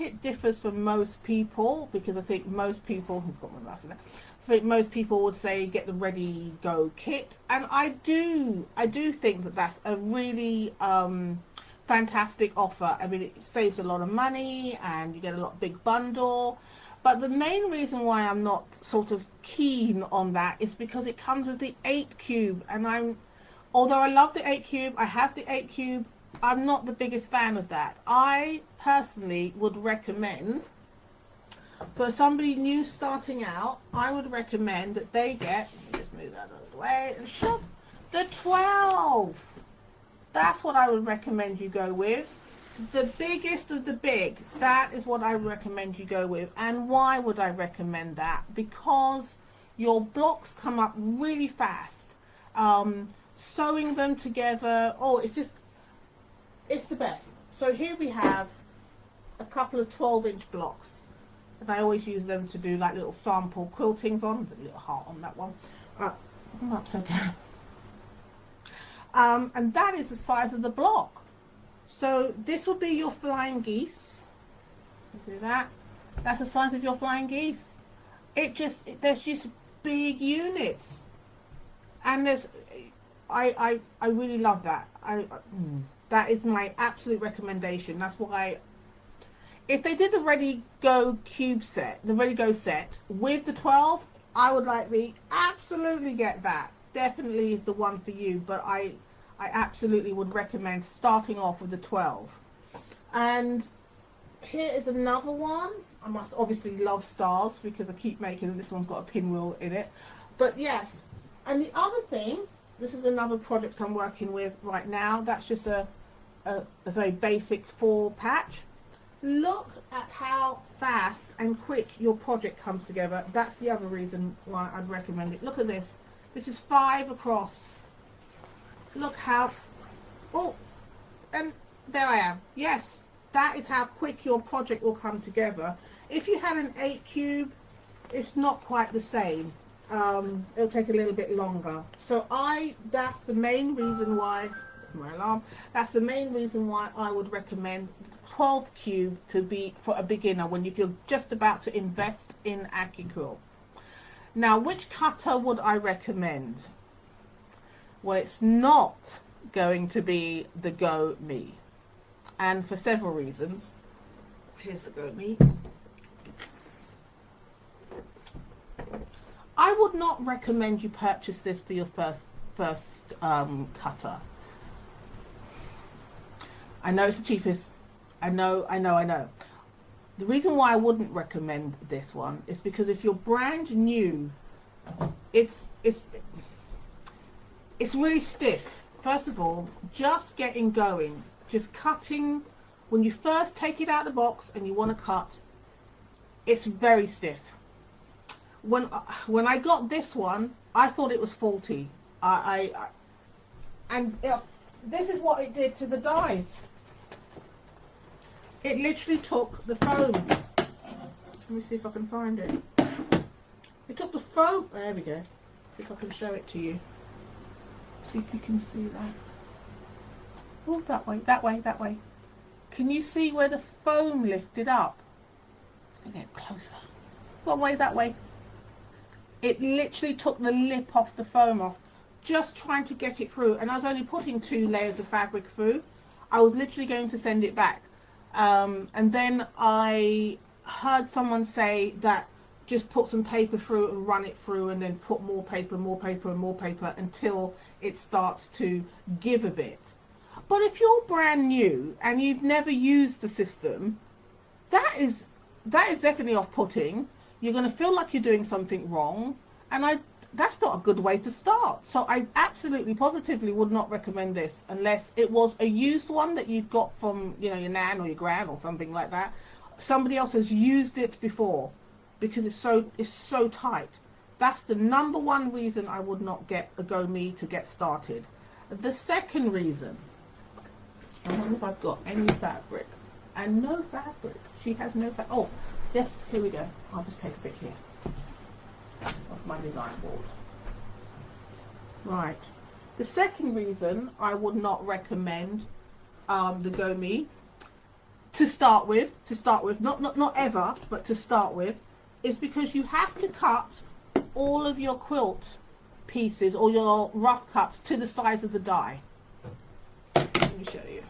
it differs for most people, because I think most people, who's got my glass in there, I think most people would say get the ready go kit, and I do think that that's a really fantastic offer. I mean, it saves a lot of money and you get a lot big bundle. But the main reason why I'm not sort of keen on that is because it comes with the 8 cube, and although I love the 8 cube, I have the 8 cube, I'm not the biggest fan of that. I personally would recommend, for somebody new starting out, I would recommend that they get, let me just move that out of the way, and shove the 12. That's what I would recommend you go with. The biggest of the big, that is what I recommend you go with. And why would I recommend that? Because your blocks come up really fast. Sewing them together, it's the best. So here we have a couple of 12-inch blocks, and I always use them to do like little sample quiltings on. There's a little heart on that one. I'm upside down. And that is the size of the block. So this would be your flying geese. Do that. That's the size of your flying geese. There's just big units, and I really love that. That is my absolute recommendation. That's why, if they did the Ready Go cube set, the Ready Go set with the 12, I would absolutely get that. Definitely is the one for you. But I absolutely would recommend starting off with the 12. And here is another one. I must obviously love stars because I keep making them. This one's got a pinwheel in it. But yes, and the other thing, this is another project I'm working with right now. That's just a very basic 4 patch. Look at how fast and quick your project comes together. That's the other reason why I'd recommend it. Look at this. This is 5 across. Look how, and there I am. Yes, that is how quick your project will come together. If you had an 8 cube, it's not quite the same. It'll take a little bit longer. So that's the main reason why, my alarm, that's the main reason why I would recommend 12 cube to be for a beginner when you feel just about to invest in AccuQuilt. Now, which cutter would I recommend? Well, it's not going to be the Go Me, and for several reasons. Here's the Go Me. I would not recommend you purchase this for your first cutter. I know it's the cheapest. I know. The reason why I wouldn't recommend this one is because if you're brand new, it's really stiff. First of all, just getting going, just cutting, when you first take it out of the box and you want to cut, it's very stiff. When I got this one, I thought it was faulty. This is what it did to the dies. It literally took the foam. Let me see if I can find it. It took the foam. There we go. See if I can show it to you. See if you can see that. Oh, that way. Can you see where the foam lifted up? Let's get closer. One way, that way. It literally took the lip off the foam off, just trying to get it through. And I was only putting 2 layers of fabric through. I was literally going to send it back. And then I heard someone say that just put some paper through and run it through, and then put more paper until it starts to give a bit. But if you're brand new and you've never used the system, that is definitely off-putting. You're going to feel like you're doing something wrong, and that's not a good way to start. So I absolutely positively would not recommend this unless it was a used one that you've got from, you know, your nan or your gran or something like that. Somebody else has used it before, because it's so tight. That's the number one reason I would not get a Go Me to get started. The second reason, I wonder if I've got any fabric. And no fabric. She has no fabric. Oh, yes, here we go. I'll just take a bit here of my design board. Right. The second reason I would not recommend the Go Me, to start with, not ever, but to start with, is because you have to cut all of your quilt pieces or your rough cuts to the size of the die. Let me show you.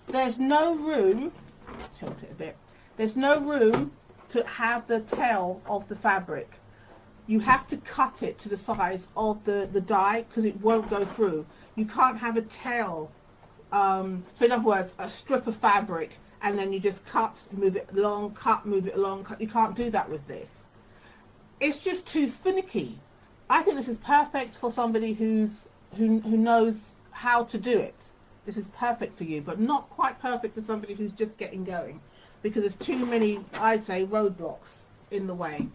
There's no room, tilt it a bit, there's no room to have the tail of the fabric. You have to cut it to the size of the die because it won't go through. You can't have a tail, so in other words, a strip of fabric and then you just cut, move it along, cut, move it along, cut. You can't do that with this. It's just too finicky. I think this is perfect for somebody who knows how to do it. This is perfect for you, but not quite perfect for somebody who's just getting going because there's too many, I'd say, roadblocks in the way.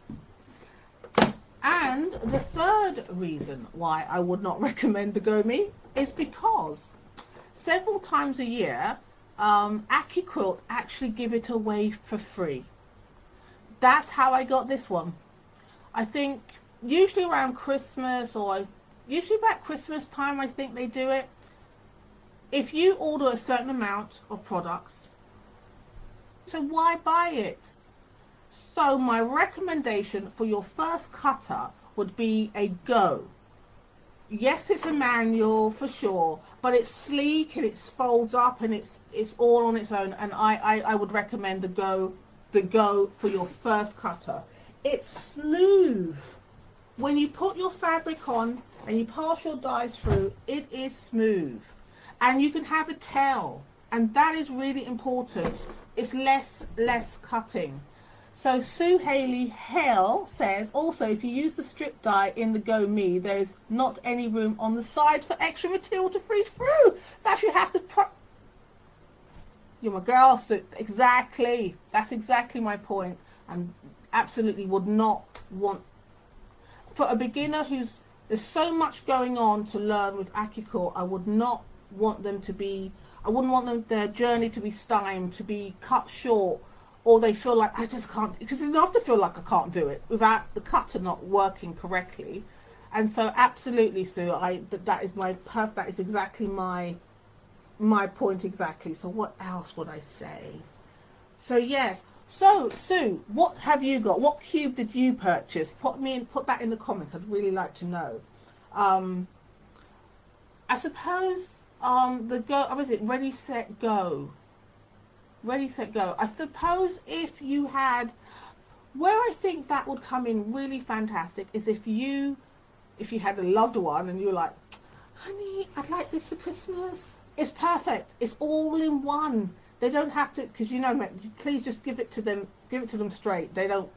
And the third reason why I would not recommend the GoMe is because several times a year, AccuQuilt actually give it away for free. That's how I got this one. I think usually around Christmas or usually about Christmas time, I think they do it. If you order a certain amount of products, so why buy it? So my recommendation for your first cutter would be a Go. Yes, it's a manual for sure, but it's sleek and it folds up and it's all on its own. And I would recommend the Go for your first cutter. It's smooth. When you put your fabric on and you pass your dies through, it is smooth. And you can have a tail, and that is really important. It's less cutting. So Sue Haley Hale says, also, if you use the strip die in the GoMe, there's not any room on the side for extra material to freeze through. That you have to You're my girl, Sue. Exactly. That's exactly my point. And absolutely would not want, for a beginner there's so much going on to learn with AccuQuilt, I wouldn't want their journey to be stymied, to be cut short, or they feel like I just can't, because it's enough to feel like I can't do it without the cutter not working correctly. And so absolutely, Sue, that is exactly my point exactly. So what else would I say? So yes, so Sue, what have you got? What cube did you purchase? Put that in the comments. I'd really like to know. I suppose the Go, what is it? Ready, Set, Go. Ready, Set, Go. I suppose if you had, where I think that would come in really fantastic is if you had a loved one and you were like, honey, I'd like this for Christmas. It's perfect. It's all in one. They don't have to, because you know, please just give it to them straight. They don't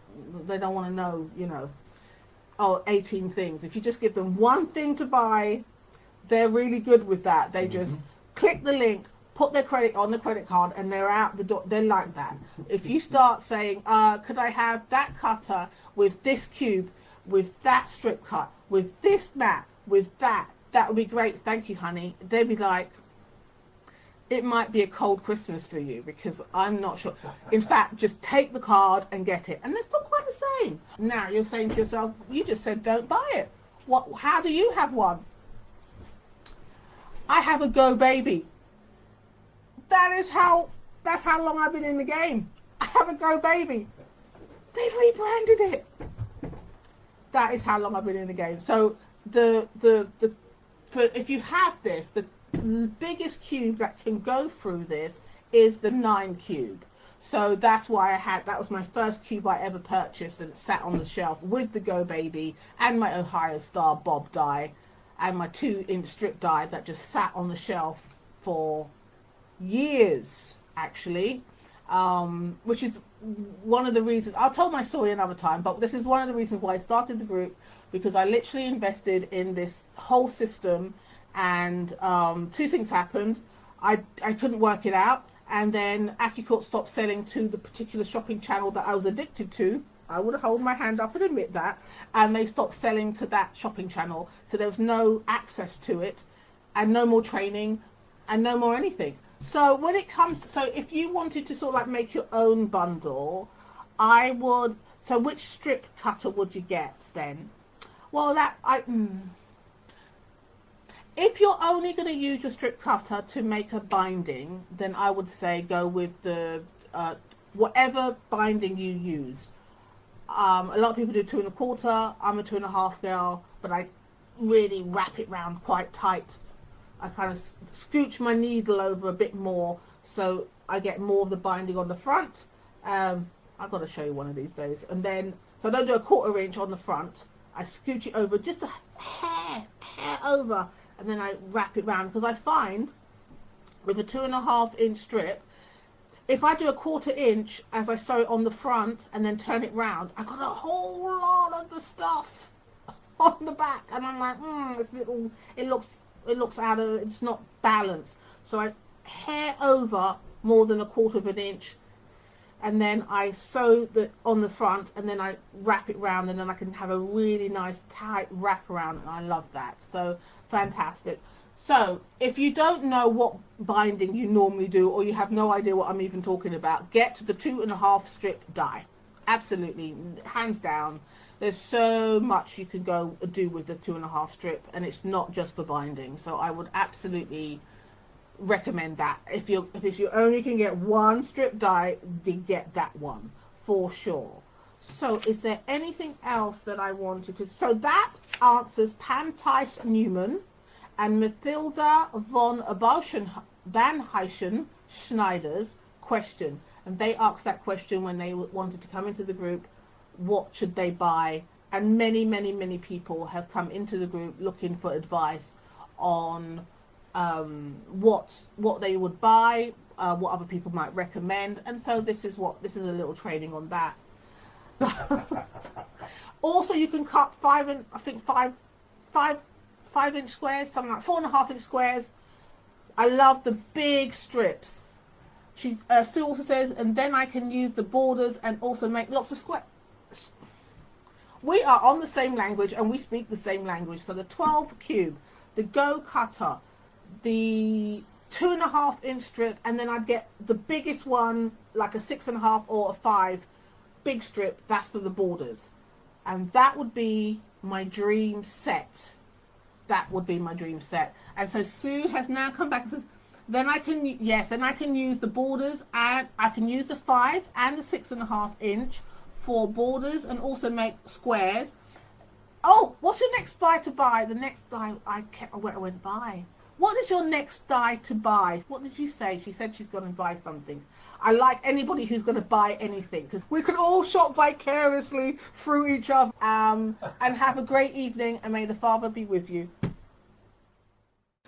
want to know, 18 things. If you just give them one thing to buy, they're really good with that. They just click the link, put their credit on the credit card, and they're out the door. They're like that. If you start saying, could I have that cutter with this cube, with that strip cut, with this mat, with that would be great. Thank you, honey. They'd be like, it might be a cold Christmas for you because I'm not sure. In fact, just take the card and get it. And that's not quite the same. Now you're saying to yourself, you just said don't buy it. How do you have one? I have a Go Baby. That's how long I've been in the game. I have a Go Baby. They've rebranded it. That is how long I've been in the game. So if you have this, the biggest cube that can go through this is the 9 cube. So that's why that was my first cube I ever purchased, and it sat on the shelf with the Go Baby and my Ohio Star Bob die and my 2-inch strip die that just sat on the shelf for years, actually, which is one of the reasons. I'll tell my story another time, but this is one of the reasons why I started the group, because I literally invested in this whole system, and 2 things happened. I couldn't work it out, and then AccuQuilt stopped selling to the particular shopping channel that I was addicted to. I would hold my hand up and admit that, and they stopped selling to that shopping channel, so there was no access to it, and no more training, and no more anything. So when it comes, so if you wanted to sort of like make your own bundle, so which strip cutter would you get then? Well, If you're only going to use your strip cutter to make a binding, then I would say go with the whatever binding you use. A lot of people do 2 1/4. I'm a 2 1/2 girl, but I really wrap it round quite tight. I kind of scooch my needle over a bit more so I get more of the binding on the front. I've got to show you one of these days. And then, so I don't do a 1/4 inch on the front. I scooch it over just a hair over, and then I wrap it round, because I find with a 2 1/2 inch strip, if I do a 1/4 inch as I sew it on the front and then turn it round, I got a whole lot of the stuff on the back, and I'm like, it's little. It looks out of. It's not balanced. So I hair over more than a 1/4 inch, and then I sew on the front, and then I wrap it round, and then I can have a really nice tight wrap around, and I love that. So fantastic. So if you don't know what binding you normally do, or you have no idea what I'm even talking about, get the 2 1/2 strip die. Absolutely, hands down. There's so much you can go do with the 2 1/2 strip, and it's not just for binding. So I would absolutely recommend that. If you only can get one strip die, then get that one for sure. So is there anything else that I wanted to? So that answers Pam Tice Newman and Mathilda von Banheischen Schneider's question. And they asked that question when they wanted to come into the group, what should they buy? And many, many, many people have come into the group looking for advice on what they would buy, what other people might recommend. And so this is a little training on that. Also, you can cut 5-inch squares, something like 4 1/2 inch squares. I love the big strips. Sue also says, and then I can use the borders and also make lots of squares. We are on the same language and we speak the same language. So the 12 cube, the Go Cutter, the 2 1/2 inch strip, and then I'd get the biggest one, like a 6 1/2 or a 5 big strip. That's for the borders, and that would be my dream set. That would be my dream set. And so Sue has now come back and says, then I can use the borders, and I can use the 5 and the 6 1/2 inch for borders and also make squares. Oh, what's your next die to buy? The next die I went buy. What is your next die to buy? What did you say? She said she's going to buy something. I like anybody who's going to buy anything, because we can all shop vicariously through each other. And have a great evening, and may the Father be with you.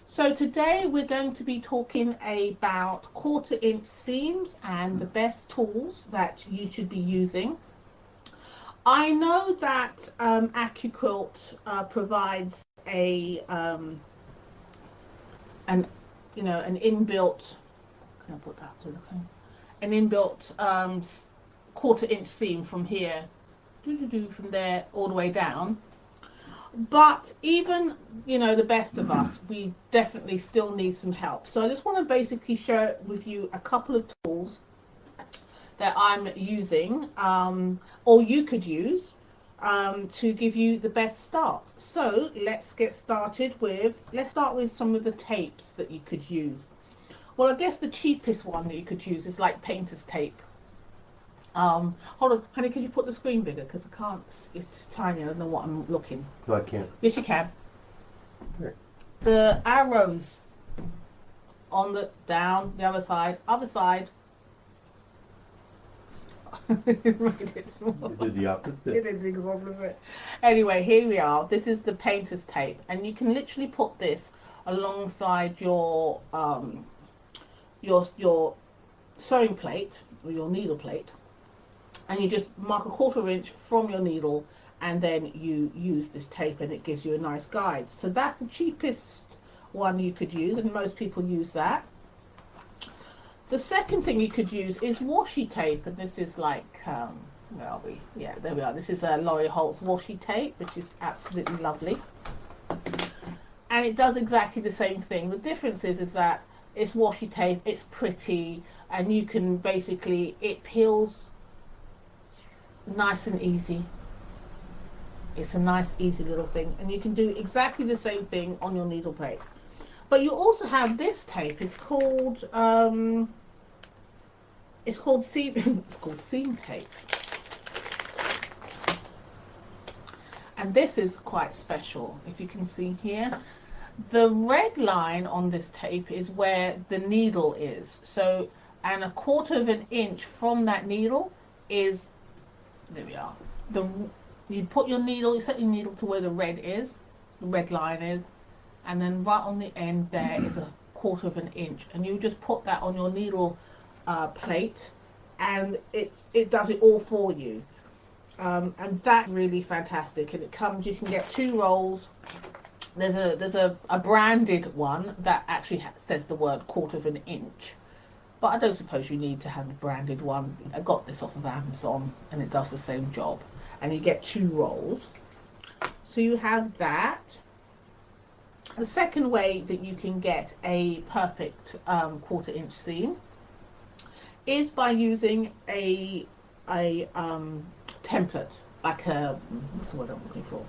So today we're going to be talking about 1/4 inch seams and the best tools that you should be using. I know that AccuQuilt provides an inbuilt, can I put that to look? An inbuilt 1/4 inch seam from here, from there all the way down. But even, the best of us, we definitely still need some help. So I just want to basically share with you a couple of tools that I'm using, or you could use, to give you the best start. So let's start with some of the tapes that you could use. Well, I guess the cheapest one that you could use is like painter's tape. Hold on, honey, can you put the screen bigger? Because I can't, it's tiny, I don't know what I'm looking. No, I can't. Yes, you can. Here. The arrows on the other side. It made it small. You did the opposite. It did the opposite. Anyway, here we are. This is the painter's tape, and you can literally put this alongside your sewing plate or your needle plate, and you just mark a 1/4 inch from your needle, and then you use this tape, and it gives you a nice guide. So that's the cheapest one you could use, and most people use that. The second thing you could use is washi tape, and this is like, where are we? Yeah, there we are. This is a Laurie Holt's washi tape, which is absolutely lovely. And it does exactly the same thing. The difference is that it's washi tape, it's pretty, and you can basically, it peels nice and easy. It's a nice, easy little thing, and you can do exactly the same thing on your needle plate. But you also have this tape. It's called seam. It's called seam tape. And this is quite special. If you can see here, the red line on this tape is where the needle is. So, and 1/4 of an inch from that needle is, there we are. You put your needle, you set your needle to where the red line is, and then right on the end there is 1/4 of an inch, and you just put that on your needle plate, and it does it all for you. And that's really fantastic. And it comes, you can get 2 rolls. There's a branded one that actually says the word 1/4 of an inch, but I don't suppose you need to have a branded one. I got this off of Amazon and it does the same job, and you get 2 rolls. So you have that. The second way that you can get a perfect 1/4 inch seam is by using a template, like what's the word I'm looking for?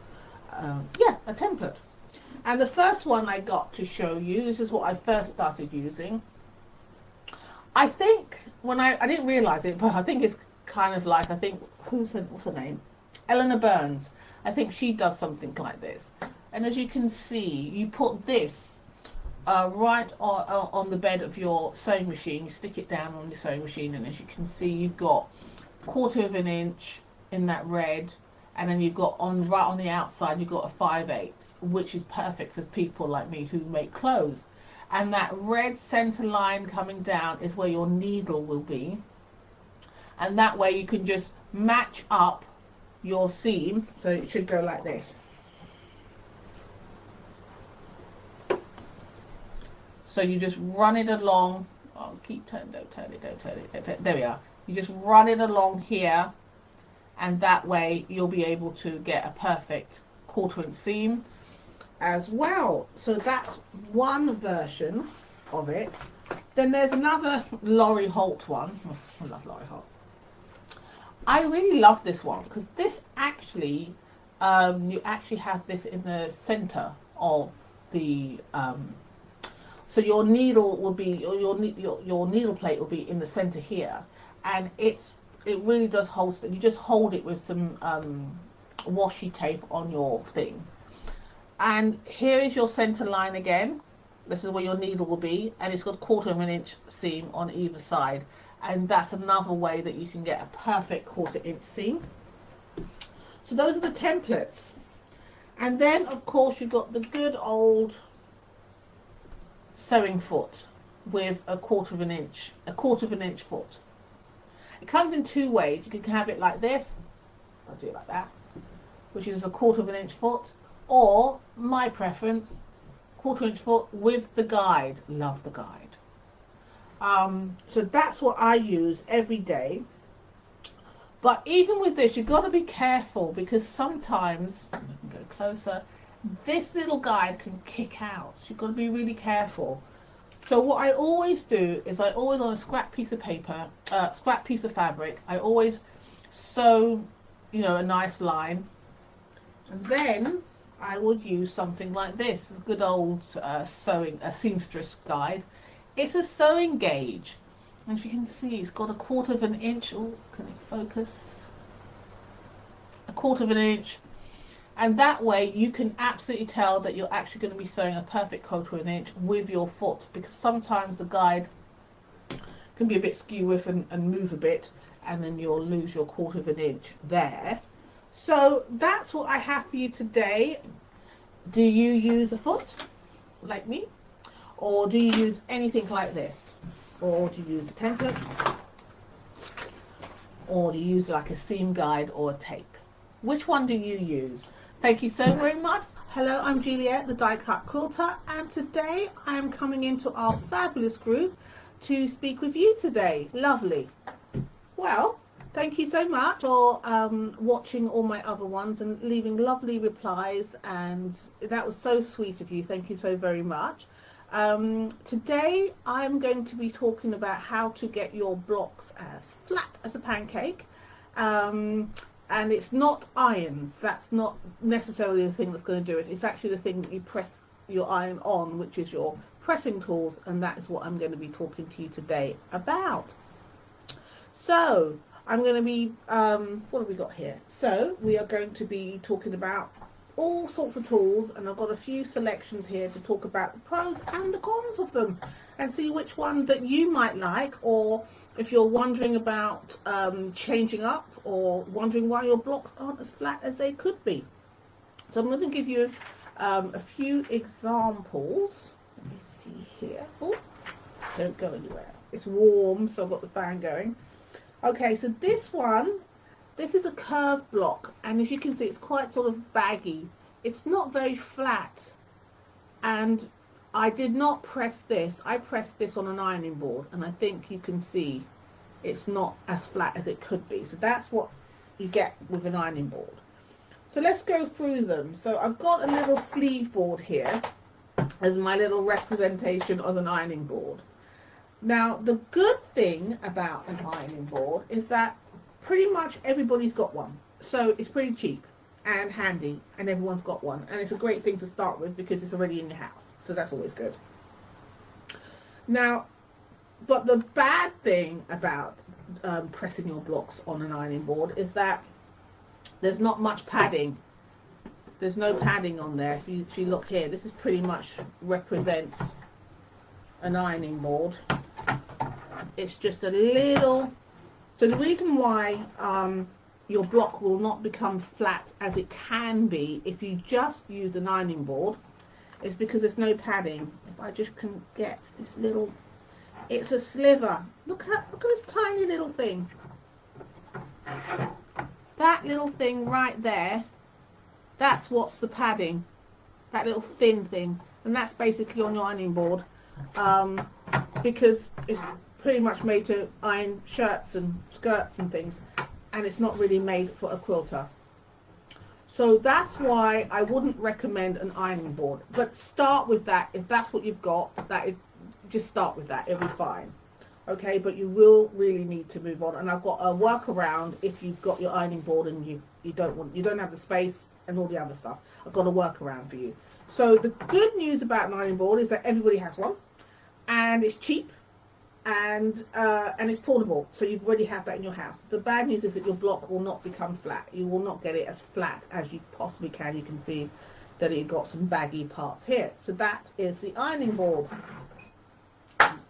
Yeah, a template. And the first one I got to show you, this is what I first started using. I think when I didn't realize it, but I think it's kind of like, what's her name? Eleanor Burns. I think she does something like this. And as you can see, you put this right on the bed of your sewing machine. You stick it down on your sewing machine, and as you can see, you've got 1/4 of an inch in that red, and then you've got right on the outside you've got a 5/8, which is perfect for people like me who make clothes. And that red center line coming down is where your needle will be, and that way you can just match up your seam. So it should go like this. So you just run it along. Oh, keep turning, don't turn it. There we are. You just run it along here, and that way you'll be able to get a perfect 1/4 inch seam as well. So that's one version of it. Then there's another Laurie Holt one. Oh, I love Laurie Holt. I really love this one because this actually, you actually have this in the center of the, so your needle will be, your needle plate will be in the center here, and it really does hold. You just hold it with some washi tape on your thing, and here is your center line again. This is where your needle will be, and it's got 1/4 of an inch seam on either side, and that's another way that you can get a perfect 1/4 inch seam. So those are the templates, and then of course you've got the good old sewing foot with a 1/4 of an inch foot. It comes in 2 ways. You can have it like this. I'll do it like that, which is a 1/4 of an inch foot, or my preference, 1/4 inch foot with the guide. Love the guide. So that's what I use every day. But even with this, you've got to be careful, because sometimes, I can go closer, this little guide can kick out. So you've got to be really careful. So what I always do is I always, on a scrap piece of paper, scrap piece of fabric, I always sew, a nice line, and then I would use something like this, a good old seamstress guide. It's a sewing gauge, and as you can see, it's got a 1/4 of an inch. Oh, can it focus? A 1/4 of an inch. And that way you can absolutely tell that you're actually going to be sewing a perfect 1/4 of an inch with your foot, because sometimes the guide can be a bit skew with and move a bit, and then you'll lose your 1/4 of an inch there. So that's what I have for you today. Do you use a foot like me, or do you use anything like this, or do you use a template, or do you use like a seam guide or a tape? Which one do you use? Thank you so very much. Hello, I'm Juliet, the Die Cut Quilter, and today I am coming into our fabulous group to speak with you today. Lovely. Well, thank you so much for watching all my other ones and leaving lovely replies, and that was so sweet of you. Thank you so very much. Today I'm going to be talking about how to get your blocks as flat as a pancake. And it's not irons. That's not necessarily the thing that's going to do it. It's actually the thing that you press your iron on, which is your pressing tools, and that is what I'm going to be talking to you today about. So I'm going to be, what have we got here? So we are going to be talking about all sorts of tools, and I've got a few selections here to talk about the pros and the cons of them, and see which one that you might like, or if you're wondering about changing up, or wondering why your blocks aren't as flat as they could be. So I'm going to give you a few examples. Let me see here. Oh, don't go anywhere. It's warm, so I've got the fan going. Okay, so this is a curved block, and as you can see, it's quite sort of baggy. It's not very flat, and I did not press this. I pressed this on an ironing board, and I think you can see it's not as flat as it could be. So that's what you get with an ironing board. So let's go through them. So I've got a little sleeve board here as my little representation of an ironing board. Now, the good thing about an ironing board is that pretty much everybody's got one. So it's pretty cheap and handy, and everyone's got one. And it's a great thing to start with because it's already in your house. So that's always good. Now, but the bad thing about pressing your blocks on an ironing board is that there's not much padding. There's no padding on there. If you look here, this is pretty much represents an ironing board. It's just a little. So the reason why your block will not become flat as it can be if you just use an ironing board is because there's no padding. If I just can get this little, it's a sliver. Look at this tiny little thing. That little thing right there, that's what's the padding. That little thin thing, and that's basically on your ironing board, because it's pretty much made to iron shirts and skirts and things, and it's not really made for a quilter. So that's why I wouldn't recommend an ironing board. But start with that. If that's what you've got, that is, just start with that. It'll be fine. Okay, but you will really need to move on. And I've got a workaround if you've got your ironing board and you don't have the space and all the other stuff. I've got a workaround for you. So the good news about an ironing board is that everybody has one, and it's cheap, and it's portable. So you already have that in your house. The bad news is that your block will not become flat. You will not get it as flat as you possibly can. You can see that you've got some baggy parts here. So that is the ironing board.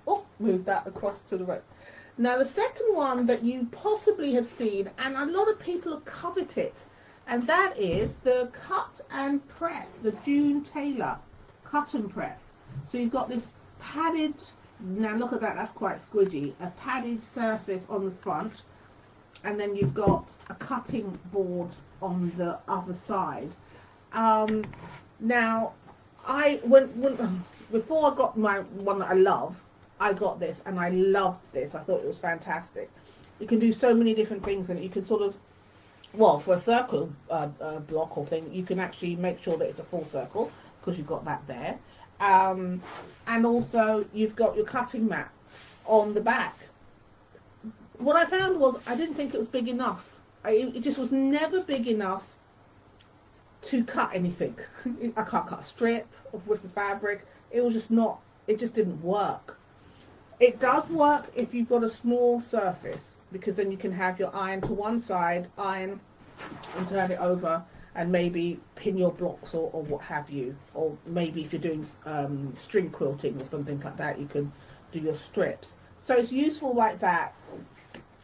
Oh, move that across to the right. Now the second one that you possibly have seen, and a lot of people covet it, and that is the cut and press, the June Taylor cut and press. So you've got this padded, now look at that, that's quite squidgy, a padded surface on the front, and then you've got a cutting board on the other side. Now, before I got my one that I love, I got this, and I loved this. I thought it was fantastic. You can do so many different things, and you can sort of, well, for a circle block or thing, you can actually make sure that it's a full circle because you've got that there. And also you've got your cutting mat on the back. What I found was I didn't think it was big enough. It just was never big enough to cut anything. I can't cut a strip with the fabric. It was just not, it just didn't work. It does work if you've got a small surface, because then you can have your iron to one side, iron and turn it over, and maybe pin your blocks or what have you. Or maybe if you're doing string quilting or something like that, you can do your strips. So it's useful like that.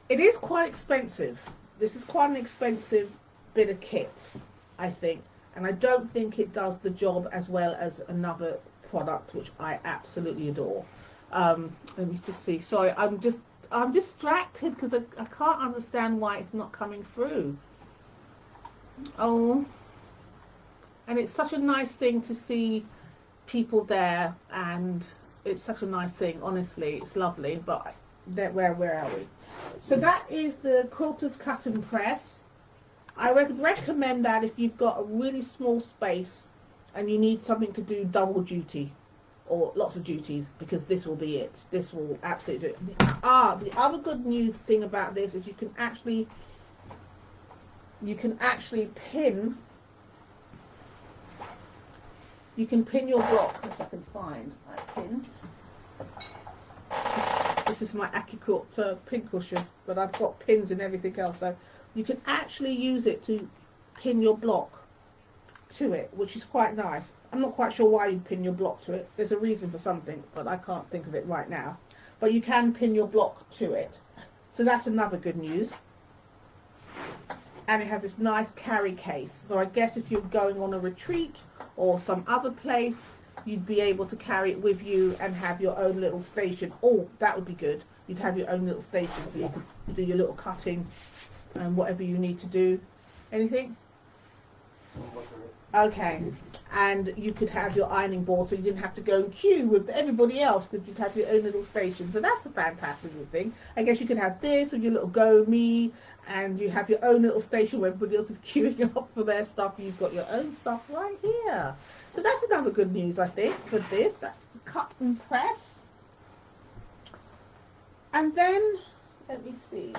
It is quite expensive. This is quite an expensive bit of kit, I think. And I don't think it does the job as well as another product, which I absolutely adore. Let me just see. Sorry, I'm distracted because I can't understand why it's not coming through. Oh, and it's such a nice thing to see people there, and it's such a nice thing. Honestly, it's lovely. But where are we? So that is the Quilter's Cut and Press. I would recommend that if you've got a really small space and you need something to do double duty or lots of duties, because this will be it. This will absolutely do it. The other good news thing about this is you can actually pin you can pin your block, if I can find my pin. This is my AccuQuilt pin cushion, but I've got pins and everything else, so you can actually use it to pin your block to it, which is quite nice. I'm not quite sure why you pin your block to it. There's a reason for something, but I can't think of it right now. But you can pin your block to it. So that's another good news. And it has this nice carry case. So I guess if you're going on a retreat or some other place, you'd be able to carry it with you and have your own little station. Oh, that would be good. You'd have your own little station so you could do your little cutting and whatever you need to do. Anything? Okay, and you could have your ironing board so you didn't have to go and queue with everybody else, because you'd have your own little station. So that's a fantastic little thing. I guess you could have this with your little go me, and you have your own little station where everybody else is queuing up for their stuff. You've got your own stuff right here. So that's another good news, I think, for this. That's the cut and press. And then, let me see.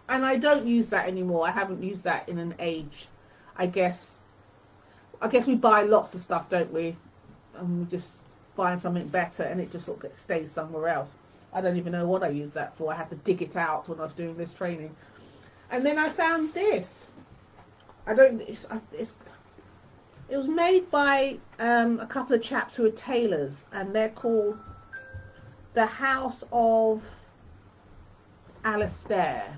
And I don't use that anymore. I haven't used that in an age. I guess we buy lots of stuff, don't we? And we just find something better and it just sort of stays somewhere else. I don't even know what I use that for. I had to dig it out when I was doing this training. And then I found this. It was made by a couple of chaps who are tailors, and they're called the House of Alistair.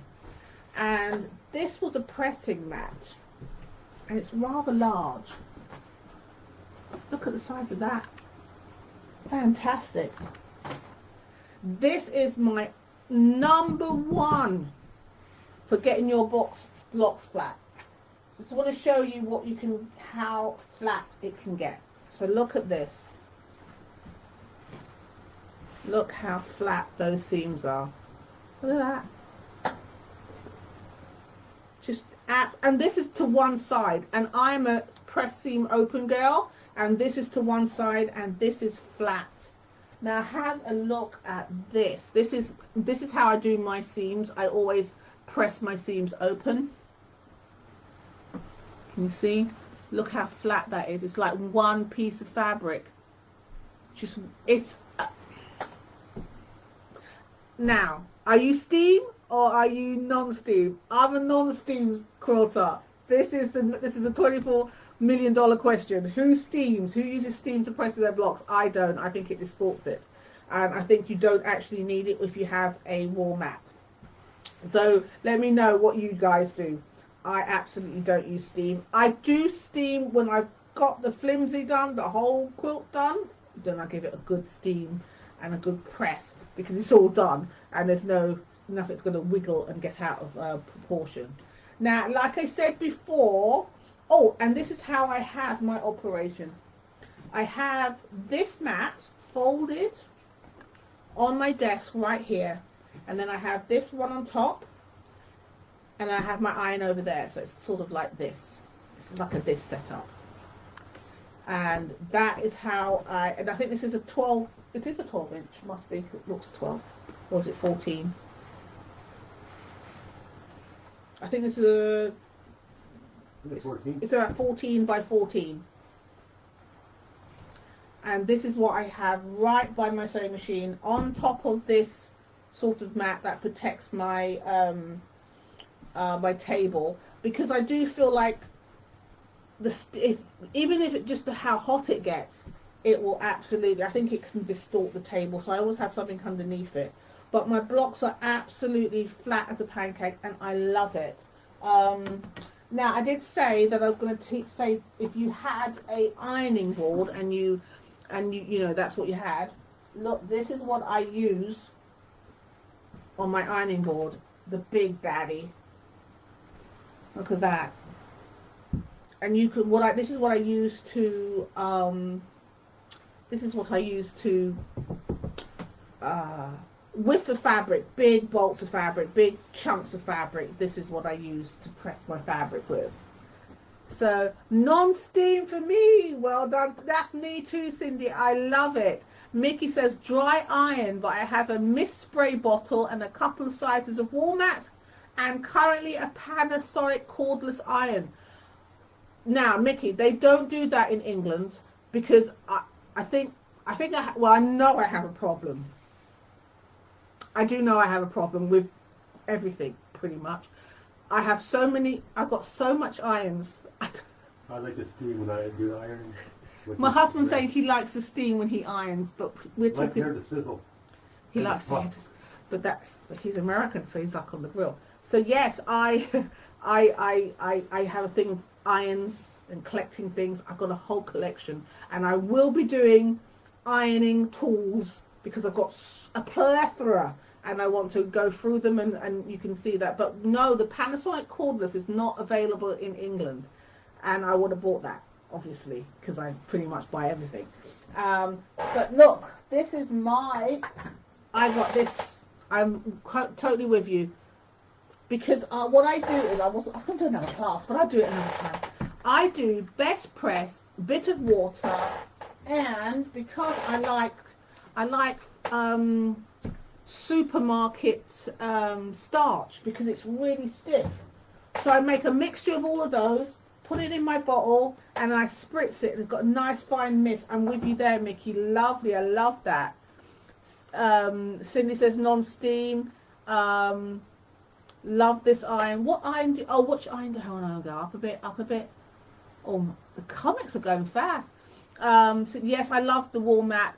And this was a pressing mat, and it's rather large. Look at the size of that. Fantastic. This is my number one for getting your blocks flat. So I just want to show you how flat it can get. So look at this. Look how flat those seams are. Look at that. And this is to one side, and I'm a press seam open girl, and this is to one side, and this is flat. Now have a look at this. This is how I do my seams. I always press my seams open. Can you see? Look how flat that is. It's like one piece of fabric. Now, are you steam or are you non-steam? I'm a non-steam quilter. This is a $24 million question. Who steams? Who uses steam to press their blocks? I don't. I think it distorts it. And I think you don't actually need it if you have a wall mat. So let me know what you guys do. I absolutely don't use steam. I do steam when I've got the flimsy done, the whole quilt done. Then I give it a good steam and a good press, because it's all done and there's nothing's going to wiggle and get out of proportion. Now, like I said before, and this is how I have my operation. I have this mat folded on my desk right here, and then I have this one on top, and I have my iron over there, so it's sort of like this. It's like this setup. And that is how and I think this is a 12, it is a 12 inch, must be, it looks 12, or is it 14? I think this is it's about 14 by 14. And this is what I have right by my sewing machine, on top of this sort of mat that protects my my table, because I do feel like even if it just how hot it gets, it will absolutely, I think it can distort the table, so I always have something underneath it. But my blocks are absolutely flat as a pancake, and I love it. Now, I did say that I was going to say, if you had a ironing board and you know that's what you had, look, this is what I use on my ironing board, the big daddy. Look at that. And you could, this is what I use to with the fabric, big bolts of fabric, big chunks of fabric. This is what I use to press my fabric with. So non-steam for me. Well done. That's me too, Cindy. I love it. Mickey says dry iron, but I have a mist spray bottle and a couple of sizes of wall mats, and currently a Panasonic cordless iron. Now, Mickey, they don't do that in England. because well, I know I have a problem. I do know I have a problem with everything, pretty much. I've got so much irons. I like to steam when I do ironing. My husband's saying he likes the steam when he irons, but we're talking. Like to hear the sizzle. He likes to hear this, but he's American, so he's like on the grill. So yes, I have a thing of irons and collecting things. I've got a whole collection, and I will be doing ironing tools because I've got a plethora, and I want to go through them, and you can see that. But no, the Panasonic cordless is not available in England, and I would have bought that, obviously, because I pretty much buy everything. But look, this is I got this. I'm totally with you, because what I do is I'm going to do another class, but I'll do it another time. I do best press, bittered water, and because I like supermarket starch, because it's really stiff. So I make a mixture of all of those, put it in my bottle, and I spritz it, and it's got a nice fine mist. I'm with you there, Mickey. Lovely. I love that. Cindy says non-steam. Love this iron. What iron which iron do I go? Up a bit. Oh, the comics are going fast. So yes, I love the wall mat.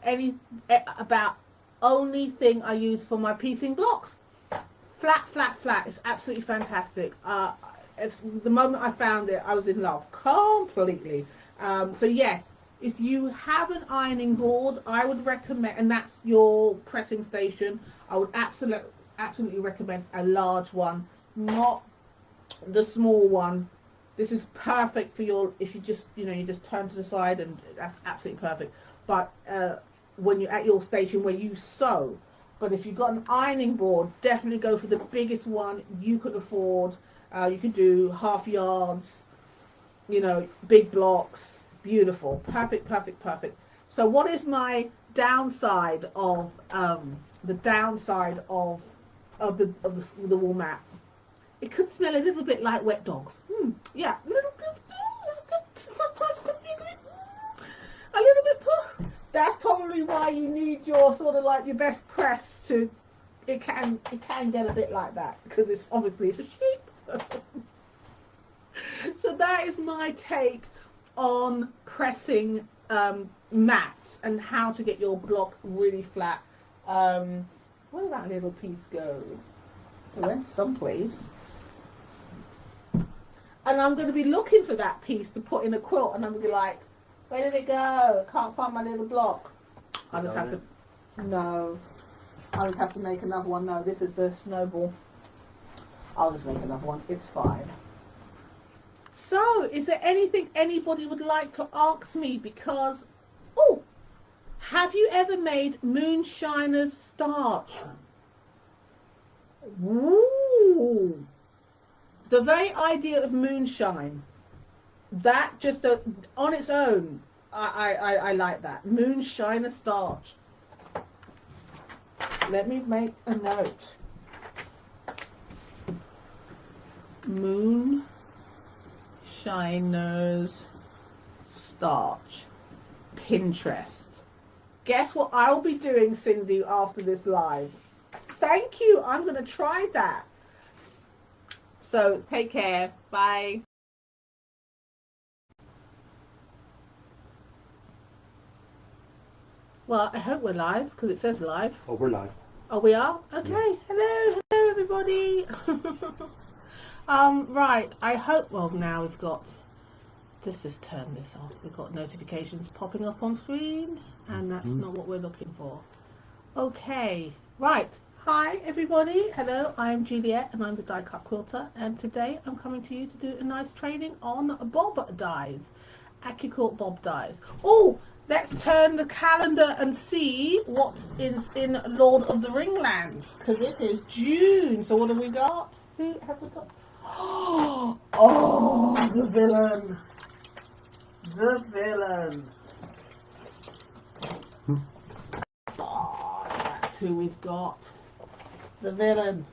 Only thing I use for my piecing blocks. Flat. It's absolutely fantastic. It's the moment I found it, I was in love completely. So yes, if you have an ironing board, I would recommend, and that's your pressing station, I would absolutely recommend a large one, not the small one. This is perfect for if you just turn to the side, and that's absolutely perfect. But when you're at your station where you sew, but if you've got an ironing board, definitely go for the biggest one you could afford. You could do half yards, big blocks, beautiful, perfect. So what is my downside of the wall mat? It could smell a little bit like wet dogs. Yeah, a little bit. Sometimes could be a little bit. That's probably why you need your sort of like your best press to. It can get a bit like that because it's obviously a sheep. So that is my take on pressing mats and how to get your block really flat. Where did that little piece go? It went someplace. And I'm going to be looking for that piece to put in a quilt, and I'm going to be like, where did it go? I can't find my little block. I'll just have to make another one. No, this is the snowball. I'll just make another one. It's fine. So, is there anything anybody would like to ask me? Because, have you ever made moonshiner's starch? Ooh. The very idea of moonshine, that just on its own, I like that. Moonshiner starch. Let me make a note. Moonshiner's starch. Pinterest. Guess what I'll be doing, Cindy, after this live? Thank you. I'm going to try that. So take care. Bye. Well, I hope we're live because it says live. Oh, we're live. Oh, we are? Okay. Yeah. Hello everybody. Right. I hope. Well, now we've got. Let's just turn this off. We've got notifications popping up on screen, and that's not what we're looking for. Okay. Right. Hi everybody, hello, I'm Juliet and I'm the die cut quilter, and today I'm coming to you to do a nice training on bob dies, AccuQuilt bob dies. Oh, let's turn the calendar and see what is in Lord of the Ring lands, because it is June. So what have we got? Who have we got? Oh, the villain. The villain. Oh, that's who we've got. The villain.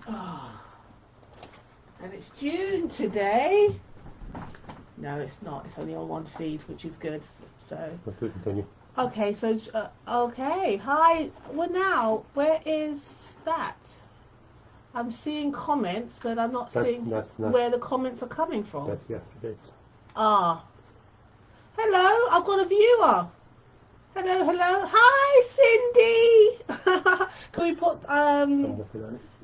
Oh. And it's June today. No, it's not. It's only on one feed, which is good. So. Let's continue. Okay, so okay. Hi. Well, now where is that? I'm seeing comments, but I'm not seeing where the comments are coming from. That's yesterday's. Ah. Hello, I've got a viewer. Hello, hello. Hi, Cindy. Can we put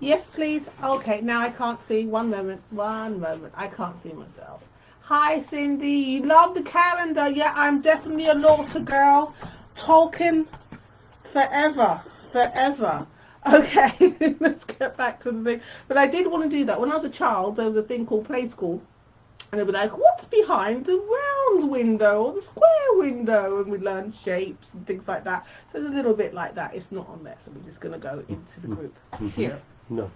Yes, please. Okay, now I can't see. One moment. I can't see myself. Hi, Cindy. You love the calendar. Yeah, I'm definitely a Lauter girl. Tolkien forever. Okay, let's get back to the thing. But I did want to do that. When I was a child, there was a thing called Play School. And they'd be like, what's behind the round window or the square window? And we learned shapes and things like that. So it's a little bit like that. It's not on there, so we're just going to go into the group. Here. No.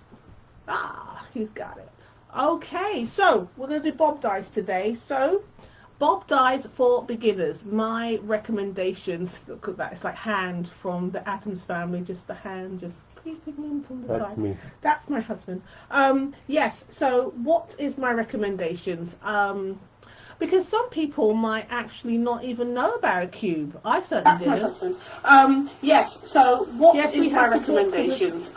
Ah, he's got it. Okay, so we're going to do bob dies today. So bob dies for beginners. My recommendations, look at that. It's like hand from the Addams Family, just the hand just creeping in from the side. That's me. That's my husband. Yes, so what is my recommendations? Because some people might actually not even know about a cube. I certainly didn't. That's my husband. Yes, so what is my recommendations?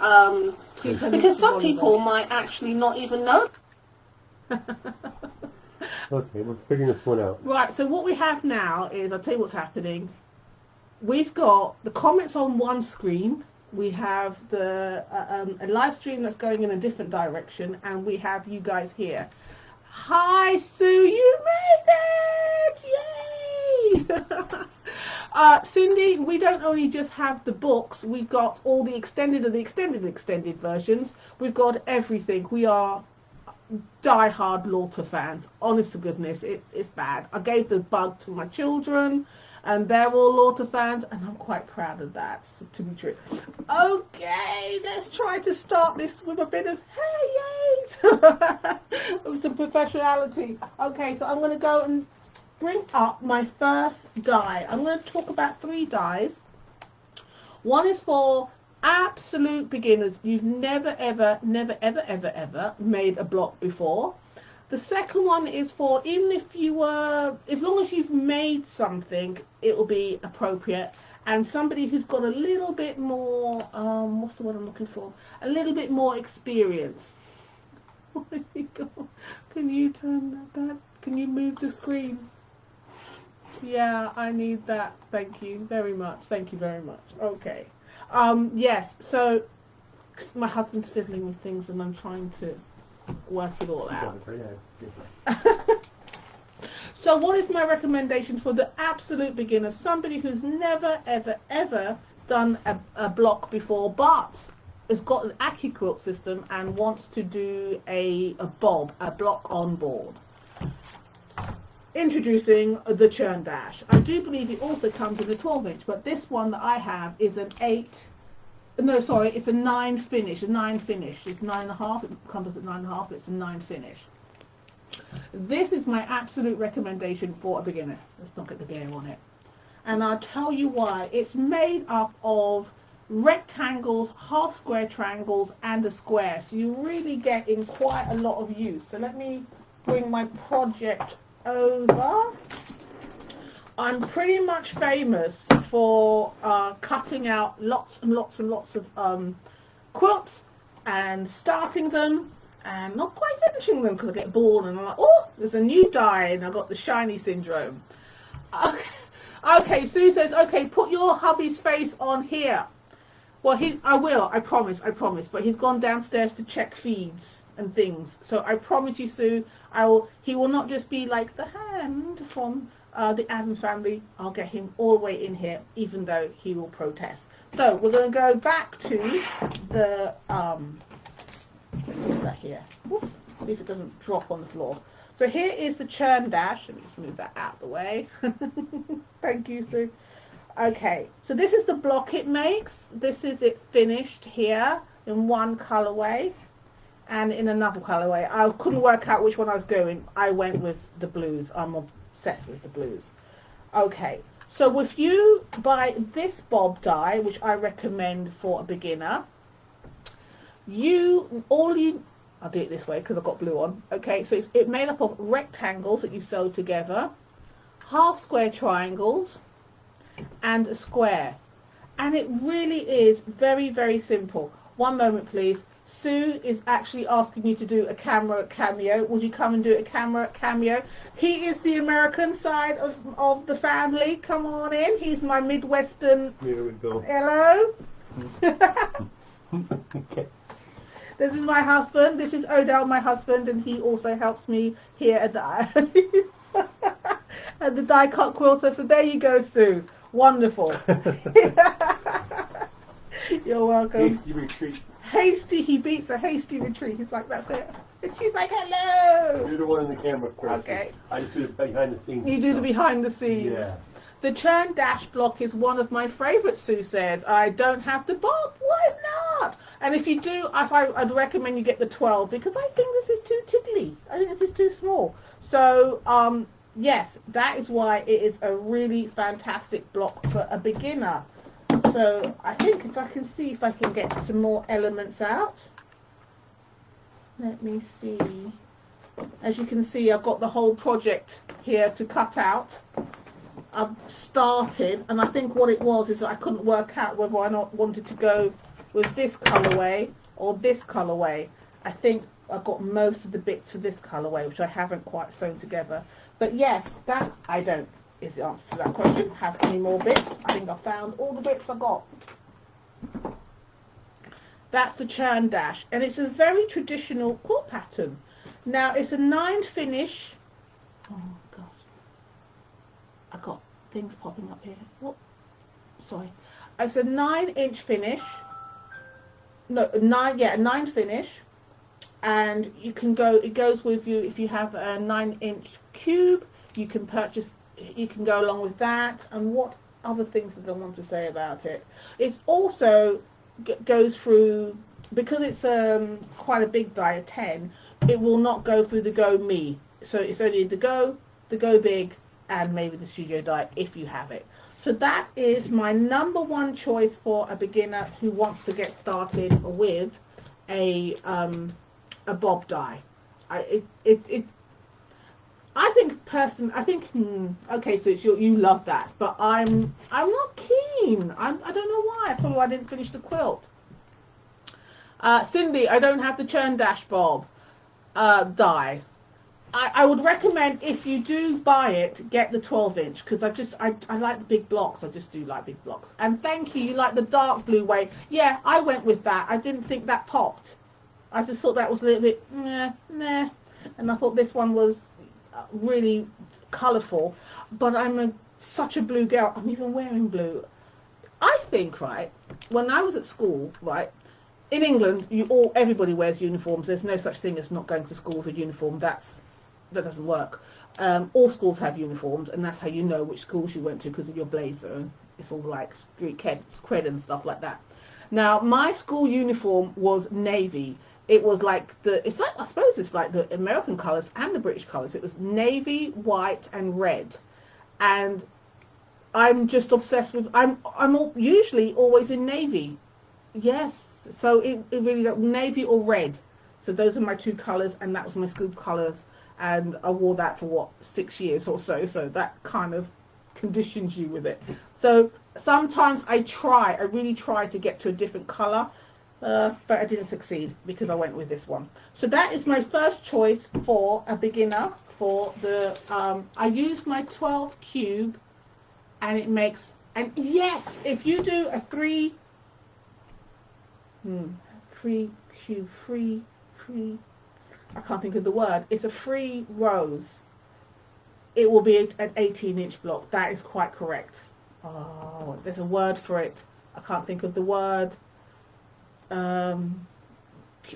Because some people might actually not even know. Okay, we're figuring this one out. Right, so what we have now is, I'll tell you what's happening. We've got the comments on one screen. We have the a live stream that's going in a different direction, and we have you guys here. Hi, Sue, you made it! Yay! Cindy, we don't only just have the books, we've got all the extended and the extended versions. We've got everything. We are die-hard Lauter fans. Honest to goodness, it's bad. I gave the bug to my children, and they're all Lauter fans, and I'm quite proud of that, to be true. Okay, let's try to start this with a bit of hey yays, with some professionality. Okay, so I'm going to go and bring up my first die. I'm going to talk about 3 dies. One is for absolute beginners. You've never ever made a block before. The second one is for even if you were, as long as you've made something, it will be appropriate. And somebody who's got a little bit more, what's the word I'm looking for? A little bit more experience. Can you turn that back? Can you move the screen? Yeah, I need that. Thank you very much. Thank you very much. Okay. Yes, so my husband's fiddling with things and I'm trying to work it all out. So what is my recommendation for the absolute beginner? Somebody who's never, ever done a block before, but has got an AccuQuilt system and wants to do a block on board. Introducing the Churn Dash. I do believe it also comes in a 12-inch, but this one that I have is an 8. No, sorry, it's a 9 finish. It's 9.5. It comes up at 9.5. It's a 9 finish. This is my absolute recommendation for a beginner. Let's not get the glare on it. And I'll tell you why. It's made up of rectangles, half square triangles, and a square. So you really get in quite a lot of use. So let me bring my project over. I'm pretty much famous for cutting out lots and lots of quilts and starting them and not quite finishing them because I get bored and I'm like, oh, there's a new die and I've got the shiny syndrome. Okay, Sue says, okay, put your hubby's face on here. Well, I will, I promise, but he's gone downstairs to check feeds and things. So I promise you, Sue, he will not just be like the hand from the Addams Family. I'll get him all the way in here, even though he will protest. So we're going to go back to the, let's move that here. Oof, see if it doesn't drop on the floor. So here is the Churn Dash. Let me just move that out of the way. Thank you, Sue. Okay, so this is the block it makes. This is it finished here in one colorway and in another colorway. I couldn't work out which one I was going. I went with the blues. I'm obsessed with the blues. Okay, so if you buy this bob die, which I recommend for a beginner, all you I'll do it this way because I've got blue on. Okay, so it's made up of rectangles that you sew together, half square triangles, and a square. And it really is very, very simple. One moment, please. Sue is actually asking you to do a camera cameo. Would you come and do a camera cameo? He is the American side of the family. Come on in. He's my Midwestern. Here we go. Hello. Okay. This is my husband. This is Odell, my husband, and he also helps me here at the at the die cut quilter. So there you go, Sue. Wonderful. You're welcome. Hasty retreat. Hasty, he beats a hasty retreat. He's like, that's it. And she's like, hello. You're the one in the camera person. Okay. I just do the behind the scenes. You do the behind the scenes. Yeah. The churn dash block is one of my favourites, Sue says. I don't have the bob. Why not? And if you do, I'd recommend you get the 12 because I think this is too tiddly. I think this is too small. So, yes, that is why it is a really fantastic block for a beginner. So I think if I can see if I can get some more elements out. Let me see. As you can see, I've got the whole project here to cut out. I've started, and I think what it was is that I couldn't work out whether I not wanted to go with this colorway or this colorway. I think I've got most of the bits for this colorway, which I haven't quite sewn together. But yes, that I don't is the answer to that question. Have any more bits? I think I found all the bits I got. That's the churn dash, and it's a very traditional quilt pattern. Now it's a 9 finish. Oh gosh, I got things popping up here. What? Sorry, it's a 9-inch finish. No, 9 finish, and you can go. It goes with you if you have a 9-inch cube. You can purchase. You can go along with that. And what other things did I want to say about it? It also goes through, because it's quite a big die, a 10. It will not go through the Go Me. So it's only the Go Big, and maybe the Studio die if you have it. So that is my number one choice for a beginner who wants to get started with a bob die. I think okay, so it's you love that, but I'm not keen. I don't know why. I thought I didn't finish the quilt. Cindy, I don't have the churn dash bob die. I would recommend, if you do buy it, get the 12-inch, because I like the big blocks. I just do like big blocks. And thank you. You like the dark blue way. Yeah, I went with that. I didn't think that popped. I just thought that was a little bit meh. And I thought this one was really colourful. But I'm such a blue girl. I'm even wearing blue. I think, right, when I was at school, right, in England, everybody wears uniforms. There's no such thing as not going to school with a uniform. That doesn't work. All schools have uniforms, and that's how you know which schools you went to, because of your blazer. It's all like street cred and stuff like that. Now, my school uniform was navy. It was like I suppose it's like the American colours and the British colours. It was navy, white, and red. And I'm just obsessed with. I'm usually always in navy. Yes. So it really navy or red. So those are my two colours, and that was my school colours. And I wore that for 6 years or so. So that kind of conditions you with it. So sometimes I really try to get to a different colour, but I didn't succeed because I went with this one. So that is my first choice for a beginner. For the I used my 12 cube, and it makes, and yes, if you do a three cube, I can't think of the word. It's a 3 rows. It will be an 18-inch block. That is quite correct. Oh, there's a word for it. I can't think of the word.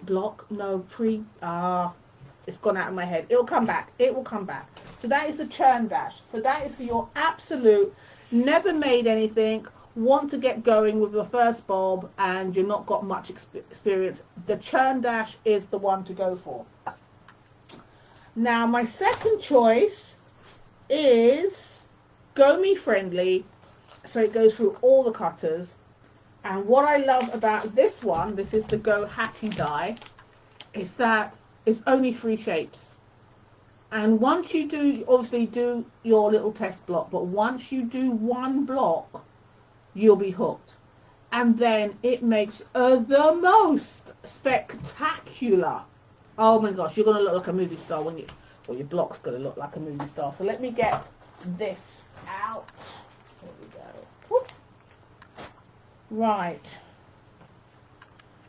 Block? No, it's gone out of my head. It will come back. It will come back. So that is the churn dash. So that is for your absolute, never made anything, want to get going with your first bob, and you're not got much experience. The churn dash is the one to go for. Now my second choice is Go Me friendly, so it goes through all the cutters. And what I love about this one, this is the Go Hattie die, is that it's only 3 shapes. And once you do, obviously do your little test block, but once you do 1 block, you'll be hooked. And then it makes the most spectacular. Oh my gosh, you're going to look like a movie star when you, well, your block's going to look like a movie star. So let me get this out. There we go. Whoop. Right.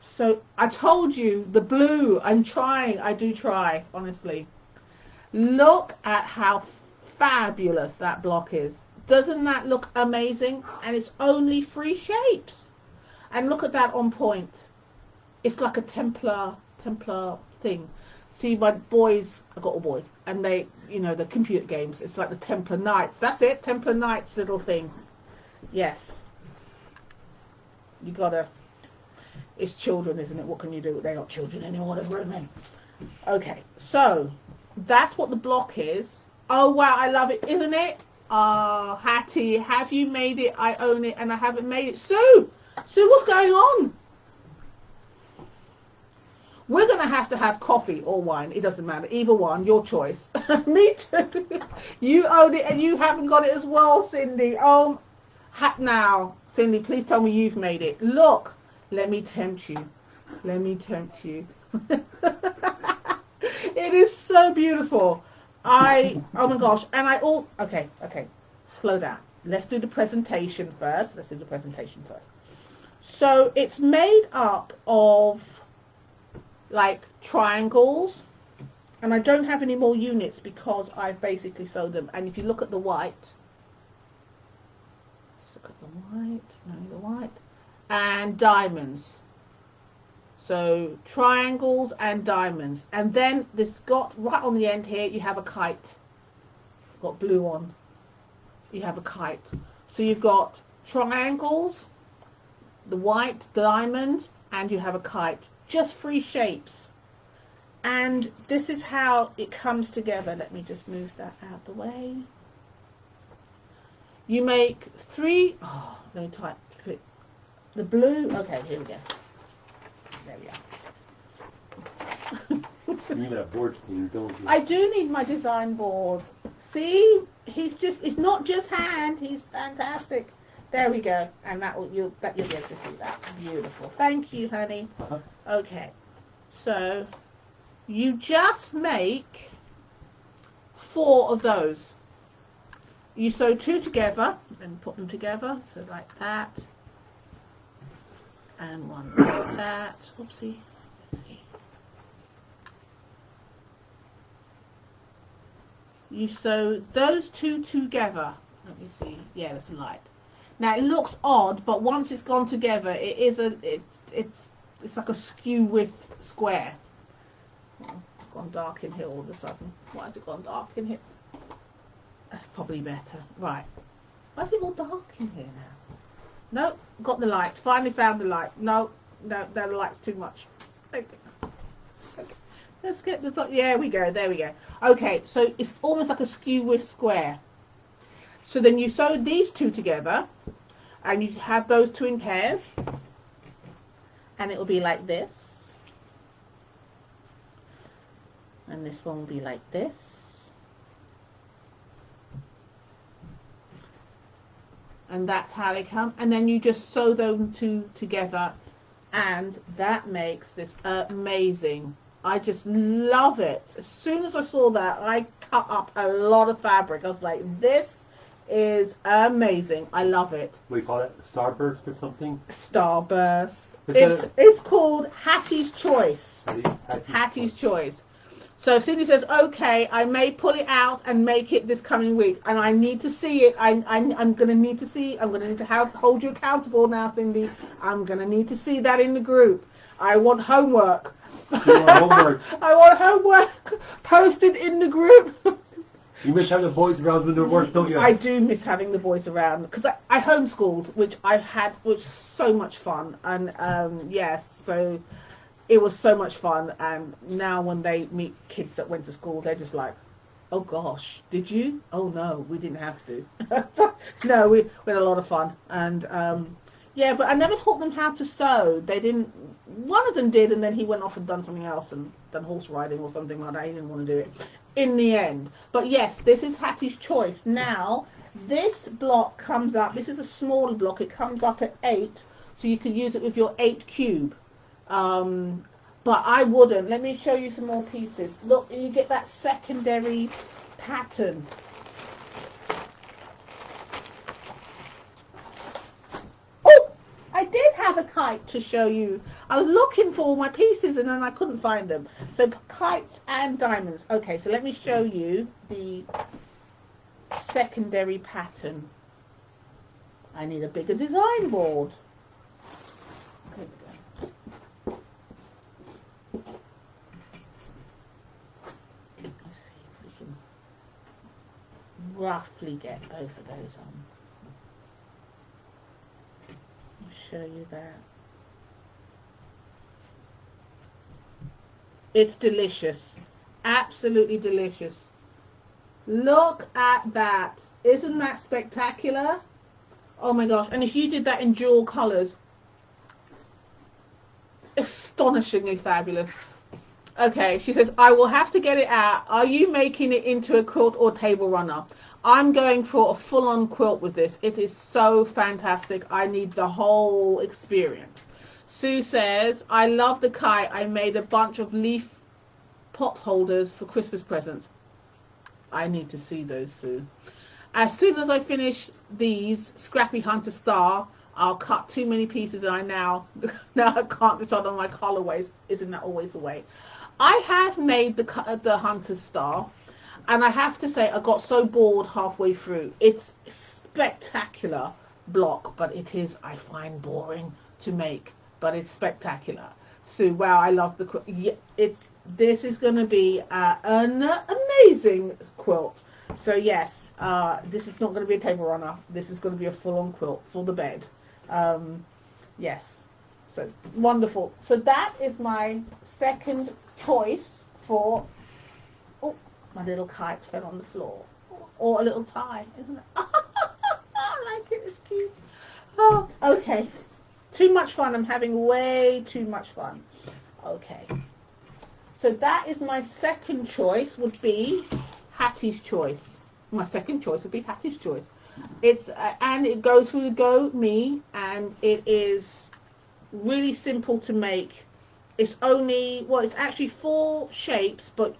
So I told you the blue, I'm trying, I do try, honestly. Look at how fabulous that block is. Doesn't that look amazing? And it's only 3 shapes. And look at that on point. It's like a Templar thing. See, my boys, I've got all boys, and they, you know, the computer games, it's like the Templar Knights. That's it, Templar Knights little thing. Yes. You gotta, it's children, isn't it? What can you do? They're not children anymore, they're grown men. Okay, so that's what the block is. Oh wow, I love it, isn't it? Oh, Hattie, have you made it? I own it and I haven't made it. Sue, what's going on? We're going to have coffee or wine. It doesn't matter. Either one, your choice. Me too. You own it and you haven't got it as well, Cindy. Oh, now, Cindy, please tell me you've made it. Look, let me tempt you. Let me tempt you. It is so beautiful. Oh my gosh. And okay, slow down. Let's do the presentation first. So it's made up of like triangles, and I don't have any more units because I've basically sewed them. And if you look at the white, and diamonds. So triangles and diamonds, and then this got right on the end here. You have a kite. Got blue on. You have a kite. So you've got triangles, the white, diamond, and you have a kite. Just 3 shapes. And this is how it comes together. Let me just move that out of the way. You make 3. Oh, let me type it. The blue. Okay, here we go. There we are. You need that board screen, don't you? I do need my design board. See, it's not just hand, he's fantastic. There we go. And you'll be able to see that. Beautiful. Thank you, honey. Okay. So you just make 4 of those. You sew 2 together, then put them together, so like that. And 1 like that. Oopsie. Let's see. You sew those 2 together. Let me see. Yeah, that's light. Now it looks odd, but once it's gone together, it's like a skew width square. Oh, it's gone dark in here all of a sudden. Why has it gone dark in here? That's probably better. Right. Why is it all dark in here now? No, got the light. Finally found the light. No, the light's too much. Okay. Let's get the top. Yeah, there we go. Okay, so it's almost like a skew width square. So then you sew these 2 together, and you have those 2 in pairs, and it will be like this, and this one will be like this, and that's how they come. And then you just sew them 2 together, and that makes this amazing. I just love it. As soon as I saw that, I cut up a lot of fabric. I was like, this is amazing. I love it. We call it Starburst or something? Starburst. It's called Hattie's Choice. Hattie's Choice. So if Cindy says, okay, I may pull it out and make it this coming week, and I need to see it. I'm going to need to see. I'm going to need to hold you accountable now, Cindy. I'm going to need to see that in the group. I want homework. You want homework? I want homework posted in the group. You miss having the boys around when they're work, don't you? I do miss having the boys around, because I homeschooled, which was so much fun, and yes, so it was so much fun. And now when they meet kids that went to school, they're just like, oh gosh, did you? Oh no, we didn't have to. No, we had a lot of fun. And yeah, but I never taught them how to sew. They didn't, one of them did, and then he went off and done something else and done horse riding or something like that. He didn't want to do it in the end. But yes, this is Hattie's choice. Now, this block comes up. This is a smaller block. It comes up at 8, so you can use it with your 8 cube. But I wouldn't. Let me show you some more pieces. Look, you get that secondary pattern. Oh, I did have a kite to show you. I was looking for all my pieces and then I couldn't find them. So kites and diamonds. Okay, so let me show you the secondary pattern. I need a bigger design board. There we go. Let's see if we can roughly get both of those on. I'll show you that. It's delicious. Absolutely delicious. Look at that. Isn't that spectacular? Oh my gosh. And if you did that in dual colors, astonishingly fabulous. Okay, she says, I will have to get it out. Are you making it into a quilt or table runner? I'm going for a full-on quilt with this. It is so fantastic. I need the whole experience. Sue says, I love the kite. I made a bunch of leaf pot holders for Christmas presents. I need to see those, Sue. As soon as I finish these Scrappy Hunter Star, I'll cut too many pieces and I now I can't decide on my colorways. Isn't that always the way? I have made the Hunter Star, and I have to say I got so bored halfway through. It's a spectacular block, but it is, I find, boring to make, but it's spectacular. So wow, I love the quilt. Yeah, this is going to be an amazing quilt. So yes, this is not going to be a table runner. This is going to be a full-on quilt for the bed. Yes, so wonderful. So that is my second choice for. Oh, my little kite fell on the floor, or a little tie, isn't it? I like it. It's cute. Oh, okay. Too much fun. I'm having way too much fun. Okay. So that is my second choice. Would be Hattie's choice. My second choice would be Hattie's choice. It's and it goes through the Go Me, and it is really simple to make. It's only, well, it's actually 4 shapes, but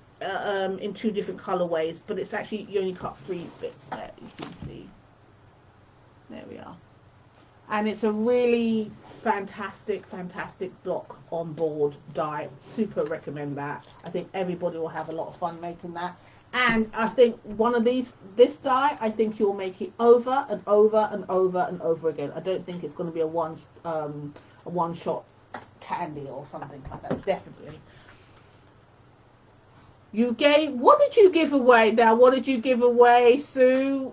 in 2 different colorways. But it's actually, you only cut 3 bits there. You can see. There we are. And it's a really fantastic block on board die. Super recommend that. I think everybody will have a lot of fun making that. And I think this die, I think you'll make it over and over and over and over again. I don't think it's going to be a one-shot candy or something like that. Definitely. What did you give away now? What did you give away, Sue?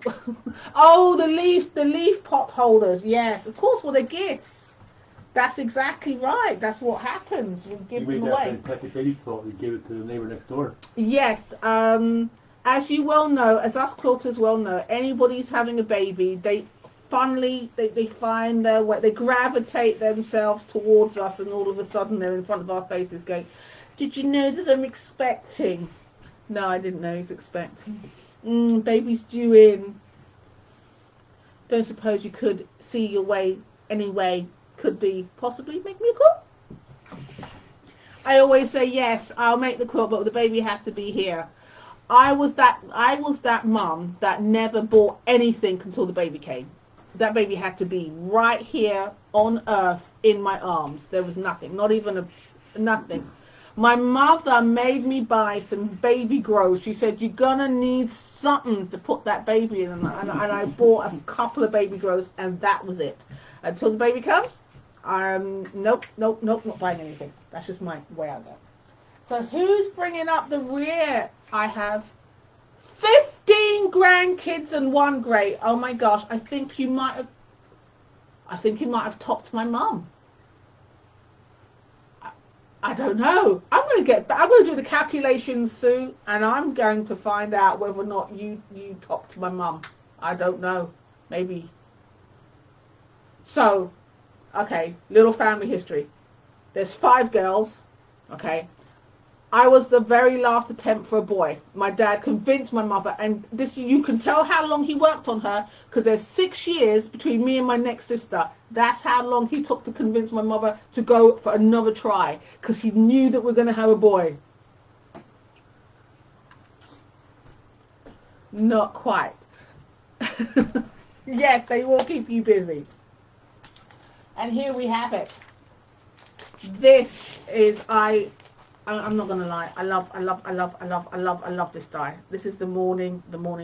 Oh, the leaf pot holders. Yes, of course, well, they're gifts. That's exactly right. That's what happens. We give them away. You made that fantastic baby quilt. You gave it to the neighbor next door. Yes. As you well know, as us quilters well know, anybody who's having a baby, they find their way. They gravitate themselves towards us, and all of a sudden they're in front of our faces going, did you know that I'm expecting? No, I didn't know he's expecting. Baby's due in. Don't suppose you could see your way anyway? Could be possibly make me a quilt? I always say yes, I'll make the quilt, but the baby has to be here. I was that mum that never bought anything until the baby came. That baby had to be right here on earth in my arms. There was nothing, not even nothing. My mother made me buy some baby grows. She said, you're gonna need something to put that baby in, and I bought a couple of baby grows, and that was it. Until the baby comes, nope, not buying anything. That's just my way I go. So who's bringing up the rear? I have 15 grandkids and 1 great. Oh my gosh, I think you might have topped my mum. I don't know. I'm going to do the calculations, Sue, and I'm going to find out whether or not you topped my mum. I don't know. Maybe. So, okay, little family history. There's 5 girls, okay? I was the very last attempt for a boy. My dad convinced my mother, and this, you can tell how long he worked on her, because there's 6 years between me and my next sister. That's how long he took to convince my mother to go for another try, because he knew that we're going to have a boy. Not quite. Yes, they will keep you busy. And here we have it. This is, I'm not gonna lie, I love this die. This is the morning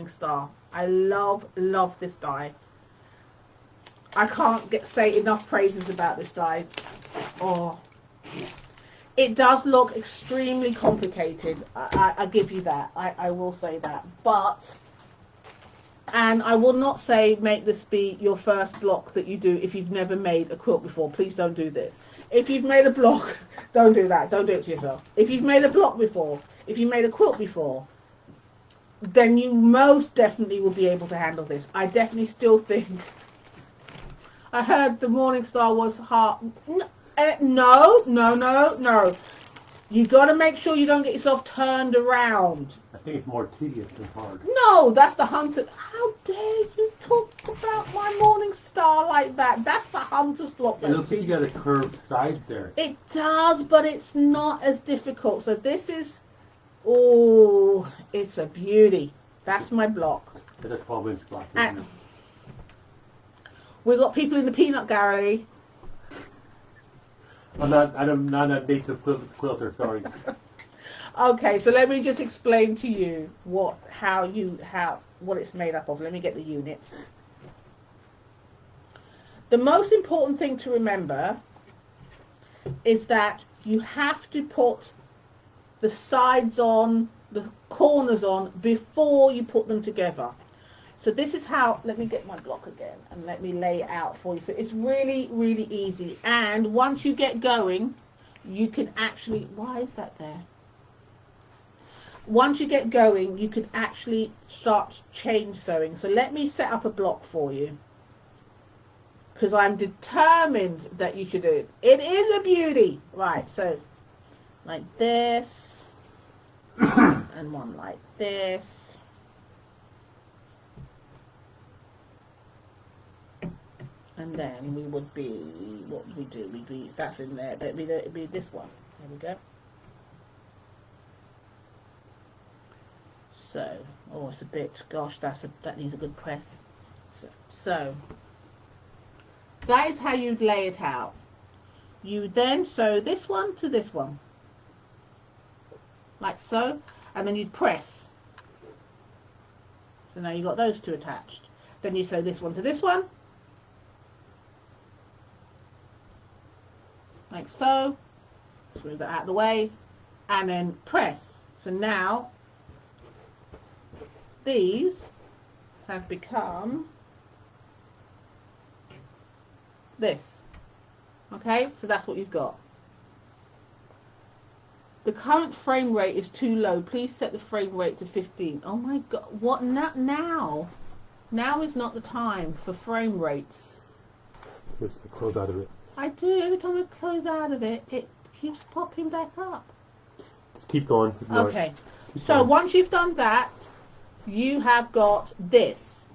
star. I love this die. I can't say enough praises about this die. Oh, it does look extremely complicated. I give you that. I will say that. But, and I will not say make this be your first block that you do if you've never made a quilt before. Please don't do this. If you've made a block, don't do that. Don't do it to yourself. If you've made a block before, if you've made a quilt before, then you most definitely will be able to handle this. I definitely still think, I heard the Morning Star was hard. No. You got to make sure you don't get yourself turned around. I think it's more tedious than hard. No, that's the hunter. How dare you talk about my Morning Star like that? That's the hunter's block. It looks like you got a curved side there. It does, but it's not as difficult. So this is, oh, it's a beauty. That's my block. It's a 12-inch block. And we've got people in the peanut gallery. I'm not a native quilter, sorry. Okay, so let me just explain to you what it's made up of. Let me get the units. The most important thing to remember is that you have to put the sides on, the corners on, before you put them together. So this is how, let me get my block again and let me lay it out for you. So it's really, really easy. And once you get going, you can actually, why is that there? Once you get going, you can actually start chain sewing. So let me set up a block for you, because I'm determined that you should do it. It is a beauty. Right, so like this, and one like this. And then we would be, what would we do? We'd be, if that's in there, it'd be this one. There we go. So, oh, it's a bit, gosh, that needs a good press. So that is how you'd lay it out. You then sew this one to this one, like so, and then you'd press. So now you've got those two attached. Then you sew this one to this one, like so. Just move that out of the way, and then press. So now these have become this. Okay, so that's what you've got. The current frame rate is too low. Please set the frame rate to 15. Oh my god, what now? Now is not the time for frame rates. Just close out of it. I do. Every time I close out of it, it keeps popping back up. Just keep going. Okay, so once you've done that, you have got this.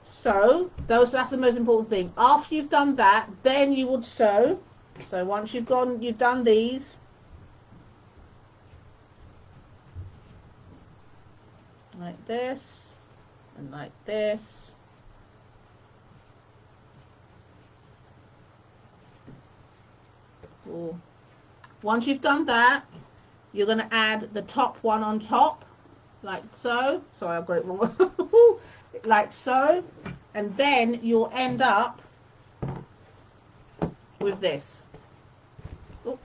So that's the most important thing. After you've done that, then you would sew. So once you've done these, like this and like this. Ooh. Once you've done that, you're going to add the top one on top, like so. Sorry, I've got it wrong. Like so. And then you'll end up with this. Ooh.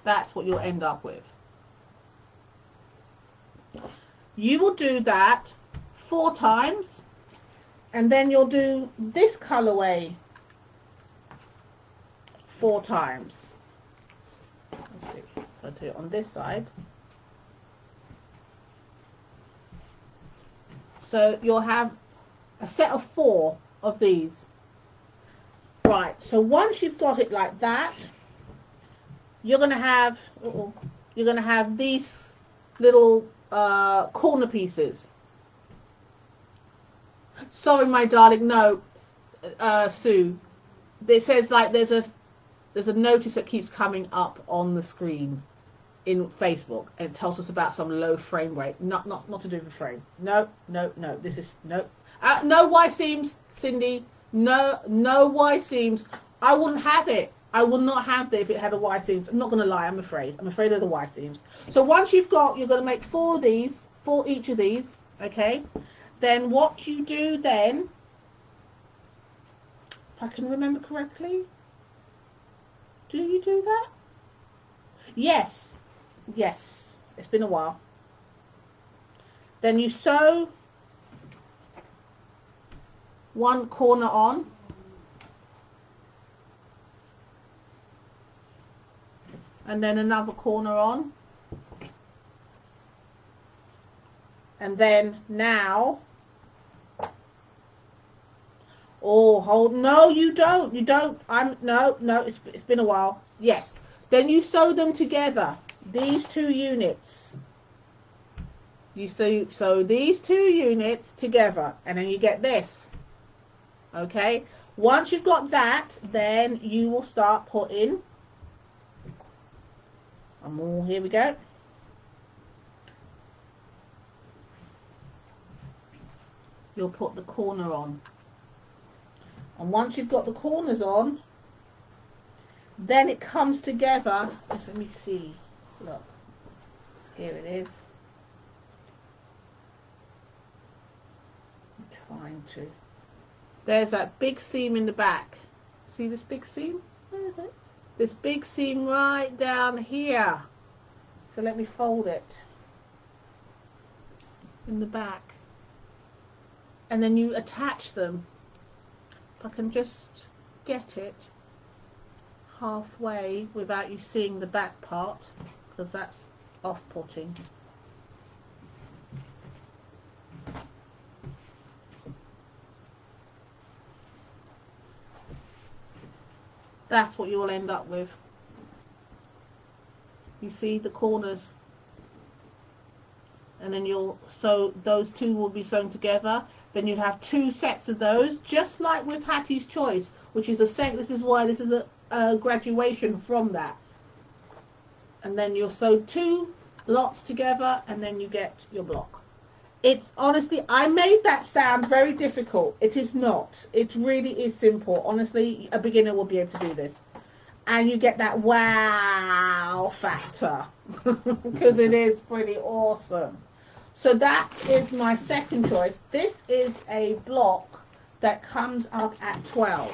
That's what you'll end up with. You will do that 4 times, and then you'll do this colorway 4 times. Let's see. I'll do it on this side. So you'll have a set of 4 of these. Right, so once you've got it like that, you're going to have these little corner pieces. Sorry, my darling, no, Sue. It says like there's a notice that keeps coming up on the screen in Facebook, and it tells us about some low frame rate. Not to do with the frame. No. This is no Y seams, Cindy. No Y seams. I wouldn't have it. I would not have it if it had a Y seams. I'm not going to lie. I'm afraid of the Y seams. So once you're going to make 4 of these, 4 each of these. Okay. Then what you do then, if I can remember correctly, do you do that? Yes. It's been a while. Then you sew one corner on. And then another corner on. And then now, no, you don't. No, it's been a while. Yes. Then you sew them together. These 2 units. You sew these 2 units together, and then you get this. Okay. Once you've got that, then you will start putting. Here we go. You'll put the corner on. And once you've got the corners on, then it comes together. Let me see. Look. Here it is. I'm trying to. There's that big seam in the back. See this big seam? Where is it? This big seam right down here. So let me fold it in the back. And then you attach them. If I can just get it halfway without you seeing the back part, because that's off-putting. That's what you'll end up with. You see the corners, and then those 2 will be sewn together. Then you have 2 sets of those, just like with Hattie's Choice, which is this is why this is a graduation from that. And then you'll sew 2 lots together, and then you get your block. It's honestly, I made that sound very difficult. It is not. It really is simple. Honestly, a beginner will be able to do this. And you get that wow factor, because it is pretty awesome. So that is my second choice. This is a block that comes up at 12.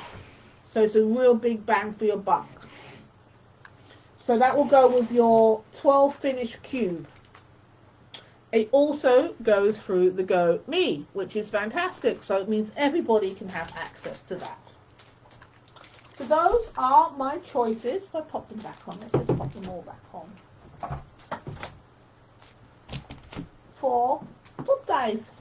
So it's a real big bang for your buck. So that will go with your 12 finish cube. It also goes through the Go Me, which is fantastic. So it means everybody can have access to that. So those are my choices. If I pop them back on, let's just pop them all back on. For book guys.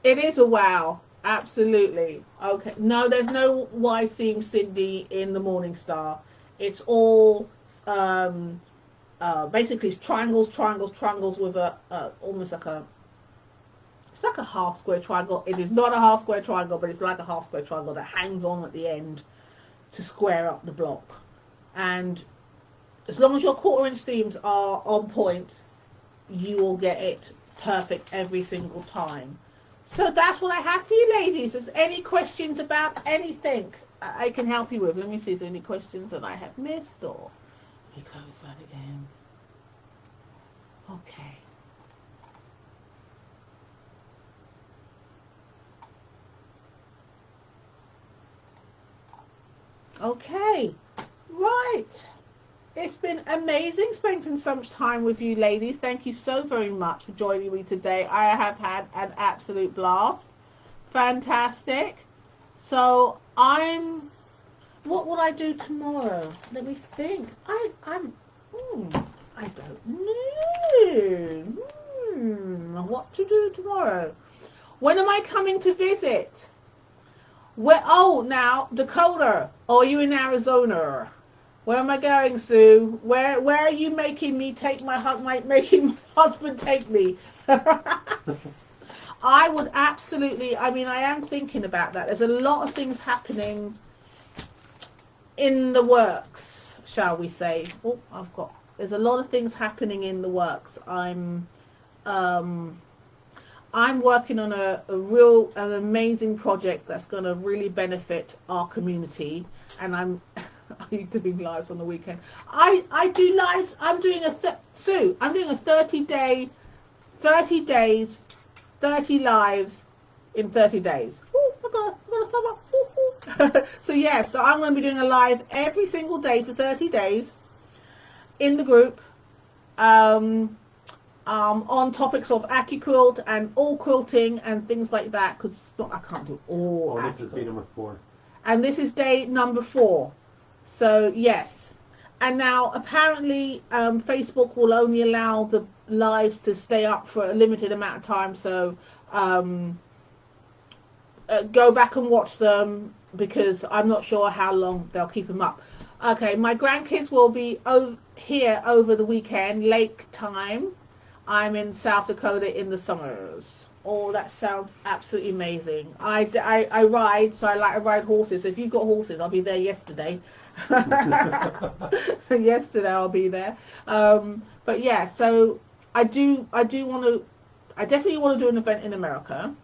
It is a wow. Absolutely. Okay. No, there's no Y seam, Cindy, in the Morning Star. It's all basically it's triangles with a almost like a, it's like a half square triangle. It is not a half square triangle, but it's like a half square triangle that hangs on at the end to square up the block. And as long as your 1/4 inch seams are on point, you will get it perfect every single time. So that's what I have for you, ladies. If there's any questions about anything I can help you with. Let me see if there's any questions that I have missed, or let me close that again. Okay. Okay, right. It's been amazing spending so much time with you, ladies. Thank you so very much for joining me today. I have had an absolute blast. Fantastic. So what will I do tomorrow? Let me think. I don't know. What to do tomorrow? When am I coming to visit? Where? Oh, now Dakota. Or are you in Arizona? Where am I going, Sue? Where are you making me take making my husband take me? I would absolutely. I mean, I am thinking about that. There's a lot of things happening in the works, shall we say? Oh, there's a lot of things happening in the works. I'm working on an amazing project that's going to really benefit our community, and I'm doing lives on the weekend. I do lives. I'm doing a 30 days, 30 lives in 30 days. Ooh, I got a thumb up. Ooh, ooh. So I'm going to be doing a live every single day for 30 days in the group. On topics of AccuQuilt and all quilting and things like that, because I can't do all. This is day number 4. And this is day number 4. So yes, and now apparently Facebook will only allow the lives to stay up for a limited amount of time. So go back and watch them, because I'm not sure how long they'll keep them up. Okay, my grandkids will be here over the weekend, lake time. I'm in South Dakota in the summers. Oh, that sounds absolutely amazing. I ride, so I ride horses. So if you've got horses, I'll be there yesterday. Yesterday I'll be there. But yeah, so I definitely want to do an event in America,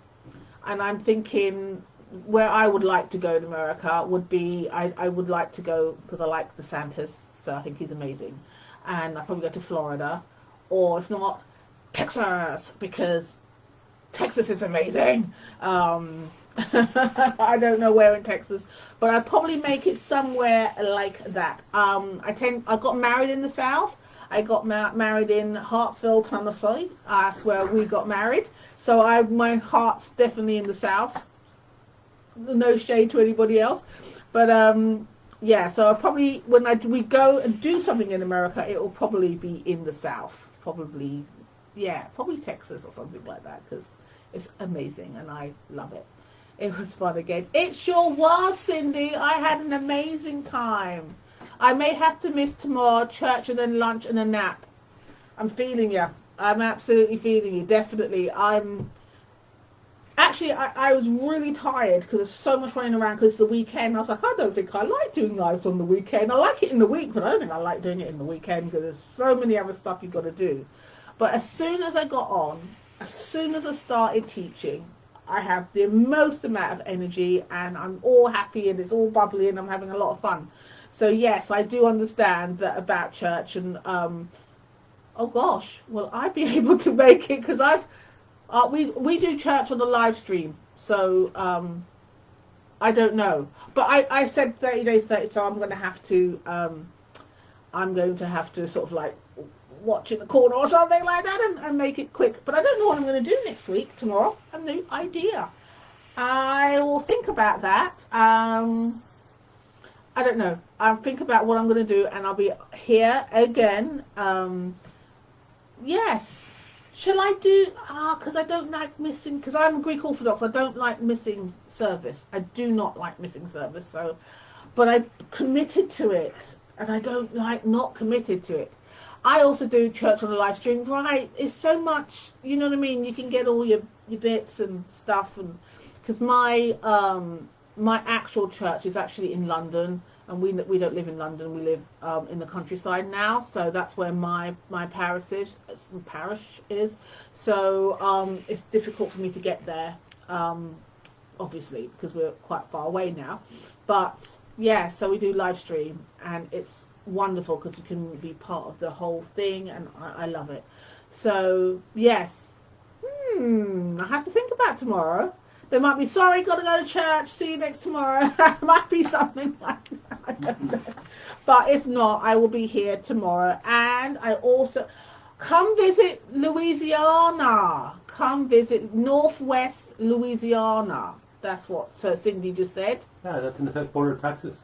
and I'm thinking where I would like to go in America would be, I would like to go because I like the Santas, so I think he's amazing, and I'll probably go to Florida, or if not, Texas, because Texas is amazing. I don't know where in Texas, but I'd probably make it somewhere like that. I got married in the South. I got married in Hartsville, Tennessee. That's where we got married. So my heart's definitely in the South. No shade to anybody else, but so I'll probably, when we go and do something in America, it will probably be in the South. Probably Texas or something like that, because it's amazing and I love it. It was fun again. It sure was, Cindy. I had an amazing time. I may have to miss tomorrow, church and then lunch and a nap. I'm feeling you. I'm absolutely feeling you. Definitely. I was really tired because there's so much running around because it's the weekend. I was like, I don't think I like doing lives on the weekend. I like it in the week, but I don't think I like doing it in the weekend because there's so many other stuff you've got to do. But as soon as I got on, as soon as I started teaching, I have the most amount of energy and I'm all happy and it's all bubbly and I'm having a lot of fun. So yes, I do understand that about church, and oh gosh, will I be able to make it? Because we do church on a live stream, so I don't know. But I said 30 days 30, so I'm going to have to sort of like watch in the corner or something like that and make it quick. But I don't know what I'm going to do next week, tomorrow. I have no idea. I will think about that. I don't know. I'll think about what I'm going to do, and I'll be here again. Yes. Shall I do, because I don't like missing, because I'm a Greek Orthodox, I don't like missing service. I do not like missing service, so, but I committed to it, and I don't like not committed to it. I also do church on a live stream, right? It's so much, you know what I mean? You can get all your bits and stuff, and because my actual church is actually in London, and we don't live in London. We live in the countryside now, so that's where my parish is. So it's difficult for me to get there, obviously, because we're quite far away now. But yeah, so we do live stream, and it's wonderful because you can be part of the whole thing, and I love it. So yes, I have to think about tomorrow. There might be, sorry, gotta go to church, see you next tomorrow. Might be something like that, I don't know. But if not, I will be here tomorrow. And I also, come visit Louisiana. Come visit Northwest Louisiana. That's what Sir Cindy just said. Yeah, that's in the border of Texas.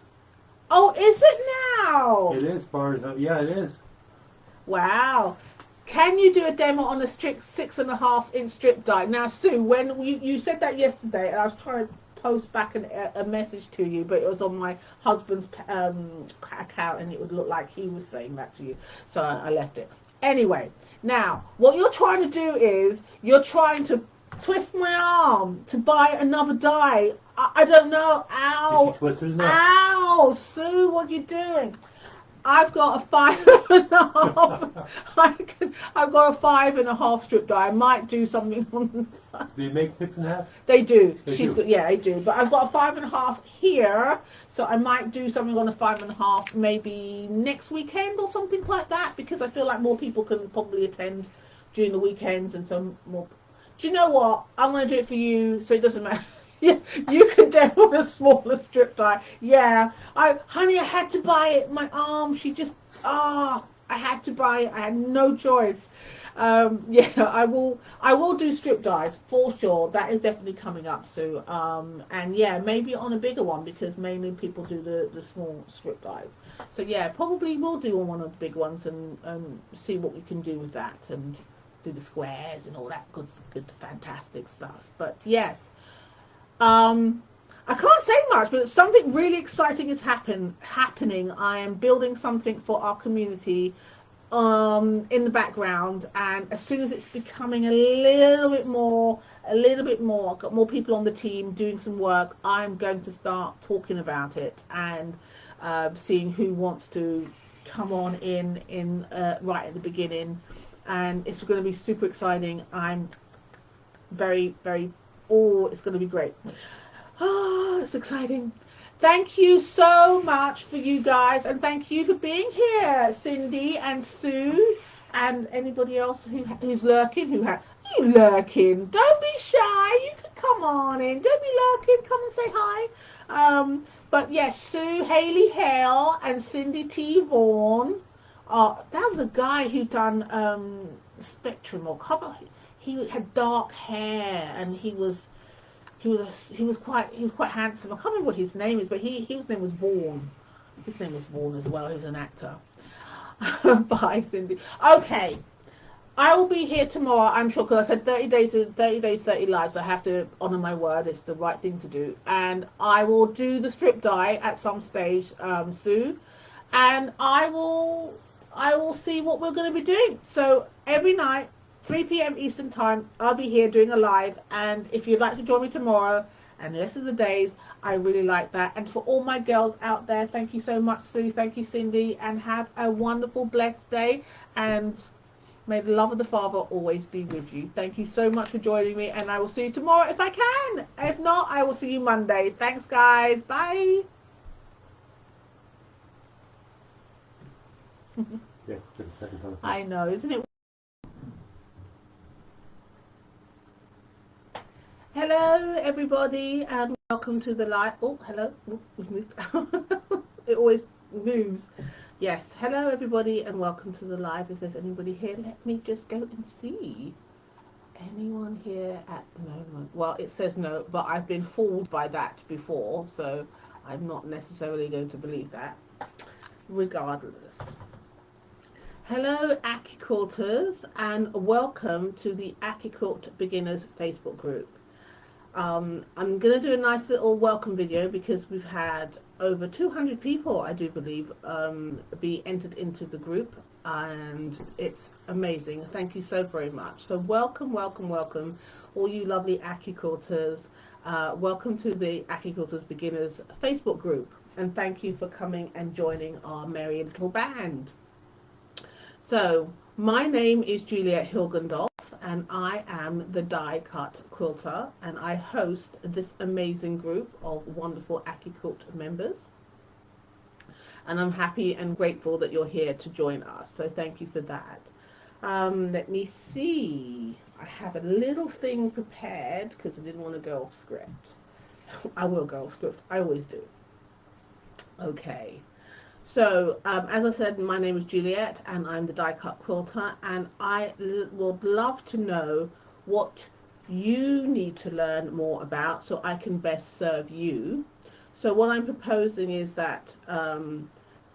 Oh, is it now? It is, far as, yeah, it is. Wow. Can you do a demo on a strict 6.5-inch strip die? Now, Sue, when you said that yesterday, and I was trying to post back a message to you, but it was on my husband's account, and it would look like he was saying that to you, so I left it. Anyway, now, what you're trying to do is, you're trying to twist my arm to buy another die. I don't know. Ow. Ow, Sue, what are you doing? I've got a 5.5. I've got a 5.5 strip die. I might do something on. Do you make 6.5? They do. She's good. Yeah, they do. But I've got a 5.5 here, so I might do something on a 5.5 maybe next weekend or something like that, because I feel like more people can probably attend during the weekends, and some more. Do you know what? I'm going to do it for you, so it doesn't matter. Yeah, you can demo a smaller strip die. Yeah, honey, I had to buy it. My arm, she just, I had to buy it. I had no choice. Yeah, I will do strip dies for sure. That is definitely coming up, Sue. And yeah, maybe on a bigger one, because mainly people do the small strip dies. So yeah, probably we'll do on one of the big ones and see what we can do with that, and do the squares and all that good fantastic stuff. But yes. I can't say much, but something really exciting is happening. I am building something for our community in the background, and as soon as it's becoming a little bit more, I've got more people on the team doing some work, I'm going to start talking about it and seeing who wants to come on in right at the beginning, and it's going to be super exciting. I'm very, very it's going to be great. It's exciting. Thank you so much for you guys, and thank you for being here, Cindy and Sue, and anybody else who's lurking. You lurking? Don't be shy. You can come on in. Don't be lurking. Come and say hi. But yes, Sue Haley Hale and Cindy T Vaughan. That was a guy who done Spectrum or cover. He had dark hair, and he was quite handsome. I can't remember what his name is, but his name was Vaughan. His name was Vaughan as well. He was an actor. Bye, Cindy. Okay, I will be here tomorrow, I'm sure, because I said 30 days, 30 lives. So I have to honor my word. It's the right thing to do, and I will do the strip die at some stage, Sue, and I will see what we're going to be doing. So every night, 3 p.m. Eastern Time, I'll be here doing a live, and if you'd like to join me tomorrow and the rest of the days, I really like that. And for all my girls out there, thank you so much, Sue, thank you, Cindy, and have a wonderful, blessed day, and may the love of the Father always be with you. Thank you so much for joining me, and I will see you tomorrow if I can. If not, I will see you Monday. Thanks, guys. Bye. Yeah, second time. I know, isn't it? Hello, everybody, and welcome to the live. Oh, hello. Oh, we've moved. It always moves. Yes. Hello, everybody, and welcome to the live. If there's anybody here, let me just go and see. Anyone here at the moment? Well, it says no, but I've been fooled by that before, so I'm not necessarily going to believe that. Regardless. Hello, AccuQuilters, and welcome to the AccuQuilt Beginners Facebook group. I'm going to do a nice little welcome video, because we've had over 200 people, I do believe, be entered into the group, and it's amazing. Thank you so very much. So welcome, welcome, welcome, all you lovely AccuQuilters. Welcome to the AccuQuilters Beginners Facebook group, and thank you for coming and joining our merry little band. So my name is Juliet Hilgendorf, and I am the die cut quilter, and I host this amazing group of wonderful AccuQuilt members, and I'm happy and grateful that you're here to join us, so thank you for that. Let me see, I have a little thing prepared because I didn't want to go off script. I will go off script, I always do. Okay. So, as I said, my name is Juliet, and I'm the die cut quilter, and I would love to know what you need to learn more about so I can best serve you. So what I'm proposing is that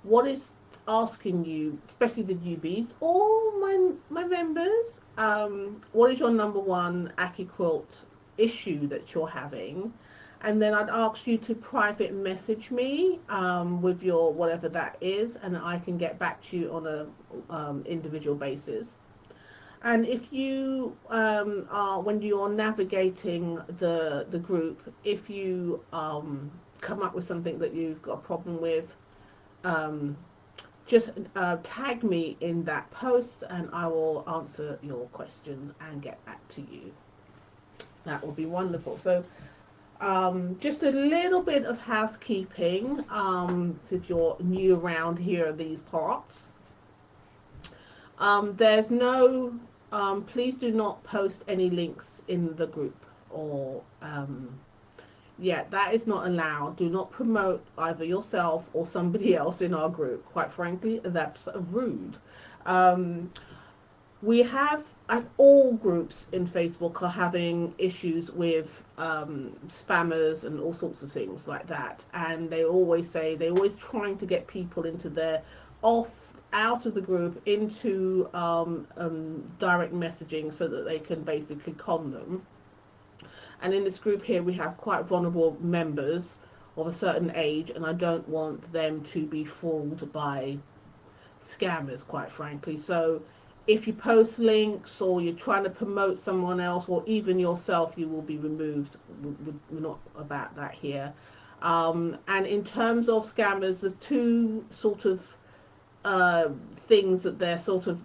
what is asking you, especially the newbies or my members, what is your number one AccuQuilt issue that you're having? And then I'd ask you to private message me with your whatever that is, and I can get back to you on a individual basis. And if you are, when you're navigating the group, if you come up with something that you've got a problem with, um, just tag me in that post and I will answer your question and get back to you. That will be wonderful. So just a little bit of housekeeping if you're new around here, these parts. There's no, please do not post any links in the group or yeah, that is not allowed. Do not promote either yourself or somebody else in our group. Quite frankly, that's rude. We have, at all groups in Facebook are having issues with spammers and all sorts of things like that. And they always say, they're always trying to get people into their out of the group into direct messaging so that they can basically con them. And in this group here, we have quite vulnerable members of a certain age, and I don't want them to be fooled by scammers, quite frankly. So if you post links or you're trying to promote someone else or even yourself, you will be removed. We're not about that here. And in terms of scammers, the two sort of things that they're sort of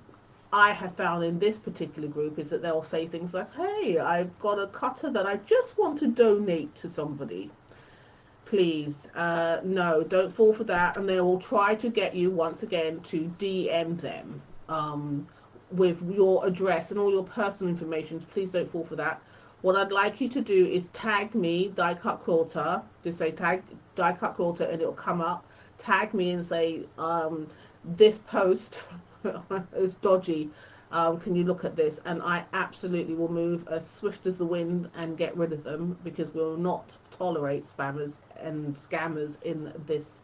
I have found in this particular group is that they'll say things like, hey, I've got a cutter that I just want to donate to somebody. Please, no, don't fall for that. And they will try to get you, once again, to DM them with your address and all your personal information. Please don't fall for that. What I'd like you to do is tag me, Die Cut Quilter, just say tag Die Cut Quilter and it'll come up. Tag me and say, this post is dodgy. Can you look at this? And I absolutely will move as swift as the wind and get rid of them, because we will not tolerate spammers and scammers in this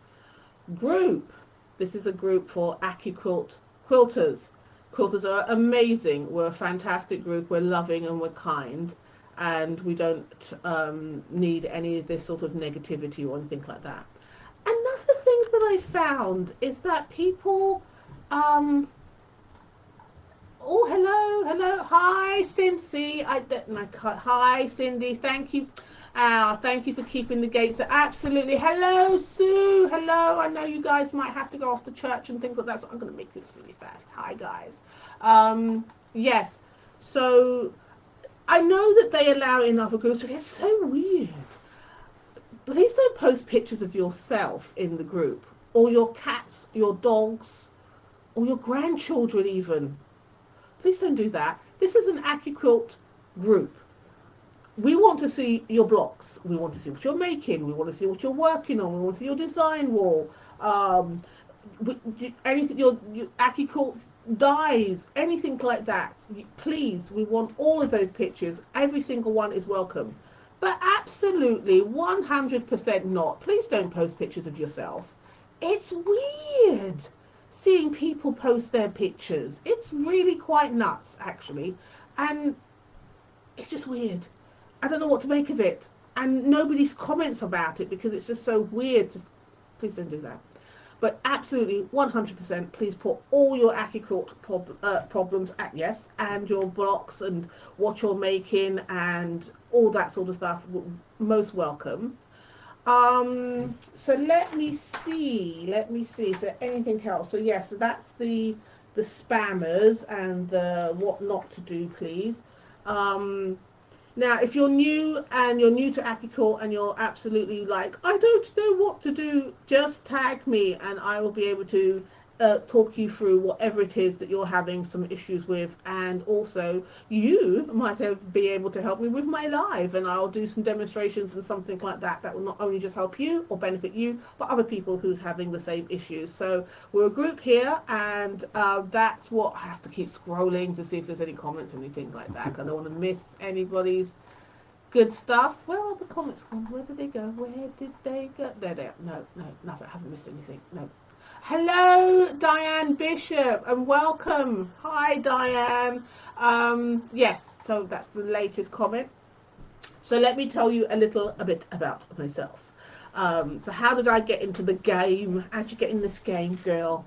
group. This is a group for AccuQuilt quilters. Quilters are amazing. We're a fantastic group. We're loving and we're kind, and we don't need any of this sort of negativity or anything like that. Another thing that I found is that people oh, hello, hi, Cindy. Hi, Cindy. Thank you. Thank you for keeping the gates. Absolutely. Hello, Sue. Hello. I know you guys might have to go off to church and things like that, so I'm going to make this really fast. Hi, guys. Yes. So I know that they allow in other groups, but it's so weird. Please don't post pictures of yourself in the group, or your cats, your dogs, or your grandchildren even. Please don't do that. This is an AccuQuilt group. We want to see your blocks. We want to see what you're making. We want to see what you're working on. We want to see your design wall. Anything, your AccuQuilt dies, anything like that. Please, we want all of those pictures. Every single one is welcome. But absolutely 100% not. Please don't post pictures of yourself. It's weird seeing people post their pictures. It's really quite nuts, actually. And it's just weird. I don't know what to make of it. And nobody comments about it because it's just so weird. Please don't do that. But absolutely 100%, please put all your AccuQuilt problems at yes, and your blocks and what you're making and all that sort of stuff. Most welcome. So let me see. Is there anything else? So yes, so that's the spammers and the what not to do, please. Now, if you're new to AccuQuilt and you're absolutely like, I don't know what to do, just tag me and I will be able to talk you through whatever it is that you're having some issues with. And also, you might be able to help me with my live, and I'll do some demonstrations and something like that that will not only just help you or benefit you, but other people who's having the same issues. So we're a group here, and that's what I have to keep scrolling to see if there's any comments, anything like that. I don't want to miss anybody's good stuff. Where are the comments gone? Where did they go? Where did they go? There they are. No, nothing. I haven't missed anything. No. Hello, Diane Bishop, and welcome. Hi, Diane. Yes, so that's the latest comment. So let me tell you a bit about myself. So how did I get into the game? How'd you get in this game, girl?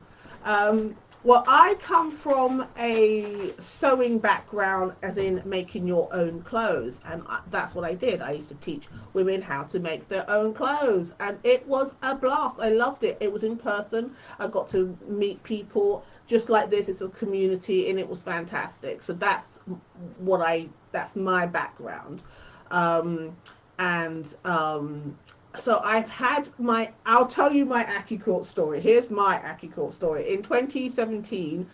Well, I come from a sewing background, as in making your own clothes, and that's what I did. I used to teach women how to make their own clothes, and it was a blast. I loved it. It was in person. I got to meet people just like this. It's a community, and it was fantastic. So that's my background. Um, and so I'll tell you my AccuQuilt story. Here's my AccuQuilt story. In 2017,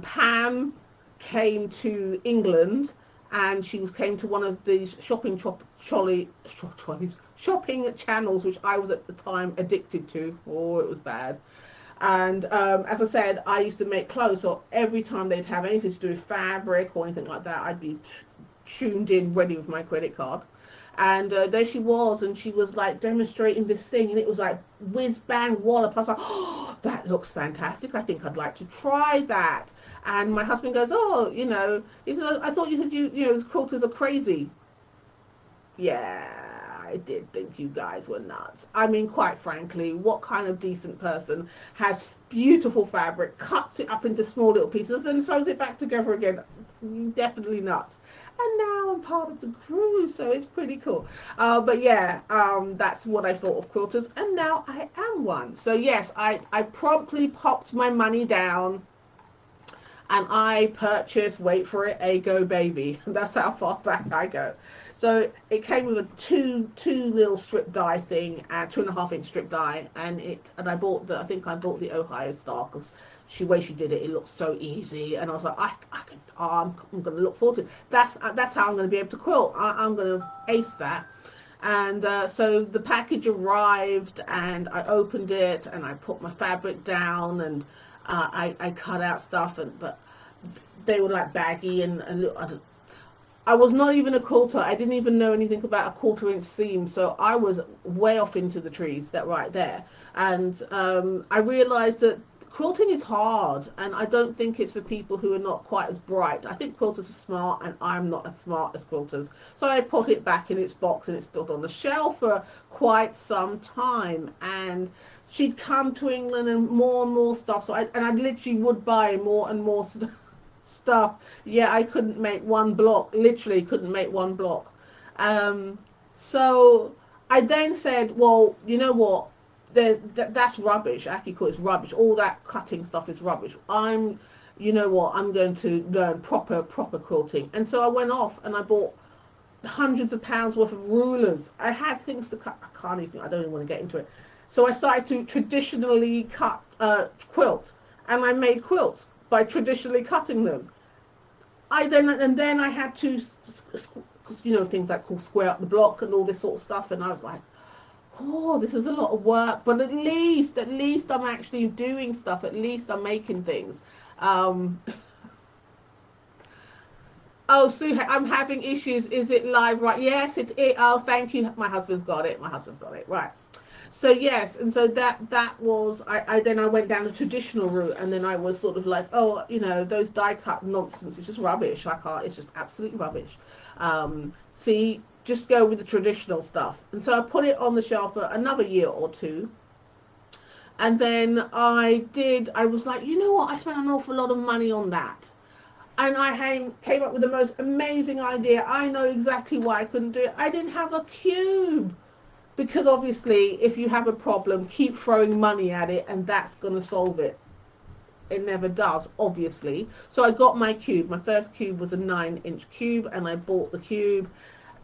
Pam came to England, and came to one of these shopping channels, which I was at the time addicted to. Oh, it was bad. And as I said, I used to make clothes, so every time they'd have anything to do with fabric or anything like that, I'd be tuned in, ready with my credit card. And there she was, and she was like demonstrating this thing, and it was like whiz bang wallop. I was like, oh, that looks fantastic. I think I'd like to try that. And my husband goes, oh, he said, I thought you said those quilters are crazy. Yeah, I did think you guys were nuts. I mean, quite frankly, what kind of decent person has beautiful fabric, cuts it up into small little pieces, then sews it back together again? Definitely nuts. And now I'm part of the crew, so it's pretty cool. But yeah, that's what I thought of quilters, and now I am one. So yes, I promptly popped my money down, and I purchased, wait for it, a Go Baby. That's how far back I go. So it came with a two little strip die thing, and 2.5 inch strip die, and I bought the Ohio Star, because way she did it, it looked so easy, and I was like, I'm going to look forward to it. That's how I'm going to be able to quilt. I'm going to ace that. And so the package arrived, and I opened it, and I put my fabric down, and I cut out stuff, but they were like baggy, and I was not even a quilter. I didn't even know anything about a 1/4 inch seam, so I was way off into the trees, that right there. And I realized that quilting is hard, and I don't think it's for people who are not quite as bright. I think quilters are smart, and I'm not as smart as quilters. So I put it back in its box, and it stood on the shelf for quite some time. And she'd come to England, and more stuff. So I literally would buy more and more stuff. Yeah, I couldn't make one block. Literally couldn't make one block. So I then said, well, you know what? That's rubbish. AccuQuilt is rubbish. All that cutting stuff is rubbish. You know what? I'm going to learn proper quilting. And so I went off, and I bought hundreds of pounds worth of rulers. I had things to cut. I don't even want to get into it. So I started to traditionally cut quilt, and I made quilts by traditionally cutting them. Then I had to, things like called square up the block and all this sort of stuff, and I was like, oh, this is a lot of work, but at least I'm actually doing stuff. At least I'm making things. Oh, Sue, I'm having issues. Is it live? Right? Yes, it. Oh, thank you. My husband's got it. Right. So yes, and so that was I then I went down the traditional route, and then I was sort of like, oh, those die cut nonsense is just rubbish. It's just absolutely rubbish. See, just go with the traditional stuff. And so I put it on the shelf for another year or two. And then I was like, you know what? I spent an awful lot of money on that. And I came up with the most amazing idea. I know exactly why I couldn't do it. I didn't have a cube. Because obviously, if you have a problem, keep throwing money at it, and that's going to solve it. It never does, obviously. So I got my cube. My first cube was a 9-inch cube, and I bought the cube.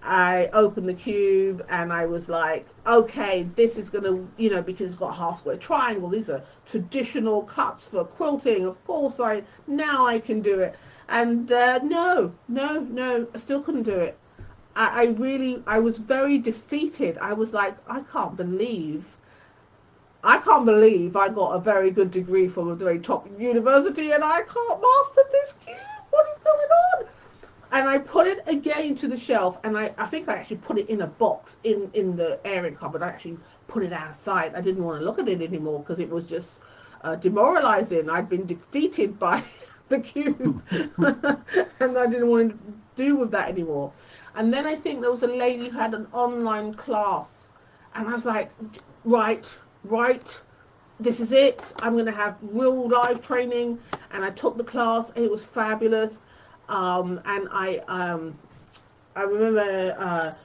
I opened the cube, and I was like, okay, this is going to, because it's got a half square triangle. These are traditional cuts for quilting. Of course, now I can do it. And no, I still couldn't do it. I was very defeated. I was like, I can't believe I got a very good degree from a very top university, and I can't master this cube. What is going on? And I put it again to the shelf, and I think I actually put it in a box in the airing cupboard. I actually put it outside. I didn't want to look at it anymore because it was just demoralizing. I'd been defeated by the cube, and I didn't want to do with that anymore. And then I think there was a lady who had an online class, and I was like, right, this is it. I'm going to have real live training. And I took the class. It was fabulous. And I remember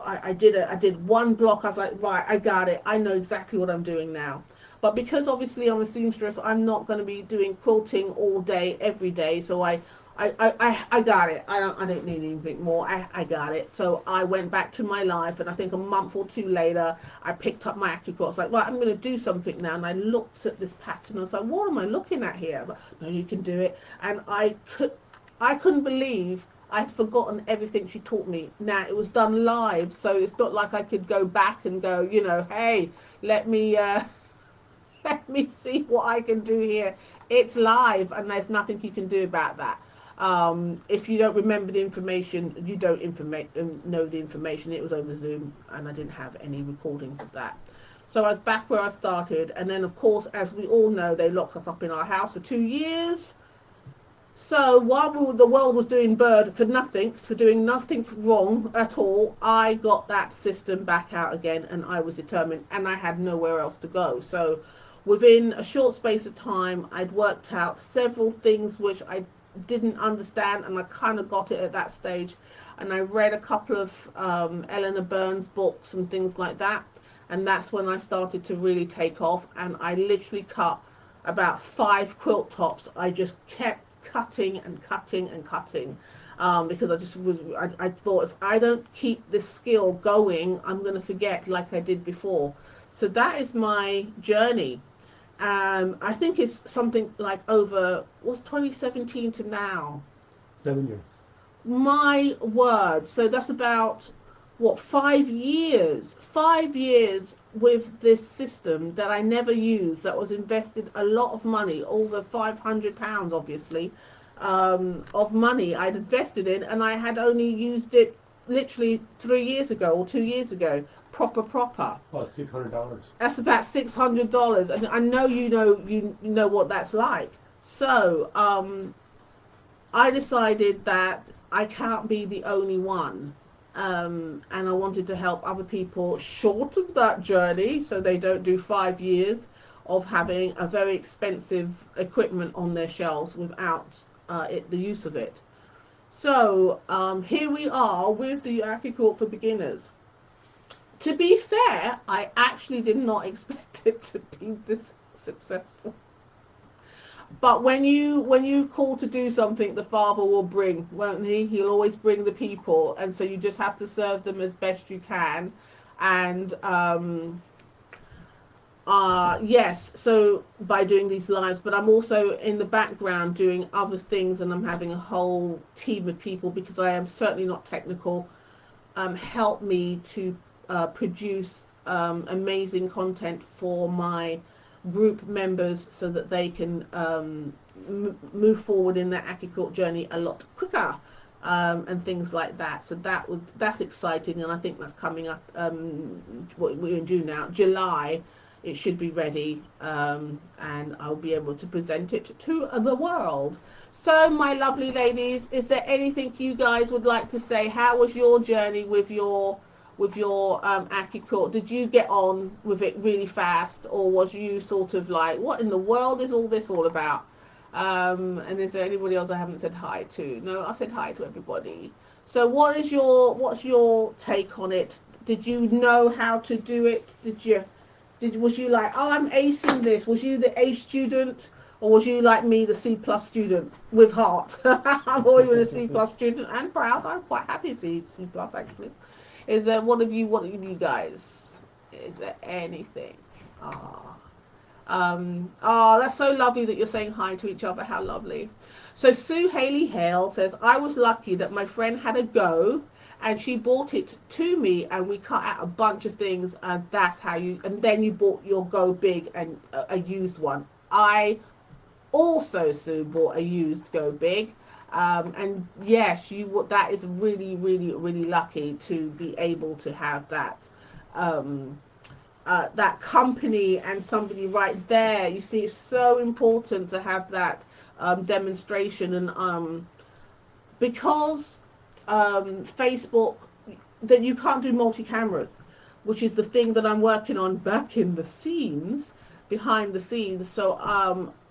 I did one block. I was like, right, I got it. I know exactly what I'm doing now. But because obviously I'm a seamstress, I'm not going to be doing quilting all day, every day. So I got it. I don't need anything more. I got it. So I went back to my life, and I think a month or two later, I picked up my AccuQuilt. I was like, right, I'm going to do something now. And I looked at this pattern. I was like, what am I looking at here? But, no, you can do it. And I couldn't believe I'd forgotten everything she taught me. Now it was done live, so it's not like I could go back and go, hey, let me let me see what I can do here. It's live, and there's nothing you can do about that. If you don't remember the information, you don't know the information. It was over Zoom, and I didn't have any recordings of that. So I was back where I started, and then of course, as we all know, they locked us up in our house for 2 years. So while the world was doing bird for nothing, for doing nothing wrong at all, I got that system back out again, and I was determined, and I had nowhere else to go. So within a short space of time, I'd worked out several things which I didn't understand, and I kind of got it at that stage. And I read a couple of Eleanor Burns books and things like that, and that's when I started to really take off. And I literally cut about 5 quilt tops. I just kept cutting and cutting and cutting, because I thought, if I don't keep this skill going, I'm going to forget like I did before. So that is my journey. I think it's something like over, what's 2017 to now? 7 years. My word. So that's about, what, 5 years? 5 years with this system that I never used, that was invested a lot of money, over £500, obviously, of money I'd invested in, and I had only used it literally 3 years ago or 2 years ago. Proper. Oh, $600. That's about $600, and I know you know what that's like. So I decided that I can't be the only one, and I wanted to help other people shorten that journey so they don't do 5 years of having a very expensive equipment on their shelves without the use of it. So here we are with the AccuQuilt for beginners. To be fair, I actually did not expect it to be this successful. But when you call to do something, the Father will bring, won't he? He'll always bring the people, and so you just have to serve them as best you can. And yes, so by doing these lives, but I'm also in the background doing other things, and I'm having a whole team of people, because I am certainly not technical, help me to produce amazing content for my group members, so that they can move forward in their AccuQuilt journey a lot quicker, and things like that. So that's exciting, and I think that's coming up. What we're in June now, July, it should be ready, and I'll be able to present it to the world. So my lovely ladies, is there anything you guys would like to say? How was your journey with your AccuQuilt? Did you get on with it really fast, or was you sort of like, what in the world is all this all about? And is there anybody else I haven't said hi to? No, I said hi to everybody. So what's your take on it? Did you know how to do it? Was you like, oh, I'm acing this? Was you the A student, or was you like me, the C plus student with heart? I've always been a C plus student and proud. I'm quite happy to be C plus, actually. Is there one of you guys? Is there anything? That's so lovely that you're saying hi to each other. How lovely. So Sue Haley Hale says, I was lucky that my friend had a go, and she bought it to me, and we cut out a bunch of things, and that's how and then you bought your Go Big, and a used one. I also, Sue, bought a used Go Big, And yes, that is really, really, really lucky to be able to have that. That company and somebody right there. You see, it's so important to have that demonstration, and because Facebook, that you can't do multi-cameras, which is the thing that I'm working on back in the scenes, behind the scenes. So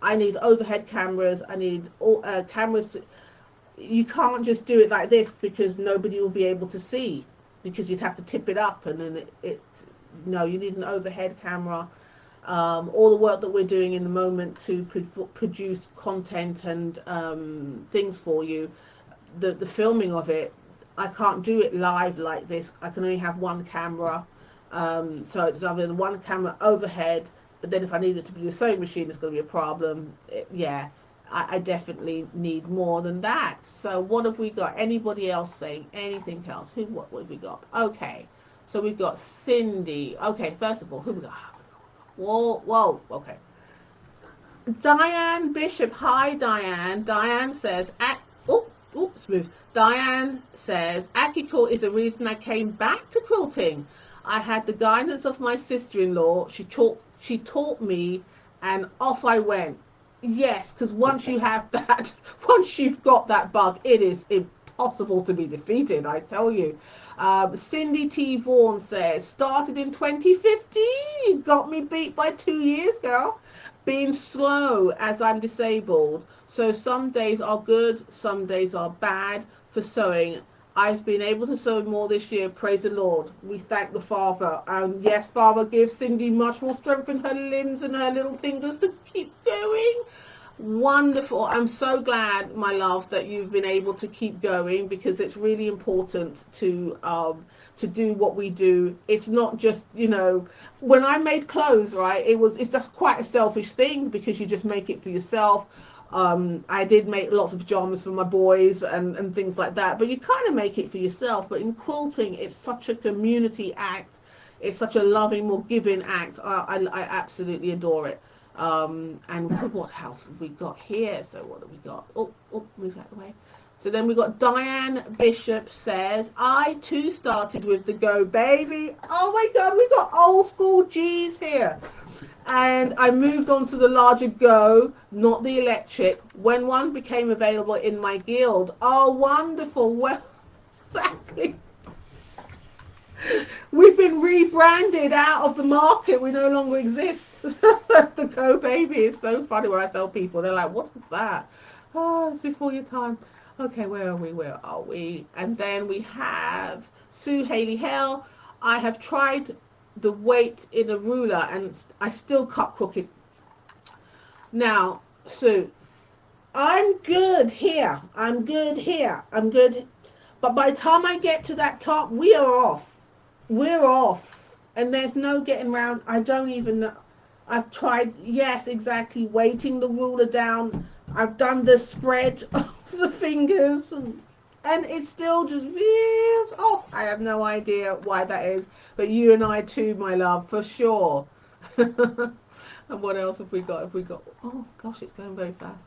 I need overhead cameras. I need all cameras. You can't just do it like this because nobody will be able to see, because you'd have to tip it up, and then it's no, you need an overhead camera. All the work that we're doing in the moment to produce content and things for you, the filming of it, I can't do it live like this. I can only have one camera, so it's either the one camera overhead, but then if I need it to be a sewing machine, it's going to be a problem. I definitely need more than that. So what have we got? Anybody else saying anything else? What have we got? Okay, so we've got Cindy. Okay, first of all, who we got? Whoa, okay. Diane Bishop. Hi, Diane. Diane says, smooth. Diane says, AccuQuilt is the reason I came back to quilting. I had the guidance of my sister-in-law. She taught me, and off I went. Yes, because once you have that, once you've got that bug, it is impossible to be defeated, I tell you. Cindy T. Vaughan says, started in 2015. Got me beat by 2 years, girl. Being slow as I'm disabled. So some days are good, some days are bad for sewing. I've been able to sew more this year, praise the Lord. We thank the Father. And yes, Father, give Cindy much more strength in her limbs and her little fingers to keep going. Wonderful. I'm so glad, my love, that you've been able to keep going, because it's really important to do what we do. It's not just, when I made clothes, right, it's just quite a selfish thing, because you just make it for yourself. I did make lots of pajamas for my boys and things like that, but you kind of make it for yourself. But in quilting, it's such a community act. It's such a loving, more giving act. I absolutely adore it. And what else have we got here? So what have we got? Move that away. So then we got Diane Bishop says, I too started with the Go Baby. Oh my God, we got old school G's here. And I moved on to the larger Go, not the electric, when one became available in my guild. Oh, wonderful. Well, exactly. We've been rebranded out of the market. We no longer exist. The Go Baby is so funny when I tell people. They're like, what is that? Oh, it's before your time. Okay, where are we? And then we have Sue Haley Hale. I have tried the weight in a ruler and I still cut crooked. Now, Sue, I'm good here. I'm good. But by the time I get to that top, we are off. We're off. And there's no getting around. I don't even know. I've tried, yes, exactly, weighting the ruler down. I've done the spread of the fingers, and it still just veers off. I have no idea why that is, but you and I too, my love, for sure. And what else have we got? Oh gosh, it's going very fast.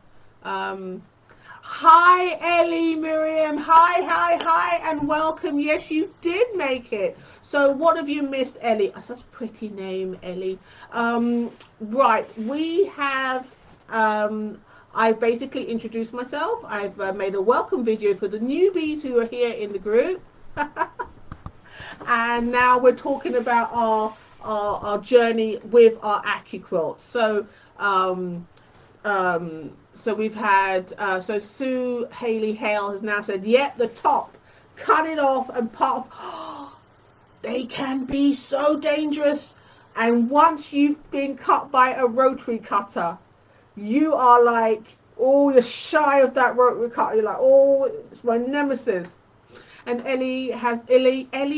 Hi Ellie, Miriam, hi, and welcome. Yes, you did make it. So what have you missed, Ellie? Oh, such a pretty name, Ellie. Right, we have I basically introduced myself. I've made a welcome video for the newbies who are here in the group. And now we're talking about our journey with our AccuQuilt. So we've had, so Sue Haley Hale has now said, yep, the top, cut it off and part of, they can be so dangerous. And once you've been cut by a rotary cutter, you are like, oh, you're shy of that rotary cutter. You're like, oh, it's my nemesis. And Ellie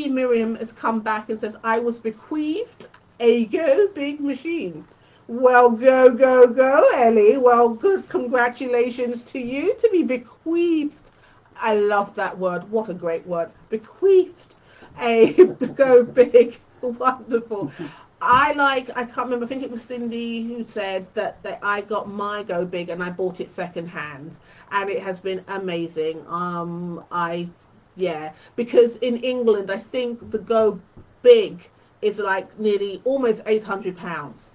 Miriam has come back and says, I was bequeathed a Go Big machine. Well, go, Ellie. Well, good. Congratulations to you to be bequeathed. I love that word. What a great word. Bequeathed a Go Big. Wonderful. I can't remember, I think it was Cindy who said that I got my Go Big and I bought it second hand, and it has been amazing. Yeah, because in England, I think the Go Big is like nearly almost £800.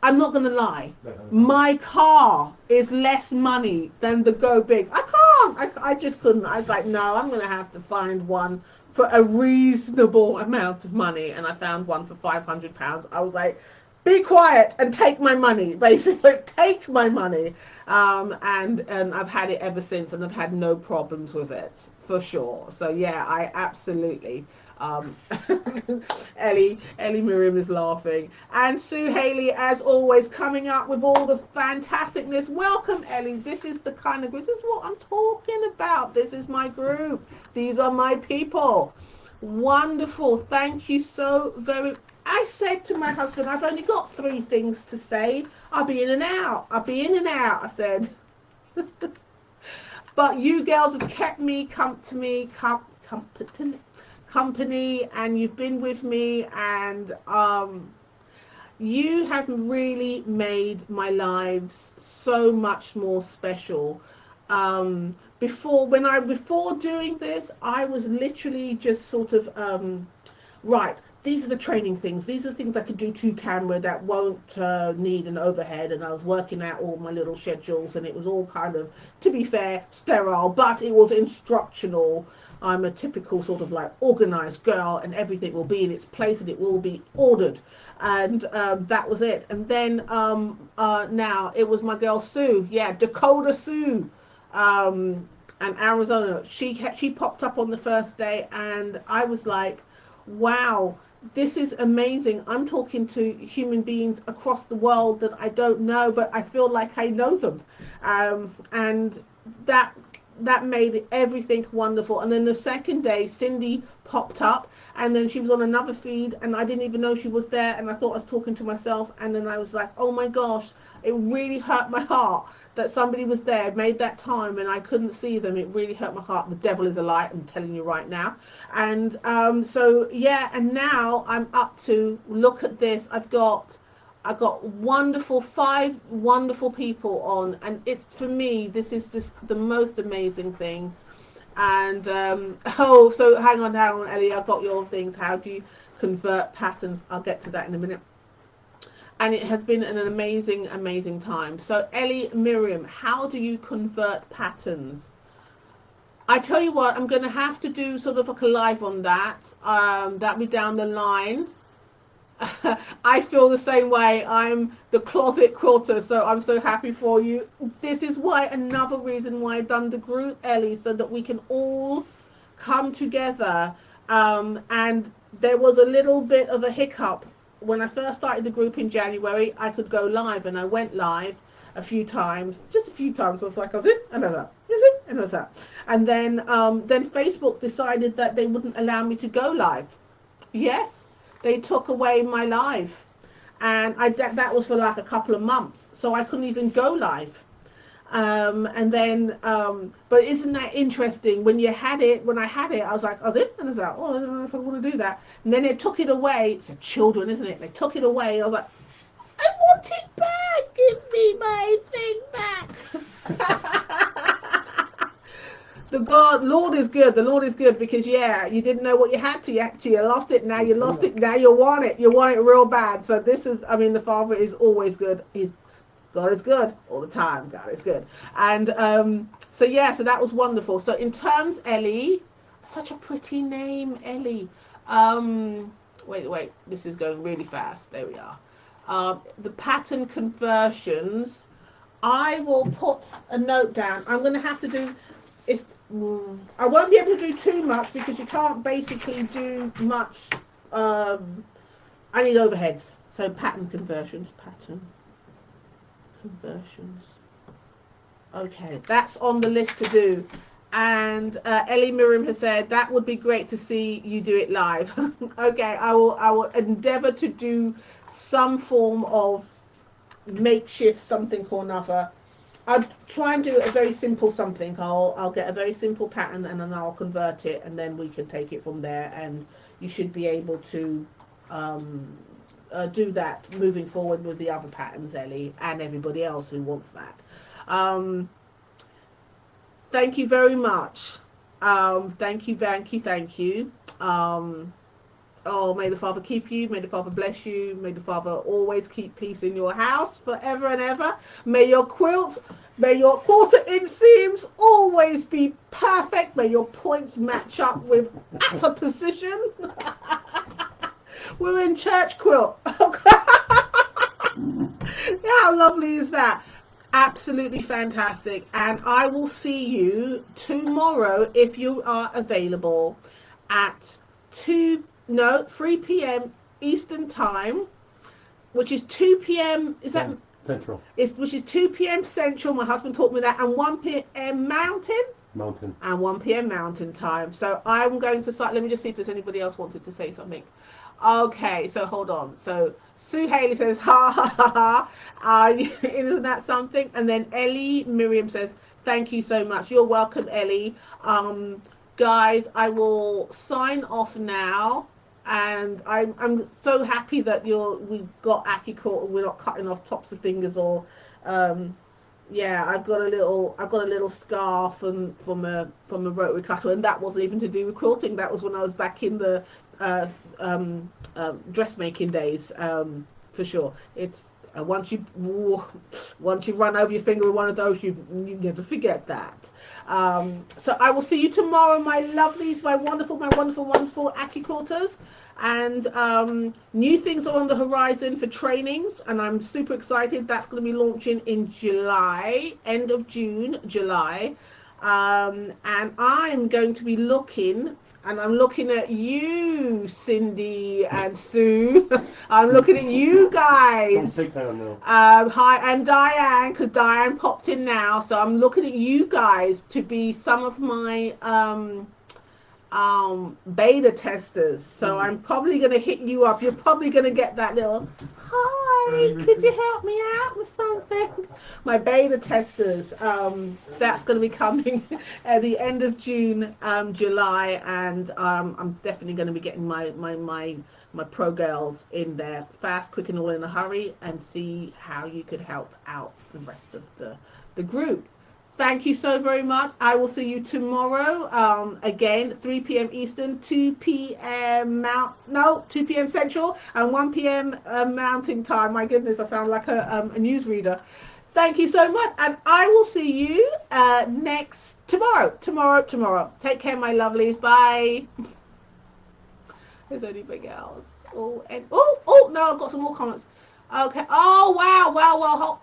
I'm not gonna lie, my car is less money than the Go Big. I just couldn't. I was like, no, I'm gonna have to find one for a reasonable amount of money, and I found one for £500. I was like, be quiet and take my money, basically take my money. And I've had it ever since, and I've had no problems with it for sure. So yeah, I absolutely. Um, Ellie Miriam is laughing, and Sue Haley, as always, coming up with all the fantasticness. Welcome, Ellie. This is the kind of group. This is what I'm talking about. This is my group. These are my people. Wonderful. Thank you so very. I said to my husband, I've only got 3 things to say. I'll be in and out. I'll be in and out. I said. But you girls have kept me company, and you've been with me, and you have really made my lives so much more special. Before doing this, I was literally just sort of right, these are the training things. These are things I could do to camera that won't need an overhead. And I was working out all my little schedules, and it was all kind of, to be fair, sterile, but it was instructional. I'm a typical sort of like organized girl, and everything will be in its place and it will be ordered. And that was it. And then now it was my girl Sue. Yeah, Dakota Sue. And Arizona. She popped up on the first day, and I was like, wow, this is amazing. I'm talking to human beings across the world that I don't know, but I feel like I know them. And that made everything wonderful. And then the second day, Cindy popped up, and then she was on another feed, and I didn't even know she was there, and I thought I was talking to myself. And then I was like, oh my gosh, it really hurt my heart that somebody was there, made that time, and I couldn't see them. It really hurt my heart. The devil is a lie, I'm telling you right now. And so yeah, and now I'm up to, look at this, I've got wonderful 5 wonderful people on, and it's, for me, this is just the most amazing thing. And oh, so hang on Ellie, I've got your things. How do you convert patterns? I'll get to that in a minute. And it has been an amazing time. So Ellie Miriam, how do you convert patterns? I tell you what, I'm going to have to do sort of like a live on that. That'll be down the line. I feel the same way. I'm the closet quilter, so I'm so happy for you. This is why, another reason why I've done the group, Ellie, so that we can all come together. And there was a little bit of a hiccup when I first started the group in January. I could go live, and I went live a few times, just a few times. I was like, I was in, and I was out, and I was out. And then Facebook decided that they wouldn't allow me to go live. Yes, they took away my live, and that was for like a couple of months, so I couldn't even go live. And then but isn't that interesting? When I had it, I was like, I was in, and I was like, oh, I don't know if I want to do that. And then they took it away. It's the children, isn't it? They took it away. I was like, I want it back. Give me my thing back. The Lord is good. The Lord is good, because yeah, you didn't know what you had to. You lost it. Now you lost it. Now you want it. You want it real bad. So this is, I mean, the Father is always good. God is good all the time. God is good. And so yeah, so that was wonderful. So in terms, Ellie, such a pretty name, Ellie. Wait, this is going really fast. There we are. The pattern conversions. I will put a note down. I'm going to have to do. I won't be able to do too much, because you can't basically do much. I need overheads. So pattern conversions. Okay, that's on the list to do. And Ellie Miriam has said that would be great to see you do it live. Okay, I will endeavor to do some form of makeshift something or another. I'll try and do a very simple something. I'll get a very simple pattern, and then I'll convert it, and then we can take it from there, and you should be able to do that moving forward with the other patterns, Ellie, and everybody else who wants that. Thank you very much. Thank you, thank you, thank you. Oh, may the Father keep you. May the Father bless you. May the Father always keep peace in your house forever and ever. May your quarter inch seams always be perfect. May your points match up with at a position. We're in church quilt. How lovely is that? Absolutely fantastic. And I will see you tomorrow if you are available at 3 p.m. Eastern time, which is 2 p.m. Is that Central? Which is 2 p.m. Central. My husband taught me that, and 1 p.m. Mountain. And 1 p.m. Mountain time. So I'm going to start. Let me just see if there's anybody else wanted to say something. Okay, so hold on. So Sue Haley says, ha ha ha ha. Isn't that something? And then Ellie Miriam says, thank you so much. You're welcome, Ellie. Guys, I will sign off now. And I'm so happy that we've got AccuQuilt and we're not cutting off tops of fingers or yeah, I've got a little scarf and from a rotary cutter, and that wasn't even to do with quilting. That was when I was back in the dressmaking days, for sure. It's once you run over your finger with one of those, you never forget that. So I will see you tomorrow, my lovelies, my wonderful AccuQuilters. And new things are on the horizon for trainings, and I'm super excited. That's going to be launching in July, end of June, July. And I'm going to be looking, and I'm looking at you, Cindy and Sue. I'm looking at you guys. Don't take that now. Hi, and Diane, because Diane popped in now. So I'm looking at you guys to be some of my beta testers. So I'm probably going to hit you up. You're probably going to get that little, hi, could you help me out with something? My beta testers. That's going to be coming at the end of June, July, and I'm definitely going to be getting my pro girls in there fast, quick, and all in a hurry, and see how you could help out the rest of the group. Thank you so very much. I will see you tomorrow. Again, 3 p.m. Eastern, 2 p.m. 2 p.m. Central, and 1 p.m. Mountain Time. My goodness, I sound like a newsreader. Thank you so much, and I will see you tomorrow. Take care, my lovelies. Bye. There's anything else? No, I've got some more comments. Okay. Oh wow.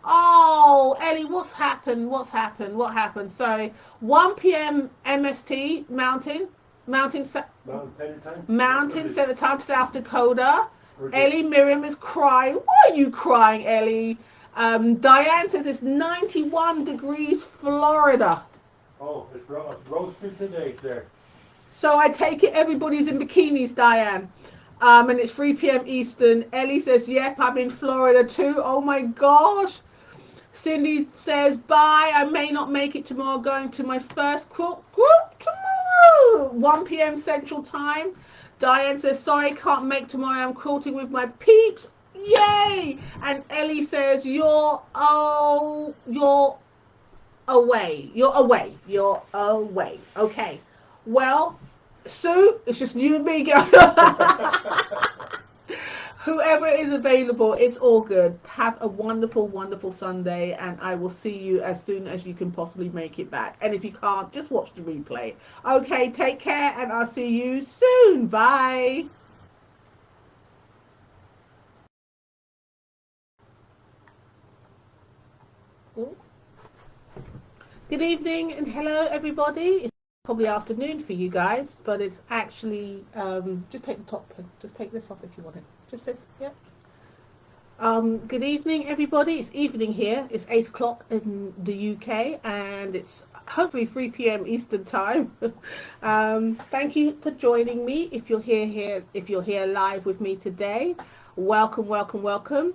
Oh, Ellie, what's happened? What happened? Sorry. 1 p.m. MST Mountain Standard Time, South Dakota. Ellie Miriam is crying. Why are you crying, Ellie? Diane says it's 91 degrees Florida. Oh, it's roasted today there. So I take it everybody's in bikinis, Diane. And it's 3 p.m. Eastern. Ellie says, yep, I'm in Florida too. Oh my gosh. Cindy says, bye. I may not make it tomorrow. Going to my first quilt group tomorrow. 1 p.m. Central Time. Diane says, sorry, can't make tomorrow. I'm quilting with my peeps. Yay. And Ellie says, you're away. Okay. Well, Sue, it's just you and me, girl. Whoever is available, it's all good. Have a wonderful, wonderful Sunday, and I will see you as soon as you can possibly make it back. And if you can't, just watch the replay. Okay, take care, and I'll see you soon. Bye. Good evening and hello, everybody. It's probably afternoon for you guys, but it's actually just take the top pin. Just take this off if you want it. Just this, yep. Good evening, everybody. It's evening here. It's 8 o'clock in the UK, and it's hopefully 3 p.m. Eastern time. Thank you for joining me. If you're here live with me today, welcome.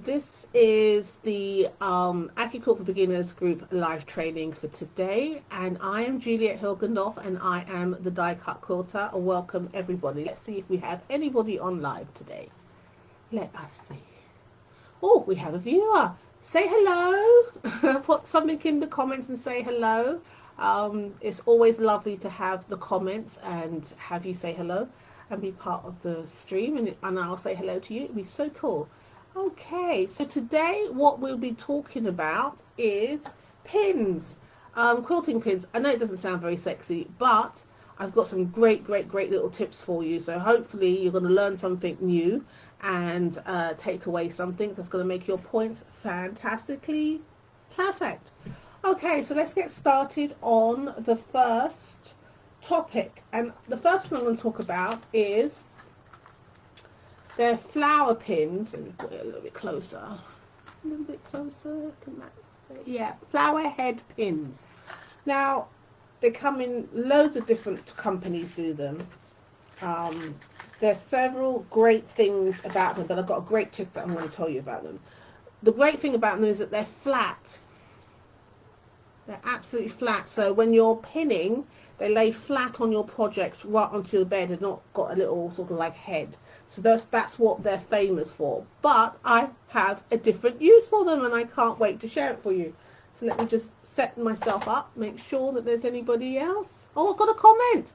This is the AccuQuilt for Beginners group live training for today, and I am Juliet Hilgendorf, and I am the die cut quilter. Welcome everybody. Let's see if we have anybody on live today. Let us see. Oh, we have a viewer. Say hello. Put something in the comments and say hello. It's always lovely to have the comments and have you say hello and be part of the stream, and I'll say hello to you. It'd be so cool. Okay, so today what we'll be talking about is pins, quilting pins. I know it doesn't sound very sexy, but I've got some great little tips for you. So hopefully you're going to learn something new and take away something that's going to make your points fantastically perfect. Okay, so let's get started on the first topic. And the first one I'm going to talk about is their flower pins. Let me put it a little bit closer. A little bit closer. Yeah, flower head pins. Now, they come in loads of different companies do them. There's several great things about them, but I've got a great tip that I'm going to tell you about them. The great thing about them is that they're flat. They're absolutely flat. So when you're pinning, they lay flat on your project right onto your bed and not got a little sort of like head. So that's what they're famous for. But I have a different use for them and I can't wait to share it for you. So let me just set myself up, make sure that there's anybody else. Oh, I've got a comment.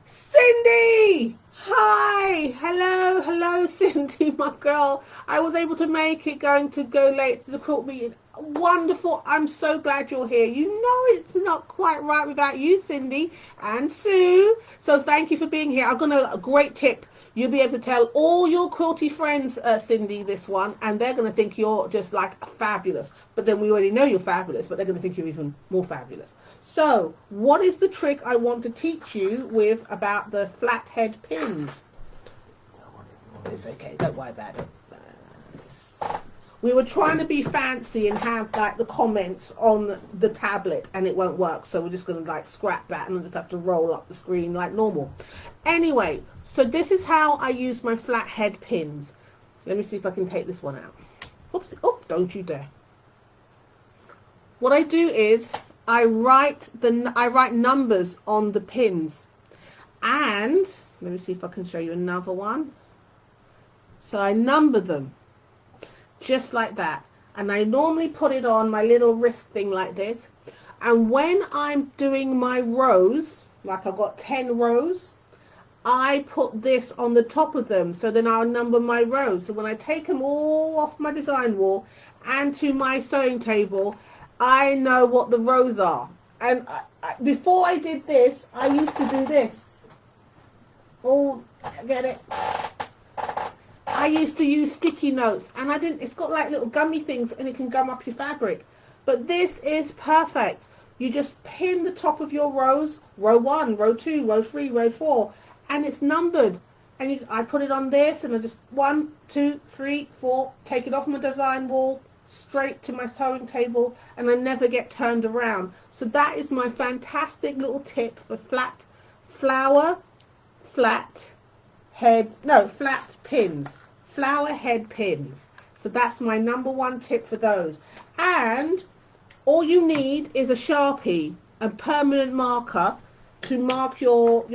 Cindy! Hi! Hello, Cindy, my girl. I was able to make it, going to go late to the quilt meeting. Wonderful. I'm so glad you're here. You know it's not quite right without you, Cindy and Sue. So thank you for being here. I've got a great tip. You'll be able to tell all your quilty friends, Cindy, this one, and they're going to think you're just like fabulous. But then we already know you're fabulous, but they're going to think you're even more fabulous. So, what is the trick I want to teach you with about the flathead pins? It's okay, don't worry about it. We were trying to be fancy and have like the comments on the tablet, and it won't work. So we're just going to like scrap that and just have to roll up the screen like normal. Anyway, so this is how I use my flathead pins. Let me see if I can take this one out. Oops! Oh, don't you dare! What I do is I write numbers on the pins, and let me see if I can show you another one. So I number them just like that, and I normally put it on my little wrist thing like this. And when I'm doing my rows, like I've got 10 rows, I put this on the top of them, so then I'll number my rows. So when I take them all off my design wall and to my sewing table, I know what the rows are. And before I did this, I used to do this. Oh, get it? I used to use sticky notes, and it's got like little gummy things, and it can gum up your fabric. But this is perfect. You just pin the top of your rows, row 1, row 2, row 3, row 4, and it's numbered. And I put it on this, and I just 1, 2, 3, 4, take it off my design wall, straight to my sewing table, and I never get turned around. So that is my fantastic little tip for flat pins, flower head pins. So that's my number one tip for those. And all you need is a Sharpie, a permanent marker to mark your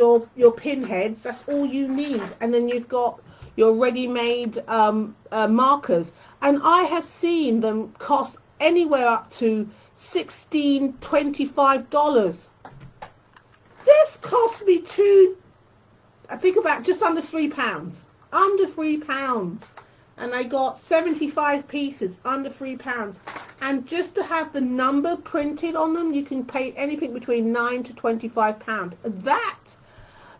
pin heads. That's all you need, and then you've got your ready-made markers. And I have seen them cost anywhere up to $16, $25. This cost me I think about just under £3. Under £3. And I got 75 pieces, under £3. And just to have the number printed on them, you can pay anything between £9 to £25. That,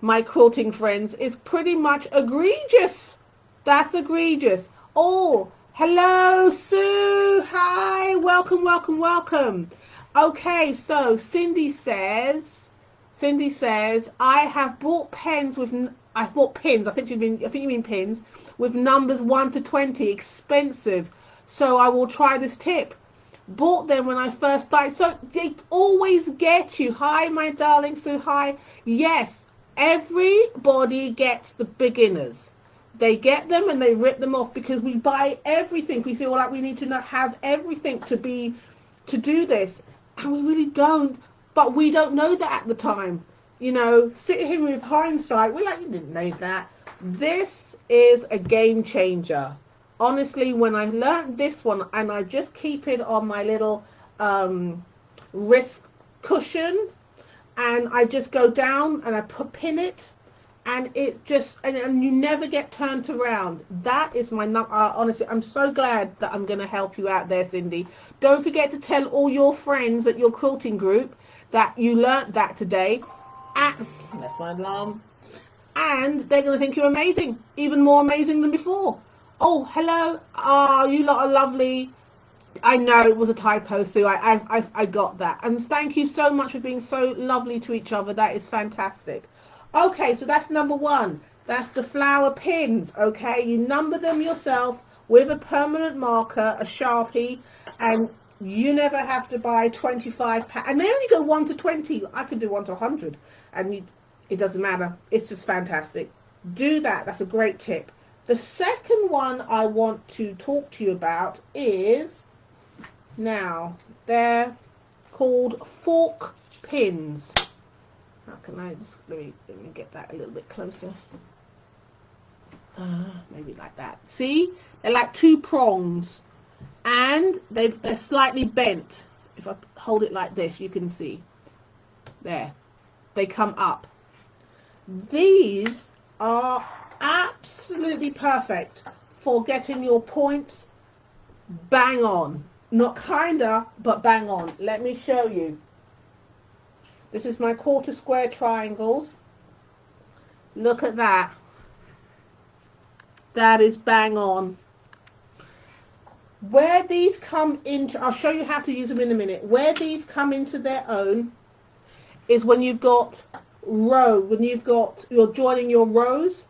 my quilting friends, is pretty much egregious. That's egregious. Oh, hello, Sue. Hi, welcome. Okay, so Cindy says, I have bought pins. I think you mean pins with numbers 1 to 20. Expensive. So I will try this tip. Bought them when I first started. So they always get you. Hi, my darling Sue. Hi. Yes, everybody gets the beginners. They get them and they rip them off because we buy everything. We feel like we need to have everything to do this, and we really don't. But we don't know that at the time. You know, sitting here with hindsight, we're like, you didn't know that. This is a game changer. Honestly, when I learned this one, and I just keep it on my little wrist cushion, and I just go down and I pin it, and it just, and you never get turned around. That is my honestly, I'm so glad that I'm going to help you out there, Cindy. Don't forget to tell all your friends at your quilting group that you learnt that today. That's my alarm. And they're going to think you're amazing, even more amazing than before. Oh, hello. Oh, you lot are lovely. I know it was a typo, Sue. I got that. And thank you so much for being so lovely to each other. That is fantastic. Okay, so that's number one. That's the flower pins, okay? You number them yourself with a permanent marker, a Sharpie, and you never have to buy 25 packs. And they only go 1 to 20. I could do 1 to 100, and it doesn't matter. It's just fantastic. Do that. That's a great tip. The second one I want to talk to you about is, now, they're called fork pins. How can I just, let me get that a little bit closer. Maybe like that. See? They're like 2 prongs. And they're slightly bent. If I hold it like this, you can see. There. They come up. These are absolutely perfect for getting your points bang on. Not kinda, but bang on. Let me show you. This is my quarter square triangles. Look at that. That is bang on. Where these come into, I'll show you how to use them in a minute. Where these come into their own is when you've got you're joining your rows.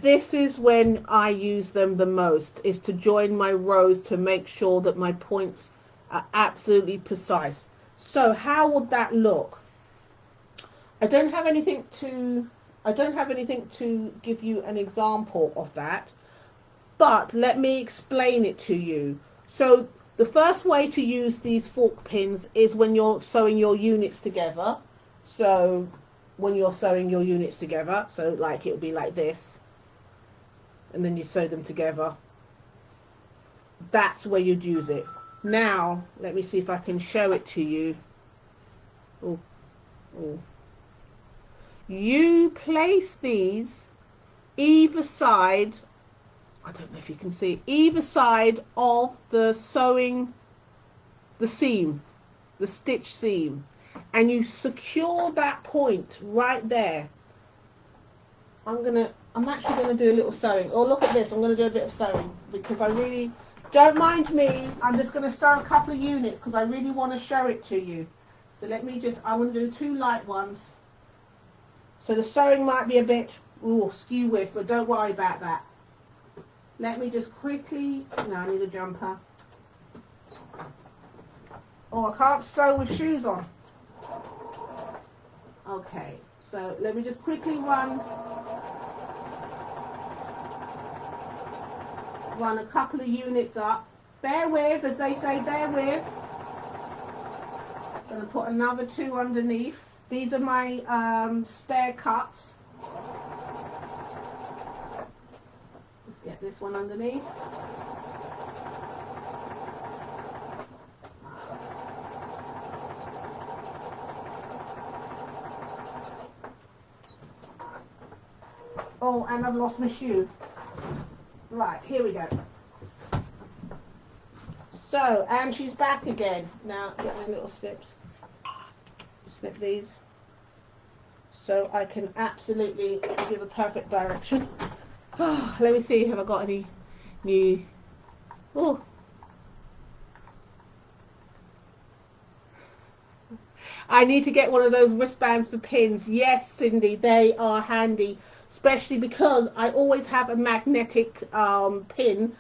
This is when I use them the most, is to join my rows to make sure that my points are absolutely precise. So how would that look? I don't have anything to give you an example of that, but let me explain it to you. So the first way to use these fork pins is when you're sewing your units together. So when you're sewing your units together, so like it would be like this, and then you sew them together. That's where you'd use it. Now, let me see if I can show it to you. Oh. You place these either side, I don't know if you can see, either side of the sewing, the seam, the stitch seam, and you secure that point right there. I'm actually going to do a little sewing. Oh, look at this. I'm going to do a bit of sewing because I really, don't mind me. I'm just going to sew a couple of units because I really want to show it to you. So let me just, I'm going to do 2 light ones. So the sewing might be a bit skew with, but don't worry about that. Let me just quickly, no, I need a jumper. Oh, I can't sew with shoes on. Okay, so let me just quickly run a couple of units up. Bear with, as they say, bear with. I'm going to put another 2 underneath. These are my spare cuts. Let's get this one underneath. Oh, and I've lost my shoe. Right, here we go. So, and she's back again. Now, get my little snips. Snip these. So I can absolutely give a perfect direction. Let me see, have I got any new... Oh. I need to get one of those wristbands for pins. Yes, Cindy, they are handy. Especially because I always have a magnetic pin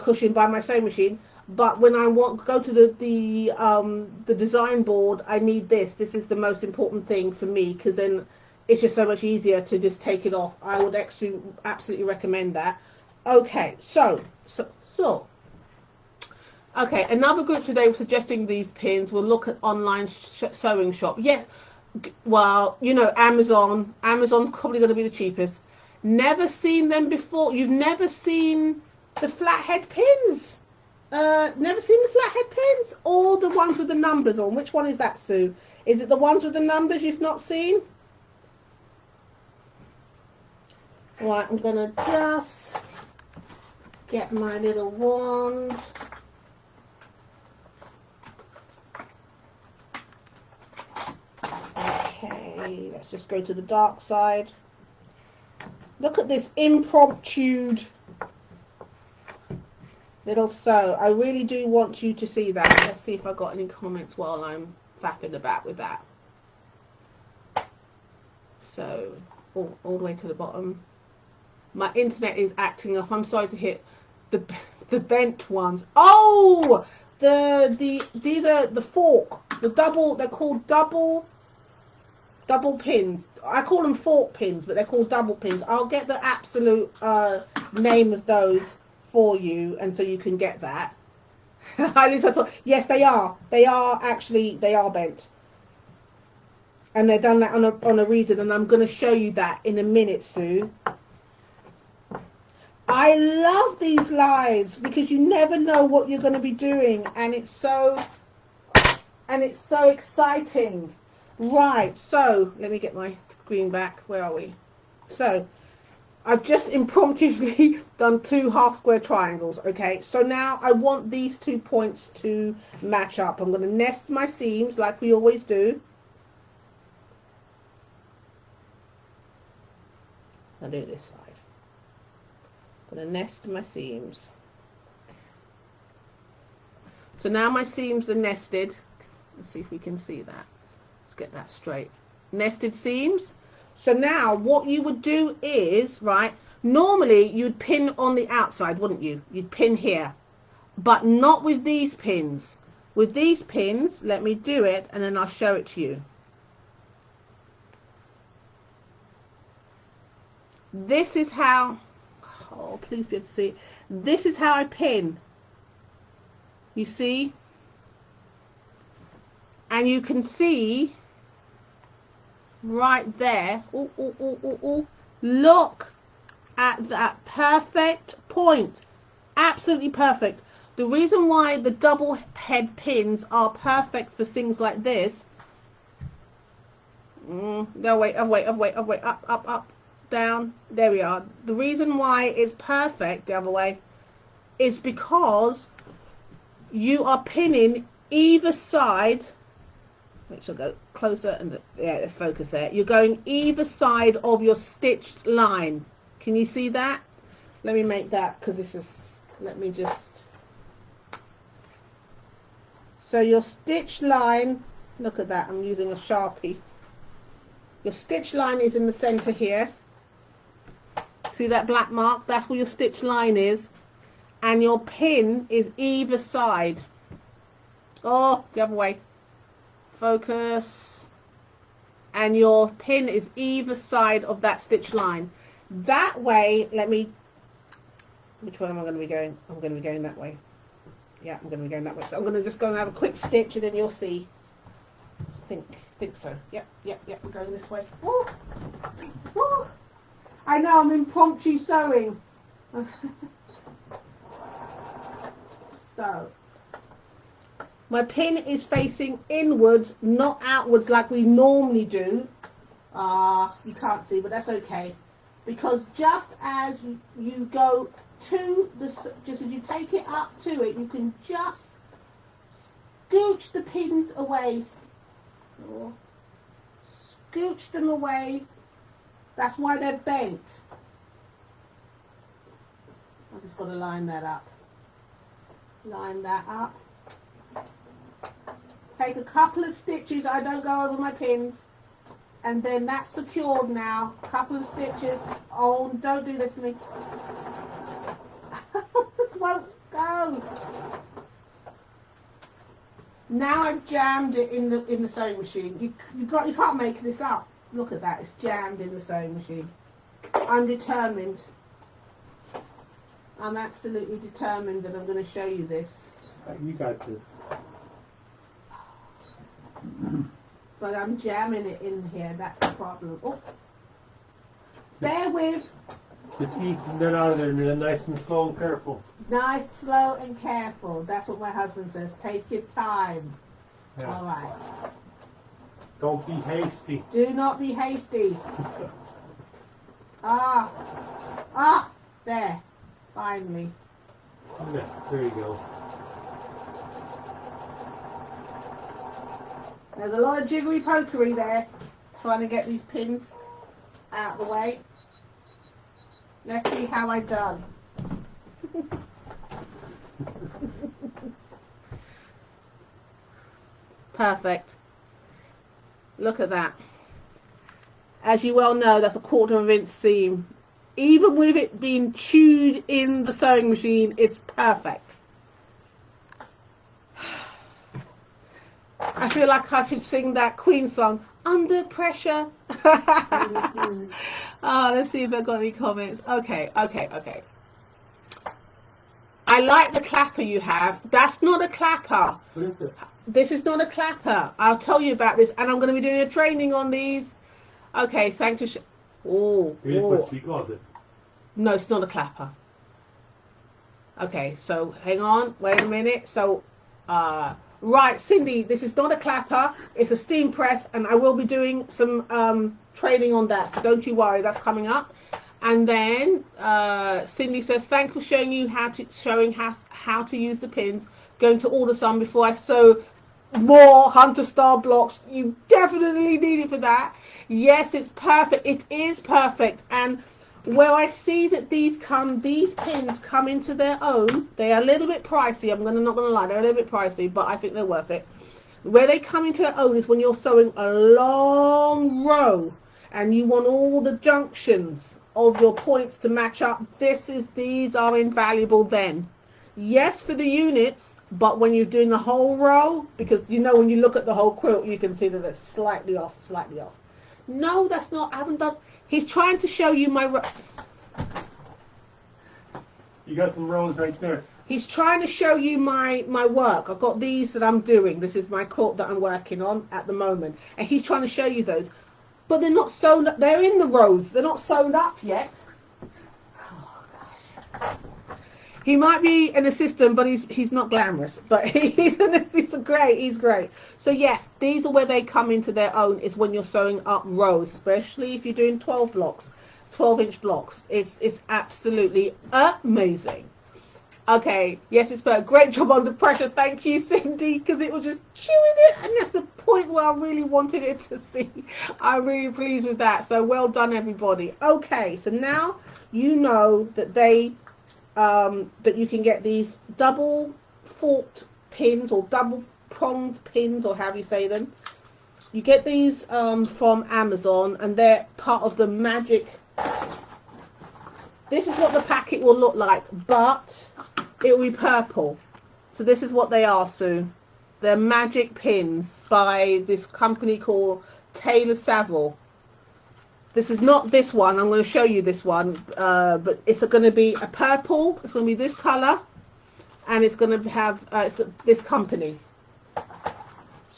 cushion by my sewing machine, but when I go to the design board, I need this. This is the most important thing for me because then it's just so much easier to just take it off. I would actually absolutely recommend that. Okay, so okay, another group today was suggesting these pins. We'll look at online sewing shop. Yeah, well, you know, Amazon's probably going to be the cheapest. Never seen them before. You've never seen the flathead pins. Never seen the flathead pins? Or the ones with the numbers on. Which one is that, Sue? Is it the ones with the numbers you've not seen? Right, I'm going to just get my little wand. Okay, let's just go to the dark side. Look at this impromptu little sew. I really do want you to see that. Let's see if I got any comments while I'm faffing about with that. So, all the way to the bottom. My internet is acting up. I'm sorry to hit the bent ones. Oh, these are the fork, the double. They're called double pins. I call them fork pins, but they're called double pins. I'll get the absolute name of those for you, and so you can get that. At least I thought, yes, they are. They are bent, and they're done that on a reason. And I'm going to show you that in a minute, Sue. I love these lines because you never know what you're going to be doing, and it's so exciting. Right, so let me get my screen back. Where are we? So I've just impromptu done 2 half square triangles. Okay, so now I want these 2 points to match up. I'm going to nest my seams like we always do. I'll do this side. I'm going to nest my seams. So now my seams are nested. Let's see if we can see that. Let's get that straight. Nested seams. So now what you would do is, right, normally you'd pin on the outside, wouldn't you? You'd pin here, but not with these pins. With these pins, let me do it and then I'll show it to you. This is how, oh, please be able to see. This is how I pin. You see? And you can see right there. Ooh, ooh, ooh, ooh, ooh. Look at that perfect point. Absolutely perfect. The reason why the double head pins are perfect for things like this. No, wait, up, down. There we are. The reason why it's perfect the other way is because you are pinning either side. Make sure I go closer and yeah, let's focus there. You're going either side of your stitched line. Can you see that? Let me make that because this is, let me just. So your stitch line, look at that, I'm using a Sharpie. Your stitch line is in the center here. See that black mark? That's where your stitch line is. And your pin is either side. Oh, the other way. Focus. And your pin is either side of that stitch line. That way, let me, which way am I going to be going? I'm going to be going that way. Yeah, I'm going to be going that way. So I'm going to just go and have a quick stitch and then you'll see. I think so. Yep, we're going this way. Woo! Woo! I know, I'm impromptu sewing. So, my pin is facing inwards, not outwards like we normally do. You can't see, but that's okay. Because just as you go to the, just as you take it up to it, you can just scooch the pins away. Or scooch them away. That's why they're bent. I've just got to line that up. Line that up. Take a couple of stitches. I don't go over my pins. And then that's secured now. A couple of stitches. Oh, don't do this to me. It won't go. Now I've jammed it in the sewing machine. You can't make this up. Look at that. It's jammed in the sewing machine. I'm determined. I'm absolutely determined that I'm going to show you this. You got this. But I'm jamming it in here. That's the problem. Oh. Bear with. Just easing that out of there, nice and slow and careful. Nice, slow, and careful. That's what my husband says. Take your time. Yeah. All right. Don't be hasty. Do not be hasty. There. Finally. Yeah, there you go. There's a lot of jiggery pokery there, trying to get these pins out of the way. Let's see how I done. Perfect. Look at that. As you well know, that's a 1/4 inch seam. Even with it being chewed in the sewing machine, it's perfect. I feel like I could sing that Queen song, Under Pressure. Let's see if I've got any comments. Okay. I like the clapper you have. That's not a clapper. What is it? This is not a clapper. I'll tell you about this, and I'm going to be doing a training on these. Okay, thanks for... Here's what she calls it. No, it's not a clapper. Okay, so hang on. Wait a minute. So, right, Cindy, this is not a clapper. It's a steam press, and I will be doing some training on that. So don't you worry. That's coming up. And then Cindy says, thanks for showing how to use the pins. Going to order some before I sew more Hunter Star blocks. You definitely need it for that. Yes, it's perfect. It is perfect. And where I see that these pins come into their own, they are a little bit pricey. I'm not gonna lie, they're a little bit pricey, but I think they're worth it. Where they come into their own is when you're sewing a long row and you want all the junctions of your points to match up. These are invaluable then. Yes, for the units, but when you're doing the whole row, because you know when you look at the whole quilt, you can see that it's slightly off. No, that's not. I haven't done. He's trying to show you my. You got some rows right there. He's trying to show you my work. I've got these that I'm doing. This is my quilt that I'm working on at the moment, and he's trying to show you those. But they're not sewn up. They're in the rows. They're not sewn up yet. Oh gosh. He might be an assistant, but he's not glamorous. But he's great. So yes, these are where they come into their own. Is when you're sewing up rows, especially if you're doing 12-inch blocks. It's absolutely amazing. Okay, yes, it's a great job under pressure. Thank you, Cindy, because it was just chewing it, and that's the point where I really wanted it to see. I'm really pleased with that. So well done, everybody. Okay, so now you know that that you can get these double forked pins or double pronged pins, or however you say them. You get these from Amazon, and they're part of the magic. This is what the packet will look like, but it will be purple. So this is what they are, Sue. They're magic pins by this company called Taylor Saville. This is not this one. I'm going to show you this one, but it's going to be a purple. It's going to be this color, and it's going to have this company.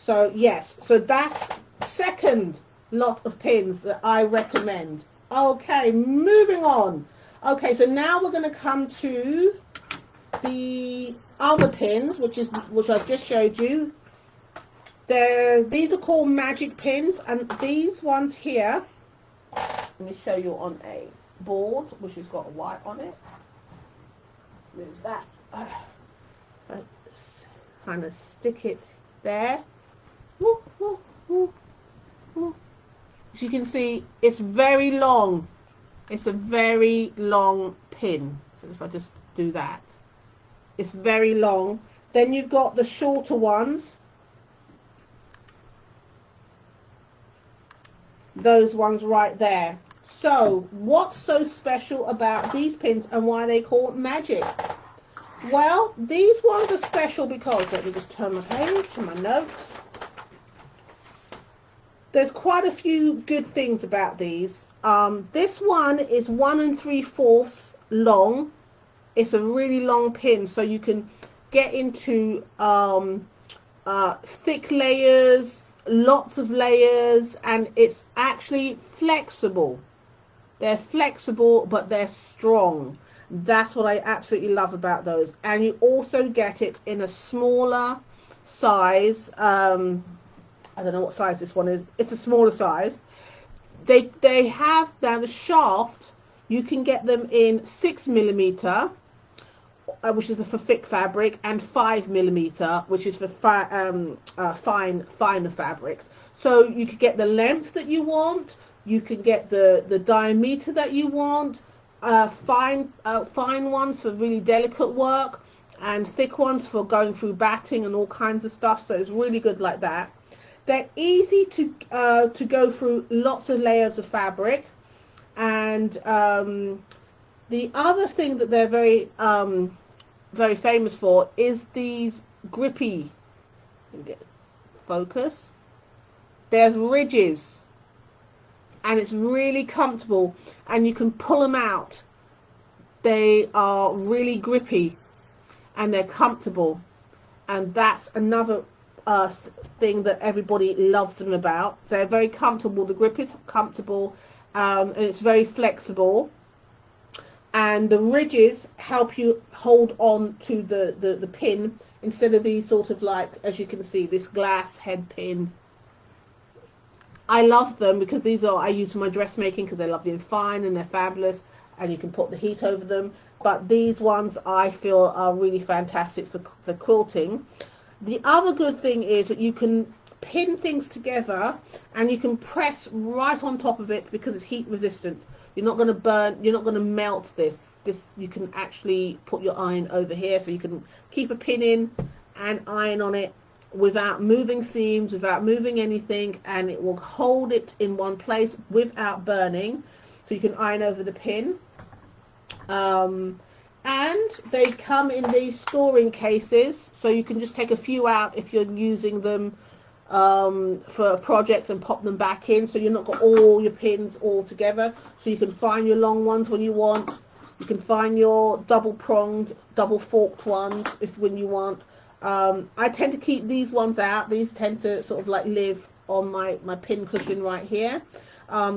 So yes, so that's second lot of pins that I recommend. Okay, moving on. Okay, so now we're going to come to the other pins, which I've just showed you. These are called magic pins, and these ones here, let me show you on a board which has got a white on it. Move that. Kind of stick it there. As you can see, it's very long. It's a very long pin. So if I just do that, it's very long. Then you've got the shorter ones. Those ones right there. So what's so special about these pins and why they call it magic? Well, these ones are special because, let me just turn my page to my notes. There's quite a few good things about these. This one is 1 3/4 long. It's a really long pin, so you can get into thick layers, lots of layers, and it's actually flexible. They're flexible, but they're strong. That's what I absolutely love about those. And you also get it in a smaller size. I don't know what size this one is. It's a smaller size. They have now the shaft. You can get them in 6mm, which is for thick fabric, and 5mm, which is for finer fabrics. So you could get the length that you want. You can get the diameter that you want. Fine ones for really delicate work, and thick ones for going through batting and all kinds of stuff. So it's really good like that. They're easy to go through lots of layers of fabric, and the other thing that they're very very famous for is these grippy. Focus. There's ridges, and it's really comfortable, and you can pull them out. They are really grippy, and they're comfortable, and that's another thing that everybody loves them about. They're very comfortable. The grip is comfortable, and it's very flexible, and the ridges help you hold on to the pin instead of these sort of, like, as you can see, this glass head pin. I love them because these are, I use for my dressmaking because they're lovely and fine and they're fabulous, and you can put the heat over them. But these ones I feel are really fantastic for quilting. The other good thing is that you can pin things together and you can press right on top of it because it's heat resistant. You're not going to burn, you're not going to melt this. You can actually put your iron over here, so you can keep a pin in and iron on it without moving seams, without moving anything, and it will hold it in one place without burning. So you can iron over the pin. And they come in these storing cases, so you can just take a few out if you're using them for a project and pop them back in, so you're not got all your pins all together. So you can find your long ones when you want. You can find your double pronged, double forked ones when you want. I tend to keep these ones out. These tend to sort of like live on my pin cushion right here.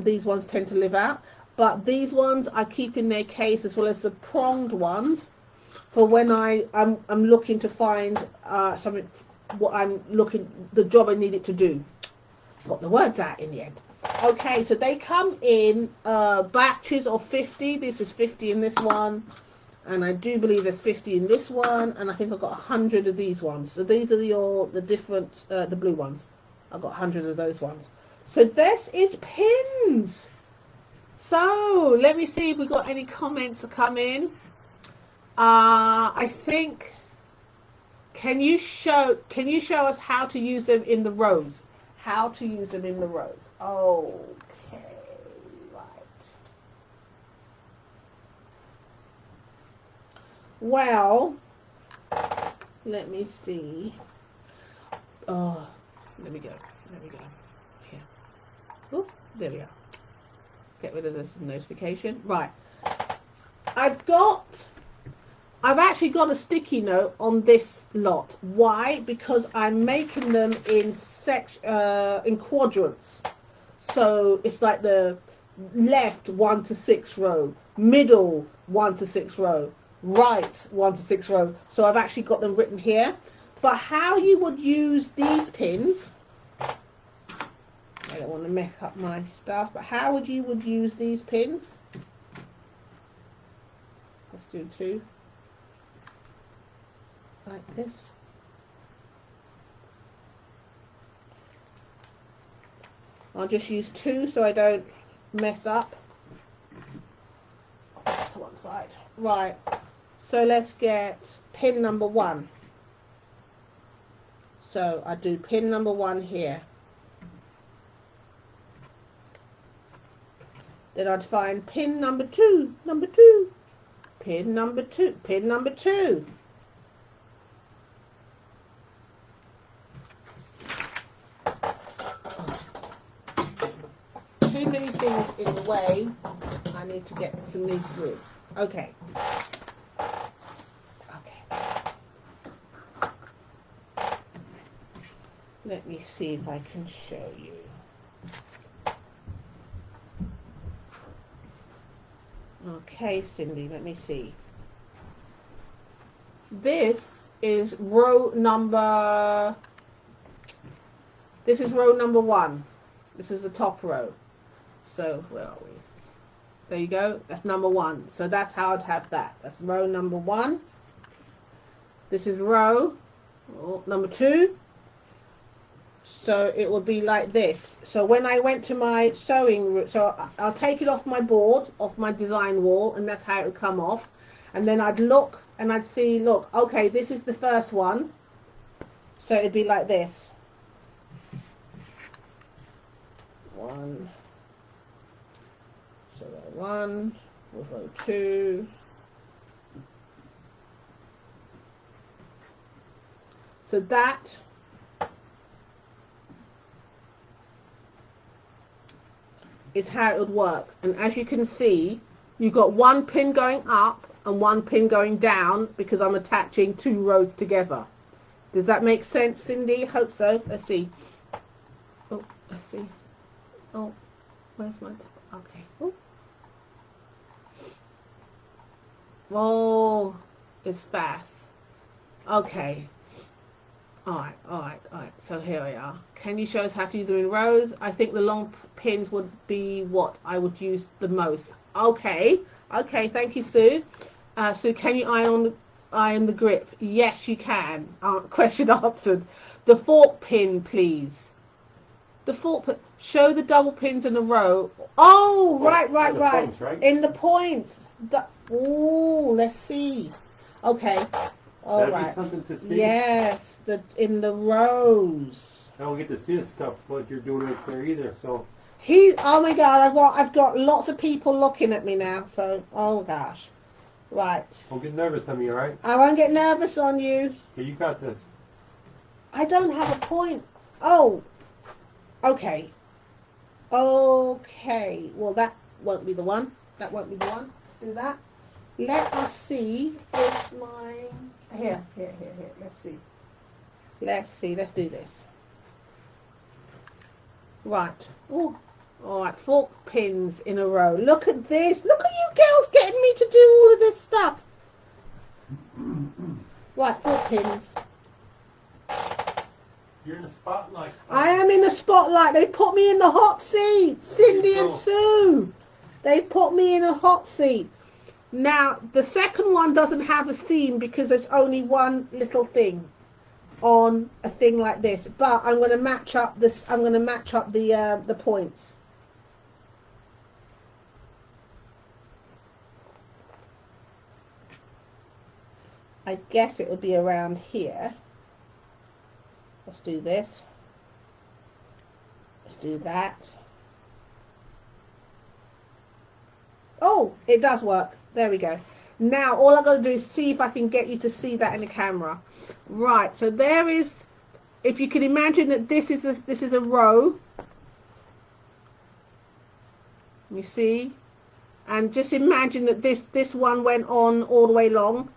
These ones tend to live out. But these ones I keep in their case, as well as the pronged ones, for when I'm looking to find something, the job I need it to do. Got the words out in the end. Okay, so they come in batches of 50. This is 50 in this one, and I do believe there's 50 in this one, and I think I've got 100 of these ones. So these are the different, the blue ones. I've got 100 of those ones. So this is pins. So let me see if we got any comments that come in. I think, can you show us how to use them in the rows? How to use them in the rows? Okay, right. Well, let me see. Oh, let me go. Here. Oh, there we are. Get rid of this notification. Right. I've actually got a sticky note on this lot. Why? Because I'm making them in quadrants. So it's like the left 1 to 6 row, middle 1 to 6 row, right 1 to 6 row. So I've actually got them written here. But how you would use these pins, I don't want to mess up my stuff, but how would you use these pins? Let's do 2. Like this. I'll just use 2 so I don't mess up. To one side. Right. So let's get pin number 1. So I do pin number 1 here. Then I'd find pin number 2, pin number 2, pin number 2. Too many things in the way. I need to get some of these through. Okay. Let me see if I can show you. Okay, Cindy, let me see. This is row number 1. This is the top row. So where are we? There you go. That's number 1. So that's how I'd have that. That's row number 1. This is row number 2. So it would be like this. So when I went to my sewing room, so I'll take it off my board, off my design wall, and that's how it would come off. And then I'd look and I'd see, look, okay, this is the first one. So it'd be like this. 1. So row 1, with row 2. So that is how it would work. And as you can see, you've got 1 pin going up and 1 pin going down because I'm attaching 2 rows together. Does that make sense, Cindy? Hope so. Let's see. Oh, let's see. Oh, where's my... Okay. Oh. Oh, it's fast. Okay. All right. So here we are. Can you show us how to use them in rows? I think the long pins would be what I would use the most. Okay. Thank you, Sue. Sue, can you iron the grip? Yes, you can. Question answered. The fork pin, please. The fork pin. Show the double pins in a row. Oh, right. Points, right? In the points. Oh, let's see. Okay. All That'd right. be something to see. Yes, in the rows. I don't get to see the stuff what you're doing right there either. So Oh my God, I've got lots of people looking at me now. So oh gosh, right. don't get nervous on me, all right? I won't get nervous on you. Okay, you got this. I don't have a point. Oh, okay. Okay. Well, that won't be the one. That won't be the one. Do that. Let us see if mine... Here. Let's see. Let's do this. Right. Oh, all right. Fork pins in a row. Look at this. Look at you girls getting me to do all of this stuff. Right, fork pins. You're in the spotlight. I am in the spotlight. They put me in the hot seat. Cindy and Sue. They put me in a hot seat. Now, the second one doesn't have a seam because there's only one little thing on a thing like this. But I'm going to match up this. I'm going to match up the points. I guess it would be around here. Let's do this. Let's do that. Oh, it does work. There we go. Now all I've got to do is see if I can get you to see that in the camera. Right, so there is, if you can imagine that this is a row. You see? And just imagine that this one went on all the way long.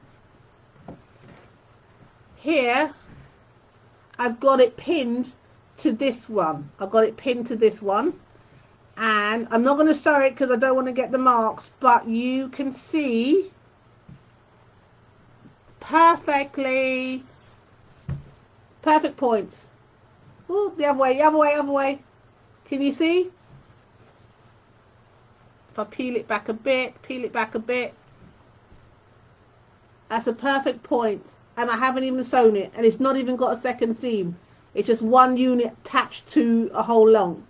Here I've got it pinned to this one. I've got it pinned to this one. And I'm not going to sew it because I don't want to get the marks, but you can see perfect points. Ooh, the other way. Can you see? If I peel it back a bit, that's a perfect point. And I haven't even sewn it, and it's not even got a second seam. It's just one unit attached to a whole long.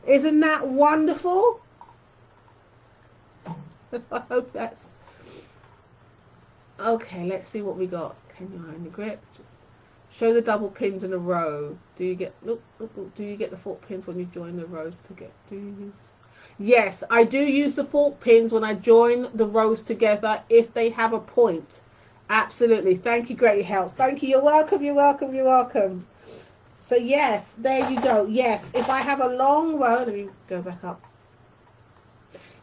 Isn't that wonderful? I hope that's... Okay, let's see what we got. Can you iron the grip? Show the double pins in a row. Do you get... Look, do you get the fork pins when you join the rows together? Do you use... Yes, I do use the fork pins when I join the rows together if they have a point. Absolutely. Thank you, great help. Thank you. You're welcome. So yes, there you go. Yes, if I have a long row, let me go back up.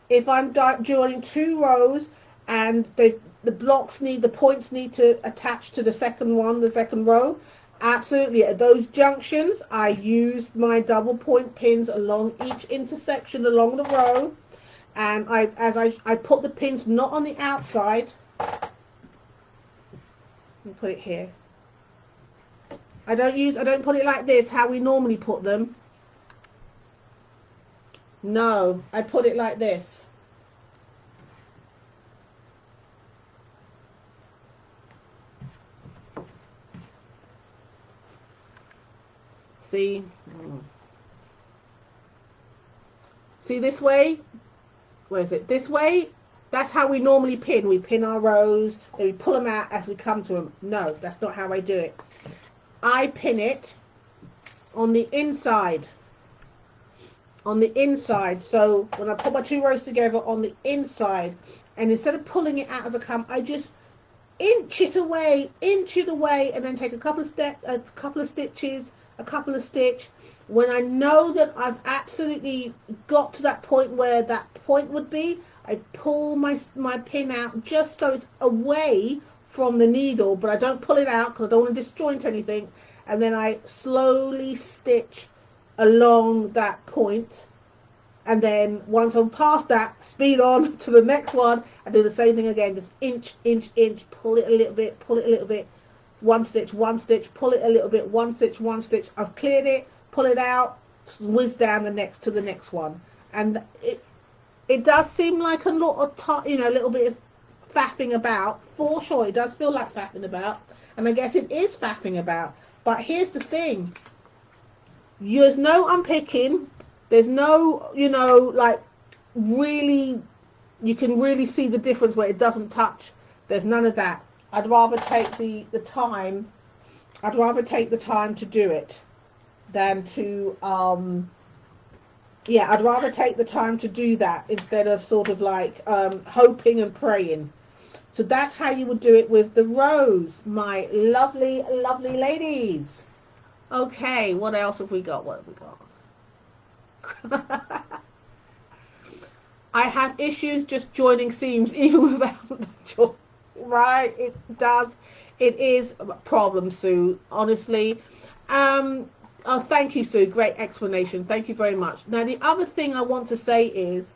If I'm joining 2 rows and the points need to attach to the second row, absolutely. At those junctions, I use my double point pins along each intersection along the row. And I put the pins not on the outside. Let me put it here. I don't put it like this, how we normally put them. No, I put it like this. See? See this way? Where is it? This way? That's how we normally pin. We pin our rows, then we pull them out as we come to them. No, that's not how I do it. I pin it on the inside. On the inside. So when I put my 2 rows together on the inside, and instead of pulling it out as I come, I just inch it away, and then take a couple of stitches, a couple of stitch. When I know that I've absolutely got to that point where that point would be, I pull my pin out just so it's away from the needle, but I don't pull it out because I don't want to disjoint anything. And then I slowly stitch along that point. And then once I'm past that, speed on to the next one and do the same thing again. Just inch, pull it a little bit, one stitch, pull it a little bit, one stitch. I've cleared it, pull it out, whiz down the next one. And it does seem like a lot of a little bit of faffing about. For sure, it does feel like faffing about, and I guess it is faffing about. But here's the thing: there's no unpicking. There's no, like really, you can really see the difference where it doesn't touch. There's none of that. I'd rather take the time. I'd rather take the time to do it than to I'd rather take the time to do that instead of sort of like hoping and praying. So that's how you would do it with the rows, my lovely ladies. Okay, what else have we got? I have issues just joining seams even without the join. Right, it does. It is a problem, Sue, honestly. Oh, thank you, Sue. Great explanation. Thank you very much. Now, the other thing I want to say is,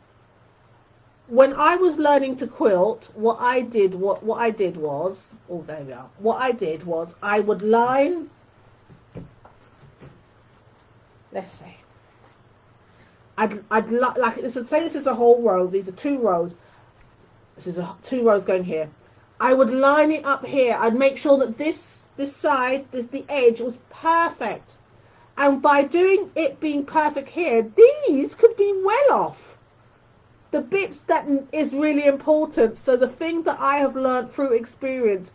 when I was learning to quilt, what I did was, oh, there we are. What I did was, I would line, let's see, I'd like this. Say this is a whole row. These are 2 rows. This is 2 rows going here. I would line it up here. I'd make sure that this side, the edge was perfect. And by doing it being perfect here, these could be well off. The bits that is really important. So the thing that I have learned through experience,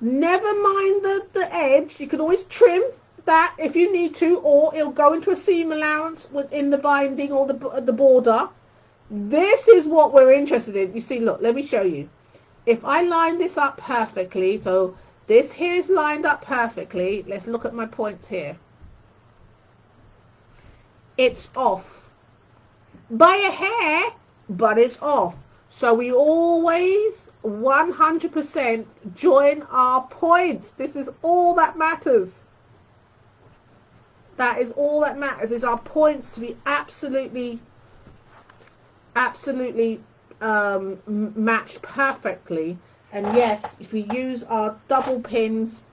never mind the edge. You can always trim that if you need to, or it'll go into a seam allowance within the binding or the border. This is what we're interested in. You see, look, let me show you. If I line this up perfectly, so this here is lined up perfectly. Let's look at my points here. It's off by a hair, but it's off. So we always 100% join our points. This is all that matters. That is all that matters, is our points to be absolutely matched perfectly. And yes, if we use our double pins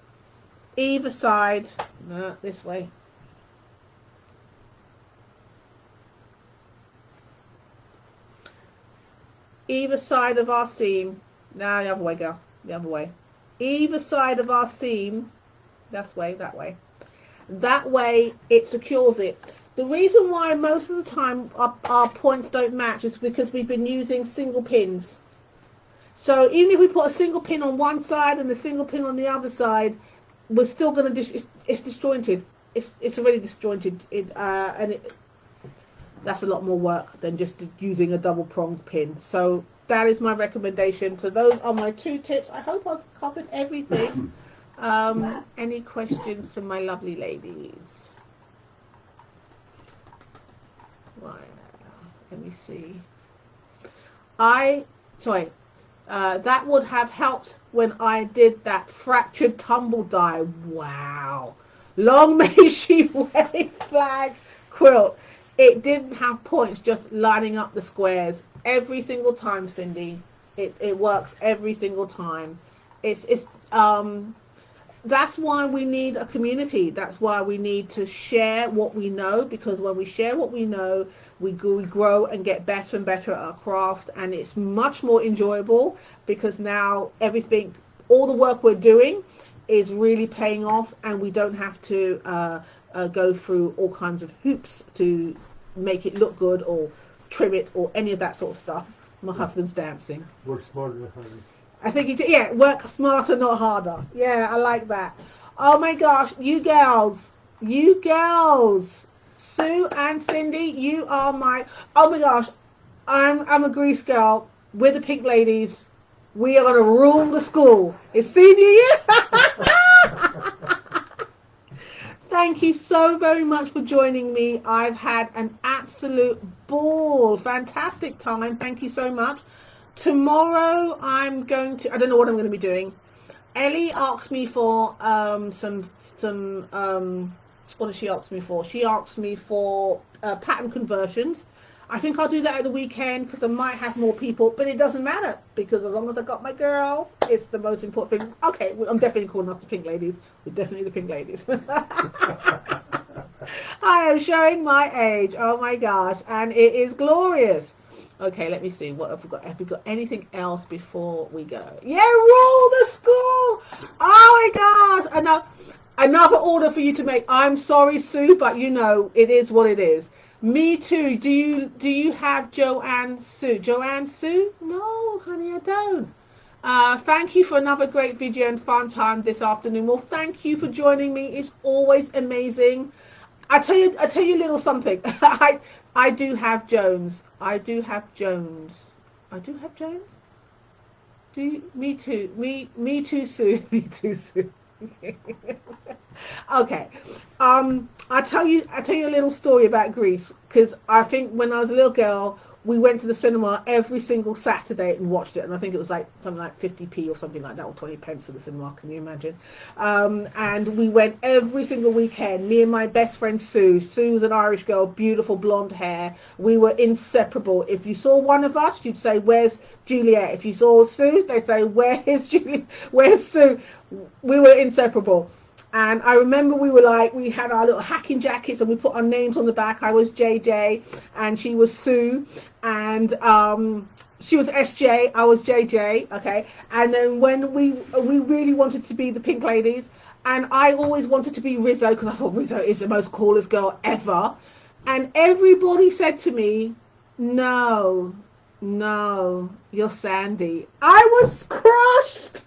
either side, this way, either side of our seam, now the other way, girl, the other way, either side of our seam, that way it secures it. The reason why most of the time our points don't match is because we've been using single pins. So even if we put a single pin on one side and a single pin on the other side, we're still going to it's disjointed. It's already disjointed. That's a lot more work than just using a double pronged pin. So that is my recommendation. So those are my 2 tips. I hope I've covered everything. Any questions from my lovely ladies? Right, let me see. That would have helped when I did that fractured tumble dye. Wow. Long may she wave flag quilt. It didn't have points, just lining up the squares. every single time, Cindy. It works every single time. It's that's why we need a community. That's why we need to share what we know, because when we share what we know, we grow and get better and better at our craft, and it's much more enjoyable because now everything, all the work we're doing is really paying off, and we don't have to go through all kinds of hoops to make it look good or trim it or any of that sort of stuff. My husband's dancing. Work smarter, not harder. I think it's, yeah, work smarter, not harder. Yeah, I like that. Oh my gosh, you girls, Sue and Cindy, you are my, oh my gosh, I'm a Grease girl. We're the Pink Ladies. We are gonna rule the school. It's senior year. Thank you so very much for joining me. I've had an absolute ball, fantastic time. Thank you so much. Tomorrow I'm going to, I don't know what I'm going to be doing. Ellie asked me for what did she ask me for? She asked me for pattern conversions. I think I'll do that at the weekend because I might have more people, but it doesn't matter because as long as I got my girls, it's the most important thing. Okay, I'm definitely calling us the Pink Ladies. We're definitely the Pink Ladies. I am showing my age. Oh my gosh, and it is glorious. Okay, let me see. What have we got? Have we got anything else before we go? Yeah, rule the school! Oh my gosh! Another order for you to make. I'm sorry, Sue, but you know, it is what it is. Me too. Do you have Joanne Sue? Joanne Sue? No, honey, I don't. Thank you for another great video and fun time this afternoon. Well, thank you for joining me. It's always amazing. I tell you a little something. I do have Jones. I do have Jones. Me too. Me too, Sue. Me too, Sue. Okay. I tell you a little story about Greece, because I think when I was a little girl, we went to the cinema every single Saturday and watched it, and I think it was like something like 50p or something like that, or 20 pence for the cinema. Can you imagine? And we went every single weekend. Me and my best friend Sue. Sue's an Irish girl, beautiful blonde hair. We were inseparable. If you saw one of us, you'd say, "Where's Juliet?" If you saw Sue, they'd say, "Where's Juliet? Where's Sue?" We were inseparable. And I remember we had our little hacking jackets and we put our names on the back. I was JJ and she was Sue, and she was SJ, I was JJ, okay? And then when we really wanted to be the Pink Ladies, and I always wanted to be Rizzo because I thought Rizzo is the most coolest girl ever. And everybody said to me, no, you're Sandy. I was crushed.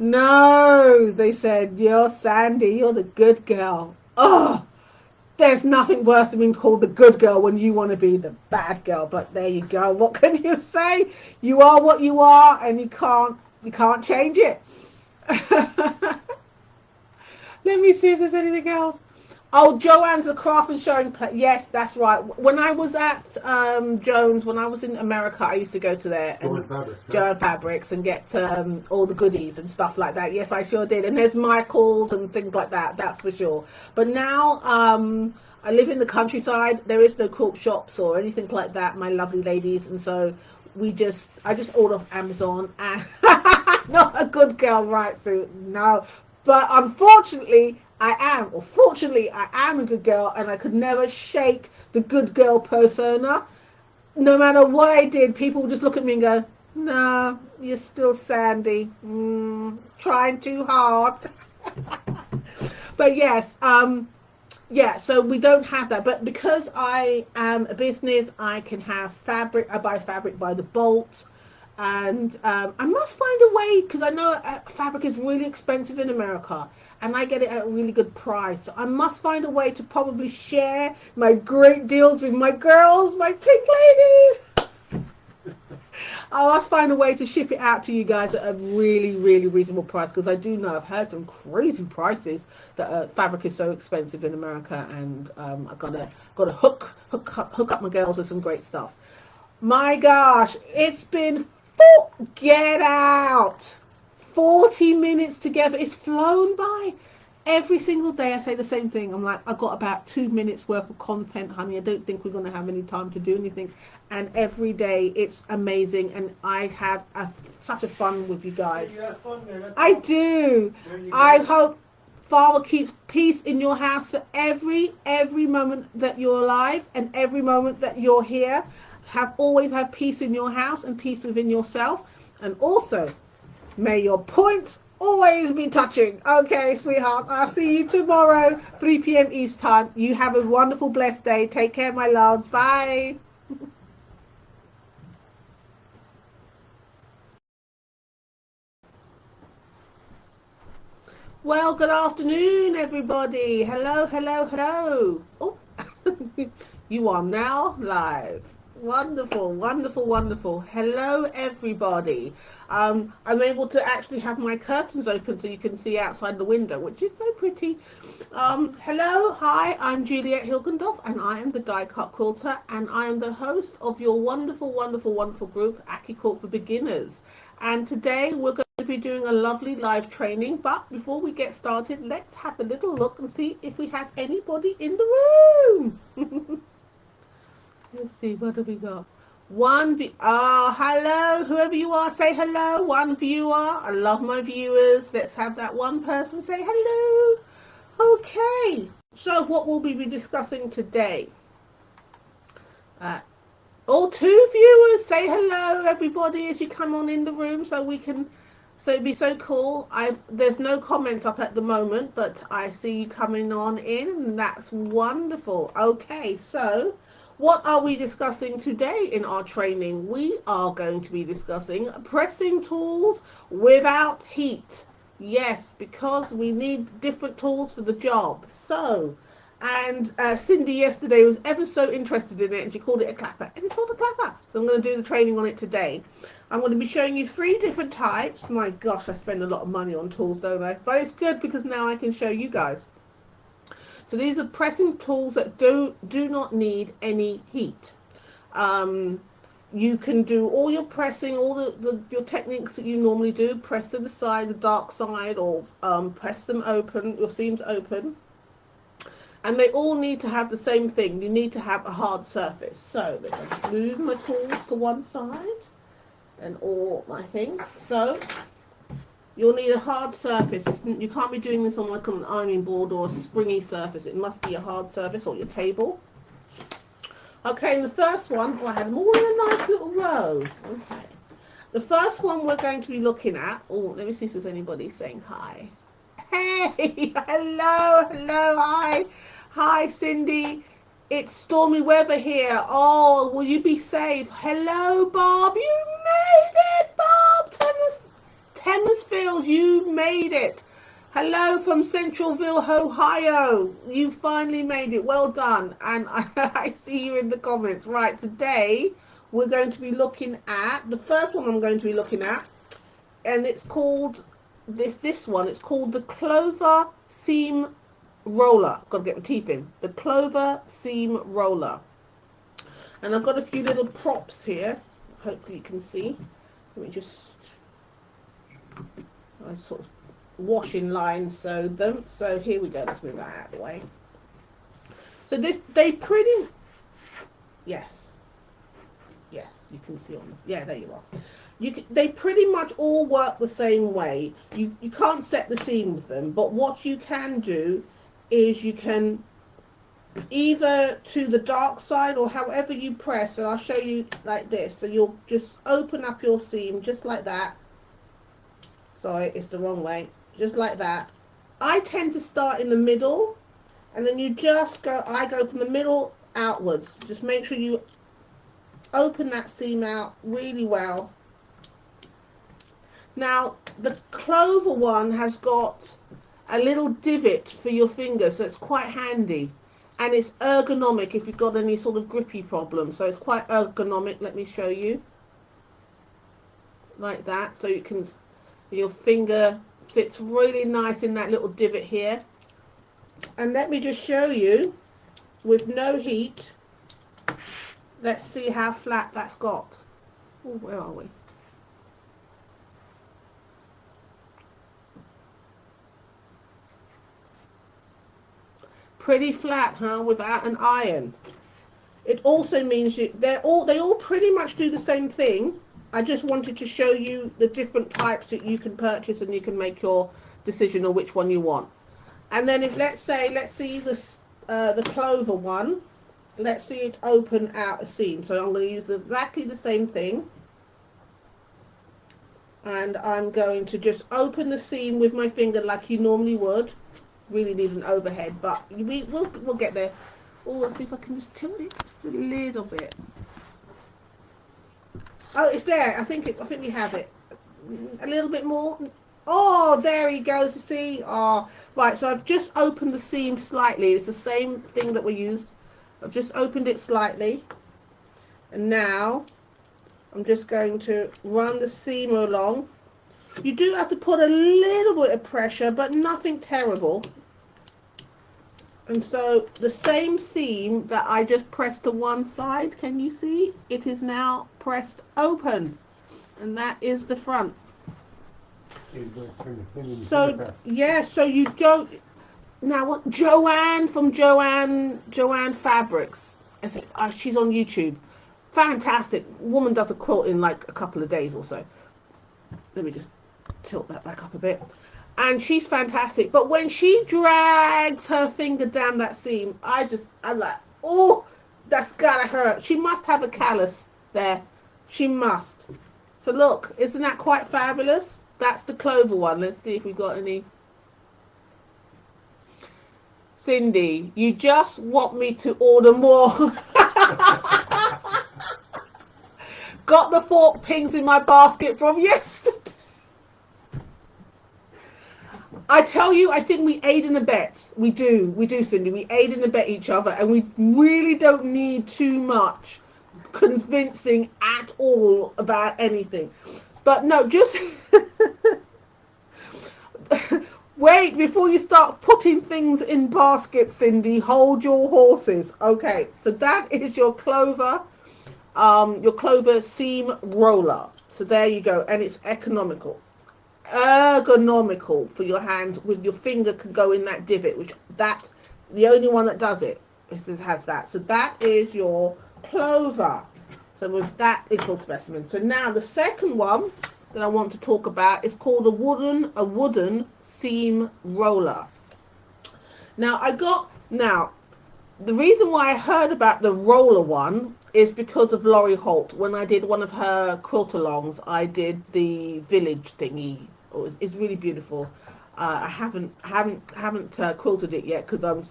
No, they said, you're Sandy, you're the good girl. Oh, there's nothing worse than being called the good girl when you want to be the bad girl. But there you go. What can you say? You are what you are, and you can't change it. Let me see if there's anything else. Oh, Joanne's the craft and showing place. Yes, that's right. When I was at Jones, when I was in America, I used to go to there and Joanne Fabrics and get all the goodies and stuff like that. Yes, I sure did. And there's Michael's and things like that. That's for sure. But now I live in the countryside. There is no quilt shops or anything like that, my lovely ladies. And so I just order off Amazon. And not a good girl, right? So no. But unfortunately, fortunately, I am a good girl, and I could never shake the good girl persona. No matter what I did, people would just look at me and go, no, you're still Sandy. Trying too hard. But yes, so we don't have that. But because I am a business, I can have fabric. I buy fabric by the bolt. And I must find a way, because I know fabric is really expensive in America, and I get it at a really good price. So I must find a way to probably share my great deals with my girls, my Pink Ladies. I must find a way to ship it out to you guys at a really, really reasonable price, because I do know I've heard some crazy prices that fabric is so expensive in America, and I've got to hook up my girls with some great stuff. My gosh, it's been get out 40 minutes together. It's flown by. every single day I say the same thing. I'm like, I've got about 2 minutes worth of content, honey. I don't think we're going to have any time to do anything. And every day it's amazing, and I have such a fun with you guys. You have fun there, I do. I hope Father keeps peace in your house for every moment that you're alive and every moment that you're here. Always have peace in your house and peace within yourself. And also, may your points always be touching. Okay, sweetheart. I'll see you tomorrow, 3 p.m. East time. You have a wonderful, blessed day. Take care, my loves. Bye. Well, good afternoon, everybody. Hello, hello, hello. Oh, you are now live. Wonderful, wonderful, wonderful. Hello, everybody. I'm able to actually have my curtains open so you can see outside the window, which is so pretty. Hello, hi, I'm Juliet Hilgendorf, and I am the die cut quilter, and I am the host of your wonderful, wonderful, wonderful group, AccuQuilt for Beginners. And today we're going to be doing a lovely live training, but before we get started, let's have a little look and see if we have anybody in the room. Let's see, what do we got? Hello, whoever you are, say hello. One viewer. I love my viewers. Let's have that one person say hello. Okay, so what will we be discussing today? Two viewers, say hello, everybody, as you come on in the room, so we can. So it'd be so cool. There's no comments up at the moment, but I see you coming on in, and that's wonderful. Okay, so what are we discussing today in our training? We are going to be discussing pressing tools without heat. Yes, because we need different tools for the job. So, and Cindy yesterday was ever so interested in it, and she called it a clapper, and it's not a clapper. So I'm going to do the training on it today. I'm going to be showing you 3 different types. My gosh, I spend a lot of money on tools, don't I? But it's good because now I can show you guys. So these are pressing tools that do not need any heat. You can do all your pressing, all your techniques that you normally do. Press to the side, the dark side, or press them open, your seams open. And they all need to have the same thing. You need to have a hard surface. So let's move my tools to one side and all my things. So you'll need a hard surface. You can't be doing this on like an ironing board or a springy surface. It must be a hard surface, or your table. Okay, and the first one, I had them all in a nice little row. Okay. The first one we're going to be looking at, let me see if there's anybody saying hi. Hey, hello, hi. Hi, Cindy. It's stormy weather here. Oh, will you be safe? Hello, Bob. You made it, Bob. Thamersfield, you made it. Hello from Centralville, Ohio. You finally made it. Well done. And I see you in the comments. Right, today we're going to be looking at, the first one I'm going to be looking at, and it's called, this one, it's called the Clover Seam Roller. Got to get my teeth in. The Clover Seam Roller. And I've got a few little props here. Hopefully you can see. Let me just, I sort of washing line sewed them. So here we go. Let's move that out of the way. So yes, you can see on the, yeah, there you are. They pretty much all work the same way. You can't set the seam with them, but what you can do is you can either to the dark side or however you press, and I'll show you like this. So you'll just open up your seam just like that. Sorry, it's the wrong way. Just like that. I tend to start in the middle, and then you just go, I go from the middle outwards. Just make sure you open that seam out really well. Now, the Clover one has got a little divot for your finger, so it's quite handy. And it's ergonomic if you've got any sort of grippy problem. So it's quite ergonomic. Let me show you. Like that. So you can, your finger fits really nice in that little divot here. And let me just show you, with no heat, let's see how flat that's got. Oh, where are we? Pretty flat, huh? Without an iron. It also means they all pretty much do the same thing. I just wanted to show you the different types that you can purchase, and you can make your decision on which one you want. And then if let's see this the clover one. Let's see it open out a seam. So I'm going to use exactly the same thing, and I'm going to just open the seam with my finger like you normally would. Really need an overhead, but we'll get there. Oh, let's see if I can just tilt it just a little bit. Oh, it's there. I think we have it. A little bit more. Oh, there he goes. You see? Oh, right. So I've just opened the seam slightly. It's the same thing that we used. I've just opened it slightly, and now I'm just going to run the seam along. You do have to put a little bit of pressure, but nothing terrible. And so the same seam that I just pressed to one side, can you see? It is now pressed open, and that is the front. So yeah, so you don't. Now what? Joanne from Joanne Fabrics. She's on YouTube. Fantastic woman, does a quilt in like a couple of days or so. Let me just tilt that back up a bit. And she's fantastic. But when she drags her finger down that seam, I'm like, oh, that's gotta hurt. She must have a callus there. She must. So look, isn't that quite fabulous? That's the clover one. Let's see if we've got any. Cindy, you just want me to order more. Got the fork pings in my basket from yesterday. I tell you, I think we aid and abet. We do, Cindy. We aid and abet each other, and we really don't need too much convincing at all about anything. But no, just wait before you start putting things in baskets, Cindy. Hold your horses. Okay, so that is your clover seam roller. So there you go, and it's ergonomical for your hands. With your finger can go in that divot, which the only one that does it has that. So that is your clover. So with that little specimen. So now the second one that I want to talk about is called a wooden seam roller. Now the reason why I heard about the roller one is because of Laurie Holt. When I did one of her quilt alongs, I did the village thingy. It's really beautiful. I haven't quilted it yet because I'm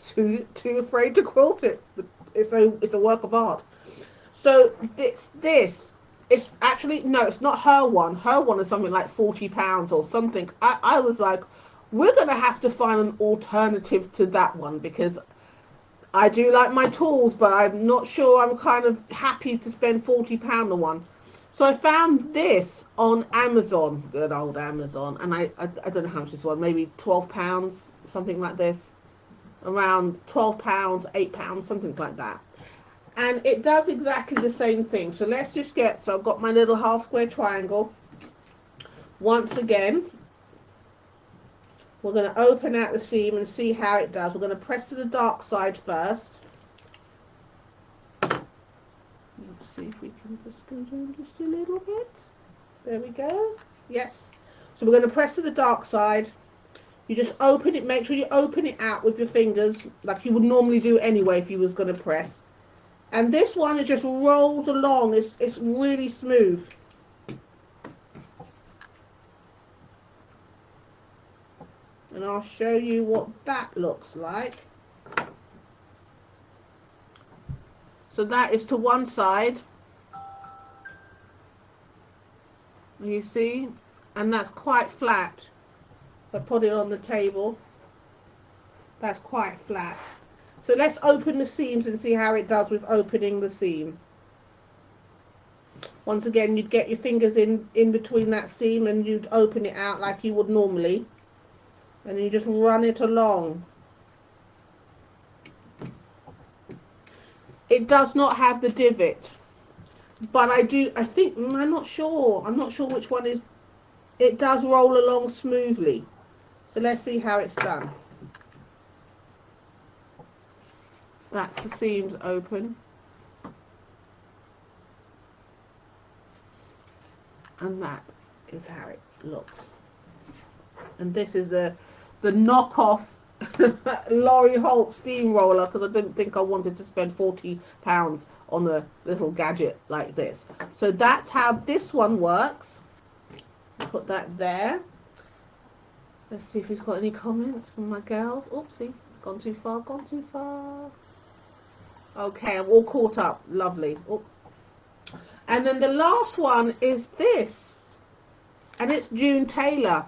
too afraid to quilt it. It's a work of art. So it's actually, no, it's not her one. Her one is something like £40 or something. I was like, we're going to have to find an alternative to that one, because I do like my tools, but I'm not sure I'm kind of happy to spend £40 on one. So I found this on Amazon, good old Amazon, and I don't know how much this one, maybe £12, something like this, around £12, £8, something like that. And it does exactly the same thing. So let's just so I've got my little half square triangle. Once again, we're going to open out the seam and see how it does. We're going to press to the dark side first. Let's see if we can just go down just a little bit. There we go. Yes. So we're going to press to the dark side. You just open it. Make sure you open it out with your fingers like you would normally do anyway if you was going to press. And this one, it just rolls along. It's really smooth. And I'll show you what that looks like. So that is to one side. You see? And that's quite flat. If I put it on the table, that's quite flat. So let's open the seams and see how it does with opening the seam. Once again, you'd get your fingers in between that seam and you'd open it out like you would normally. And you just run it along. It does not have the divot. But I'm not sure which one is. It does roll along smoothly. So let's see how it's done. That's the seams open. And that is how it looks. And this is the knockoff Laurie Holt steamroller, because I didn't think I wanted to spend £40 on a little gadget like this. So that's how this one works. Put that there. Let's see if he's got any comments from my girls. Oopsie, gone too far, gone too far. Okay, I'm all caught up. Lovely. Oh. And then the last one is this. And it's June Taylor.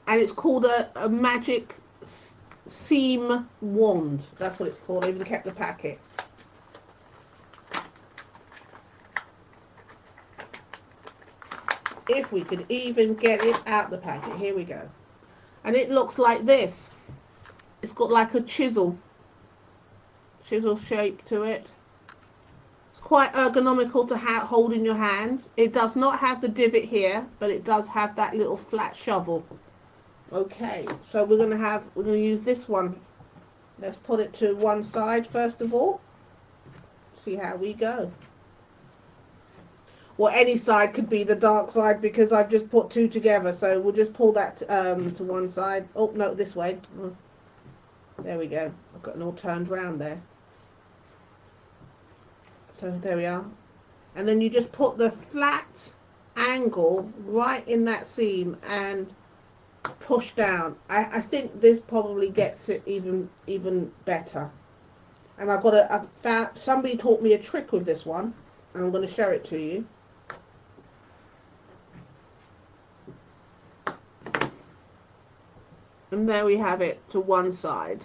And it's called a magic seam wand. That's what it's called. I even kept the packet. If we could even get it out the packet. Here we go. And it looks like this. It's got like a chisel shape to it. It's quite ergonomical to hold in your hands. It does not have the divot here, but it does have that little flat shovel. Okay, so we're gonna use this one. Let's put it to one side first of all. See how we go. Well, any side could be the dark side because I've just put two together. So we'll just pull that to one side. Oh, no, this way. There we go. I've got it all turned round there. So there we are. And then you just put the flat angle right in that seam and push down. I think this probably gets it even better. And I've found somebody taught me a trick with this one, and I'm going to show it to you. And there we have it to one side.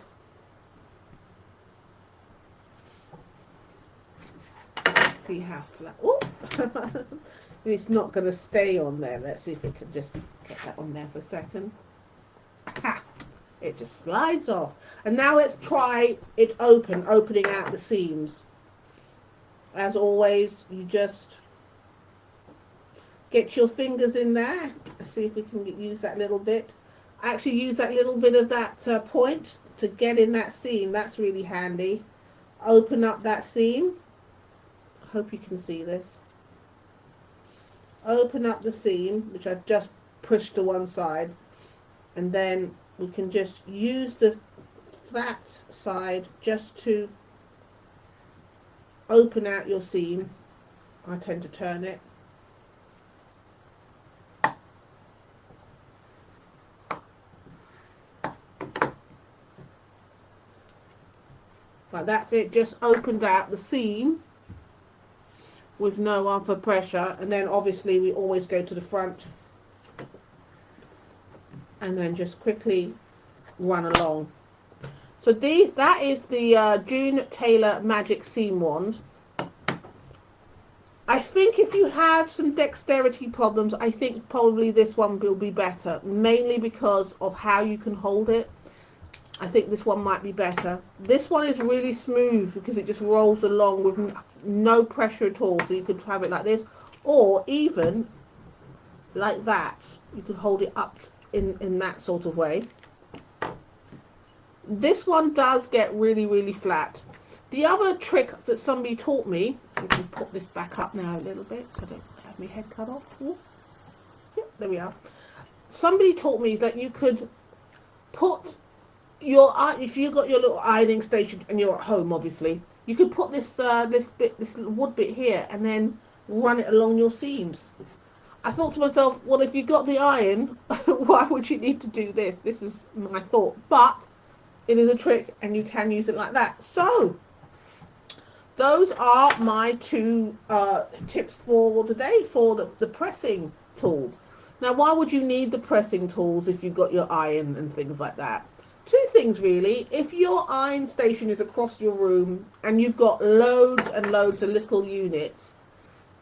Let's see how flat. Oh, it's not going to stay on there. Let's see if we can just get that on there for a second. Ha! It just slides off. And now let's try it opening out the seams. As always, you just get your fingers in there. Let's see if we can use that little bit. Actually use that little bit of that point to get in that seam. That's really handy. Open up that seam. I hope you can see this. Open up the seam, which I've just pushed to one side, and then we can just use the flat side just to open out your seam. I tend to turn it. But that's it, just opened out the seam with no other pressure, and then obviously we always go to the front and then just quickly run along. So that is the June Taylor Magic Seam Wand. I think if you have some dexterity problems, I think probably this one will be better, mainly because of how you can hold it. I think this one might be better. This one is really smooth because it just rolls along with no pressure at all. So you could have it like this, or even like that. You could hold it up in that sort of way. This one does get really flat. The other trick that somebody taught me, we can put this back up now a little bit so I don't have my head cut off. Ooh. Yep, there we are. Somebody taught me that you could put if you got your little ironing station and you're at home, obviously, you could put this wood bit here and then run it along your seams. I thought to myself, well, if you got the iron, why would you need to do this? This is my thought, but it is a trick and you can use it like that. So those are my two tips for today for the pressing tools. Now, why would you need the pressing tools if you've got your iron and things like that? Two things really. If your iron station is across your room and you've got loads and loads of little units,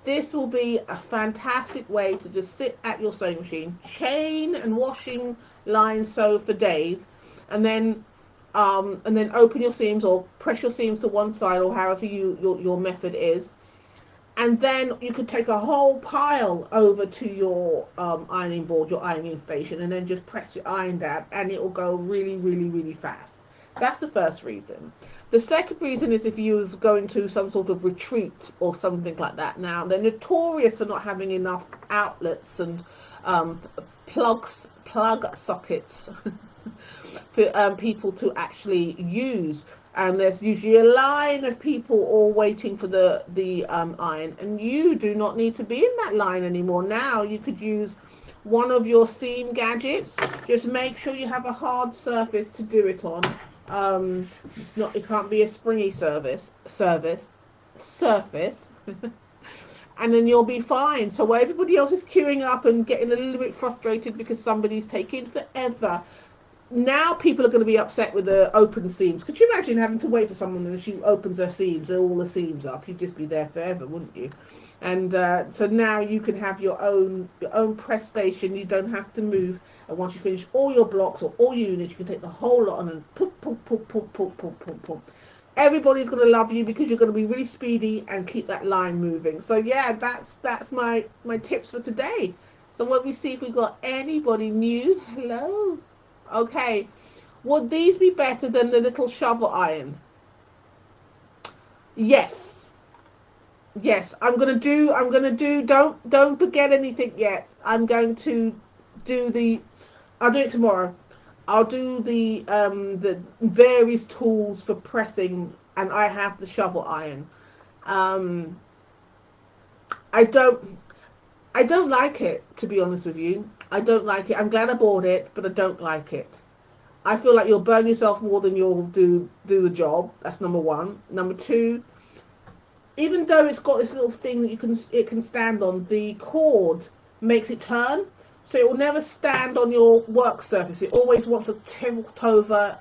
this will be a fantastic way to just sit at your sewing machine, chain and washing line sew for days, and then open your seams or press your seams to one side or however your method is. And then you could take a whole pile over to your ironing board, your ironing station, and then just press your iron down, and it will go really fast. That's the first reason. The second reason is if you was going to some sort of retreat or something like that. Now, they're notorious for not having enough outlets and plug sockets for people to actually use. And there's usually a line of people all waiting for the iron, and you do not need to be in that line anymore. Now you could use one of your seam gadgets. Just make sure you have a hard surface to do it on. It can't be a springy surface, and then you'll be fine. So while everybody else is queuing up and getting a little bit frustrated because somebody's taking forever, now people are going to be upset with the open seams. Could you imagine having to wait for someone and she opens her seams and all the seams up? You'd just be there forever, wouldn't you? And so now you can have your own press station. You don't have to move. And once you finish all your blocks or all your units, you can take the whole lot on and pump, pump, pump, pump, pump, pump, pump, pump. Everybody's going to love you because you're going to be really speedy and keep that line moving. So yeah, that's my tips for today. So let me see if we've got anybody new. Hello. Okay. Would these be better than the little shovel iron? Yes. Yes, I'm gonna do. Don't forget anything yet. I'm going to do I'll do it tomorrow. I'll do the various tools for pressing, and I have the shovel iron. I don't like it, to be honest with you. I don't like it. I'm glad I bought it, but I don't like it. I feel like you'll burn yourself more than you'll do the job. That's number one. Number two, even though it's got this little thing that it can stand on, the cord makes it turn, so it will never stand on your work surface. It always wants to tilt over.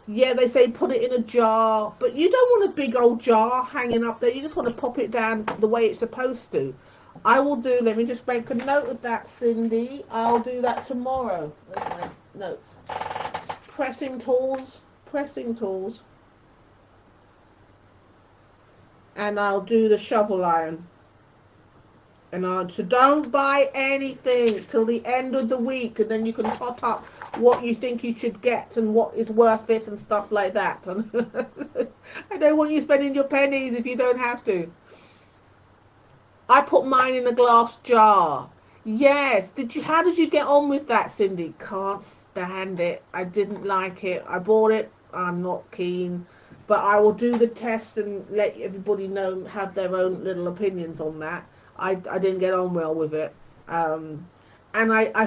Yeah, they say put it in a jar, but you don't want a big old jar hanging up there. You just want to pop it down the way it's supposed to. Let me just make a note of that, Cindy. I'll do that tomorrow. Where's my notes? Pressing tools. And I'll do the shovel iron. So don't buy anything till the end of the week, and then you can tot up what you think you should get and what is worth it and stuff like that. I don't want you spending your pennies if you don't have to. I put mine in a glass jar. Yes. How did you get on with that, Cindy? Can't stand it. I didn't like it. I bought it. I'm not keen. But I will do the test and let everybody know, have their own little opinions on that. I didn't get on well with it. And I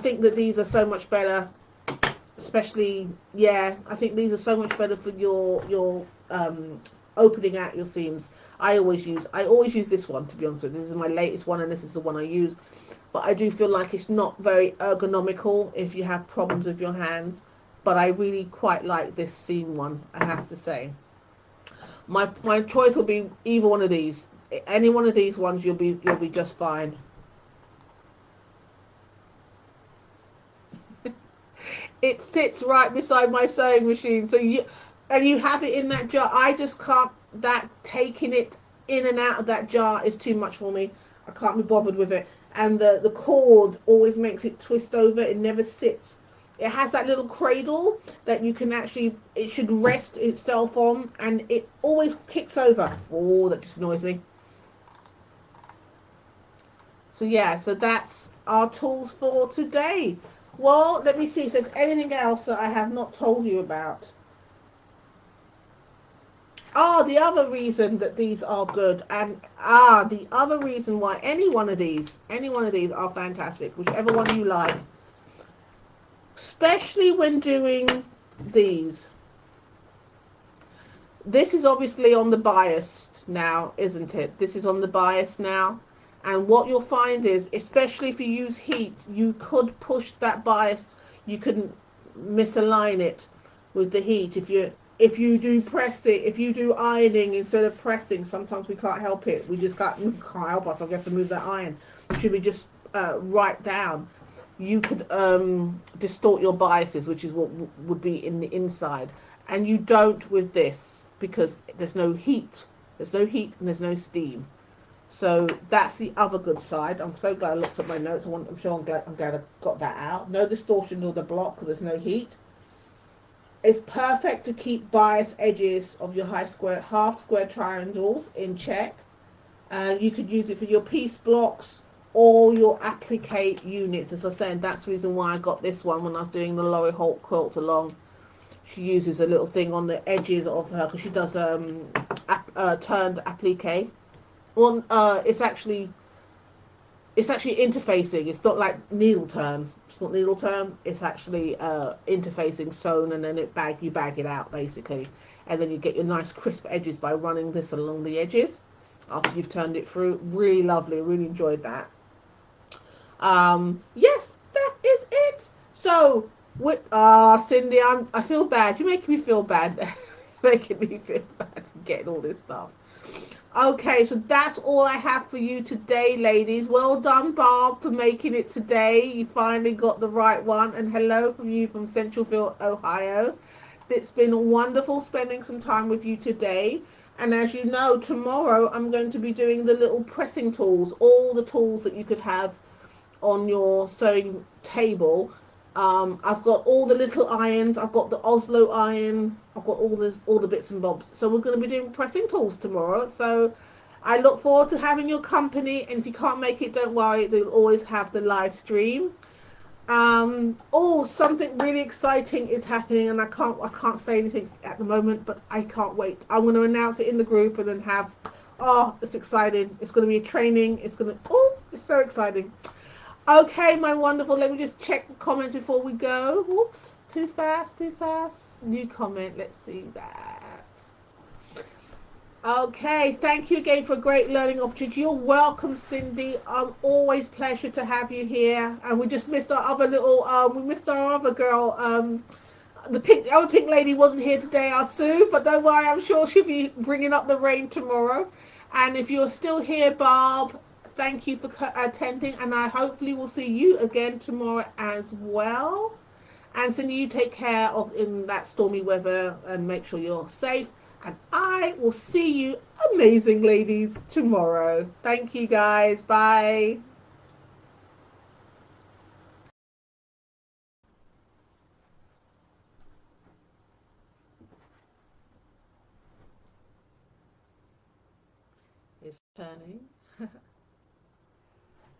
think that these are so much better, especially, yeah, I think these are so much better for your opening out your seams. I always use this one, to be honest with you. This is my latest one, and this is the one I use. But I do feel like it's not very ergonomical if you have problems with your hands. But I really quite like this seam one, I have to say. My choice will be either one of these. Any one of these ones, you'll be just fine. It sits right beside my sewing machine, so you have it in that jar. I just can't. Taking it in and out of that jar is too much for me. I can't be bothered with it. And the cord always makes it twist over. It never sits. It has that little cradle that you can it should rest itself on, and it always kicks over. Oh, that just annoys me. So yeah, so that's our tools for today. Well, let me see if there's anything else that I have not told you about. The other reason that these are good, and the other reason why any one of these are fantastic, whichever one you like, especially when doing these. This is obviously on the bias now, isn't it? This is on the bias now. And what you'll find is, especially if you use heat, you could push that bias. You can misalign it with the heat. If you do press it, if you do ironing instead of pressing, sometimes we can't help it. We can't help ourselves. We have to move that iron. It should be just right down. You could distort your biases, which is what would be in the inside. And you don't with this, because there's no heat. There's no heat and there's no steam. So that's the other good side. I'm so glad I looked at my notes. I'm glad I got that out. No distortion of the block because there's no heat. It's perfect to keep bias edges of your half square triangles in check. You could use it for your piece blocks or your applique units. As I said, that's the reason why I got this one when I was doing the Laurie Holt quilt along. She uses a little thing on the edges of her because she does turned applique. Well, it's actually interfacing. It's not like needle turn. It's not needle turn. It's actually interfacing sewn, and then you bag it out basically, and then you get your nice crisp edges by running this along the edges after you've turned it through. Really lovely. Really enjoyed that. Yes, that is it. So with Cindy, I feel bad. You're making me feel bad. Making me feel bad getting all this stuff. Okay, so that's all I have for you today, ladies. Well done, Barb, for making it today. You finally got the right one. And hello from you from Centralville, Ohio. It's been wonderful spending some time with you today. And as you know, tomorrow I'm going to be doing the little pressing tools, all the tools that you could have on your sewing table. I've got all the little irons. I've got the Oslo iron. I've got all the bits and bobs. So we're going to be doing pressing tools tomorrow. So I look forward to having your company. And if you can't make it, don't worry. They'll always have the live stream. Something really exciting is happening, and I can't say anything at the moment, but I can't wait. I'm going to announce it in the group and then have. Oh, it's exciting. It's going to be a training. It's so exciting. Okay, my wonderful. Let me just check the comments before we go. Whoops, too fast. New comment. Let's see that. Okay, thank you again for a great learning opportunity. You're welcome, Cindy. Always pleasure to have you here. And we just missed our other little. We missed our other girl. The other pink lady wasn't here today, our Sue. But don't worry, I'm sure she'll be bringing up the rain tomorrow. And if you're still here, Barb, thank you for attending, and I hopefully will see you again tomorrow as well. And Cindy, you take care of in that stormy weather and make sure you're safe. And I will see you, amazing ladies, tomorrow. Thank you, guys. Bye. It's turning.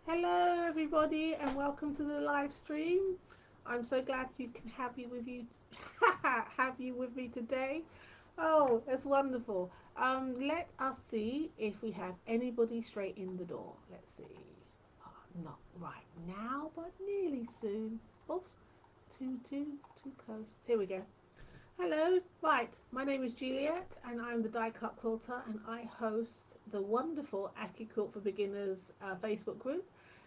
Hello, everybody, and welcome to the live stream. I'm so glad you can have you with me today. Oh, that's wonderful. Let us see if we have anybody straight in the door. Let's see. Oh, not right now, but nearly soon. Oops, too close. Here we go. Hello. Right, my name is Juliet, and I'm the Die Cut Quilter, and I host the wonderful AccuQuilt for Beginners Facebook group.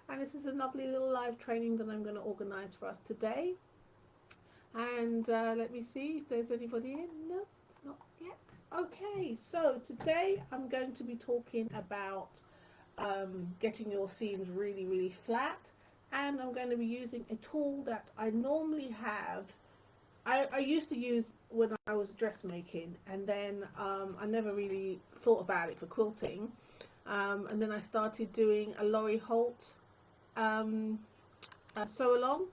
And this is a lovely little live training that I'm going to organise for us today. And let me see if there's anybody in. Nope, not yet. Okay, so today I'm going to be talking about getting your seams really flat, and I'm going to be using a tool that I normally have. I used to use when I was dressmaking, and then I never really thought about it for quilting, and then I started doing a Laurie Holt sew along,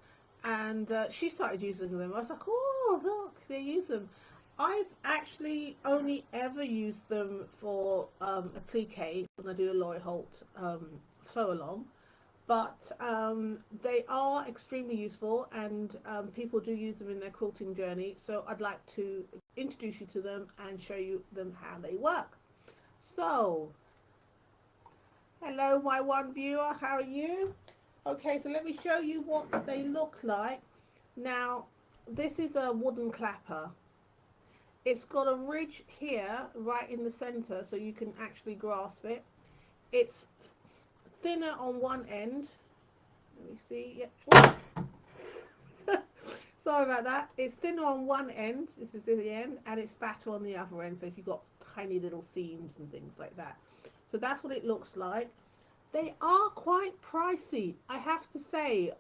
and she started using them. I was like, oh look, they use them. I've actually only ever used them for applique when I do a Laurie Holt sew along, but they are extremely useful, and people do use them in their quilting journey. So I'd like to introduce you to them and show you them how they work. So, hello, my one viewer, how are you? Okay, so let me show you what they look like. Now, this is a wooden clapper. It's got a ridge here, right in the center, so you can actually grasp it. It's thinner on one end. Let me see. Yeah. Sorry about that. It's thinner on one end. This is the end, and it's fatter on the other end. So if you've got tiny little seams and things like that. So that's what it looks like. They are quite pricey, I have to say.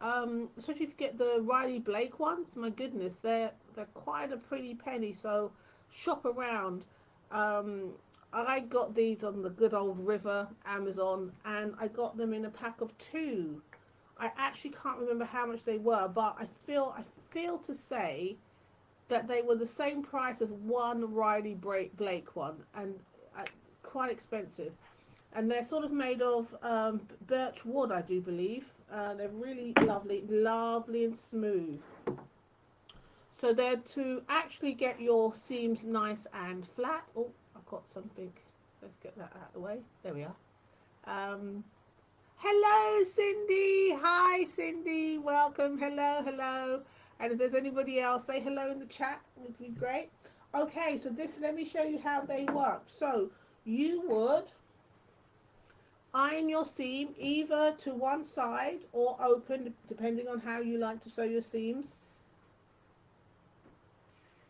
Especially if you get the Riley Blake ones. My goodness, they're quite a pretty penny. So shop around. I got these on the good old River Amazon, and I got them in a pack of 2. I actually can't remember how much they were, but I feel to say that they were the same price of one Riley Blake one, and quite expensive. And they're sort of made of birch wood, I do believe. They're really lovely, lovely and smooth. So they're to actually get your seams nice and flat. Oh, I've got something. Let's get that out of the way. There we are. Hello, Cindy. Hi, Cindy. Welcome. Hello, hello. And if there's anybody else, say hello in the chat. It would be great. Okay, so let me show you how they work. So you would iron your seam either to one side or open, depending on how you like to sew your seams.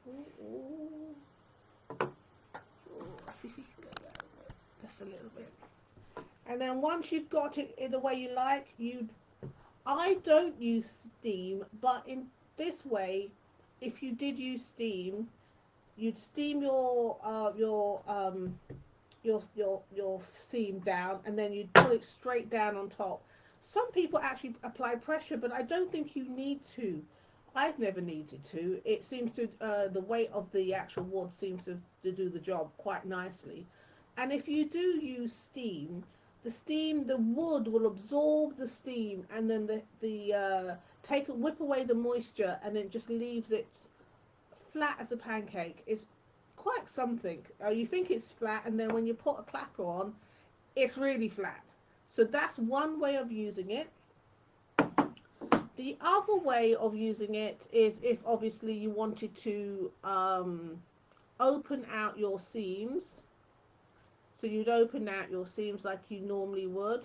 Ooh. See if you can go that way. Just a little bit. And then once you've got it in the way you like, I don't use steam, but in this way, if you did use steam, you'd steam your seam down, and then you'd pull it straight down on top. Some people actually apply pressure, but I don't think you need to. I've never needed to. It seems to the weight of the actual wood seems to do the job quite nicely. And if you do use steam, the wood will absorb the steam, and then whip away the moisture, and it just leaves it flat as a pancake. It's quite something. You think it's flat, and then when you put a clapper on, it's really flat. So that's one way of using it. The other way of using it is if obviously you wanted to open out your seams. So you'd open out your seams like you normally would.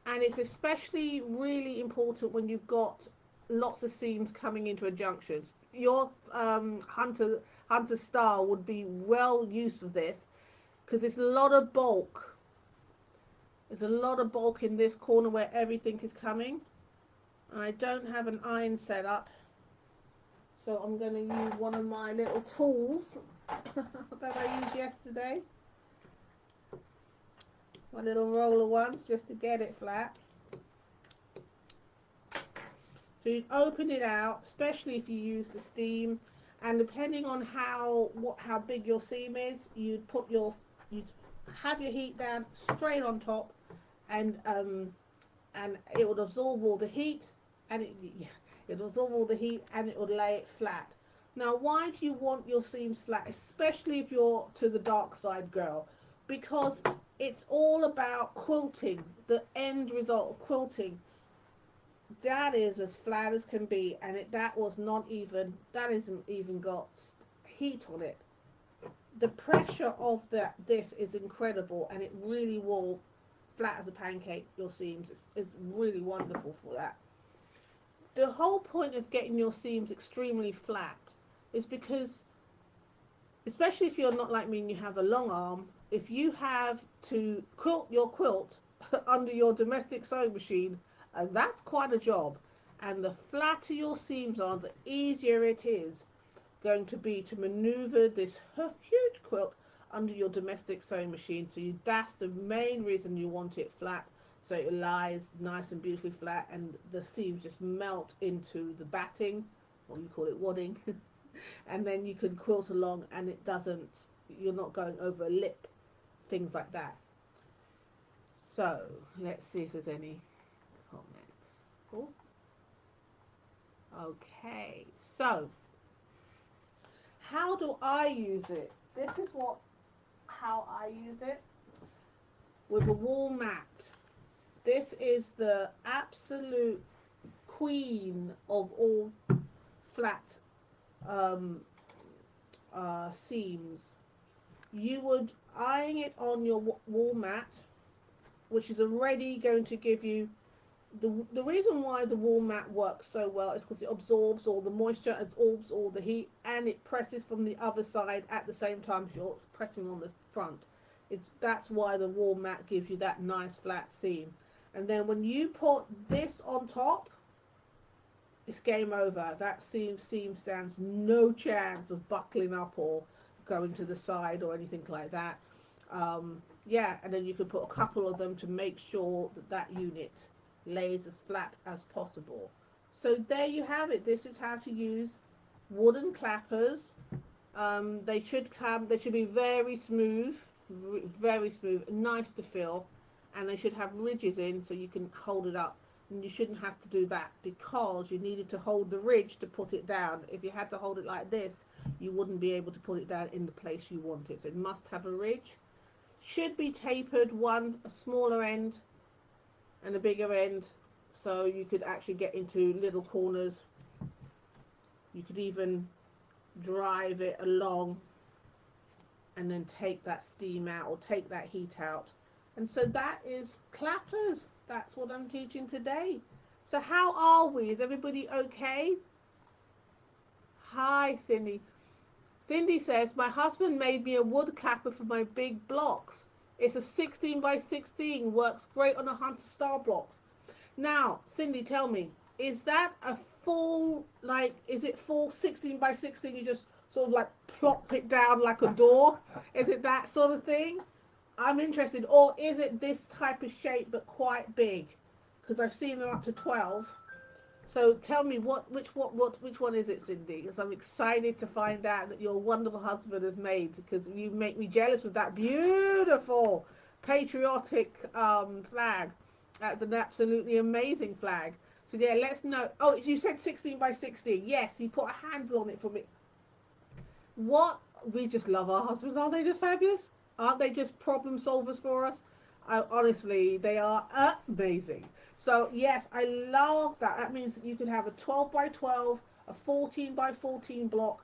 And it's especially really important when you've got lots of seams coming into a junction. Your Hunter Star would be well used of this, because there's a lot of bulk. There's a lot of bulk in this corner where everything is coming. And I don't have an iron set up, so I'm going to use one of my little tools that I used yesterday. My little roller ones, just to get it flat. So you open it out, especially if you use the steam, and depending on how big your seam is, you'd have your heat down straight on top, and it would absorb all the heat, and it would absorb all the heat, and it would lay it flat. Now, why do you want your seams flat, especially if you're to the dark side girl? Because it's all about quilting. The end result of quilting, that is as flat as can be, and that isn't even got heat on it. The pressure of this is incredible, and it really will flat as a pancake your seams. It's really wonderful for that. The whole point of getting your seams extremely flat is because, especially if you're not like me and you have a long arm, if you have to quilt your quilt under your domestic sewing machine, that's quite a job. And the flatter your seams are, the easier it is going to be to maneuver this huge quilt under your domestic sewing machine. So that's the main reason you want it flat, so it lies nice and beautifully flat, and the seams just melt into the batting, or you call it wadding, and then you can quilt along, and you're not going over a lip, things like that. So let's see if there's any comments. Cool. Okay, so how do I use it? This is how I use it with a wool mat. This is the absolute queen of all flat seams. You would iron it on your wool mat, which is already going to give you the reason why the wool mat works so well is because it absorbs all the moisture, absorbs all the heat, and it presses from the other side at the same time as you're pressing on the front. That's why the wool mat gives you that nice flat seam. And then when you put this on top, it's game over. That seam stands no chance of buckling up or going to the side or anything like that. Yeah, and then you can put a couple of them to make sure that unit lays as flat as possible. So there you have it. This is how to use wooden clappers. They should be very smooth, very smooth, nice to feel, and they should have ridges in so you can hold it up. And you shouldn't have to do that because you needed to hold the ridge to put it down. If you had to hold it like this, you wouldn't be able to put it down in the place you want it. So it must have a ridge. Should be tapered, a smaller end and a bigger end, so you could actually get into little corners. You could even drive it along and then take that steam out or take that heat out. And so that is clappers. That's what I'm teaching today. So how are we? Is everybody okay? Hi, Cindy. Cindy says, my husband made me a wood clapper for my big blocks. It's a 16 by 16, works great on a Hunter Star blocks. Now, Cindy, tell me, is that a full, like, is it full 16 by 16? You just sort of like plop it down like a door? Is it that sort of thing? I'm interested. Or is it this type of shape but quite big? Because I've seen them up to 12. So tell me which one is it, Cindy? Because I'm excited to find out that your wonderful husband has made. Because you make me jealous with that beautiful patriotic flag. That's an absolutely amazing flag. So yeah, let's know. Oh, you said 16 by 16. Yes, he put a handle on it for me. What? We just love our husbands. Aren't they just fabulous? Aren't they just problem solvers for us? Honestly, they are amazing. So yes, I love that. That means that you could have a 12 by 12, a 14 by 14 block,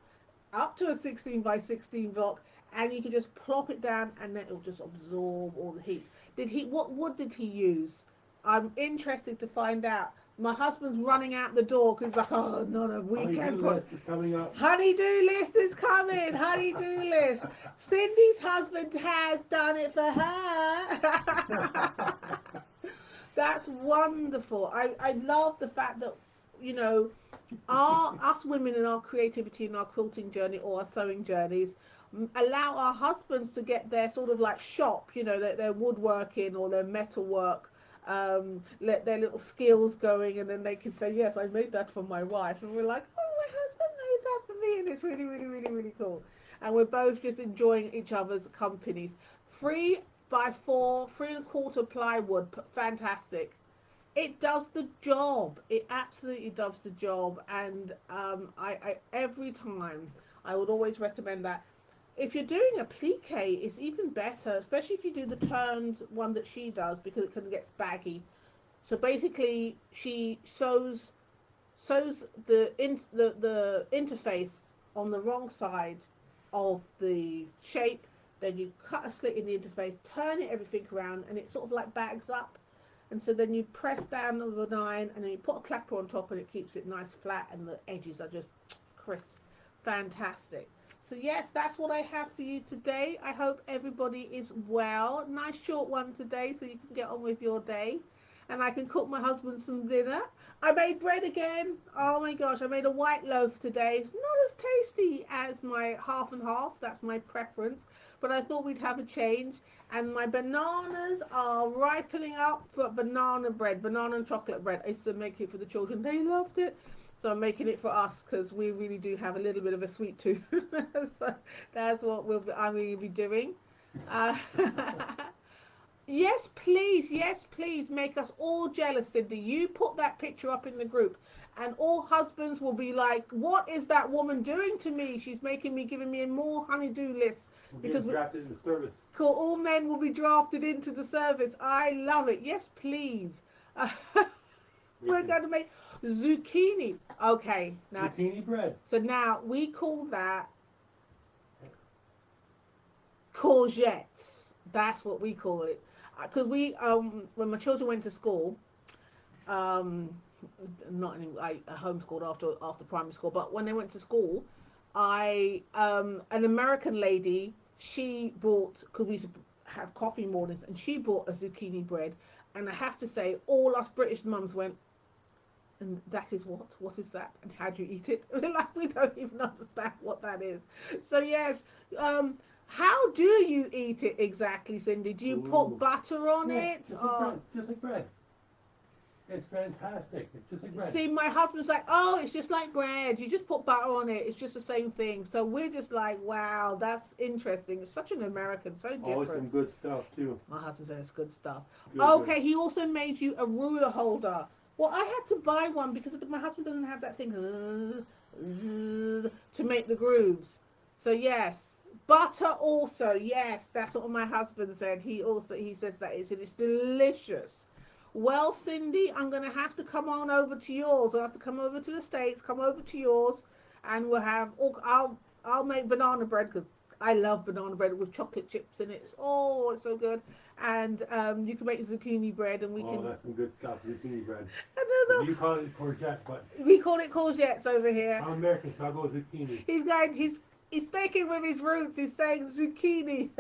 up to a 16 by 16 block, and you can just plop it down and then it'll just absorb all the heat. What wood did he use? I'm interested to find out. My husband's running out the door because he's like, oh, not a weekend. Honey-do list is coming up. Honey-do list is coming. Honey-do list. Cindy's husband has done it for her. That's wonderful. I love the fact that, you know, us women in our creativity and our quilting journey or our sewing journeys allow our husbands to get their sort of like shop, you know, their woodworking or their metalwork, let their little skills going, and then they can say, yes, I made that for my wife, and we're like, oh, my husband made that for me, and it's really, really, really, really cool. And we're both just enjoying each other's companies. 3 by 4, 3 1/4 plywood, fantastic. It does the job. It absolutely does the job. And I every time I would always recommend that. If you're doing applique, it's even better, especially if you do the turned one that she does, because it kind of gets baggy. So basically, she sews the interface on the wrong side of the shape. Then you cut a slit in the interface, turn it everything around, and it sort of like bags up. And so then you press down on the 9 and then you put a clapper on top and it keeps it nice flat and the edges are just crisp. Fantastic. So yes, that's what I have for you today. I hope everybody is well. Nice short one today so you can get on with your day. And I can cook my husband some dinner. I made bread again. Oh my gosh, I made a white loaf today. It's not as tasty as my half and half. That's my preference. But I thought we'd have a change. And my bananas are ripening up for banana bread, banana and chocolate bread. I used to make it for the children. They loved it. So I'm making it for us because we really do have a little bit of a sweet tooth. So that's what I'm going to be doing. Uh, yes, please make us all jealous, Cindy. You put that picture up in the group, and all husbands will be like, "What is that woman doing to me? She's making me, giving me more honey-do lists." Because drafted in the service. Cool. All men will be drafted into the service. I love it. Yes, please. We're going to make zucchini. Okay, now Zucchini bread. so now we call that courgettes. That's what we call it. Because we when my children went to school, um, not in, I homeschooled after primary school, but when they went to school, I an American lady, she brought, because we used to have coffee mornings, and she brought a zucchini bread, and I have to say, all us British mums went, and that is what? What is that? And how do you eat it? Like, we don't even understand what that is. So yes, how do you eat it exactly, Cindy? Do you put butter on it? Just like bread. Just like bread. It's fantastic. It's just like bread. See, my husband's like, oh, it's just like bread. You just put butter on it. It's just the same thing. So we're just like, wow, that's interesting. It's such an American, so Oh, it's some different. good stuff too. My husband says it's good stuff. Good, Okay, good. he also made you a ruler holder. Well, I had to buy one because my husband doesn't have that thing to make the grooves. So yes, butter also. Yes, that's what my husband said. He says that it's delicious. Well, Cindy, I'm gonna have to come on over to yours. I'll have to come over to the States, come over to yours, and we'll have. I'll make banana bread because I love banana bread with chocolate chips in it. Oh, it's so good. And you can make zucchini bread, and we Oh, can. that's some good stuff. Zucchini bread. I don't You call it courgette, but know. We call it courgettes over here. I'm American, so I go zucchini. He's going. He's sticking with his roots. He's saying zucchini.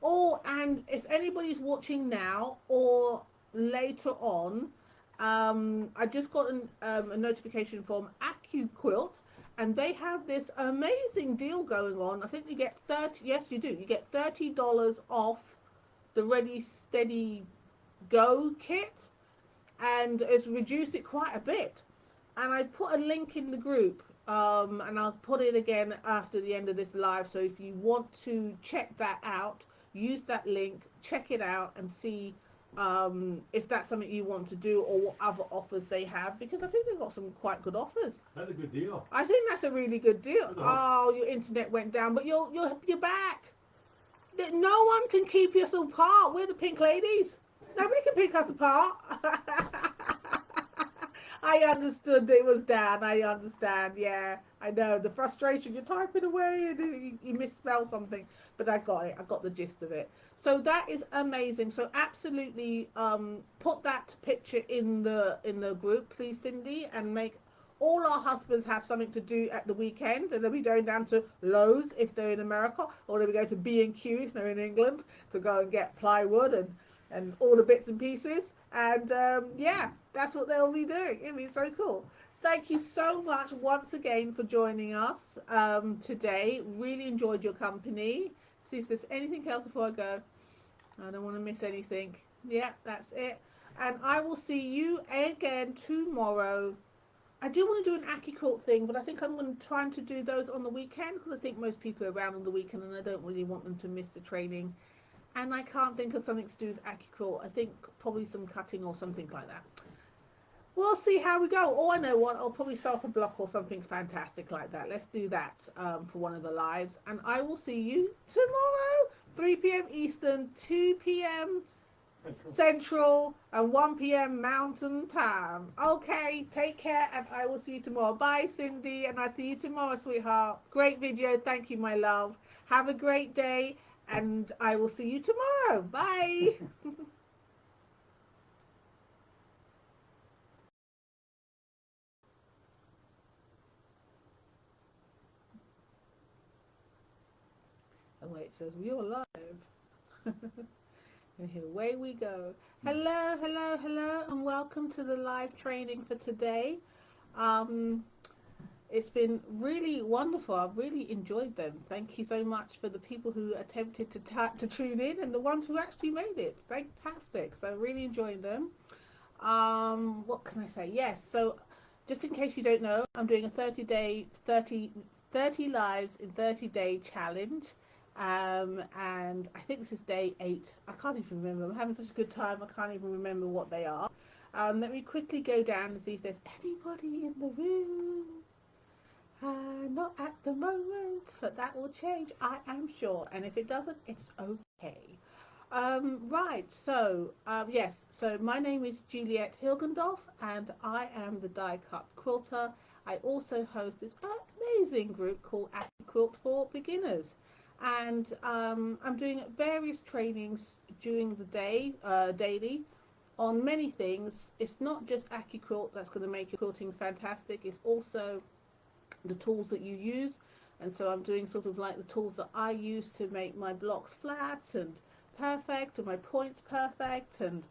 Oh, and if anybody's watching now or later on, I just got a notification from AccuQuilt, and they have this amazing deal going on. I think you get 30. Yes, you do. You get $30 off the Ready Steady Go kit, and it's reduced it quite a bit. And I put a link in the group, and I'll put it again after the end of this live. So if you want to check that out, use that link, check it out, and see if that's something you want to do or what other offers they have, because I think they've got some quite good offers. That's a good deal. I think that's a really good deal. Uh-huh. Oh, your internet went down, but you're back. No one can keep us apart. We're the pink ladies. Nobody can pick us apart. I understood it was Dan. I understand. Yeah, I know the frustration. You're typing away and you misspell something, but I got it. I got the gist of it. So that is amazing. So absolutely, put that picture in the group, please, Cindy, and make all our husbands have something to do at the weekend, and they'll be going down to Lowe's if they're in America, or they'll be going to B&Q if they're in England to go and get plywood and all the bits and pieces. And yeah, that's what they'll be doing. It'll be so cool. Thank you so much once again for joining us today. Really enjoyed your company. See if there's anything else before I go. I don't want to miss anything. Yeah, that's it. And I will see you again tomorrow. I do want to do an AccuQuilt thing, but I think I'm going to try to do those on the weekend because I think most people are around on the weekend and I don't really want them to miss the training. And I can't think of something to do with AccuQuilt. I think probably some cutting or something like that. We'll see how we go. Oh, I know what. I'll probably start a block or something fantastic like that. Let's do that for one of the lives. And I will see you tomorrow, 3 p.m. Eastern, 2 p.m. Central, and 1 p.m. Mountain Time. Okay, take care, and I will see you tomorrow. Bye, Cindy, and I'll see you tomorrow, sweetheart. Great video. Thank you, my love. Have a great day, and I will see you tomorrow. Bye. Oh, wait, it says we're live. And here, away we go. Hello, hello, hello, and welcome to the live training for today. Um, It's been really wonderful. I've really enjoyed them. Thank you so much for the people who attempted to tune in and the ones who actually made it. Fantastic. So really enjoying them. What can I say? Yes. So just in case you don't know, I'm doing a 30 lives in 30-day challenge. And I think this is day 8. I can't even remember. I'm having such a good time. I can't even remember what they are. Let me quickly go down and see if there's anybody in the room. Not at the moment, but that will change, I am sure. And if it doesn't, it's okay. Right, so yes, so my name is Juliet Hilgendorf, and I am the die cut quilter. I also host this amazing group called AccuQuilt for Beginners, and I'm doing various trainings during the day, daily, on many things. It's not just AccuQuilt that's going to make your quilting fantastic. It's also the tools that you use, and so I'm doing sort of like the tools that I use to make my blocks flat and perfect and my points perfect and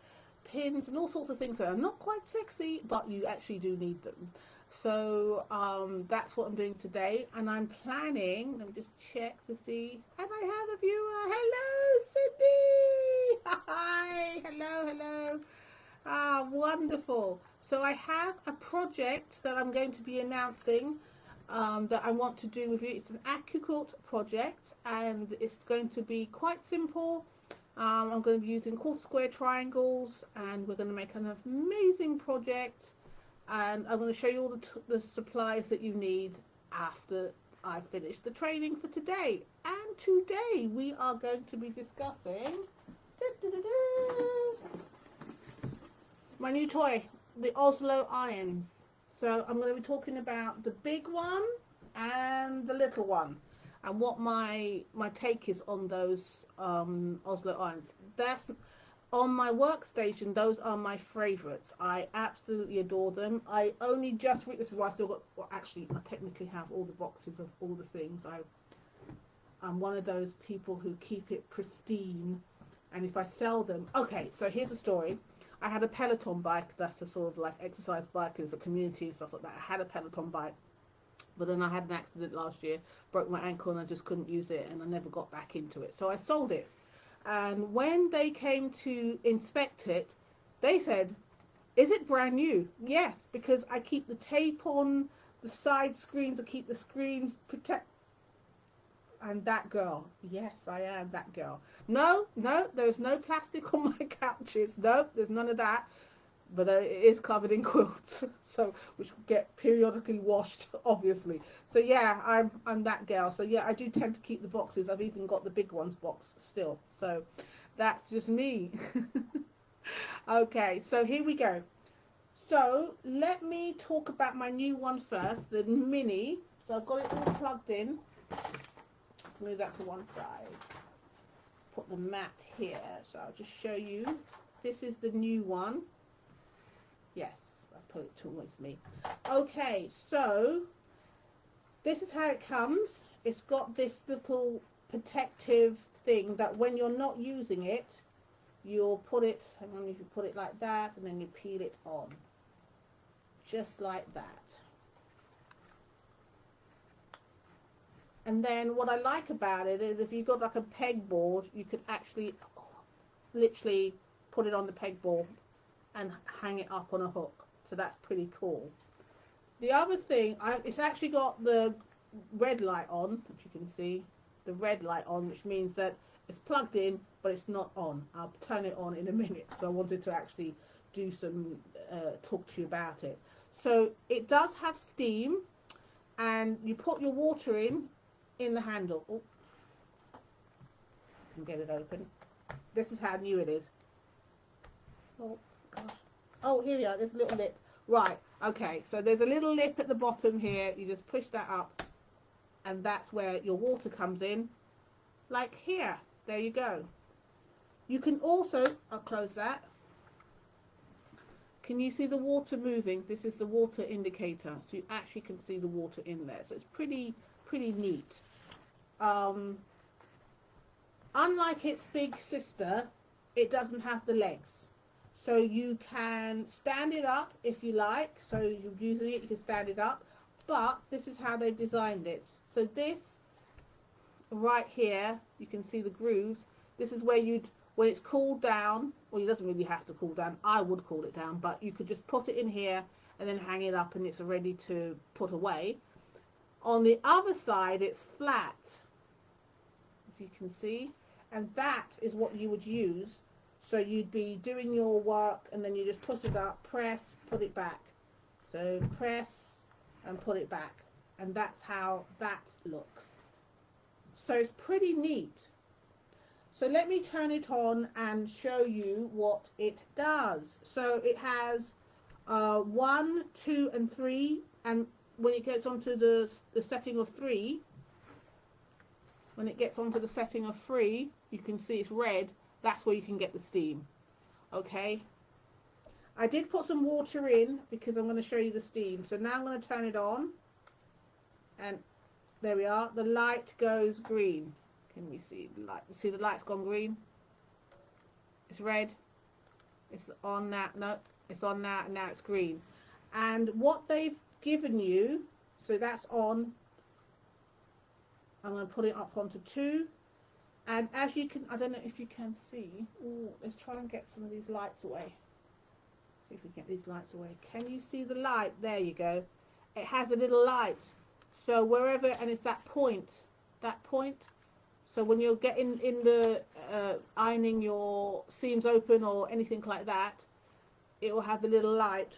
pins and all sorts of things that are not quite sexy but you actually do need them. So that's what I'm doing today, and I'm planning, let me just check to see, and I have a viewer. Hello, Sydney. Hi. Hello, hello. Wonderful. So I have a project that I'm going to be announcing that I want to do with you. It's an AccuQuilt project, and it's going to be quite simple. I'm going to be using quarter square triangles, and we're going to make an amazing project. And I'm going to show you all the supplies that you need after I finish the training for today. And today we are going to be discussing my new toy, the Oslo irons. So I'm going to be talking about the big one and the little one, and what my take is on those Oslo irons. That's on my workstation. Those are my favorites. I absolutely adore them. I only just this is why I still got, well, actually I technically have all the boxes of all the things. I'm one of those people who keep it pristine, and if I sell them, okay, so here's a story. I had a Peloton bike. That's a sort of like exercise bike. It's a community and stuff like that. I had a Peloton bike, but then I had an accident last year, broke my ankle, and I just couldn't use it, and I never got back into it. So I sold it. And when they came to inspect it, they said, "Is it brand new?" Yes, because I keep the tape on the side screens. I keep the screens protect. And that girl, yes, I am that girl. No, there's no plastic on my couches. No, there's none of that. But it is covered in quilts, so which get periodically washed, obviously. So yeah, I'm that girl. So yeah, I do tend to keep the boxes. I've even got the big ones box still. So that's just me. Okay, so here we go. So let me talk about my new one first, the mini. So I've got it all plugged in. Move that to one side. Put the mat here. So I'll just show you. This is the new one. Yes, I put it towards me. Okay, so this is how it comes. It's got this little protective thing that when you're not using it, you'll put it, and then you put it like that, and then you peel it on. Just like that. And then what I like about it is if you've got like a pegboard, you could actually literally put it on the pegboard and hang it up on a hook. So that's pretty cool. The other thing, it's actually got the red light on, if you can see, the red light on, which means that it's plugged in, but it's not on. I'll turn it on in a minute. So I wanted to actually do some, talk to you about it. So it does have steam, and you put your water in the handle. Oh, I can get it open. This is how new it is. Oh gosh. Oh, here we are. There's a little lip. Right. Okay. So there's a little lip at the bottom here. You just push that up, and that's where your water comes in. Like here. There you go. You can also, I'll close that. Can you see the water moving? This is the water indicator. So you actually can see the water in there. So it's pretty neat. Unlike its big sister, it doesn't have the legs. So you can stand it up if you like. So you're using it, you can stand it up. But this is how they've designed it. So this right here, you can see the grooves. This is where when it's cooled down, well, it doesn't really have to cool down. I would cool it down, but you could just put it in here and then hang it up, and it's ready to put away. On the other side, it's flat, if you can see, and that is what you would use. So you'd be doing your work, and then you just put it up, press, put it back. So press and put it back, and that's how that looks. So it's pretty neat. So let me turn it on and show you what it does. So it has 1, 2, and 3, and when it gets onto the setting of 3, when it gets onto the setting of 3, you can see it's red. That's where you can get the steam. Okay. I did put some water in because I'm going to show you the steam. So now I'm going to turn it on, and there we are. The light goes green. Can you see the light? See the light's gone green? It's red. It's on that. No, it's on that, and now it's green. And what they've given you, so that's on. I'm going to put it up onto 2. And as you can, I don't know if you can see. Ooh, let's try and get some of these lights away. See if we can get these lights away. Can you see the light? There you go. It has a little light. So wherever, and it's that point. So when you're getting in the ironing your seams open or anything like that, it will have the little light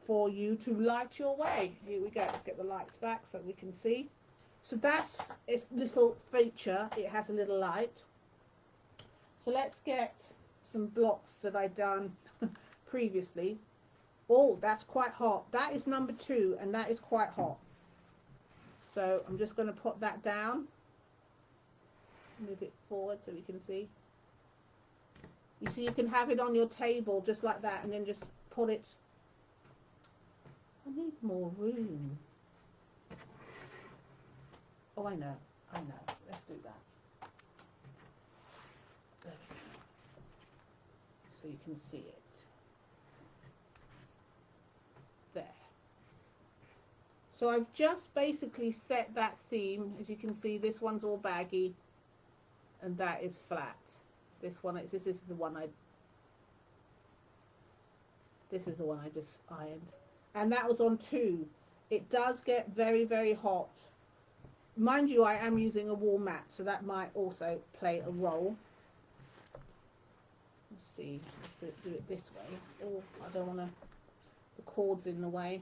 for you to light your way. Here we go. Let's get the lights back so we can see. So that's its little feature. It has a little light. So let's get some blocks that I done previously. Oh, that's quite hot. That is number 2, and that is quite hot. So I'm just going to put that down. Move it forward so we can see. You see, you can have it on your table just like that, and then just put it. I need more room. Oh, I know. Let's do that. There we go. So you can see it. There. So I've just basically set that seam. As you can see, this one's all baggy, and that is flat. This one is. This is the one I just ironed, and that was on 2. It does get very, very hot. Mind you, I am using a wall mat, so that might also play a role. Let's see. Let's do it this way. Oh, I don't want to. The cord's in the way.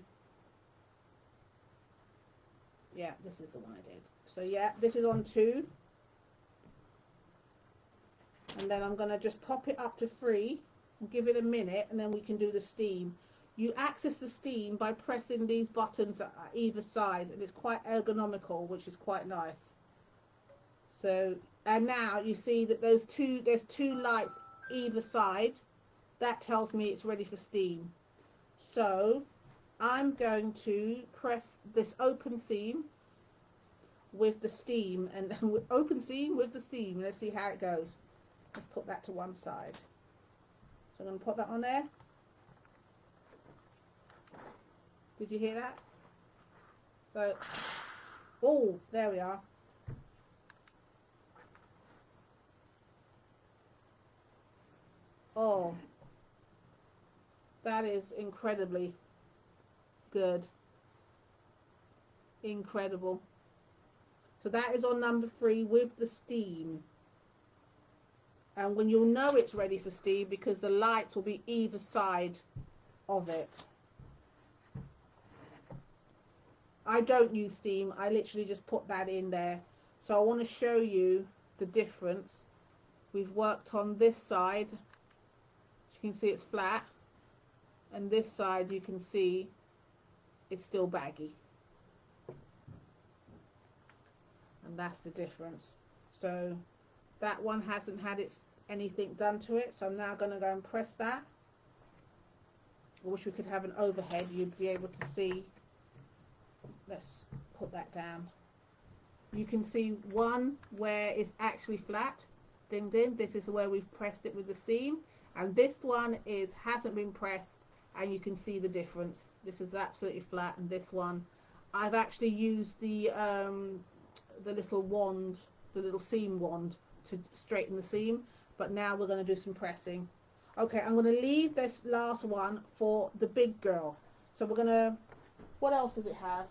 Yeah, this is the one I did. So yeah, this is on 2. And then I'm going to just pop it up to 3 and give it a minute, and then we can do the steam. You access the steam by pressing these buttons at either side, and it's quite ergonomical, which is quite nice. So, and now you see that there's 2 lights either side. That tells me it's ready for steam. So I'm going to press this open seam with the steam, and open seam with the steam. Let's see how it goes. Let's put that to one side. So I'm going to put that on there. Did you hear that? So, oh, there we are. Oh, that is incredibly good. Incredible. So that is on number 3 with the steam. And when you'll know it's ready for steam, because the lights will be either side of it. I don't use steam. I literally just put that in there. So I want to show you the difference. We've worked on this side. As you can see, it's flat. And this side, you can see it's still baggy. And that's the difference. So that one hasn't had anything done to it. So I'm now going to go and press that. I wish we could have an overhead. You'd be able to see. Let's put that down. You can see one where it's actually flat. Ding ding. This is where we've pressed it with the seam, and this one hasn't been pressed, and you can see the difference. This is absolutely flat, and this one I've actually used the little wand, the little seam wand, to straighten the seam. But now we're going to do some pressing. Okay, I'm going to leave this last one for the big girl. So we're going to. What else does it have?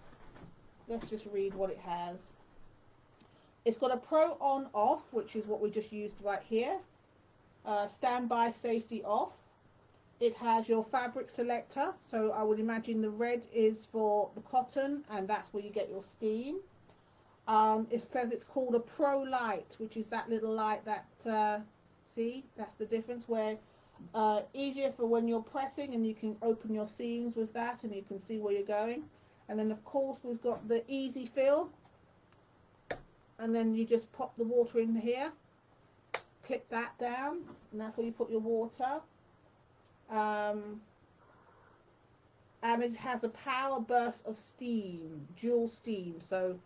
Let's just read what it has. It's got a pro on off, which is what we just used right here. Standby safety off. It has your fabric selector. So I would imagine the red is for the cotton, and that's where you get your steam. It says it's called a pro light, which is that little light that, see, that's the difference, where easier for when you're pressing, and you can open your seams with that, and you can see where you're going. And then of course we've got the easy fill, and then you just pop the water in here, clip that down, and that's where you put your water. And it has a power burst of steam, dual steam, so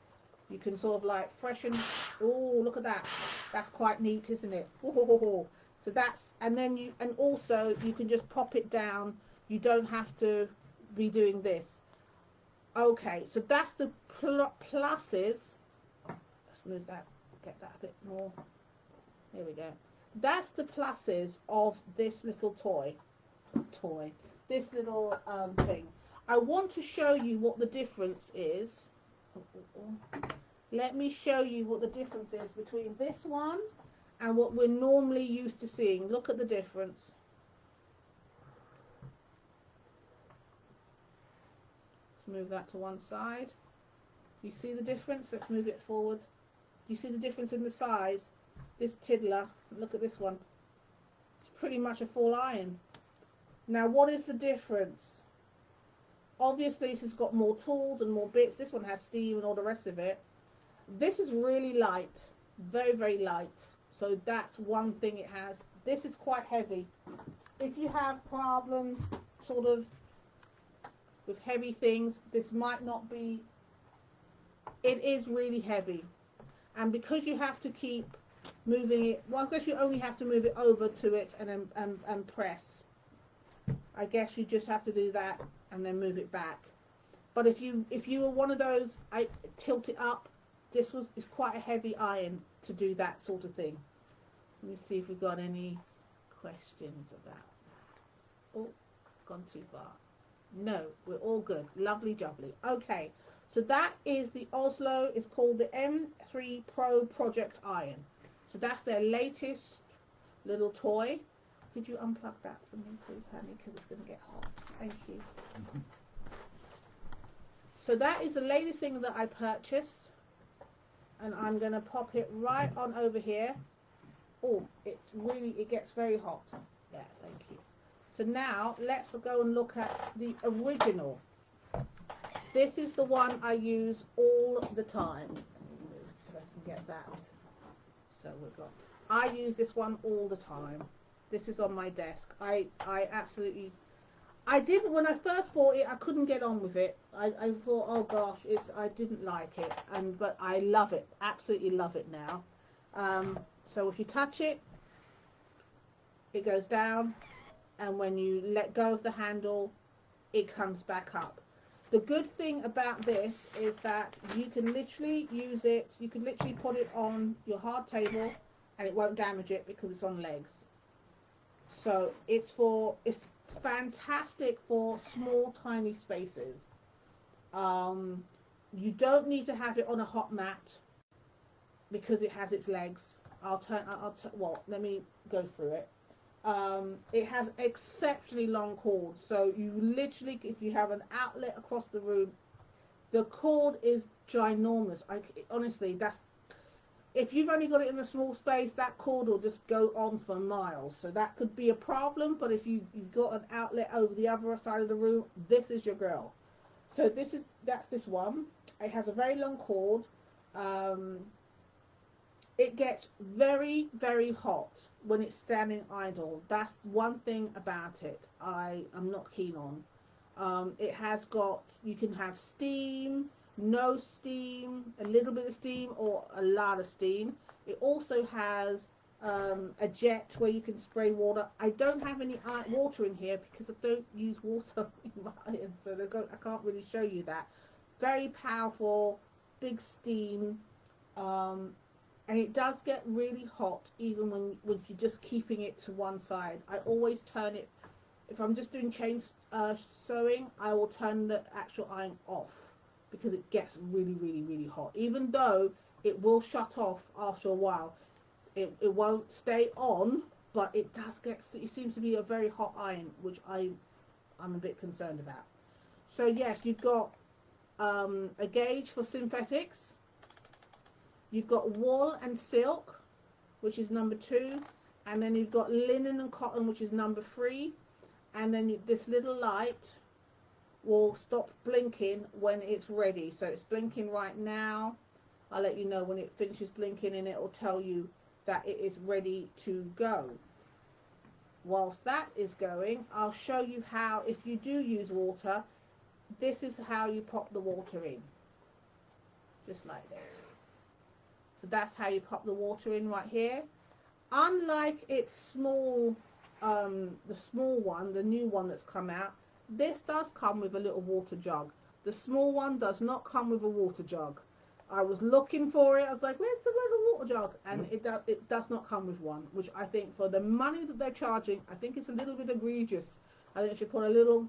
you can sort of like freshen. Oh, look at that. That's quite neat, isn't it? So that's, and then also you can just pop it down. You don't have to be doing this. Okay, so that's the pluses. Let's move that, get that a bit more. There we go. That's the pluses of this little toy. this little thing. I want to show you what the difference is. Let me show you what the difference is between this one and what we're normally used to seeing. Look at the difference. Let's move that to one side. You see the difference? Let's move it forward. You see the difference in the size? This tiddler, look at this one. It's pretty much a full iron. Now what is the difference? Obviously this has got more tools and more bits. This one has steam and all the rest of it. This is really light, very, very light. So that's one thing it has. This is quite heavy. If you have problems sort of with heavy things, this might not be, it is really heavy. And because you have to keep moving it, well, I guess you only have to move it over to it and press. I guess you just have to do that and then move it back. But if you were one of those, I tilt it up. This is quite a heavy iron to do that sort of thing. Let me see if we've got any questions about that. Oh, gone too far. No, we're all good. Lovely jubbly. Okay, so that is the Oslo. It's called the M3 Pro Project Iron. So that's their latest little toy. Could you unplug that for me, please, honey? Because it's going to get hot. Thank you. So that is the latest thing that I purchased. And I'm going to pop it right on over here. Oh, it gets very hot. Yeah, thank you. So now let's go and look at the original. This is the one I use all the time. Let me move so I can get that. So I use this one all the time. This is on my desk. I absolutely, when I first bought it, I couldn't get on with it. I thought, oh gosh, I didn't like it, but I love it, absolutely love it now. So if you touch it, it goes down, and when you let go of the handle, it comes back up. The good thing about this is that you can literally use it, you can literally put it on your hard table and it won't damage it because it's on legs. So it's fantastic for small tiny spaces. You don't need to have it on a hot mat because it has its legs. Well, let me go through it. It has exceptionally long cords, so you literally, if you have an outlet across the room, the cord is ginormous. Honestly, if you've only got it in a small space, that cord will just go on for miles. So that could be a problem, but if you've got an outlet over the other side of the room, this is your girl. So that's this one. It has a very long cord. It gets very, very hot when it's standing idle. That's one thing about it I'm not keen on. It has got, you can have steam, no steam, a little bit of steam, or a lot of steam. It also has a jet where you can spray water. I don't have any water in here because I don't use water in my iron, so I can't really show you that. Very powerful, big steam. And it does get really hot even when you're just keeping it to one side. I always turn it, if I'm just doing chain sewing, I will turn the actual iron off because it gets really, really, really hot. Even though it will shut off after a while. It won't stay on, but it seems to be a very hot iron, which I'm a bit concerned about. So yes, you've got a gauge for synthetics. You've got wool and silk, which is number 2, and then you've got linen and cotton, which is number 3, and then this little light will stop blinking when it's ready. So it's blinking right now. I'll let you know when it finishes blinking, and it will tell you that it is ready to go. Whilst that is going, I'll show you how, if you do use water, this is how you pop the water in, just like this. So that's how you pop the water in right here. Unlike its small, the small one, the new one that's come out, this does come with a little water jug. The small one does not come with a water jug. I was looking for it. I was like, where's the little water jug? And it does not come with one, which I think for the money that they're charging, I think it's a little bit egregious I think I should put a little.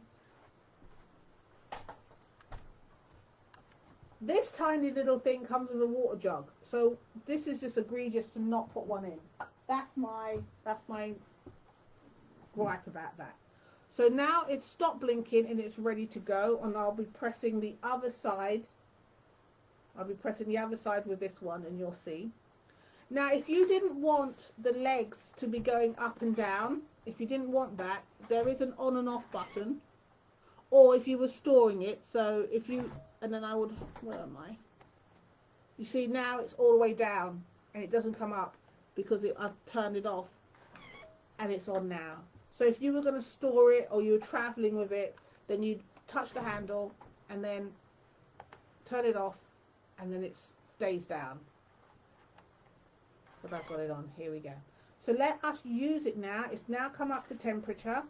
This tiny little thing comes with a water jug, so this is just egregious to not put one in. That's my gripe about that. So now it's stopped blinking and it's ready to go, and I'll be pressing the other side. I'll be pressing the other side with this one, and you'll see. Now, if you didn't want the legs to be going up and down, if you didn't want that, there is an on and off button. Or if you were storing it, so if you, and then I would, where am I? You see now it's all the way down and it doesn't come up because I've turned it off and it's on now. So if you were going to store it or you were traveling with it, then you'd touch the handle and then turn it off and then it stays down. But I've got it on. Here we go. So let us use it now. It's now come up to temperature.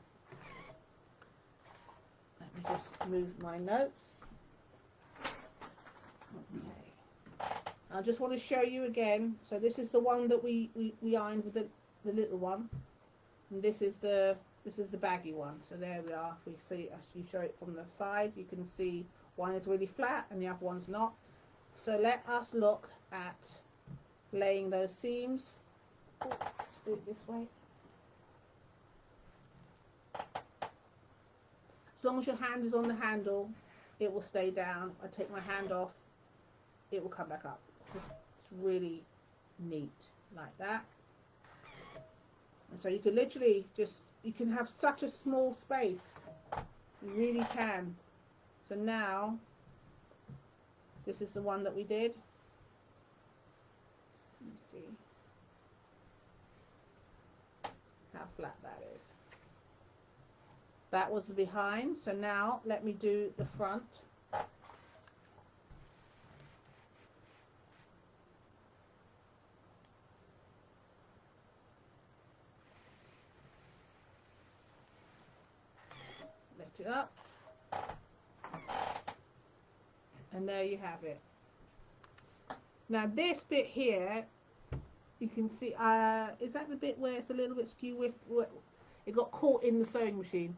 Let me just move my notes. Okay. I just want to show you again. So this is the one that we ironed with the little one, and this is the baggy one. So there we are. If we see, as you show it from the side, you can see one is really flat and the other one's not. So let us look at laying those seams. Oh, let's do it this way. As long as your hand is on the handle, it will stay down. I take my hand off, it will come back up. It's really neat like that. And so you can literally just, you can have such a small space. You really can. So now, this is the one that we did. Let me see how flat that is. That was the behind. So now let me do the front. Lift it up. And there you have it. Now this bit here, you can see, is that the bit where it's a little bit skew with, it got caught in the sewing machine.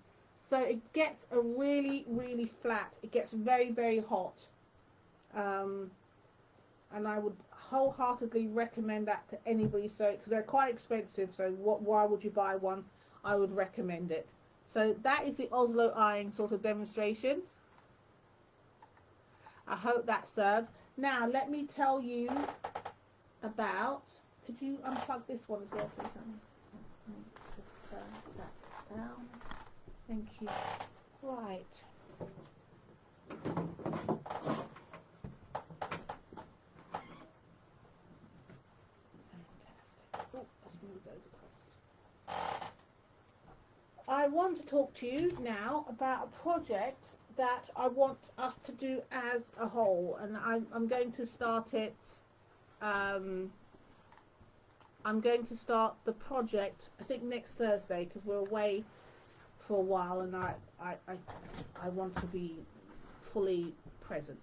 So it gets a really, really flat. It gets very, very hot. And I would wholeheartedly recommend that to anybody. So, because they're quite expensive. So why would you buy one? I would recommend it. So that is the Oslo iron sort of demonstration. I hope that serves. Now let me tell you about, could you unplug this one as well, please? Just turn that down. Thank you. Right. Fantastic. Oh, let's move those across. I want to talk to you now about a project that I want us to do as a whole, and I'm going to start it. I'm going to start the project, I think, next Thursday, because we're away for a while, and I want to be fully present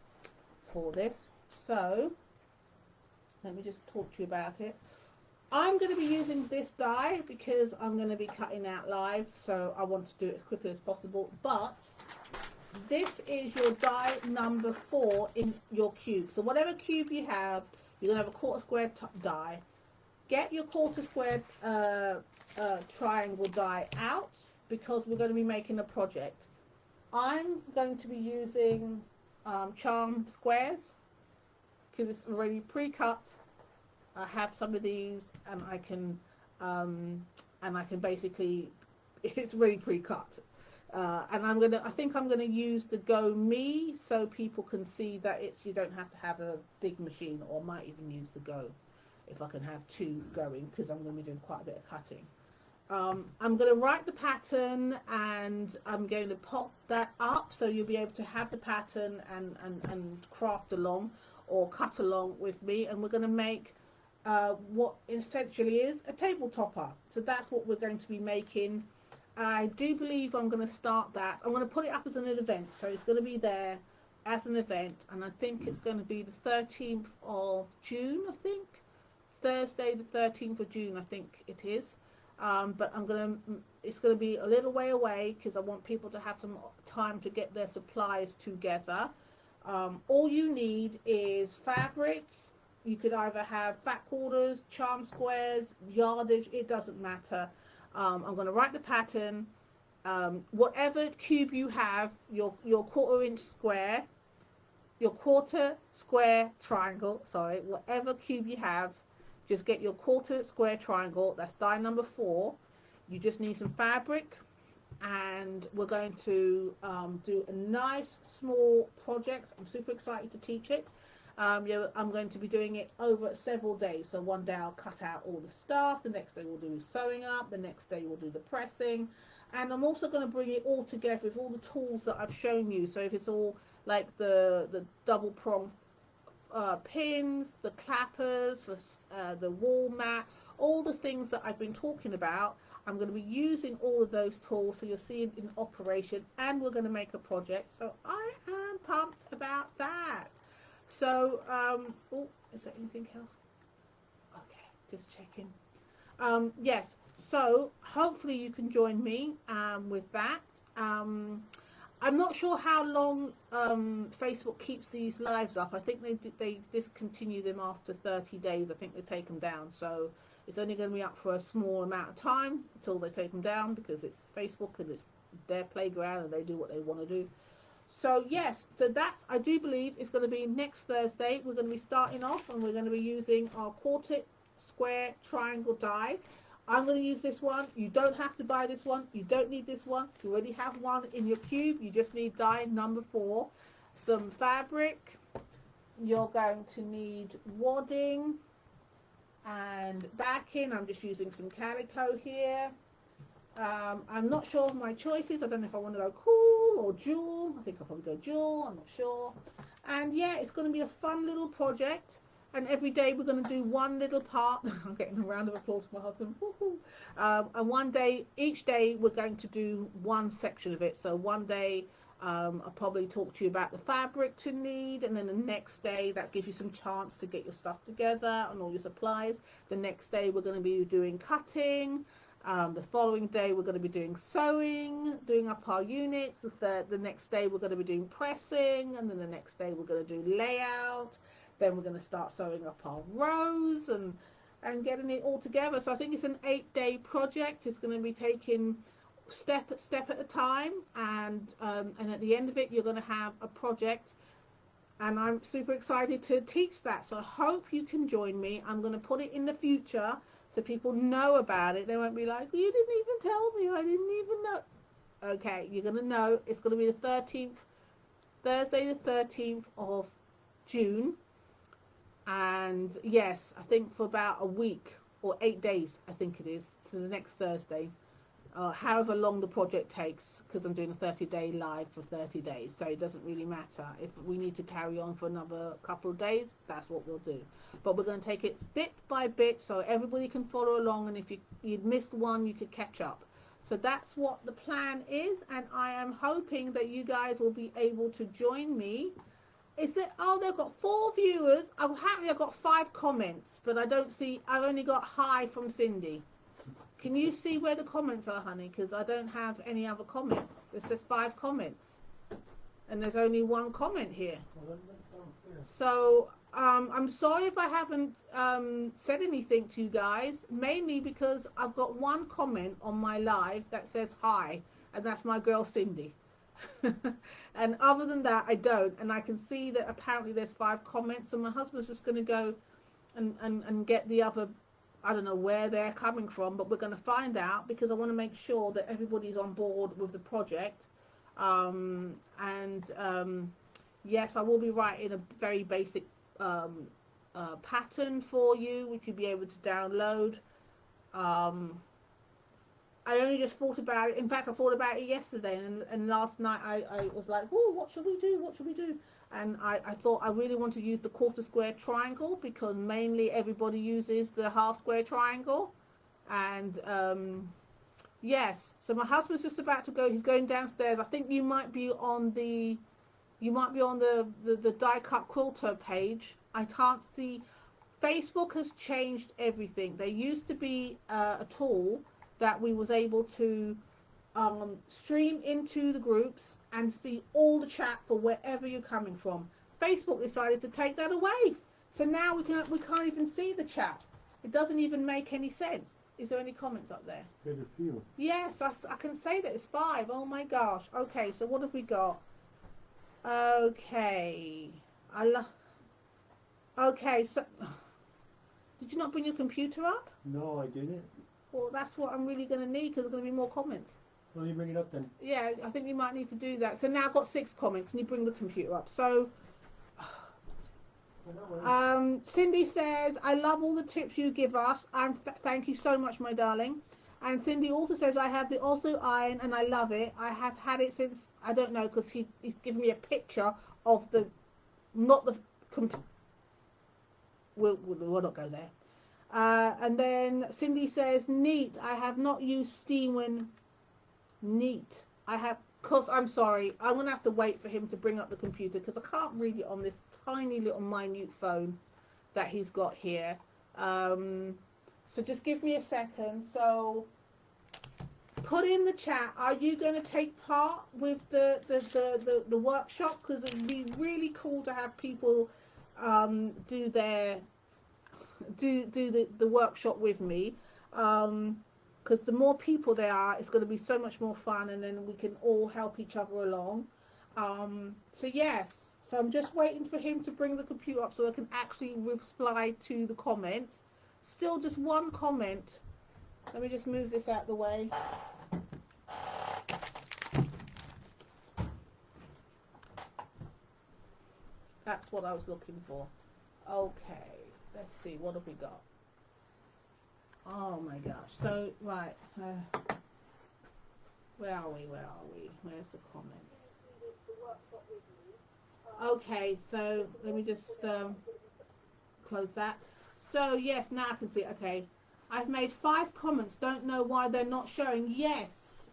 for this. So let me just talk to you about it. I'm going to be using this die because I'm going to be cutting out live, so I want to do it as quickly as possible. But this is your die number 4 in your cube. So whatever cube you have, you're going to have a quarter square die. Get your quarter square triangle die out, because we're going to be making a project. I'm going to be using charm squares because it's already pre-cut. I have some of these, and I can basically, it's already pre-cut. And I think I'm gonna use the Go Me, so people can see that you don't have to have a big machine, or I might even use the Go if I can have 2 going, because I'm going to be doing quite a bit of cutting. I'm going to write the pattern, and I'm going to pop that up so you'll be able to have the pattern and craft along or cut along with me, and we're going to make what essentially is a table topper. So that's what we're going to be making. I do believe I'm going to start that. I'm going to put it up as an event, so it's going to be there as an event, and I think it's going to be the 13th of June, I think. It's Thursday the 13th of June, I think it is. but it's gonna be a little way away because I want people to have some time to get their supplies together. All you need is fabric. You could either have fat quarters, charm squares, yardage, it doesn't matter. I'm going to write the pattern. Whatever cube you have, your quarter-inch square, your quarter square triangle, sorry, whatever cube you have, just get your quarter square triangle. That's die number 4. You just need some fabric, and we're going to do a nice small project. I'm super excited to teach it. Yeah, I'm going to be doing it over several days. So one day I'll cut out all the stuff, the next day we'll do sewing up, the next day we'll do the pressing, and I'm also going to bring it all together with all the tools that I've shown you. So if it's all like the double prong pins, the clappers, for the wall mat, all the things that I've been talking about, I'm going to be using all of those tools, so you'll see it in operation, and we're going to make a project. So I am pumped about that. So, oh, is there anything else? Okay, just checking. Yes, so hopefully you can join me with that. I'm not sure how long Facebook keeps these lives up. I think they discontinue them after 30 days. I think they take them down. So it's only going to be up for a small amount of time until they take them down, because it's Facebook and it's their playground and they do what they want to do. So yes, so that's, I do believe it's going to be next Thursday. We're going to be starting off, and we're going to be using our quarter square triangle die. I'm going to use this one. You don't have to buy this one. You don't need this one. You already have one in your cube. You just need die number 4. Some fabric. You're going to need wadding and backing. I'm just using some calico here. I'm not sure of my choices. I don't know if I want to go cool or jewel. I think I'll probably go jewel. I'm not sure. And yeah, it's going to be a fun little project. And every day we're going to do one little part. I'm getting a round of applause for my husband. And one day, each day, we're going to do one section of it. So one day, I'll probably talk to you about the fabric to need, and then the next day, that gives you some chance to get your stuff together and all your supplies. The next day, we're going to be doing cutting. The following day we're going to be doing sewing, doing up our units. The next day we're going to be doing pressing, and then the next day we're going to do layout. Then we're going to start sewing up our rows and getting it all together. So I think it's an 8-day project. It's going to be taken step at a time, and at the end of it you're going to have a project, and I'm super excited to teach that. So I hope you can join me. I'm going to put it in the future so people know about it. They won't be like, you didn't even tell me, I didn't even know. Okay, you're going to know. It's going to be the 13th, Thursday the 13th of June. And yes, I think for about a week or 8 days, I think it is, to the next Thursday. However long the project takes, because I'm doing a 30-day live for 30 days, so it doesn't really matter. If we need to carry on for another couple of days, that's what we'll do. But we're going to take it bit by bit so everybody can follow along, and if you'd missed one, you could catch up. So that's what the plan is, and I am hoping that you guys will be able to join me. Is it? Oh, they've got 4 viewers. Apparently I've got 5 comments, but I don't see. I've only got hi from Cindy. Can you see where the comments are, honey? Because I don't have any other comments. It says 5 comments, and there's only 1 comment here. So I'm sorry if I haven't said anything to you guys, mainly because I've got 1 comment on my live that says hi, and that's my girl Cindy. And other than that, I don't. And I can see that apparently there's 5 comments, so my husband's just going to go and get the other. I don't know where they're coming from, but we're going to find out, because I want to make sure that everybody's on board with the project. Yes, I will be writing a very basic pattern for you, which you'll be able to download. I only just thought about it. In fact, I thought about it yesterday, and last night I was like, "Whoa, what should we do? What should we do?" And I thought I really want to use the quarter square triangle, because mainly everybody uses the half square triangle. And yes, so my husband's just about to go. He's going downstairs. I think you might be on the die cut quilter page. I can't see. Facebook has changed everything. There used to be a tool that we was able to stream into the groups and see all the chat for wherever you're coming from. Facebook decided to take that away, so now we can't even see the chat. It doesn't even make any sense. Is there any comments up there? There's a few. Yes, I can say that it's 5. Oh my gosh. Okay, so what have we got? Okay, okay, so did you not bring your computer up? No, I didn't. Well, that's what I'm really going to need, because there's going to be more comments. Let me bring it up then. Yeah, I think you might need to do that. So now I've got 6 comments. Can you bring the computer up? So Cindy says, I love all the tips you give us. Thank you so much, my darling. And Cindy also says, I have the Oslo iron and I love it. I have had it since, I don't know, because he's given me a picture of the, not the, we'll not go there. And then Cindy says, neat. I have not used steam when, neat. I have, because I'm sorry, I'm going to have to wait for him to bring up the computer, because I can't read it on this tiny little minute phone that he's got here. So just give me a second. So put in the chat, are you going to take part with the workshop? Because it'd be really cool to have people do the workshop with me. Because the more people there are, it's going to be so much more fun, and then we can all help each other along. So yes, so I'm just waiting for him to bring the computer up so I can actually reply to the comments. Still just one comment. Let me just move this out of the way. That's what I was looking for. Okay, let's see, what have we got? Oh my gosh. So, right. Where are we? Where's the comments? Okay, so let me just close that. So, yes, now I can see it. Okay. I've made 5 comments. Don't know why they're not showing. Yes.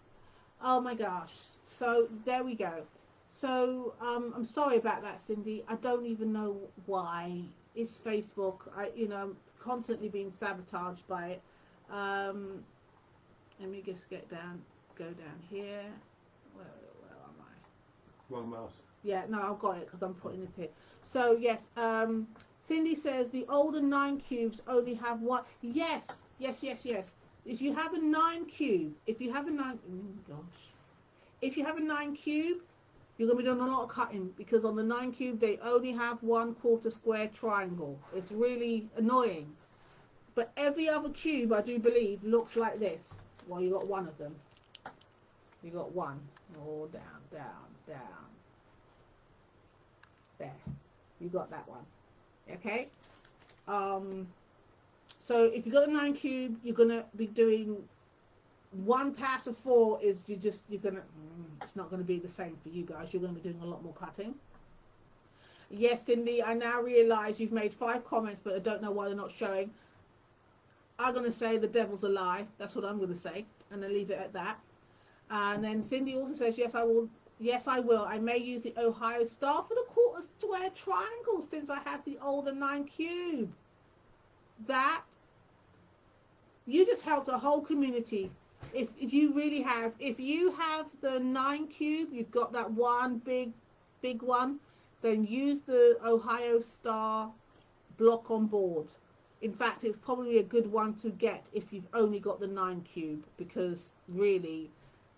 Oh my gosh. So, there we go. So, I'm sorry about that, Cindy. I don't even know why. It's Facebook. I'm constantly being sabotaged by it. Let me just go down here. Where am I? Wrong mouse. Yeah, no, I've got it because I'm putting this here. So yes, Cindy says the older 9 cubes only have one. Yes. If you have a 9 cube, if you have a 9 cube, you're going to be doing a lot of cutting, because on the 9 cube they only have 1/4 square triangle. It's really annoying. But every other cube, I do believe, looks like this. Well, you got one of them. You got one. Oh, down. There. You got that one. Okay? So if you got a 9 cube, you're going to be doing 1 pass of 4 is you're going to, it's not going to be the same for you guys. You're going to be doing a lot more cutting. Yes, Cindy, I now realise you've made 5 comments, but I don't know why they're not showing. I'm going to say the devil's a lie. That's what I'm going to say, and then leave it at that. And then Cindy also says, yes, I will. Yes, I will. I may use the Ohio star for the 1/4 square triangle, since I have the older 9 cube. That, you just helped a whole community. If you really have, if you have the 9 cube, you've got that one big one, then use the Ohio star block on board. In fact, it's probably a good one to get if you've only got the 9 cube, because really,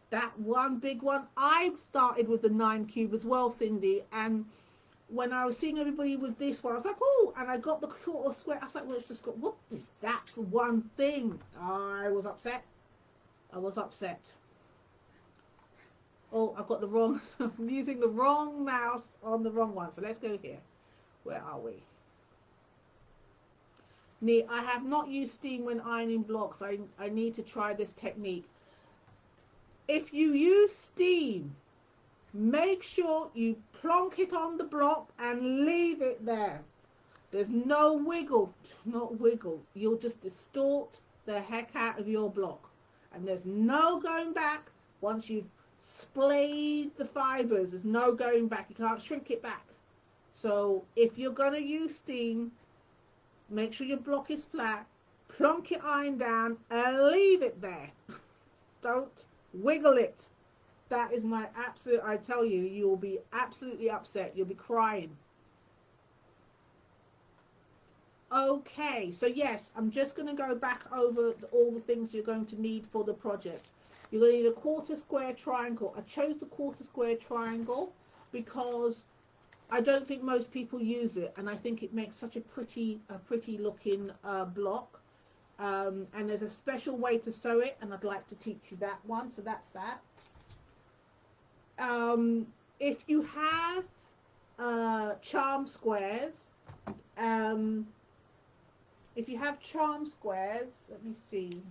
that one big one, I started with the 9 cube as well, Cindy, and when I was seeing everybody with this one, I was like, oh, and I got the 1/4 square. I was like, well, it's just got, what is that one thing? I was upset. Oh, I've got the wrong, I'm using the wrong mouse on the wrong one. So let's go here. Where are we? I have not used steam when ironing blocks. I need to try this technique. If you use steam, make sure you plonk it on the block and leave it there. There's no wiggle, not wiggle. You'll just distort the heck out of your block. And there's no going back once you've splayed the fibers. There's no going back. You can't shrink it back. So if you're going to use steam, make sure your block is flat, plonk your iron down and leave it there. Don't wiggle it. That is my absolute, I tell you, you will be absolutely upset. You'll be crying. Okay, so yes, I'm just going to go back over all the things you're going to need for the project. You're going to need a quarter square triangle. I chose the quarter square triangle because I don't think most people use it, and I think it makes such a pretty looking block. And there's a special way to sew it, and I'd like to teach you that one. So that's that. If you have charm squares, if you have charm squares, let me see.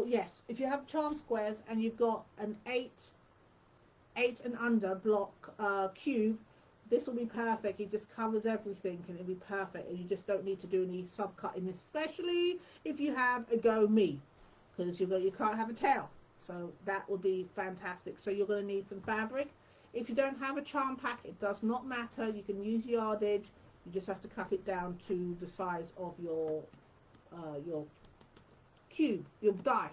Yes, if you have charm squares and you've got an 8 and under block cube, this will be perfect. It just covers everything and it'll be perfect, and you just don't need to do any subcutting, especially if you have a go me, because you can't have a tail. So that would be fantastic. So you're going to need some fabric. If you don't have a charm pack, it does not matter. You can use yardage. You just have to cut it down to the size of your cube, your die.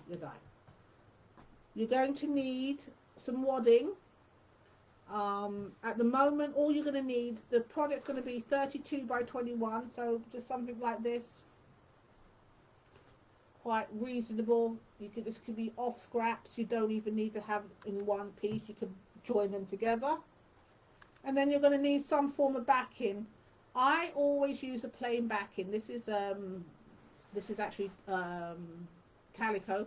You're going to need some wadding. At the moment, all you're going to need, the project's going to be 32 by 21, so just something like this. Quite reasonable. This could be off scraps. You don't even need to have it in one piece. You can join them together. And then you're going to need some form of backing. I always use a plain backing. This is actually calico.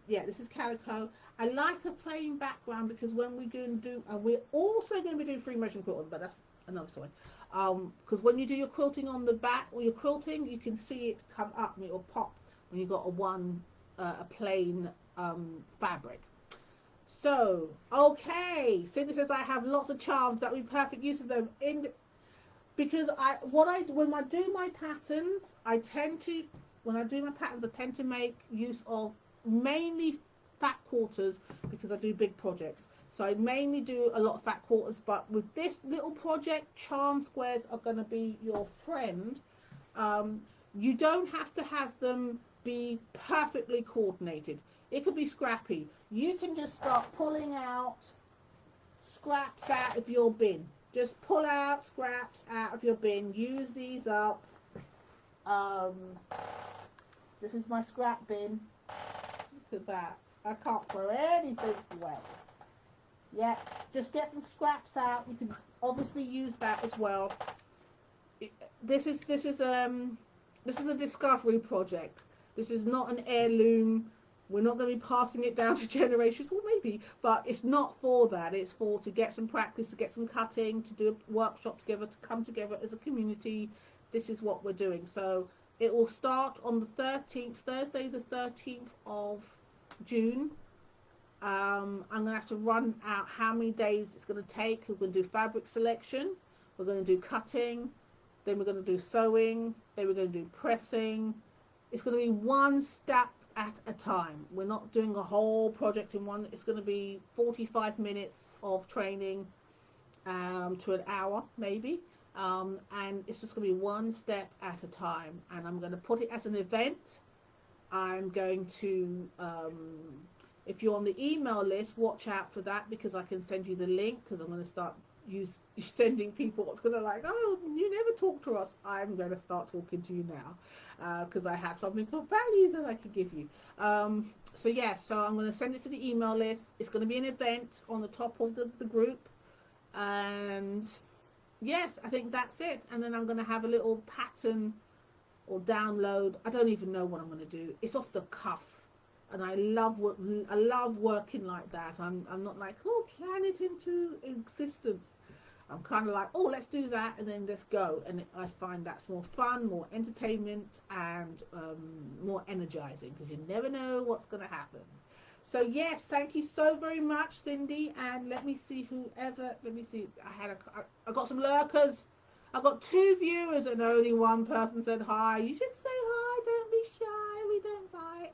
Yeah, this is calico. I like a plain background because when we're going to do, and we're also going to be doing free motion quilting, but that's another story. Because when you do your quilting on the back, or your quilting, you can see it come up and it will pop when you've got a plain fabric. So, okay, Cindy says I have lots of charms. That would be perfect use of them. Because when I do my patterns, I tend to make use of mainly fat quarters because I do big projects. So I mainly do a lot of fat quarters, but with this little project, charm squares are going to be your friend. You don't have to have them be perfectly coordinated. It could be scrappy. You can just start pulling out scraps out of your bin. Just pull out scraps out of your bin. Use these up. This is my scrap bin. Look at that. I can't throw anything away. Yeah, just get some scraps out. You can obviously use that as well. This is a discovery project. This is not an heirloom. We're not going to be passing it down to generations, well maybe, but it's not for that. It's for to get some practice, to get some cutting, to do a workshop together, to come together as a community. This is what we're doing. So it will start on the 13th, Thursday the 13th of June. I'm going to have to run out how many days it's going to take. We're going to do fabric selection, we're going to do cutting, then we're going to do sewing, then we're going to do pressing. It's going to be one step at a time. We're not doing a whole project in one. It's going to be 45 minutes of training to an hour maybe, and it's just going to be one step at a time, and I'm going to put it as an event. I'm going to if you're on the email list, watch out for that, because I can send you the link, because I'm going to start sending people what's going to like, oh, you never talk to us. I'm going to start talking to you now, because I have something of value that I can give you. So yeah, so I'm going to send it to the email list. It's going to be an event on the top of the group, and yes, I think that's it. And then I'm going to have a little pattern or download. I don't even know what I'm going to do. It's off the cuff, and I love working like that. I'm not like, oh, plan it into existence. I'm kind of like, oh, let's do that, and then let's go. And I find that's more fun, more entertainment, and more energizing, because you never know what's going to happen. So yes, thank you so very much, Cindy. And let me see whoever. Let me see. I got some lurkers. I got 2 viewers, and only one person said hi. You should say hi. Don't be shy. We don't fight.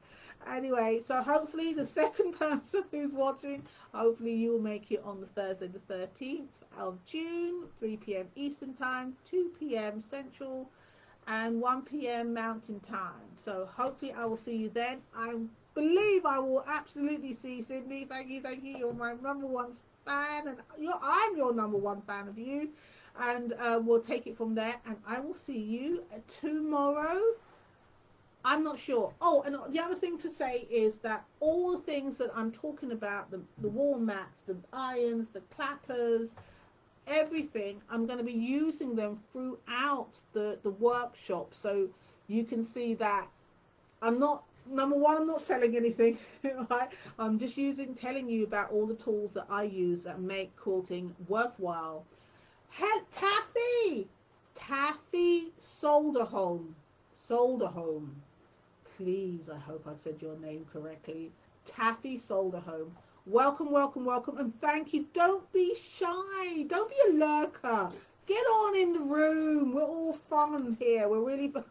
Anyway, so hopefully the second person who's watching, hopefully you'll make it on the Thursday the 13th of June, 3 p.m. Eastern Time, 2 p.m. Central. and 1 p.m. Mountain Time. So hopefully I will see you then. I believe I will absolutely see Cindy. Thank you, thank you. You're my number one fan, and I'm your number one fan of you. And we'll take it from there. And I will see you tomorrow. I'm not sure. Oh, and the other thing to say is that all the things that I'm talking about, the wall mats, the irons, the clappers, everything, I'm going to be using them throughout the workshop. So you can see that I'm not, number one, I'm not selling anything, right? I'm just telling you about all the tools that I use that make quilting worthwhile. Taffy Solder Home. Please, I hope I said your name correctly. Taffy Solder Home. Welcome, welcome, welcome, and thank you. Don't be shy. Don't be a lurker. Get on in the room. We're all fun here. We're really fun.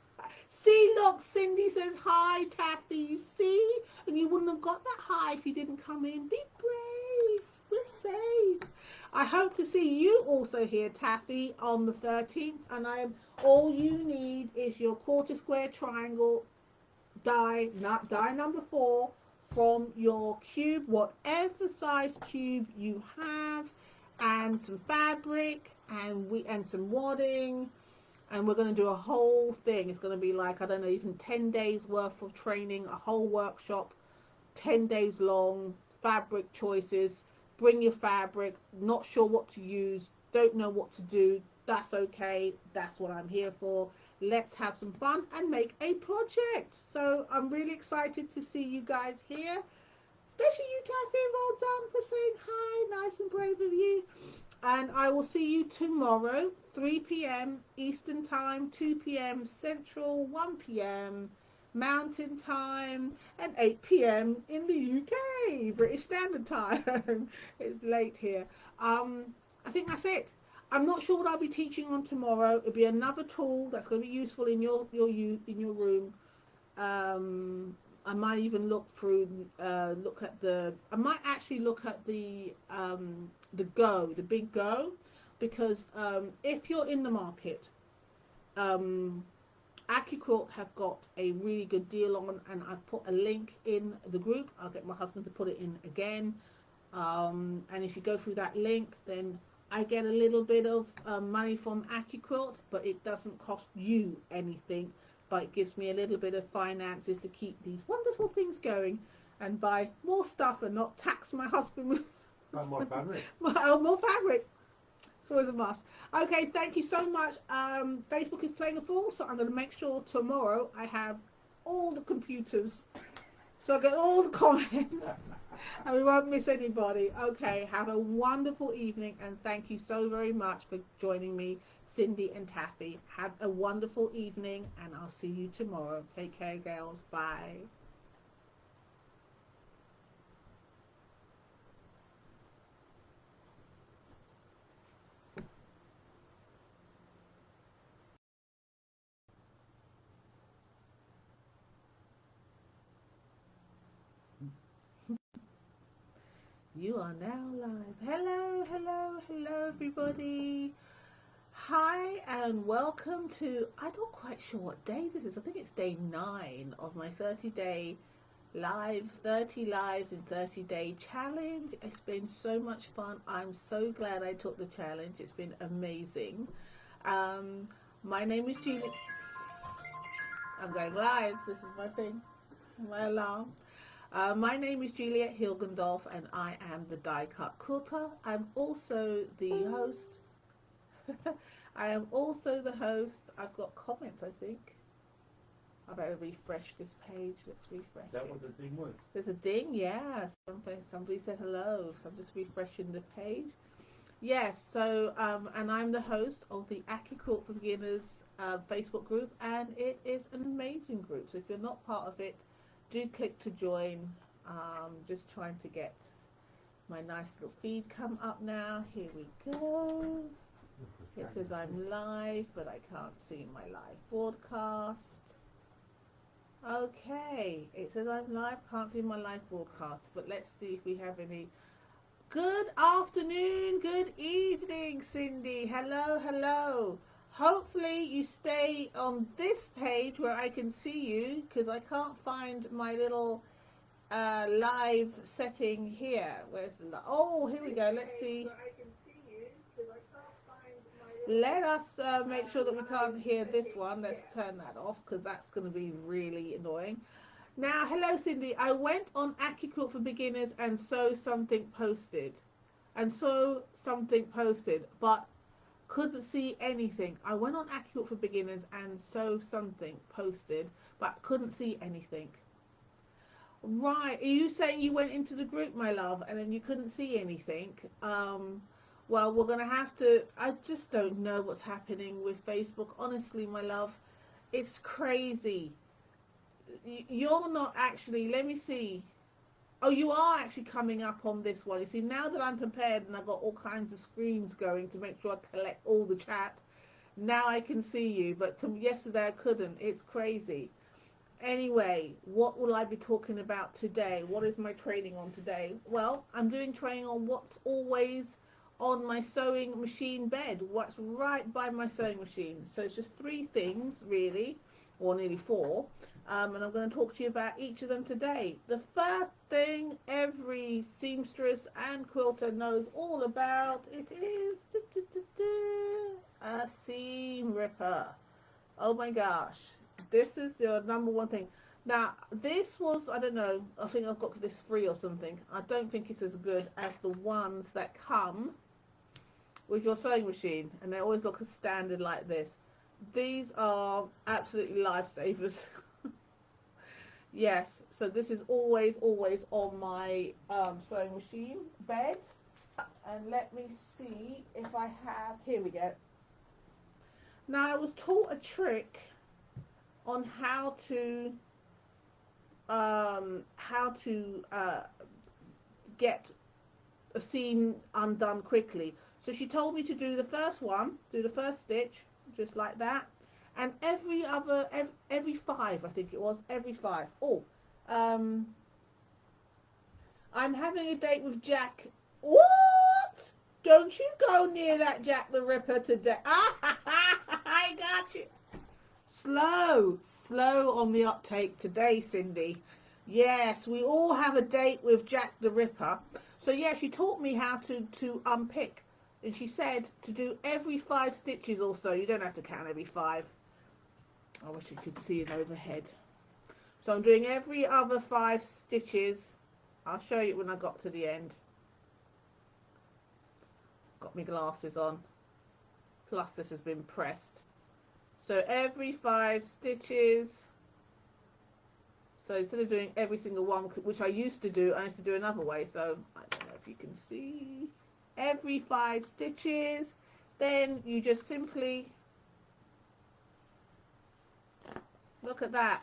See, look, Cindy says hi, Taffy. You see? And you wouldn't have got that hi if you didn't come in. Be brave. We're safe. I hope to see you also here, Taffy, on the 13th. And all you need is your quarter square triangle die number 4 from your cube, whatever size cube you have, and some fabric and some wadding, and we're going to do a whole thing. It's going to be like, I don't know, even 10 days worth of training, a whole workshop, 10 days long, fabric choices. Bring your fabric. Not sure what to use, don't know what to do, that's okay. That's what I'm here for. Let's have some fun and make a project. So I'm really excited to see you guys here, especially you, Taffy. Well done for saying hi. Nice and brave of you. And I will see you tomorrow, 3 p.m. Eastern Time, 2 p.m. Central, 1 p.m. Mountain Time, and 8 p.m. in the UK, British Standard Time. It's late here. I think that's it. I'm not sure what I'll be teaching on tomorrow. It'll be another tool that's going to be useful in your room. I might even look at I might actually look at the big go, because if you're in the market, AccuQuilt have got a really good deal on, and I've put a link in the group. I'll get my husband to put it in again. And if you go through that link, then I get a little bit of money from AccuQuilt, but it doesn't cost you anything, but it gives me a little bit of finances to keep these wonderful things going and buy more stuff and not tax my husband with more fabric. More fabric. It's always a must. Okay, thank you so much. Facebook is playing a fool, so I'm going to make sure tomorrow I have all the computers, so I get all the comments. And we won't miss anybody. Okay, have a wonderful evening, and thank you so very much for joining me, Cindy and Taffy. Have a wonderful evening, and I'll see you tomorrow. Take care, girls. Bye. You are now live. Hello, hello, hello, everybody. Hi, and welcome to, I'm not quite sure what day this is. I think it's day 9 of my 30-day live, 30 lives in 30-day challenge. It's been so much fun. I'm so glad I took the challenge. It's been amazing. My name is Julie. I'm going live. This is my thing, my alarm. My name is Juliet Hilgendorf, and I am the Die Cut Quilter. I'm also the host. I am also the host. I've got comments, I think. I better refresh this page. Let's refresh. That what the ding was? There's a ding, yeah. Somebody said hello, so I'm just refreshing the page. Yes, so, and I'm the host of the AccuQuilt for Beginners Facebook group, and it is an amazing group. So if you're not part of it, do click to join. Just trying to get my nice little feed come up now. Here we go. It says I'm live, but I can't see my live broadcast. Okay, it says I'm live, can't see my live broadcast, but let's see if we have any. Good afternoon, good evening, Cindy. Hello, hello. hopefully you stay on this page where I can see you, because I can't find my little live setting here. Where's the oh, here we go. Let's see. Let us make sure that we can't hear this one. Let's turn that off, because that's going to be really annoying. Now, hello Cindy. I went on AccuQuilt for Beginners and saw something posted. But couldn't see anything. I went on AccuQuilt for Beginners and saw something posted, but couldn't see anything. Right. Are you saying you went into the group, my love, and then you couldn't see anything? Well, we're going to have to... I just don't know what's happening with Facebook. Honestly, my love, it's crazy. You're not actually... Let me see. Oh, you are actually coming up on this one. You see, now that I'm prepared and I've got all kinds of screens going to make sure I collect all the chat, now I can see you. But yesterday I couldn't. It's crazy. Anyway, what will I be talking about today? What is my training on today? Well, I'm doing training on what's always on my sewing machine bed, what's right by my sewing machine. So it's just 3 things really, or nearly 4, and I'm going to talk to you about each of them today. The first thing every seamstress and quilter knows all about, it is a seam ripper. Oh my gosh, this is your number 1 thing. Now, this was, I don't know, I think I've got this free or something. I don't think it's as good as the ones that come with your sewing machine, and they always look as standard like this. These are absolutely lifesavers. Yes, so this is always on my sewing machine bed. And let me see if I have, here we go. Now, I was taught a trick on how to get a seam undone quickly. So she told me to do the first one, do the first stitch, just like that, and every 5, I think it was, every 5. Oh, I'm having a date with Jack. What? Don't you go near that Jack the Ripper today. I got you. Slow on the uptake today, Cindy. Yes, we all have a date with Jack the Ripper. So yeah, she taught me how to unpick, and she said to do every 5 stitches or so. You don't have to count every 5. I wish you could see it overhead. So I'm doing every other 5 stitches. I'll show you when I got to the end. Got my glasses on. Plus this has been pressed. So every 5 stitches. So instead of doing every single one, which I used to do, I used to do another way. So I don't know if you can see. Every 5 stitches. Then you just simply, look at that.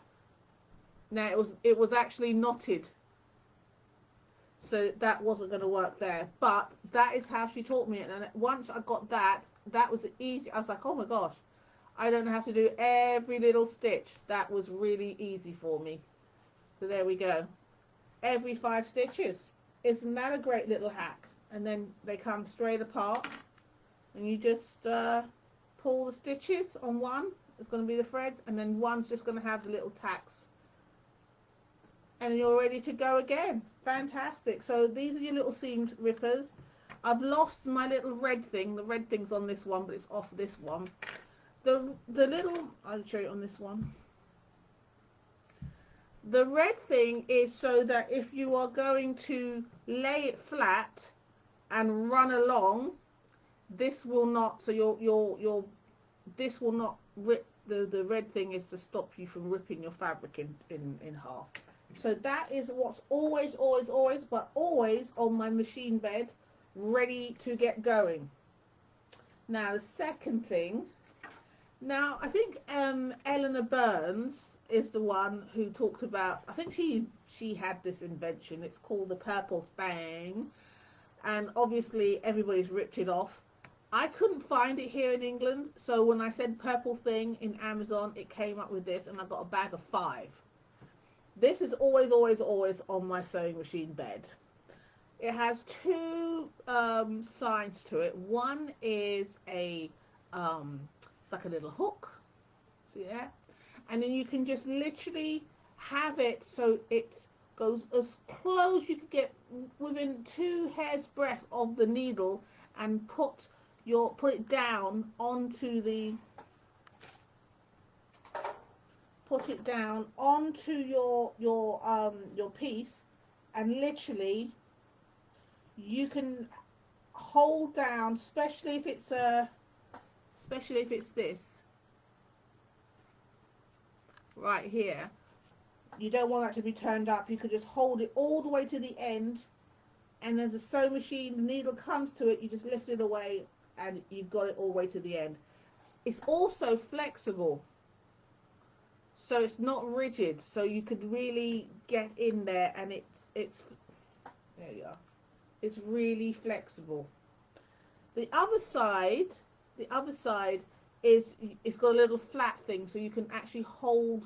Now it was actually knotted. So that wasn't going to work there. But that is how she taught me it. And once I got that, that was the easy. I was like, oh my gosh, I don't have to do every little stitch. That was really easy for me. So there we go. Every 5 stitches. Isn't that a great little hack? And then they come straight apart. And you just pull the stitches on one. It's going to be the threads. And then one's just going to have the little tacks. And you're ready to go again. Fantastic. So these are your little seam rippers. I've lost my little red thing. The red thing's on this one, but it's off this one. The little, I'll show you on this one. The red thing is so that if you are going to lay it flat and run along, this will not, so this will not rip. The red thing is to stop you from ripping your fabric in half. So that is what's always on my machine bed, ready to get going. Now the second thing, now I think Eleanor Burns is the one who talked about, I think she had this invention. It's called the purple thing, and obviously everybody's ripped it off. I couldn't find it here in England, so when I said purple thing in Amazon, it came up with this, and I got a bag of 5. This is always on my sewing machine bed. It has 2 sides to it. One is a like a little hook. See there? And then you can just literally have it so it goes as close you can get within 2 hairs breadth of the needle, and put it down onto the your piece, and literally you can hold down, especially if it's this right here. You don't want that to be turned up. You could just hold it all the way to the end, and there's a sewing machine, the needle comes to it, you just lift it away and you've got it all the way to the end. It's also flexible, so it's not rigid, so you could really get in there, and it's there you are. It's really flexible. The other side is, it's got a little flat thing, so you can actually hold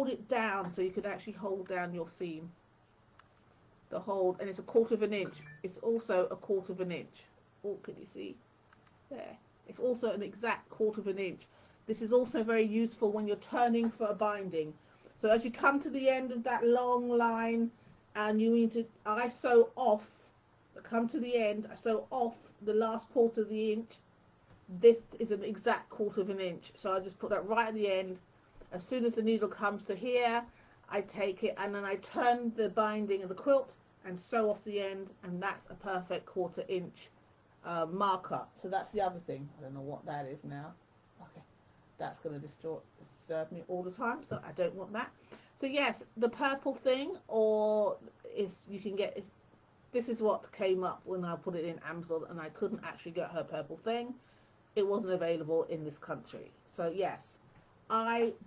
it down, so you can actually hold down your seam. The hold, and it's 1/4 of an inch. It's also 1/4 of an inch. Oh, can you see? There. It's also an exact 1/4 of an inch. This is also very useful when you're turning for a binding. So as you come to the end of that long line, and you need to, I sew off, come to the end, I sew off the last 1/4 of the inch. This is an exact 1/4 of an inch. So I just put that right at the end. As soon as the needle comes to here, I take it, and then I turn the binding of the quilt and sew off the end, and that's a perfect 1/4 inch marker. So that's the other thing. I don't know what that is now. Okay, that's going to disturb me all the time, so I don't want that. So yes, the purple thing, or you can get, this is what came up when I put it in Amazon, and I couldn't actually get her purple thing. It wasn't available in this country. So yes,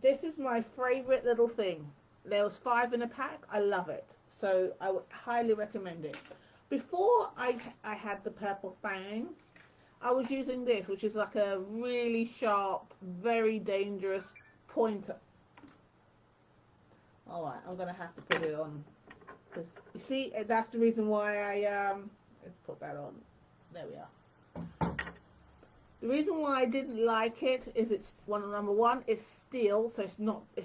this is my favorite little thing. There was 5 in a pack. I love it. So I would highly recommend it. Before I had the purple thing, I was using this, which is like a really sharp, very dangerous pointer. Alright, I'm going to have to put it on. Because, you see, that's the reason why let's put that on. There we are. The reason why I didn't like it is number one, it's steel, so it's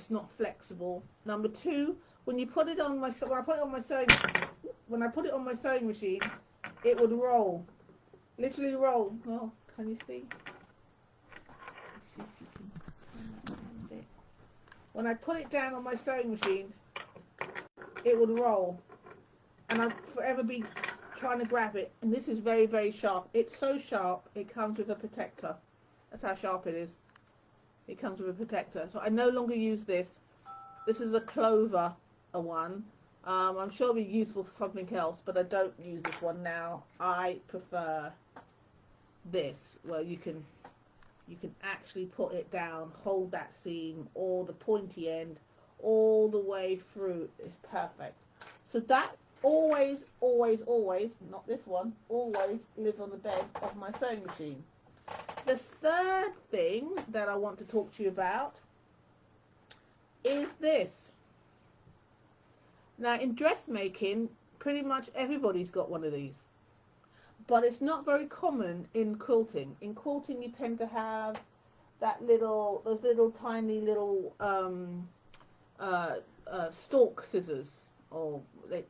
not flexible. Number two, when I put it on my sewing machine, it would roll, literally roll. Oh, can you see? Let's see if you can find that one bit. When I put it down on my sewing machine, it would roll, and I'd forever be trying to grab it. And this is very, very sharp. It's so sharp, it comes with a protector. That's how sharp it is. It comes with a protector. So I no longer use this. This is a Clover one. I'm sure it'll be useful for something else, but I don't use this one now. I prefer this, where you can actually put it down, hold that seam, or the pointy end all the way through. It's perfect. So that always, not this one, always lives on the bed of my sewing machine. The third thing that I want to talk to you about is this. Now, in dressmaking, pretty much everybody's got one of these, but it's not very common in quilting. In quilting, you tend to have those little tiny little stalk scissors, or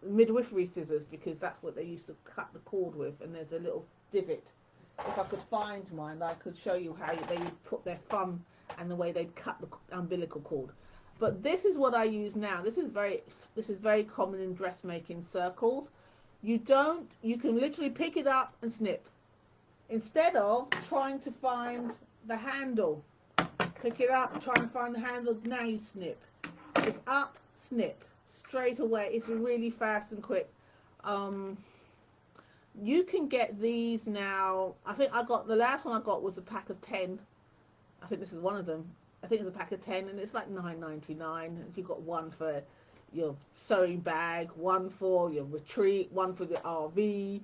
midwifery scissors, because that's what they used to cut the cord with, and there's a little divot. If I could find mine, I could show you how they would put their thumb and the way they'd cut the umbilical cord. But this is what I use now. This is very common in dressmaking circles. You can literally pick it up and snip, instead of trying to find the handle. Pick it up, try and find the handle, now you snip. It's up, snip, straight away. It's really fast and quick. You can get these now. I think the last one I got was a pack of 10. I think this is one of them. I think it's a pack of 10, and it's like $9.99. If you've got one for your sewing bag, one for your retreat, one for the RV,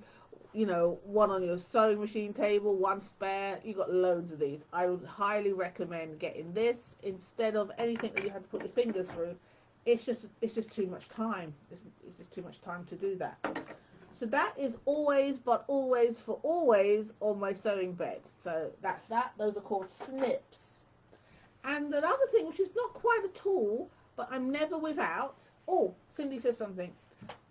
one on your sewing machine table, one spare. You've got loads of these. I would highly recommend getting this instead of anything that you have to put your fingers through. It's just too much time. It's just too much time to do that. So that is always but always for always on my sewing bed. So that's that. Those are called snips. And another thing, which is not quite a tool, but I'm never without. Oh, Cindy says something.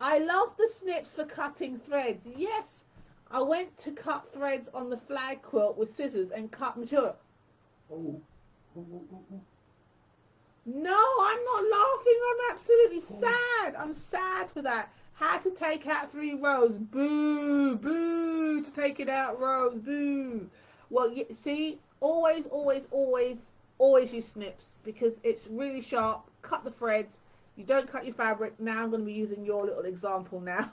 I love the snips for cutting threads. Yes, I went to cut threads on the flag quilt with scissors and cut material. Oh. Oh, oh, oh, oh. No, I'm not laughing. I'm absolutely sad. I'm sad for that. Had to take out 3 rows. Boo, boo, to take it out rows. Boo. Well, see, always, always, always, always use snips because it's really sharp. Cut the threads. You don't cut your fabric. Now I'm going to be using your little example now,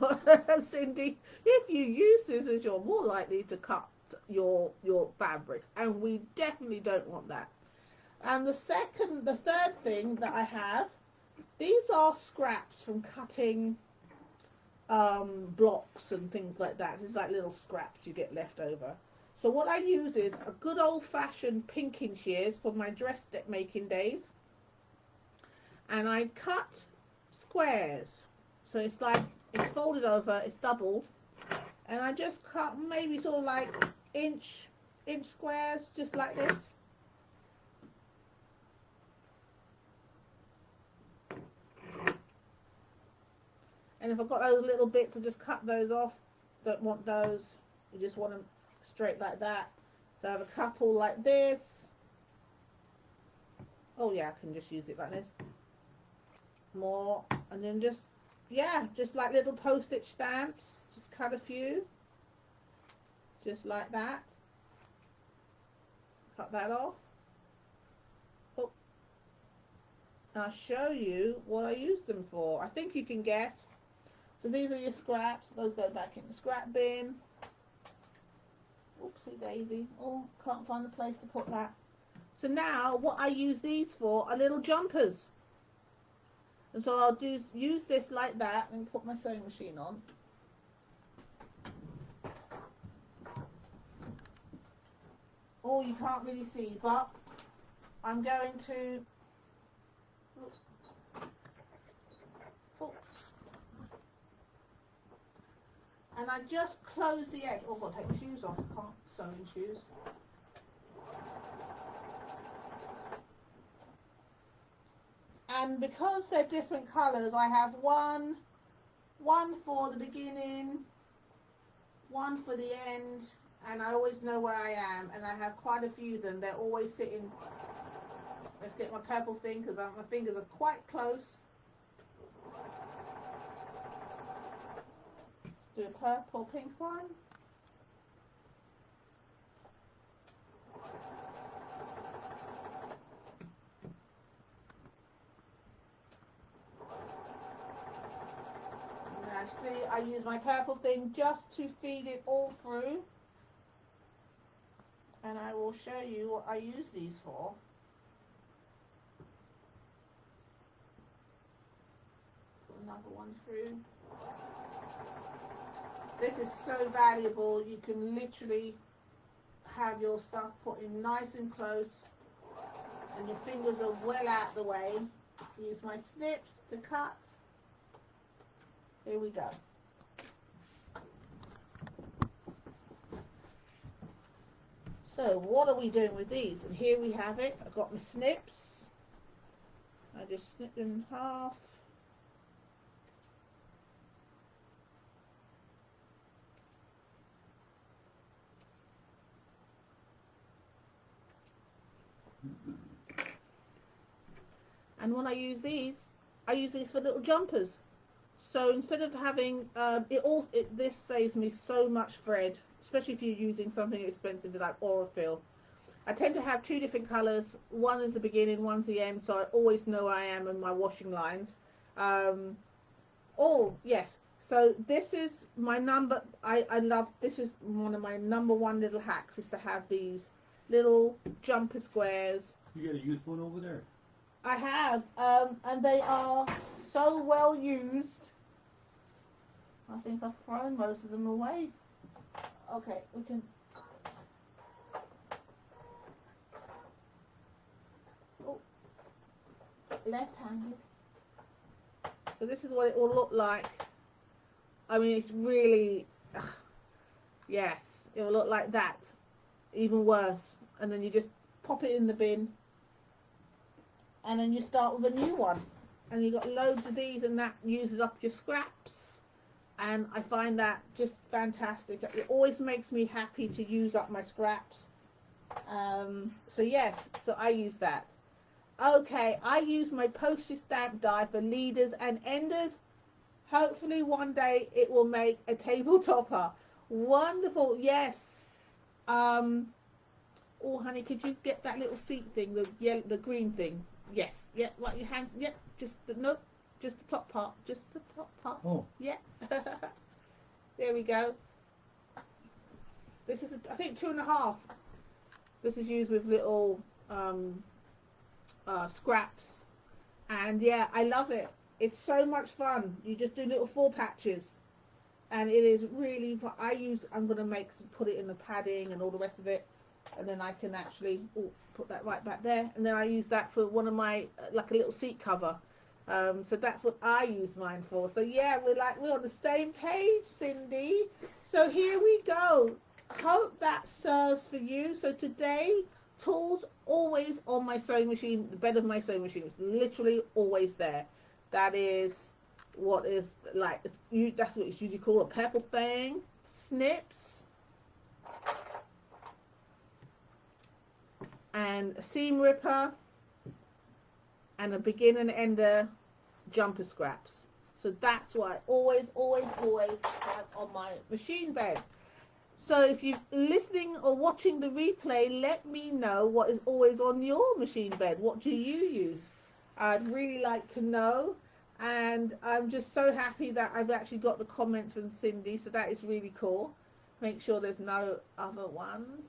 Cindy. If you use scissors, you're more likely to cut your fabric, and we definitely don't want that. And the third thing that I have, these are scraps from cutting blocks and things like that. These are like little scraps you get left over. So what I use is a good old-fashioned pinking shears for my dress making days. And I cut squares. So it's like, it's folded over, it's doubled. And I just cut maybe sort of like inch squares, just like this. And if I've got those little bits, I just cut those off. Don't want those. You just want them straight like that. So I have a couple like this. Oh yeah, I can just use it like this. More. And then just, yeah, just like little postage stamps. Just cut a few. Just like that. Cut that off. Oh. And I'll show you what I use them for. I think you can guess. So these are your scraps. Those go back in the scrap bin. Oopsie daisy. Oh, can't find a place to put that. So now what I use these for are little jumpers. And so I'll use this like that and put my sewing machine on. Oh, you can't really see, but I'm going to... And I just close the edge. Oh, I've got to take my shoes off. I can't sew in shoes. And because they're different colours, I have one for the beginning, one for the end, and I always know where I am. And I have quite a few of them. They're always sitting. Let's get my purple thing because my fingers are quite close. Do a purple, pink one. Now see, I use my purple thing just to feed it all through. And I will show you what I use these for. Put another one through. This is so valuable. You can literally have your stuff put in nice and close and your fingers are well out the way. Use my snips to cut. Here we go. So what are we doing with these? And here we have it. I've got my snips. I just snip them in half. And when I use these for little jumpers. So instead of having this saves me so much thread, especially if you're using something expensive like Aurifil. I tend to have 2 different colours. One is the beginning, one's the end, so I always know where I am in my washing lines. Oh yes, so this is my number. I love, this is one of my #1 little hacks, is to have these little jumper squares. You got a used one over there? I have, and they are so well used. I think I've thrown most of them away. Okay, we can. Oh, left-handed. So this is what it will look like I mean, it's really, yes, it will look like that, even worse. And then you just pop it in the bin, and then you start with a new one. And you've got loads of these, and that uses up your scraps. And I find that just fantastic. It always makes me happy to use up my scraps. So yes, so I use that. Okay, I use my postage stamp die for leaders and enders. Hopefully one day it will make a table topper. Wonderful, yes. Oh, honey, could you get that little seat thing, the yellow, the green thing? Yes, yeah, right, your hands, yeah, just the, nope, just the top part, just the top part. Oh. Yeah. There we go. This is, I think, 2.5. This is used with little scraps. And yeah, I love it. It's so much fun. You just do little 4 patches. And it is really, I'm going to put it in the padding and all the rest of it. And then I can actually put that right back there. And then I use that for one of my, like a little seat cover. So that's what I use mine for. So yeah, we're on the same page, Cindy. So here we go. Hope that serves for you. So today, tools always on my sewing machine, the bed of my sewing machine. It's literally always there. That is what is like, that's what it's usually called, a purple thing. Snips. And a seam ripper. And a begin and ender jumper scraps. So that's what I always have on my machine bed. So if you're listening or watching the replay, let me know what is always on your machine bed. What do you use? I'd really like to know. And I'm just so happy that I've actually got the comments from Cindy. So that is really cool. Make sure there's no other ones.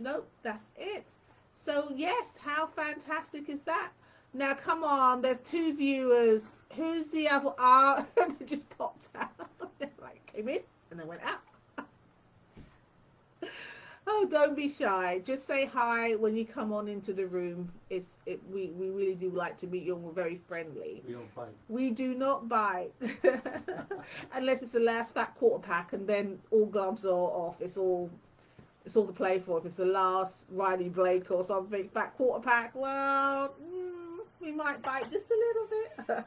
Nope, that's it. So yes, how fantastic is that? Now come on, there's 2 viewers. Who's the other? They just popped out. They like came in and then went out. Oh, don't be shy. Just say hi when you come on into the room. We really do like to meet you, and we're very friendly. We don't bite. We do not bite. Unless it's the last fat quarter pack, and then all gloves are off. It's all to play for. If it's the last Riley Blake or something, fat quarter pack, well, we might bite just a little bit.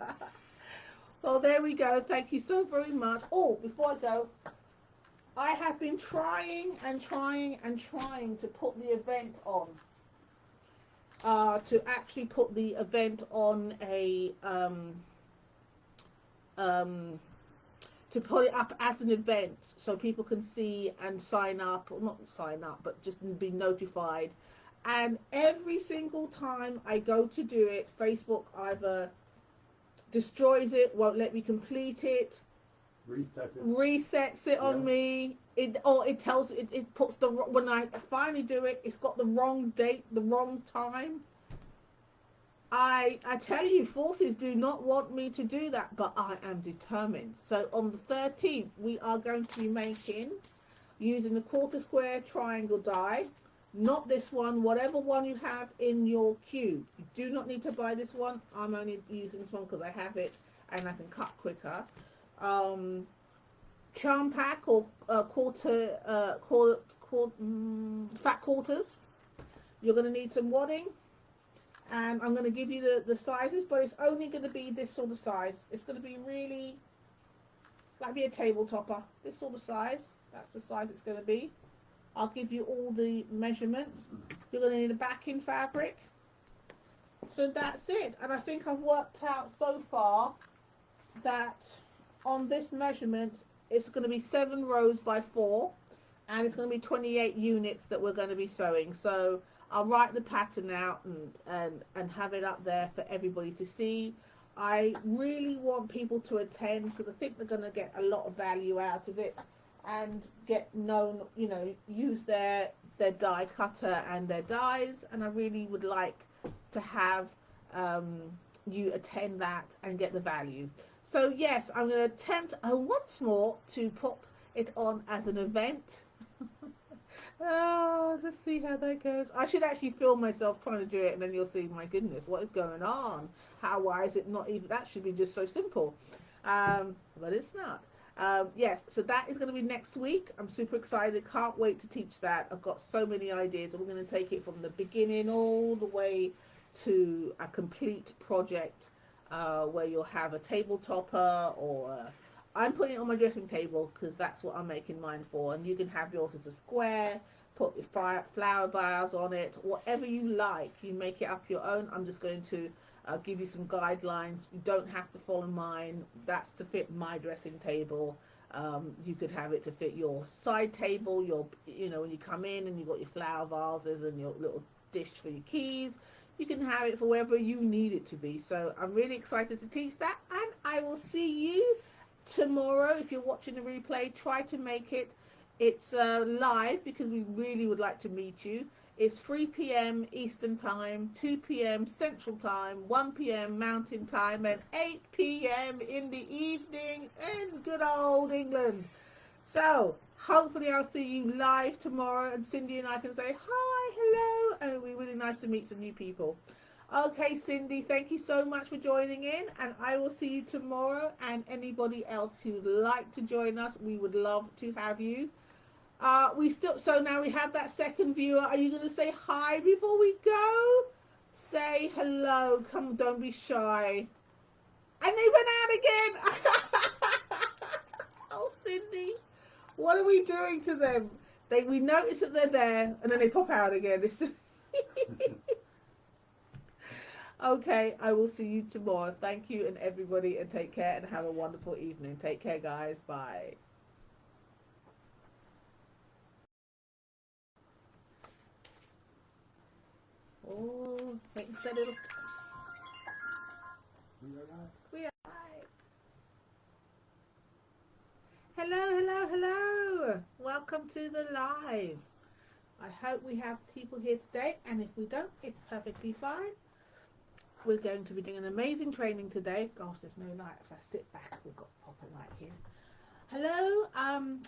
Well, there we go. Thank you so very much. Oh, before I go, I have been trying to put the event on. To actually put the event on a to put it up as an event so people can see and sign up, or not sign up, but just be notified. And every single time I go to do it, Facebook either destroys it, won't let me complete it, resets it on me. It tells me, it puts when I finally do it, it's got the wrong date, the wrong time. I tell you, forces do not want me to do that, but I am determined. So on the 13th, we are going to be making, using the quarter square triangle die, not this one, whatever one you have in your queue. You do not need to buy this one. I'm only using this one because I have it and I can cut quicker. Charm pack or fat quarters. You're going to need some wadding. And I'm going to give you the sizes, but it's only going to be this sort of size. It's going to be really like a table topper. This sort of size. That's the size it's going to be. I'll give you all the measurements. You're going to need a backing fabric. So that's it. And I think I've worked out so far that on this measurement, it's going to be 7 rows by 4. And it's going to be 28 units that we're going to be sewing. So I'll write the pattern out and have it up there for everybody to see. I really want people to attend because I think they're going to get a lot of value out of it and get known, use their die cutter and their dies. And I really would like to have you attend that and get the value. So yes, I'm going to attempt once more to put it on as an event. Oh, let's see how that goes. I should actually film myself trying to do it, and then you'll see, my goodness, what is going on? Why is it not even, that should be just so simple. But it's not. Yes, so that is going to be next week. I'm super excited. Can't wait to teach that. I've got so many ideas, and we're going to take it from the beginning all the way to a complete project where you'll have a table topper or I'm putting it on my dressing table because that's what I'm making mine for. And you can have yours as a square, put your flower vase on it, whatever you like. You make it up your own. I'm just going to give you some guidelines. You don't have to follow mine. That's to fit my dressing table. You could have it to fit your side table, your, you know, when you come in and you've got your flower vases and your little dish for your keys. You can have it for wherever you need it to be. So I'm really excited to teach that, and I will see you tomorrow. If you're watching the replay, try to make it. It's live because we really would like to meet you. It's 3 p.m. Eastern Time, 2 p.m. Central Time, 1 p.m. Mountain Time, and 8 p.m. in the evening in good old England. So hopefully I'll see you live tomorrow, and Cindy and I can say hi, hello, and it'll be really nice to meet some new people. Okay, Cindy, thank you so much for joining in, and I will see you tomorrow. And anybody else who'd like to join us, we would love to have you. So now we have that second viewer. Are you going to say hi before we go? Say hello. Come, don't be shy. And they went out again. Oh, Cindy, what are we doing to them? We notice that they're there, and then they pop out again. It's just okay, I will see you tomorrow. Thank you, and everybody, and take care, and have a wonderful evening. Take care, guys. Bye. Oh, thanks for that little... We are live. We are live. Hello, hello, hello. Welcome to the live. I hope we have people here today, and if we don't, it's perfectly fine. We're going to be doing an amazing training today. Gosh, there's no light. If I sit back, we've got proper light here. Hello,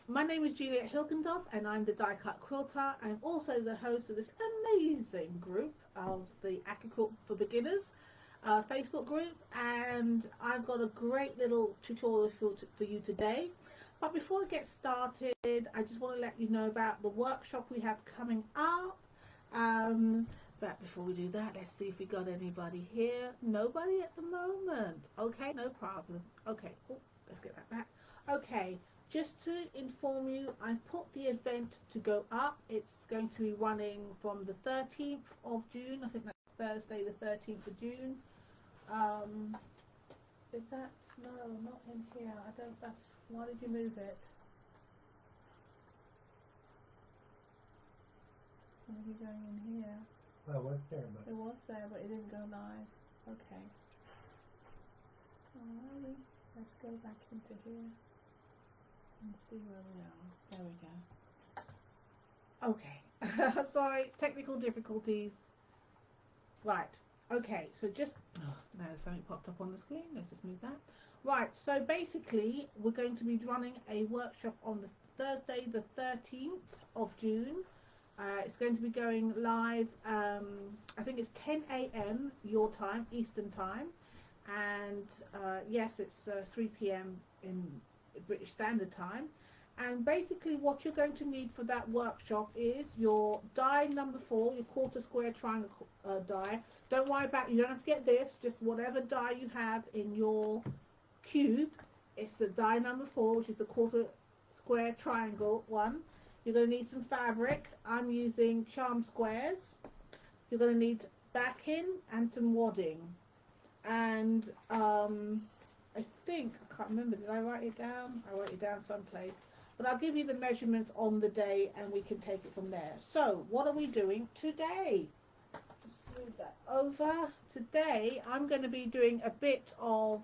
my name is Juliet Hilgendorf, and I'm the die cut quilter. I'm also the host of this amazing group of the AccuQuilt for Beginners Facebook group, and I've got a great little tutorial for you today. But before I get started, I just want to let you know about the workshop we have coming up. But before we do that, let's see if we got anybody here. Nobody at the moment. Okay, no problem. Okay, oh, let's get that back. Okay, just to inform you, I've put the event to go up. It's going to be running from the 13th of June. I think that's Thursday, the 13th of June. Is that, no, not in here. I don't, that's, why did you move it? Maybe going in here. Oh, what's there? But It was there, but it didn't go live. Okay. Alrighty, let's go back into here and see where we are. There we go. Okay. Sorry, technical difficulties. Right. Okay, so just, oh, there's something popped up on the screen. Let's just move that. Right, so basically, we're going to be running a workshop on the Thursday, the 13th of June. It's going to be going live, I think it's 10 a.m. your time, Eastern time. And yes, it's 3 p.m. in British Standard Time. And basically what you're going to need for that workshop is your die number 4, your quarter square triangle die. Don't worry about, you don't have to get this, just whatever die you have in your cube. It's the die number 4, which is the quarter square triangle one. You're going to need some fabric. I'm using charm squares. You're going to need backing and some wadding. And I think, I can't remember, did I write it down? I wrote it down someplace. But I'll give you the measurements on the day and we can take it from there. So what are we doing today? Just move that over. Today I'm going to be doing a bit of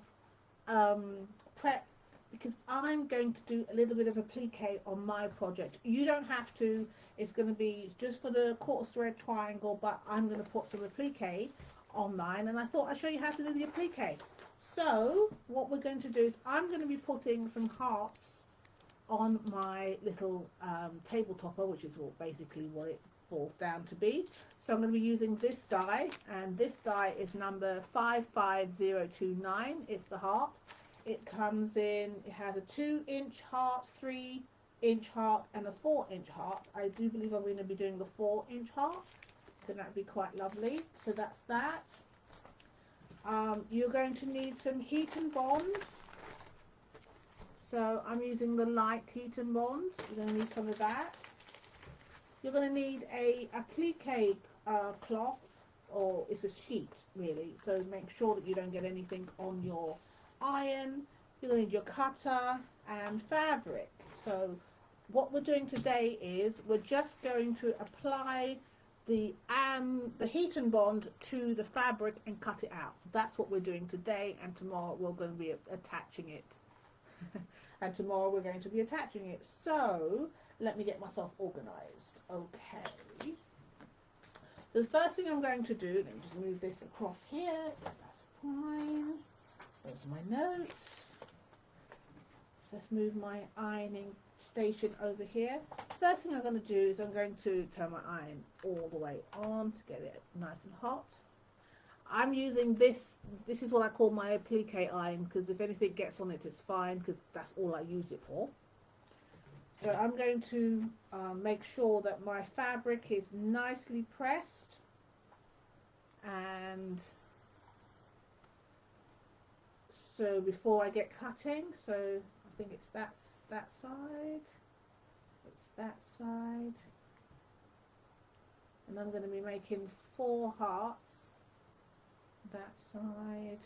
prep because I'm going to do a little bit of applique on my project. You don't have to. It's going to be just for the quarter thread triangle, but I'm going to put some applique on mine, and I thought I'd show you how to do the applique. So what we're going to do is I'm going to be putting some hearts on my little table topper, which is basically what it boils down to be. So I'm going to be using this die, and this die is number 55029. It's the heart. it comes in, it has a 2-inch heart, 3-inch heart, and a 4-inch heart. I do believe I'm going to be doing the 4-inch heart, so that'd be quite lovely. So that's that. You're going to need some heat and bond. So I'm using the light heat and bond. You're going to need some of that. You're going to need a applique cloth, or it's a sheet really, so make sure that you don't get anything on your iron. You're going to need your cutter and fabric. So what we're doing today is we're just going to apply the heat and bond to the fabric and cut it out. That's what we're doing today, and tomorrow we're going to be attaching it. And tomorrow we're going to be attaching it. So let me get myself organized. Okay. The first thing I'm going to do, let me just move this across here. That's fine. Where's my notes? Let's move my ironing station over here. First thing I'm going to do is I'm going to turn my iron all the way on to get it nice and hot. I'm using this is what I call my applique iron, because if anything gets on it, it's fine, because that's all I use it for. So I'm going to make sure that my fabric is nicely pressed, and so before I get cutting, so I think it's that side, it's that side, and I'm going to be making 4 hearts. That side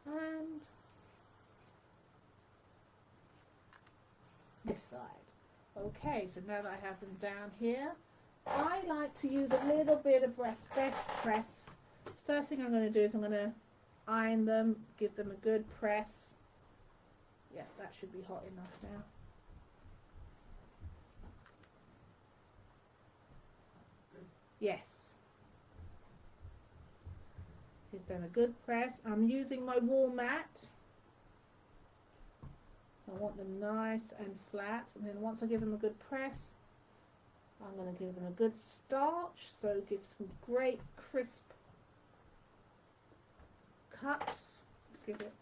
and this side. Okay, so now that I have them down here, I like to use a little bit of bench press. First thing I'm going to do is I'm going to iron them, give them a good press. Yeah, that should be hot enough now. Yes. Give them a good press. I'm using my wall mat. I want them nice and flat, and then once I give them a good press, I'm going to give them a good starch, so give some great crisp cuts. Just give it.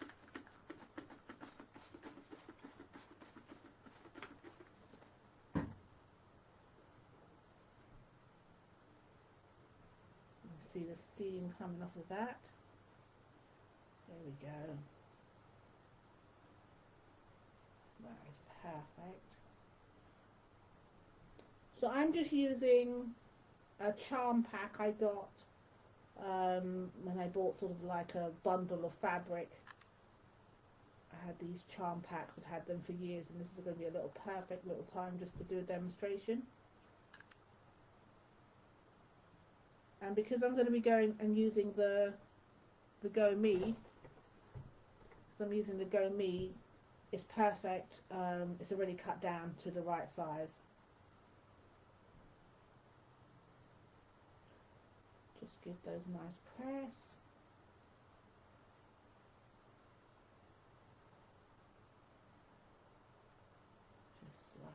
See the steam coming off of that. There we go. That is perfect. So I'm just using a charm pack I got when I bought sort of like a bundle of fabric. I had these charm packs, I've had them for years, and this is going to be a little perfect little time just to do a demonstration. And because I'm going to be going and using the Go Me, because I'm using the Go Me, it's perfect. It's already cut down to the right size. Just give those a nice press. Just like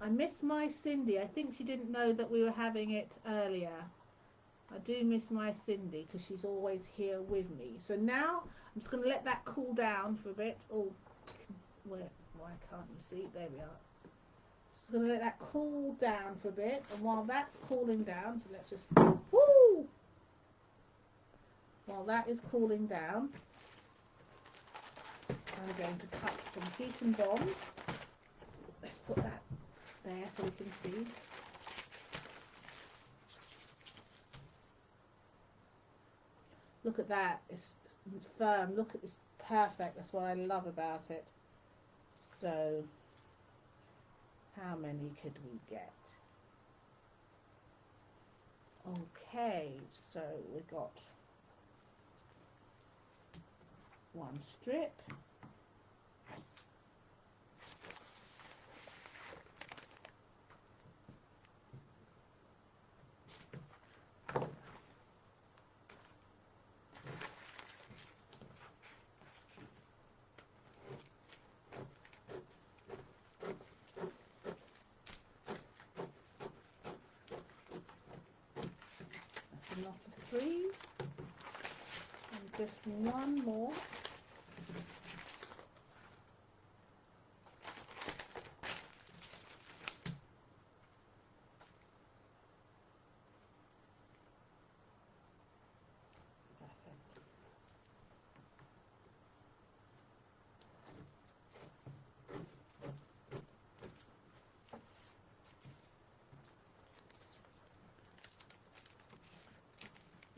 that. I miss my Cindy. I think she didn't know that we were having it earlier. I do miss my Cindy because she's always here with me. So now I'm just going to let that cool down for a bit. Oh, why can't you see? There we are. Just going to let that cool down for a bit. And while that's cooling down, so let's just... Woo! While that is cooling down, I'm going to cut some heat and bond. Let's put that there so we can see. Look at that, it's firm. Look at this, perfect. That's what I love about it. So how many could we get? Okay, so we got 1 strip. Enough for 3. just one more.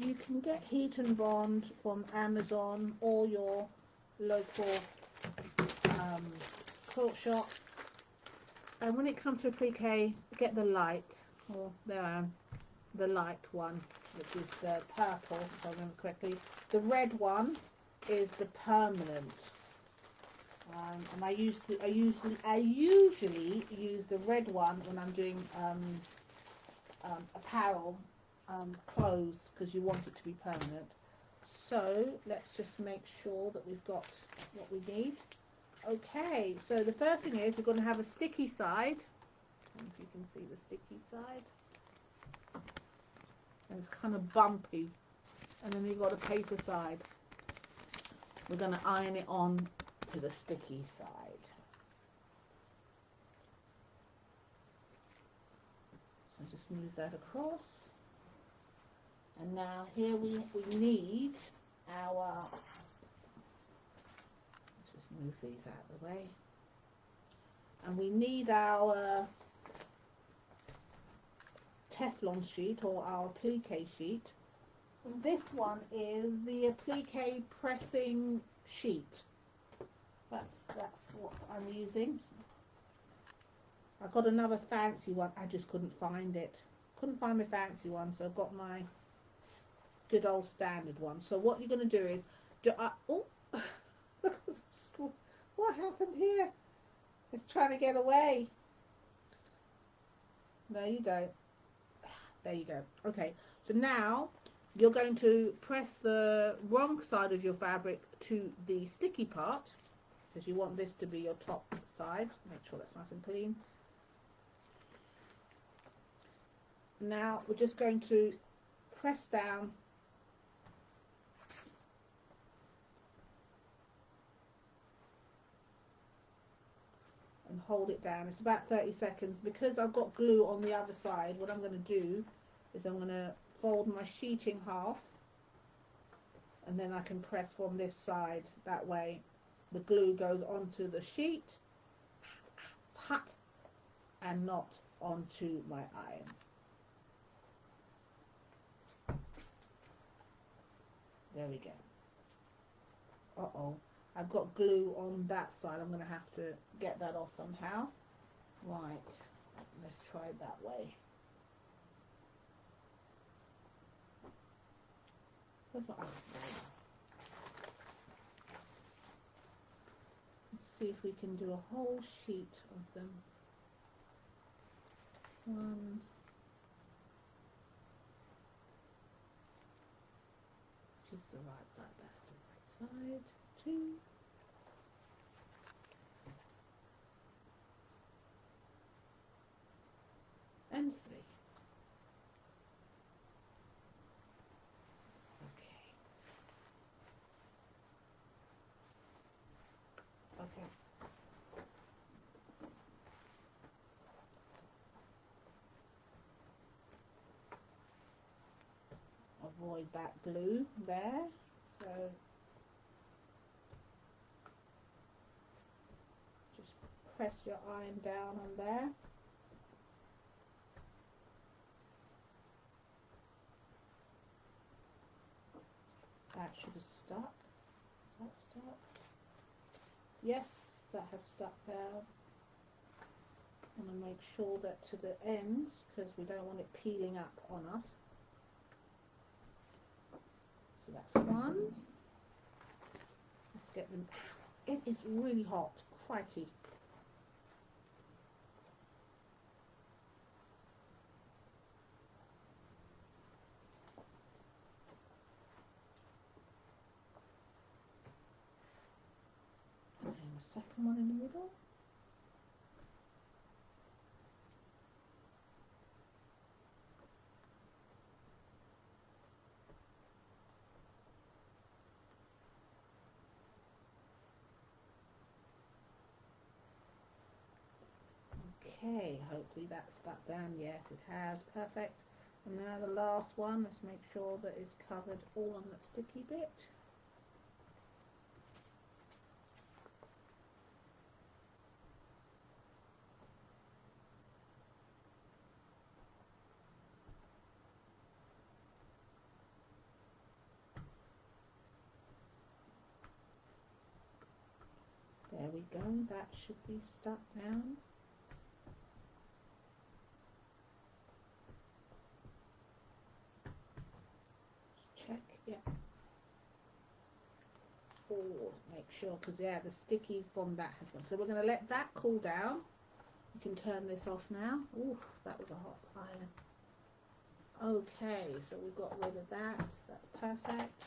You can get heat and bond from Amazon or your local quilt shop. And when it comes to applique, get the light, or there I am, the light one, which is the purple, if I remember correctly. The red one is the permanent. And I usually use the red one when I'm doing apparel. Clothes, because you want it to be permanent. So let's just make sure that we've got what we need. Okay, so the first thing is we're going to have a sticky side. And if you can see the sticky side, and it's kind of bumpy, and then you've got a paper side. We're going to iron it on to the sticky side. So just move that across. And now here we need our, let's just move these out of the way, and we need our Teflon sheet or our applique sheet. And this one is the applique pressing sheet. That's what I'm using. I got another fancy one, I just couldn't find it. Couldn't find my fancy one, so I've got my good old standard one. So what you're going to do is, oh, what happened here? It's trying to get away. There you go. There you go. Okay, so now you're going to press the wrong side of your fabric to the sticky part, because you want this to be your top side. Make sure that's nice and clean. Now we're just going to press down and hold it down. It's about 30 seconds. Because I've got glue on the other side, what I'm going to do is I'm going to fold my sheet in half, and then I can press from this side. That way the glue goes onto the sheet hot and not onto my iron. There we go. Uh-oh. I've got glue on that side. I'm going to have to get that off somehow. Right. Let's try it that way. Where's my iron? Let's see if we can do a whole sheet of them. One. Which is the right side? That's the right side. 2. And 3. Okay. Avoid that glue there. So just press your iron down on there. That should have stuck. Is that stuck? Yes, that has stuck down. I'm going to make sure that to the ends, because we don't want it peeling up on us. So that's one. Let's get them. It is really hot. Crikey. And the second one in the middle. Okay, hopefully that's stuck down. Yes, it has. Perfect. And now the last one, let's make sure that it's covered all on that sticky bit. There we go, that should be stuck down. Check, yeah. Oh, make sure, because yeah, the sticky from that has gone. So we're going to let that cool down. You can turn this off now. Ooh, that was a hot iron. Okay, so we've got rid of that. That's perfect.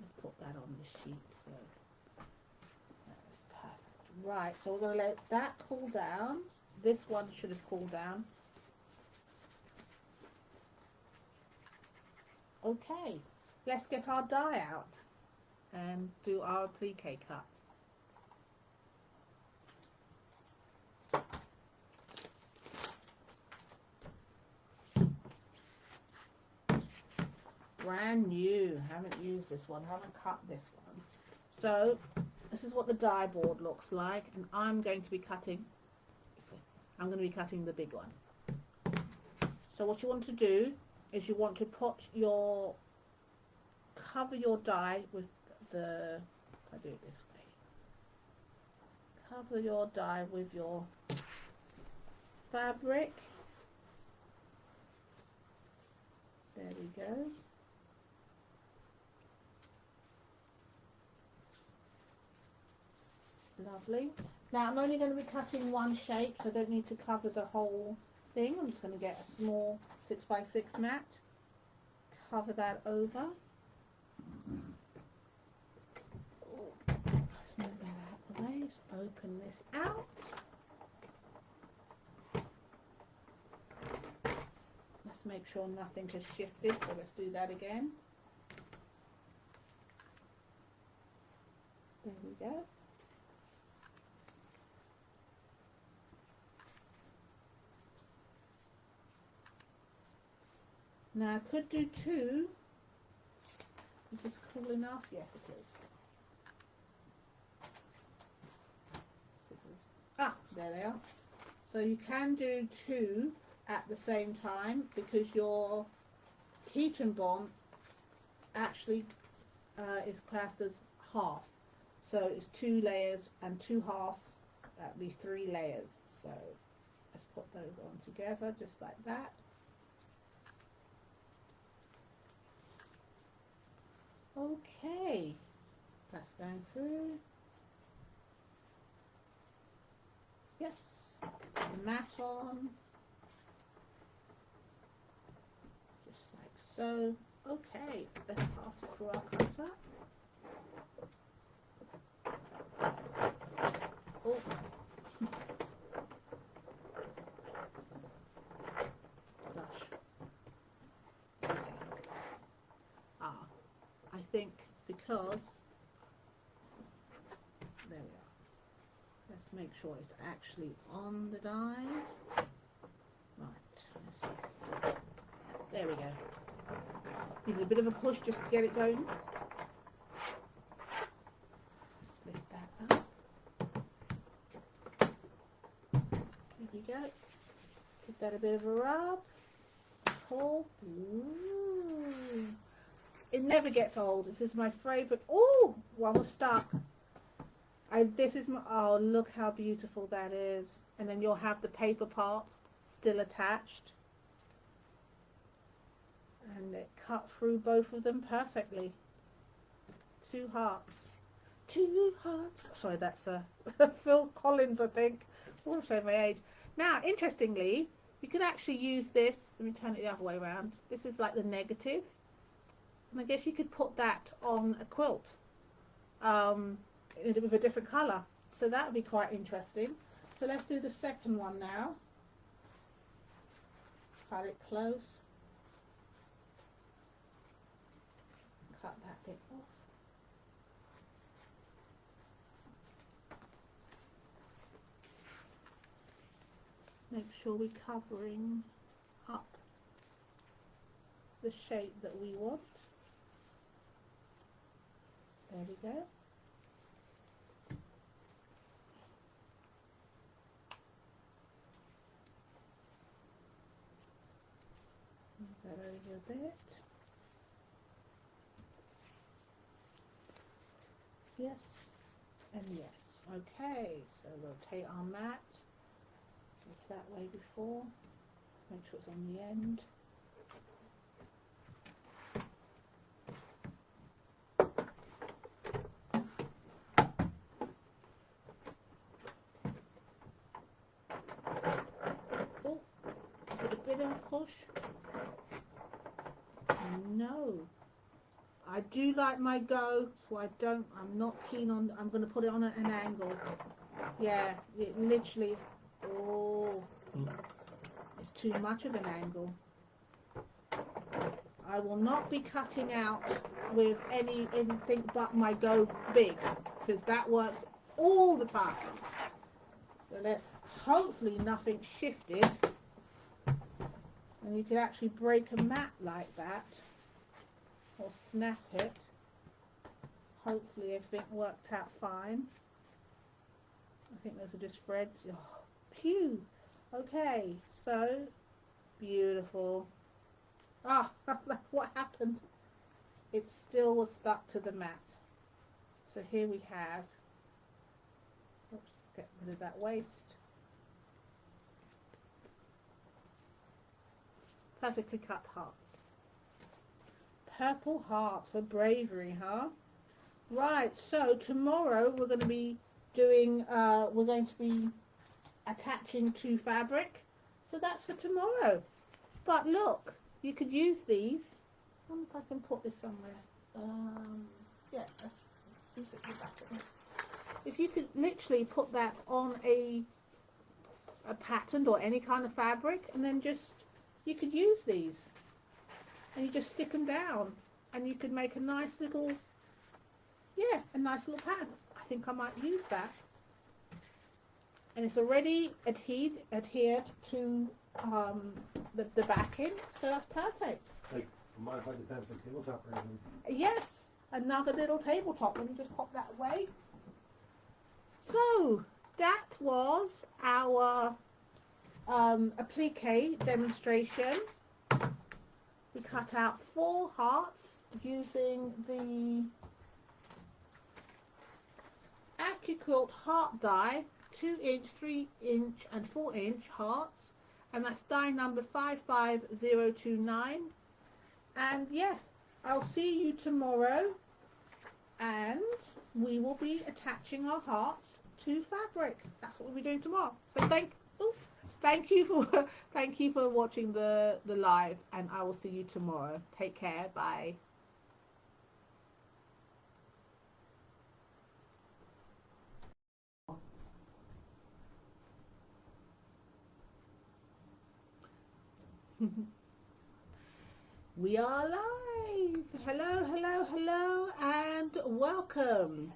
Let's put that on the sheet. So that's perfect. Right, so we're going to let that cool down. This one should have cooled down. Okay, let's get our die out and do our applique cut. Brand new, haven't used this one, haven't cut this one. So this is what the die board looks like, and I'm going to be cutting the big one. So what you want to do is you want to cover your die with the, I do it this way, cover your die with your fabric. There we go. Lovely. Now I'm only going to be cutting one shape, so I don't need to cover the whole thing. I'm just going to get a small 6x6 mat, cover that over. Let's move that out of the way. Let's open this out. Let's make sure nothing has shifted, so let's do that again. There we go. Now I could do two. Is this cool enough? Yes, it is. Scissors. Ah, there they are. So you can do two at the same time because your heat and bond actually is classed as half. So it's 2 layers and 2 halves, that'd be 3 layers. So let's put those on together just like that. Okay, that's going through. Yes, the mat on, just like so. Okay, let's pass it through our cutter. Oh. Gosh. Okay. I think because, there we are. Let's make sure it's actually on the die. Right, let's see. There we go. Give it a bit of a push just to get it going. Just lift that up. There we go. Give that a bit of a rub. Pull. Ooh. It never gets old. This is my favourite. Oh, one was stuck. This is my, oh, look how beautiful that is. And then you'll have the paper part still attached. And it cut through both of them perfectly. 2 hearts. 2 hearts. Sorry, that's Phil Collins, I think. I'm showing my age. Now, interestingly, you could actually use this. Let me turn it the other way around. This is like the negative. And I guess you could put that on a quilt with a different colour. So that would be quite interesting. So let's do the second one now. Cut it close. Cut that bit off. Make sure we're covering up the shape that we want. There we go. Move that over a bit. Yes and yes. Okay, so rotate our mat. It's that way before. Make sure it's on the end. Oh, is it a bit of a push? No. I do like my go, so I'm not keen on, I'm going to put it on an angle. Yeah, it literally, oh, it's too much of an angle. I will not be cutting out with anything but my go big, because that works all the time. So let's, hopefully nothing shifted, and you can actually break a mat like that, or snap it. Hopefully everything worked out fine. I think those are just threads. Oh, pew. Okay, so beautiful. Ah, that's like what happened. It still was stuck to the mat. So here we have, oops, get rid of that waste. Perfectly cut hearts. Purple hearts for bravery, huh? Right, so tomorrow we're going to be doing, we're going to be attaching to fabric. So that's for tomorrow. But look, you could use these. I wonder if I can put this somewhere. Yeah, let's use it back at this. If you could literally put that on a pattern or any kind of fabric, and then just, you could use these. And you just stick them down. And you could make a nice little, yeah, a nice little pad. I think I might use that. And it's already adhered to the backing, so that's perfect. Like, modify the fence with tabletop or anything. Yes, another little tabletop. Let me just pop that away. So that was our applique demonstration. We cut out 4 hearts using the AccuQuilt heart die, 2-inch, 3-inch and 4-inch hearts, and that's die number 55029. And yes, I'll see you tomorrow, and we will be attaching our hearts to fabric. That's what we'll be doing tomorrow. So thank you for watching the live, and I will see you tomorrow. Take care. Bye. We are live. Hello, and welcome.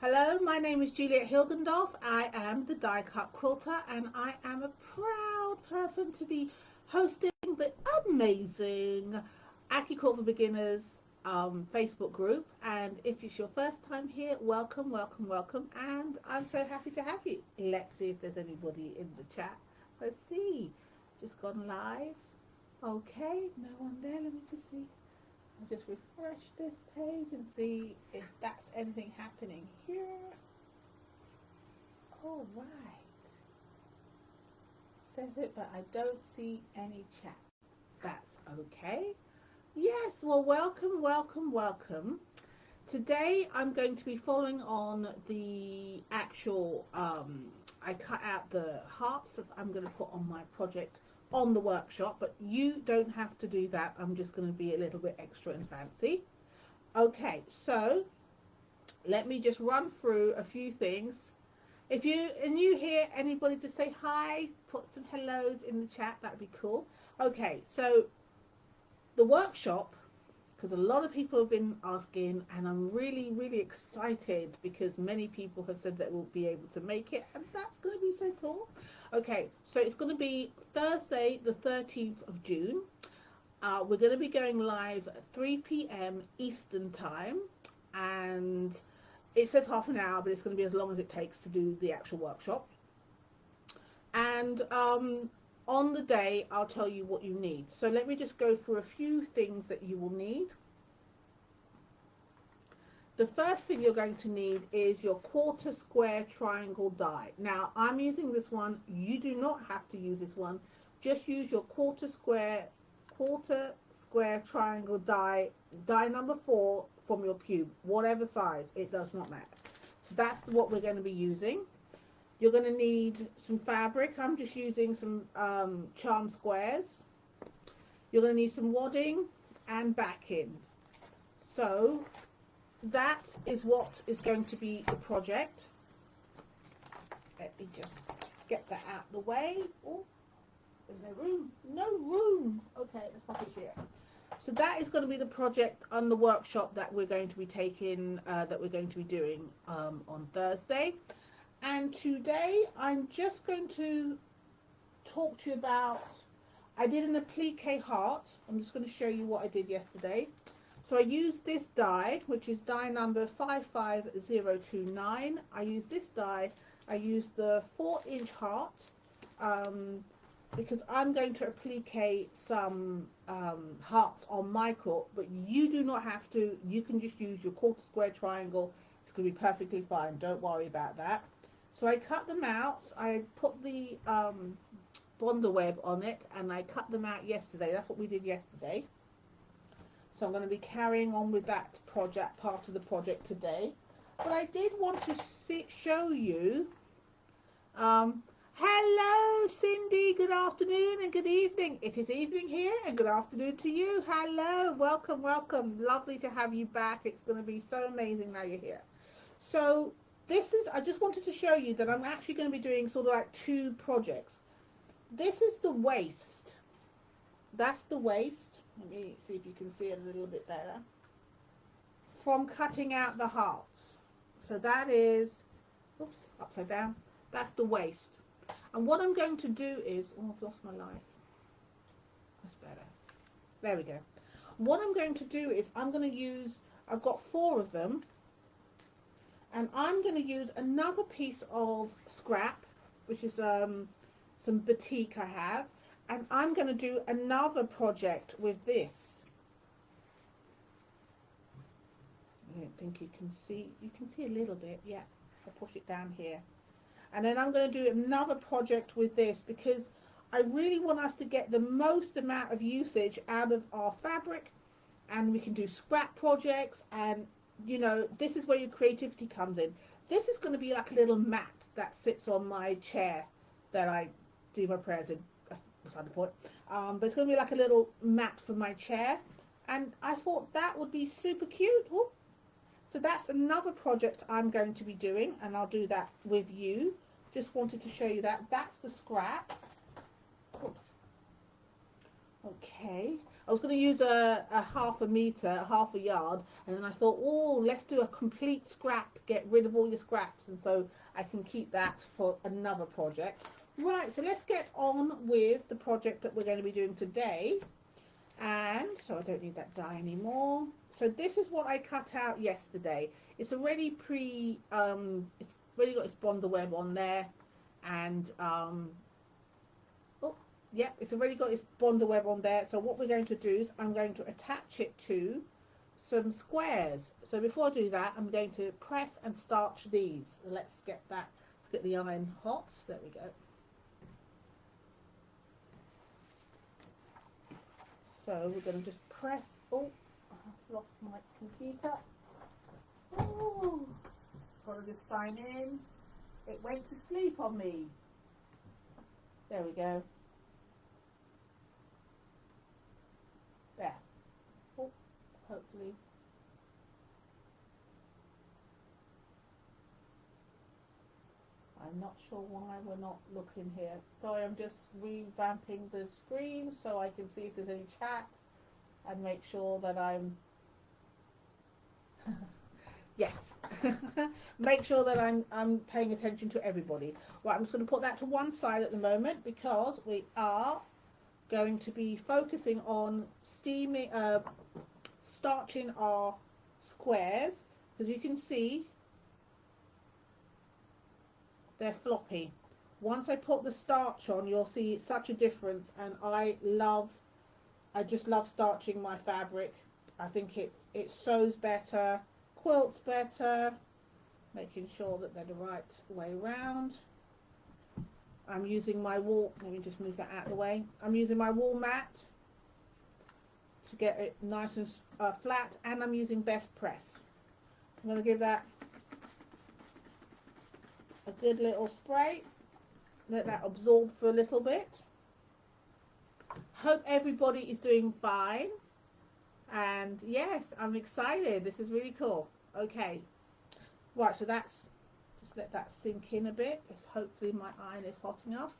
Hello, my name is Juliet Hilgendorf. I am the die cut quilter, and I am a proud person to be hosting the amazing AccuQuilt for Beginners Facebook group. And if it's your first time here, welcome, and I'm so happy to have you. Let's see if there's anybody in the chat. Let's see. Just gone live. Okay, no one there. Let me just see. I'll just refresh this page and see if that's anything happening here. All right. Says it, but I don't see any chat. That's okay. Yes, well, welcome. Today I'm going to be following on the actual, I cut out the hearts that I'm going to put on my project on the workshop, but you don't have to do that. I'm just going to be a little bit extra and fancy. Okay, so let me just run through a few things. If you hear anybody, just say hi, put some hellos in the chat, that'd be cool. Okay, so the workshop because a lot of people have been asking, and I'm really excited because many people have said that we'll be able to make it, and that's going to be so cool. Okay, so it's going to be Thursday the 13th of June. We're going to be going live at 3 p.m. Eastern time, and it says half an hour, but it's going to be as long as it takes to do the actual workshop. And on the day, I'll tell you what you need. So let me just go through a few things that you will need. The first thing you're going to need is your quarter square triangle die. Now, I'm using this one. You do not have to use this one. Just use your quarter square triangle die number 4 from your cube, whatever size, it does not matter. So that's what we're going to be using. You're going to need some fabric. I'm just using some charm squares. You're going to need some wadding and backing. So that is what is going to be the project. Let me just get that out of the way. Oh, there's no room. No room. Okay, let's pop it here. So that is going to be the project on the workshop that we're going to be taking, that we're going to be doing on Thursday. And today I'm just going to talk to you about, I did an applique heart. I'm just going to show you what I did yesterday. So I used this die, which is die number 55029. I used this die. I used the 4-inch heart because I'm going to applique some hearts on my quilt, but you do not have to. You can just use your quarter square triangle. It's going to be perfectly fine. Don't worry about that. So I cut them out. I put the bonder web on it, and I cut them out yesterday. That's what we did yesterday. So I'm going to be carrying on with that project, part of the project today. But I did want to show you. Hello, Cindy. Good afternoon and good evening. It is evening here, and good afternoon to you. Hello, welcome, welcome. Lovely to have you back. It's going to be so amazing now you're here. So this is, I just wanted to show you that I'm actually going to be doing sort of like 2 projects. This is the waist. That's the waist. Let me see if you can see it a little bit better. From cutting out the hearts. So that is, oops, upside down. That's the waist. And what I'm going to do is, oh, I've lost my life. That's better. There we go. What I'm going to do is I'm going to use, I've got 4 of them. And I'm going to use another piece of scrap, which is some batik I have. And I'm going to do another project with this. I don't think you can see a little bit, yeah. I'll push it down here. And then I'm going to do another project with this because I really want us to get the most amount of usage out of our fabric, and we can do scrap projects, and you know, this is where your creativity comes in. This is going to be like a little mat that sits on my chair that I do my prayers in. That's beside the point. But it's going to be like a little mat for my chair, and I thought that would be super cute. Ooh. So that's another project I'm going to be doing, and I'll do that with you. Just wanted to show you that. That's the scrap. Oops. Okay. I was going to use a half a meter, half a yard, and then I thought, oh, let's do a complete scrap, get rid of all your scraps, and so I can keep that for another project. Right, so let's get on with the project that we're going to be doing today. And so I don't need that die anymore. So this is what I cut out yesterday. It's already it's already got its bonder web on there, and oh yeah, it's already got its bonder web on there. So what we're going to do is I'm going to attach it to some squares. So before I do that, I'm going to press and starch these. Let's get the iron hot. There we go. So we're going to just press. Oh, I've lost my computer. Oh, got to just sign in. It went to sleep on me. There we go. There. Oh, hopefully. I'm not sure why we're not looking here. Sorry, I'm just revamping the screen so I can see if there's any chat and make sure that I'm Yes. Make sure that I'm paying attention to everybody. Right, I'm just going to put that to one side at the moment because we are going to be focusing on steaming, starching our squares. As you can see, they're floppy. Once I put the starch on, you'll see such a difference, and I just love starching my fabric. I think it sews better, quilts better, making sure that they're the right way around. I'm using my wool, let me just move that out of the way. I'm using my wool mat to get it nice and flat, and I'm using best press. I'm going to give that a good little spray, let that absorb for a little bit. Hope everybody is doing fine, and yes, I'm excited. This is really cool. Okay, right, so that's, just let that sink in a bit. Hopefully my iron is hot enough.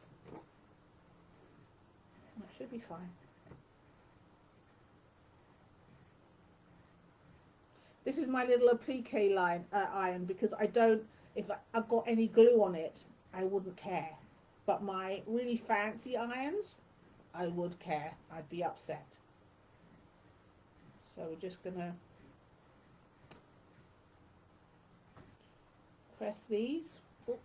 That should be fine. This is my little applique iron, because I don't, if I've got any glue on it, I wouldn't care. But my really fancy irons, I would care. I'd be upset. So we're just going to press these. Ooh.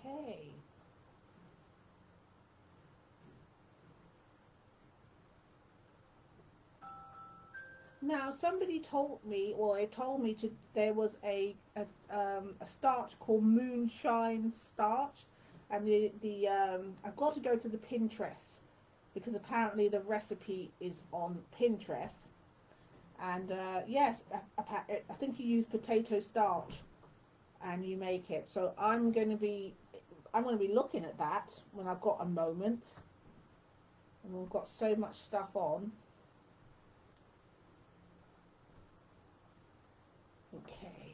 Okay. Now somebody told me, or they told me there was a starch called Moonshine starch, and I've got to go to the Pinterest because apparently the recipe is on Pinterest, and yes, I think you use potato starch and you make it. So I'm going to be looking at that when I've got a moment, and we've got so much stuff on. Okay,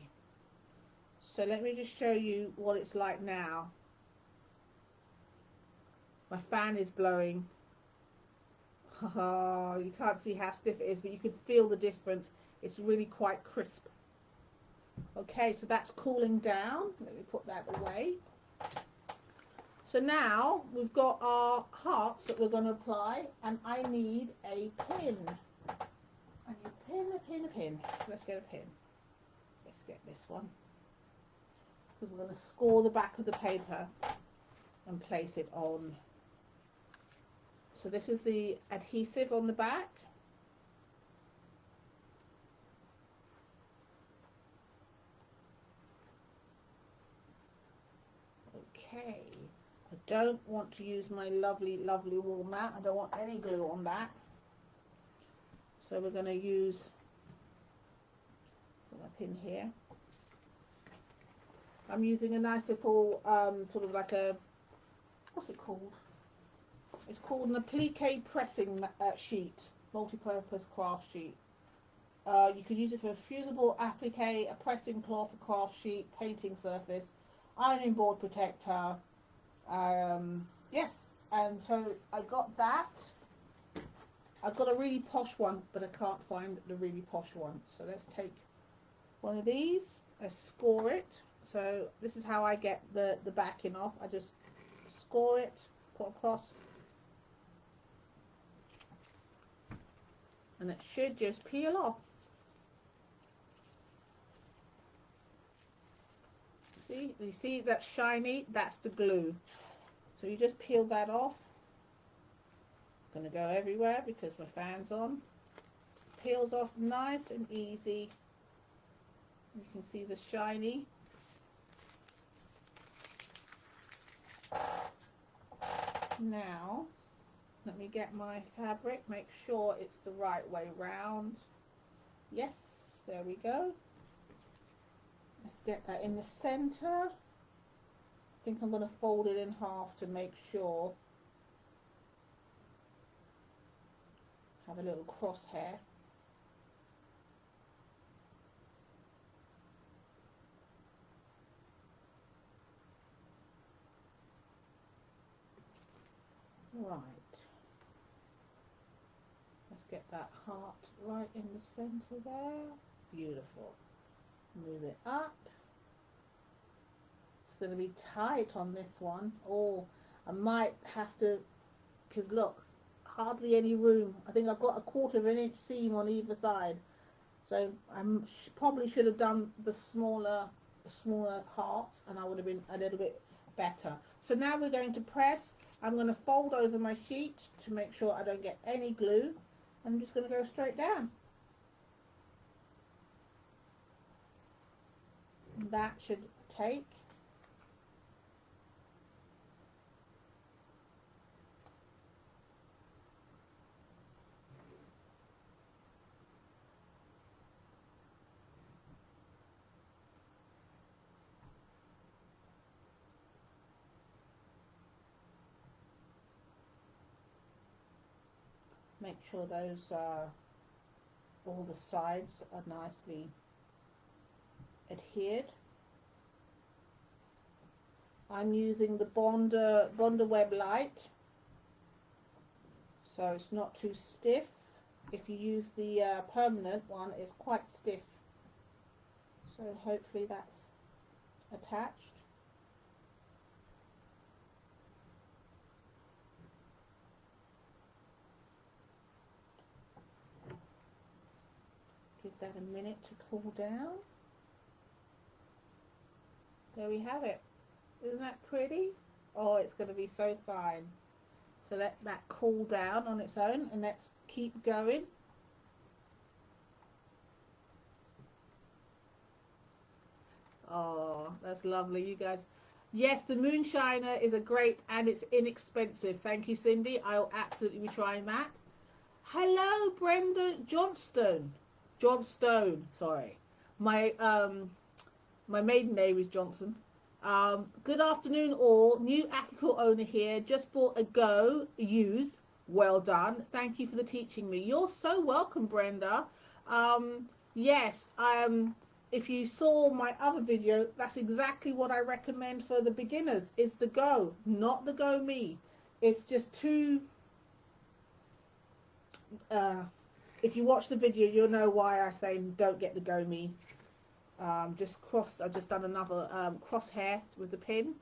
so let me just show you what it's like now. My fan is blowing. Oh, you can't see how stiff it is, but you can feel the difference. It's really quite crisp. Okay, so that's cooling down. Let me put that away. So now we've got our hearts that we're going to apply, and I need a pin. I need a pin, a pin, a pin. Let's get a pin. Let's get this one, because we're going to score the back of the paper and place it on. So this is the adhesive on the back. Okay, I don't want to use my lovely wool mat. I don't want any glue on that. So we're going to use, put my pin here. I'm using a nice little sort of like a, what's it called? It's called an applique pressing sheet, multi-purpose craft sheet. You could use it for a fusible applique, a pressing cloth, a craft sheet, painting surface, ironing board protector. Yes, and so I got that. I've got a really posh one, but I can't find the really posh one. So let's take one of these, let's score it. So this is how I get the backing off. I just score it, put across, and it should just peel off. See, you see that shiny? That's the glue. So you just peel that off. It's going to go everywhere because my fan's on. Peels off nice and easy. You can see the shiny. Now, let me get my fabric, make sure it's the right way round. Yes, there we go. Let's get that in the center. I think I'm going to fold it in half to make sure. Have a little crosshair. Right. Let's get that heart right in the center there. Beautiful. Move it up. It's going to be tight on this one. Oh, I might have to, because look, hardly any room. I think I've got a 1/4 of an inch seam on either side. So I probably should have done the smaller hearts, and I would have been a little bit better. So now we're going to press. I'm going to fold over my sheet to make sure I don't get any glue. I'm just going to go straight down. That should take. Make sure those all the sides are nicely adhered. I'm using the Bonder Web Light, so it's not too stiff. If you use the permanent one, it's quite stiff. So hopefully that's attached. Give that a minute to cool down. There we have it. Isn't that pretty? Oh, it's going to be so fine. So let that cool down on its own, and let's keep going. Oh, that's lovely, you guys. Yes, the Moonshiner is a great, and it's inexpensive. Thank you, Cindy. I'll absolutely be trying that. Hello, Brenda Johnstone. Sorry, my maiden name is Johnson. Good afternoon, all. New AccuQuilt owner here. Just bought a Go used. Well done. Thank you for the teaching me. You're so welcome, Brenda. Yes. If you saw my other video, that's exactly what I recommend for the beginners. Is the Go, not the Go Me. It's just too. If you watch the video, you'll know why I say don't get the Go Me. I've just done another crosshair with the pin.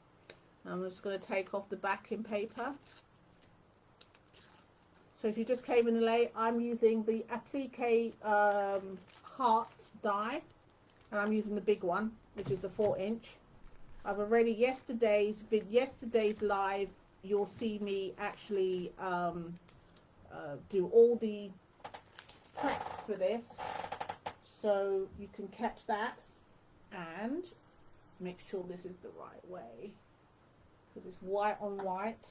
I'm just going to take off the backing paper. So if you just came in late, I'm using the applique hearts die, and I'm using the big one, which is the 4-inch. I've already yesterday's live. You'll see me actually do all the prep for this, so you can catch that. And make sure this is the right way, because it's white on white.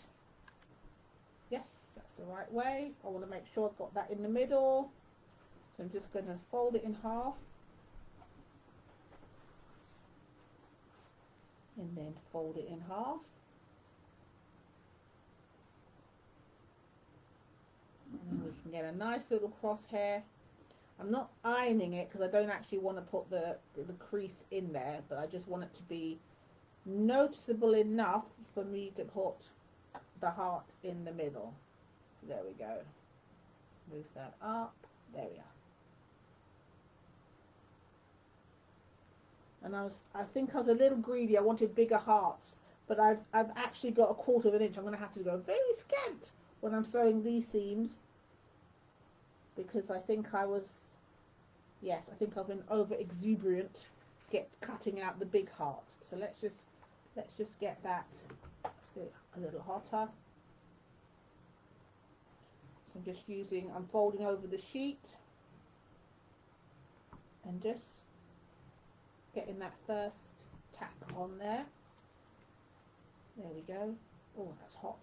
Yes, that's the right way. I want to make sure I've got that in the middle, so I'm just going to fold it in half and then fold it in half, and then we can get a nice little crosshair. I'm not ironing it because I don't actually want to put the crease in there, but I just want it to be noticeable enough for me to put the heart in the middle. So there we go. Move that up. There we are. And I think I was a little greedy. I wanted bigger hearts, but I've actually got a 1/4 of an inch. I'm going to have to go very scant when I'm sewing these seams, because I think I've been over exuberant cutting out the big heart. So let's just get that a little hotter. So I'm folding over the sheet and just getting that first tack on there. There we go. Oh, that's hot.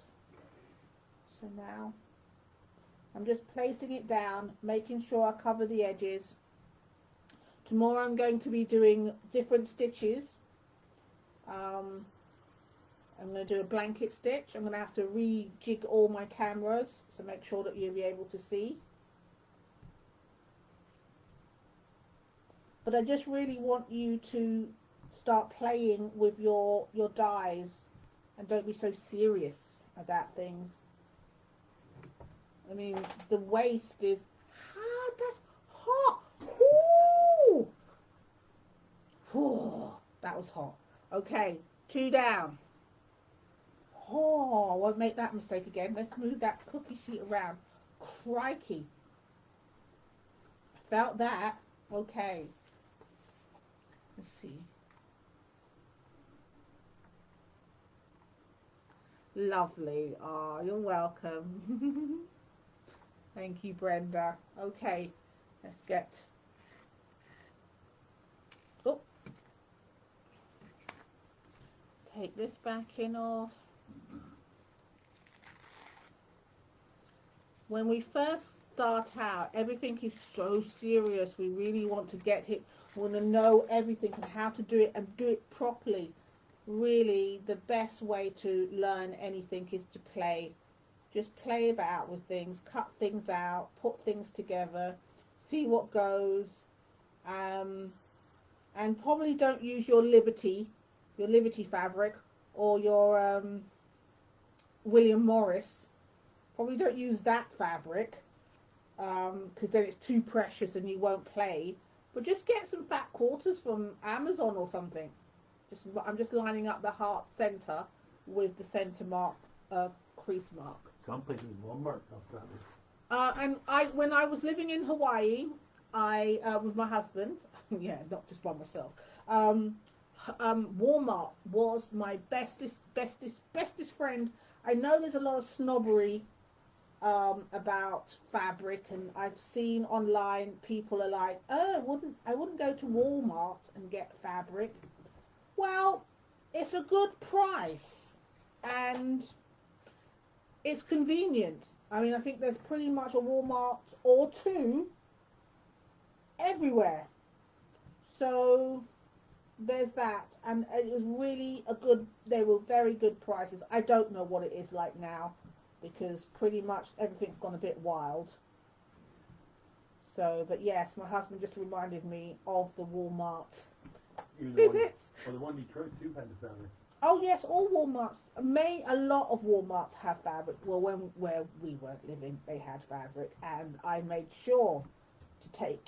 So now I'm just placing it down, making sure I cover the edges. Tomorrow I'm going to be doing different stitches. I'm going to do a blanket stitch. I'm going to have to rejig all my cameras, so make sure that you'll be able to see. But I just really want you to start playing with your dies, and don't be so serious about things. I mean, the waist is, that's hot. Ooh. Ooh, that was hot. Okay, 2 down. Oh, I won't make that mistake again. Let's move that cookie sheet around. Crikey. I felt that. Okay. Let's see. Lovely. Oh, you're welcome. Thank you, Brenda. Okay, let's get... Oh. Take this backing off. When we first start out, everything is so serious. We really want to get it. We want to know everything and how to do it and do it properly. Really, the best way to learn anything is to play. Just play about with things, cut things out, put things together, see what goes, and probably don't use your Liberty fabric, or your William Morris. Probably don't use that fabric, because then it's too precious and you won't play. But just get some fat quarters from Amazon or something. I'm just lining up the heart center with the center mark, crease mark. Some places Walmart sells fabric. And when I was living in Hawaii, I with my husband, yeah, not just by myself. Walmart was my bestest friend. I know there's a lot of snobbery about fabric, and I've seen online people are like, oh, I wouldn't go to Walmart and get fabric. Well, it's a good price and it's convenient. I mean, I think there's pretty much a Walmart or two everywhere. So there's that, and it was really they were very good prices. I don't know what it is like now, because pretty much everything's gone a bit wild. So, but yes, my husband just reminded me of the Walmart visits. The one Detroit too had the fabric. Oh yes, all Walmarts. A lot of Walmarts have fabric. Well, where we weren't living, they had fabric, and I made sure to take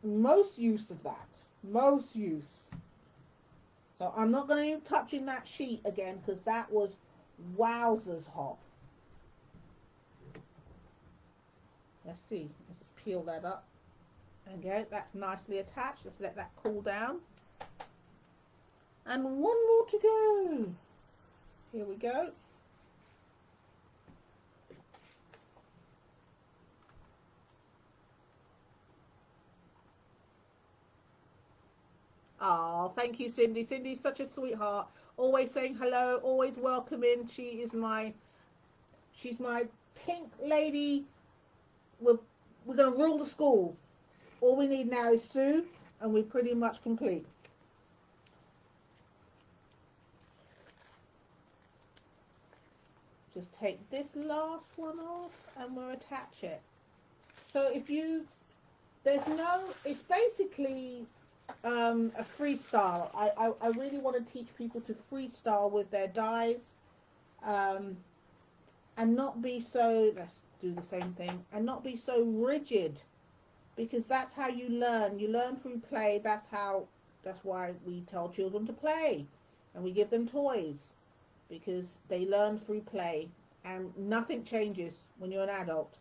most use of that. Most use. So I'm not going to be touching that sheet again, because that was wowzers hot. Let's see. Let's just peel that up. Okay, that's nicely attached. Let's let that cool down. And one more to go. Here we go. Oh, thank you, Cindy. Cindy's such a sweetheart. Always saying hello, always welcoming. She's my pink lady. We're gonna rule the school. All we need now is Sue, and we're pretty much complete. Just take this last one off and we'll attach it. So it's basically a freestyle. I really want to teach people to freestyle with their dies, and not be so, let's do the same thing, and not be so rigid, because that's how you learn. You learn through play. That's why we tell children to play, and we give them toys, because they learn through play, and nothing changes when you're an adult.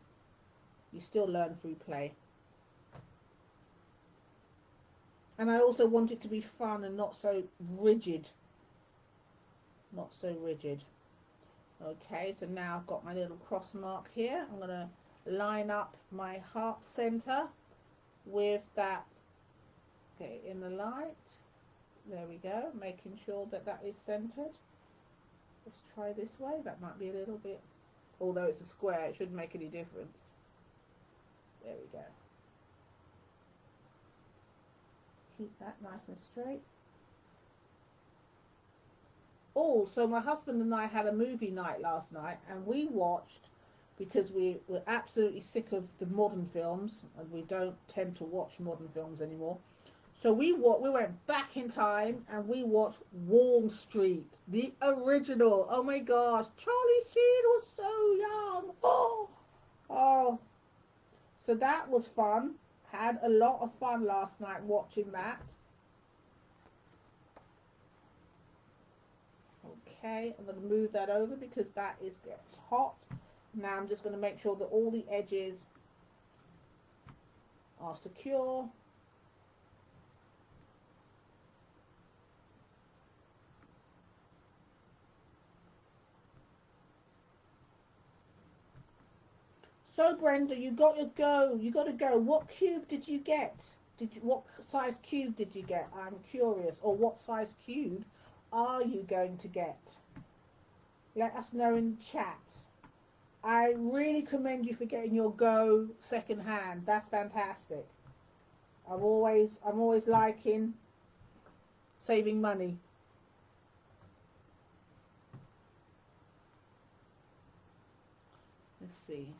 You still learn through play. And I also want it to be fun and not so rigid. Not so rigid. Okay, so now I've got my little cross mark here. I'm going to line up my heart center with that. Okay, in the light. There we go. Making sure that that is centered. Let's try this way. That might be a little bit, although it's a square, it shouldn't make any difference. There we go. Keep that nice and straight. Oh, so my husband and I had a movie night last night, and we watched, because we were absolutely sick of the modern films, and we don't tend to watch modern films anymore. So we went back in time and we watched Wall Street, the original. Oh my gosh, Charlie Sheen was so young. Oh, Oh, so that was fun. Had a lot of fun last night watching that. Okay, I'm going to move that over because that is gets hot. Now I'm just going to make sure that all the edges are secure. So Brenda, you got to go. You got to go. What cube did you get? What size cube did you get? I'm curious. Or what size cube are you going to get? Let us know in chat. I really commend you for getting your Go second hand. That's fantastic. I'm always liking saving money. Let's see.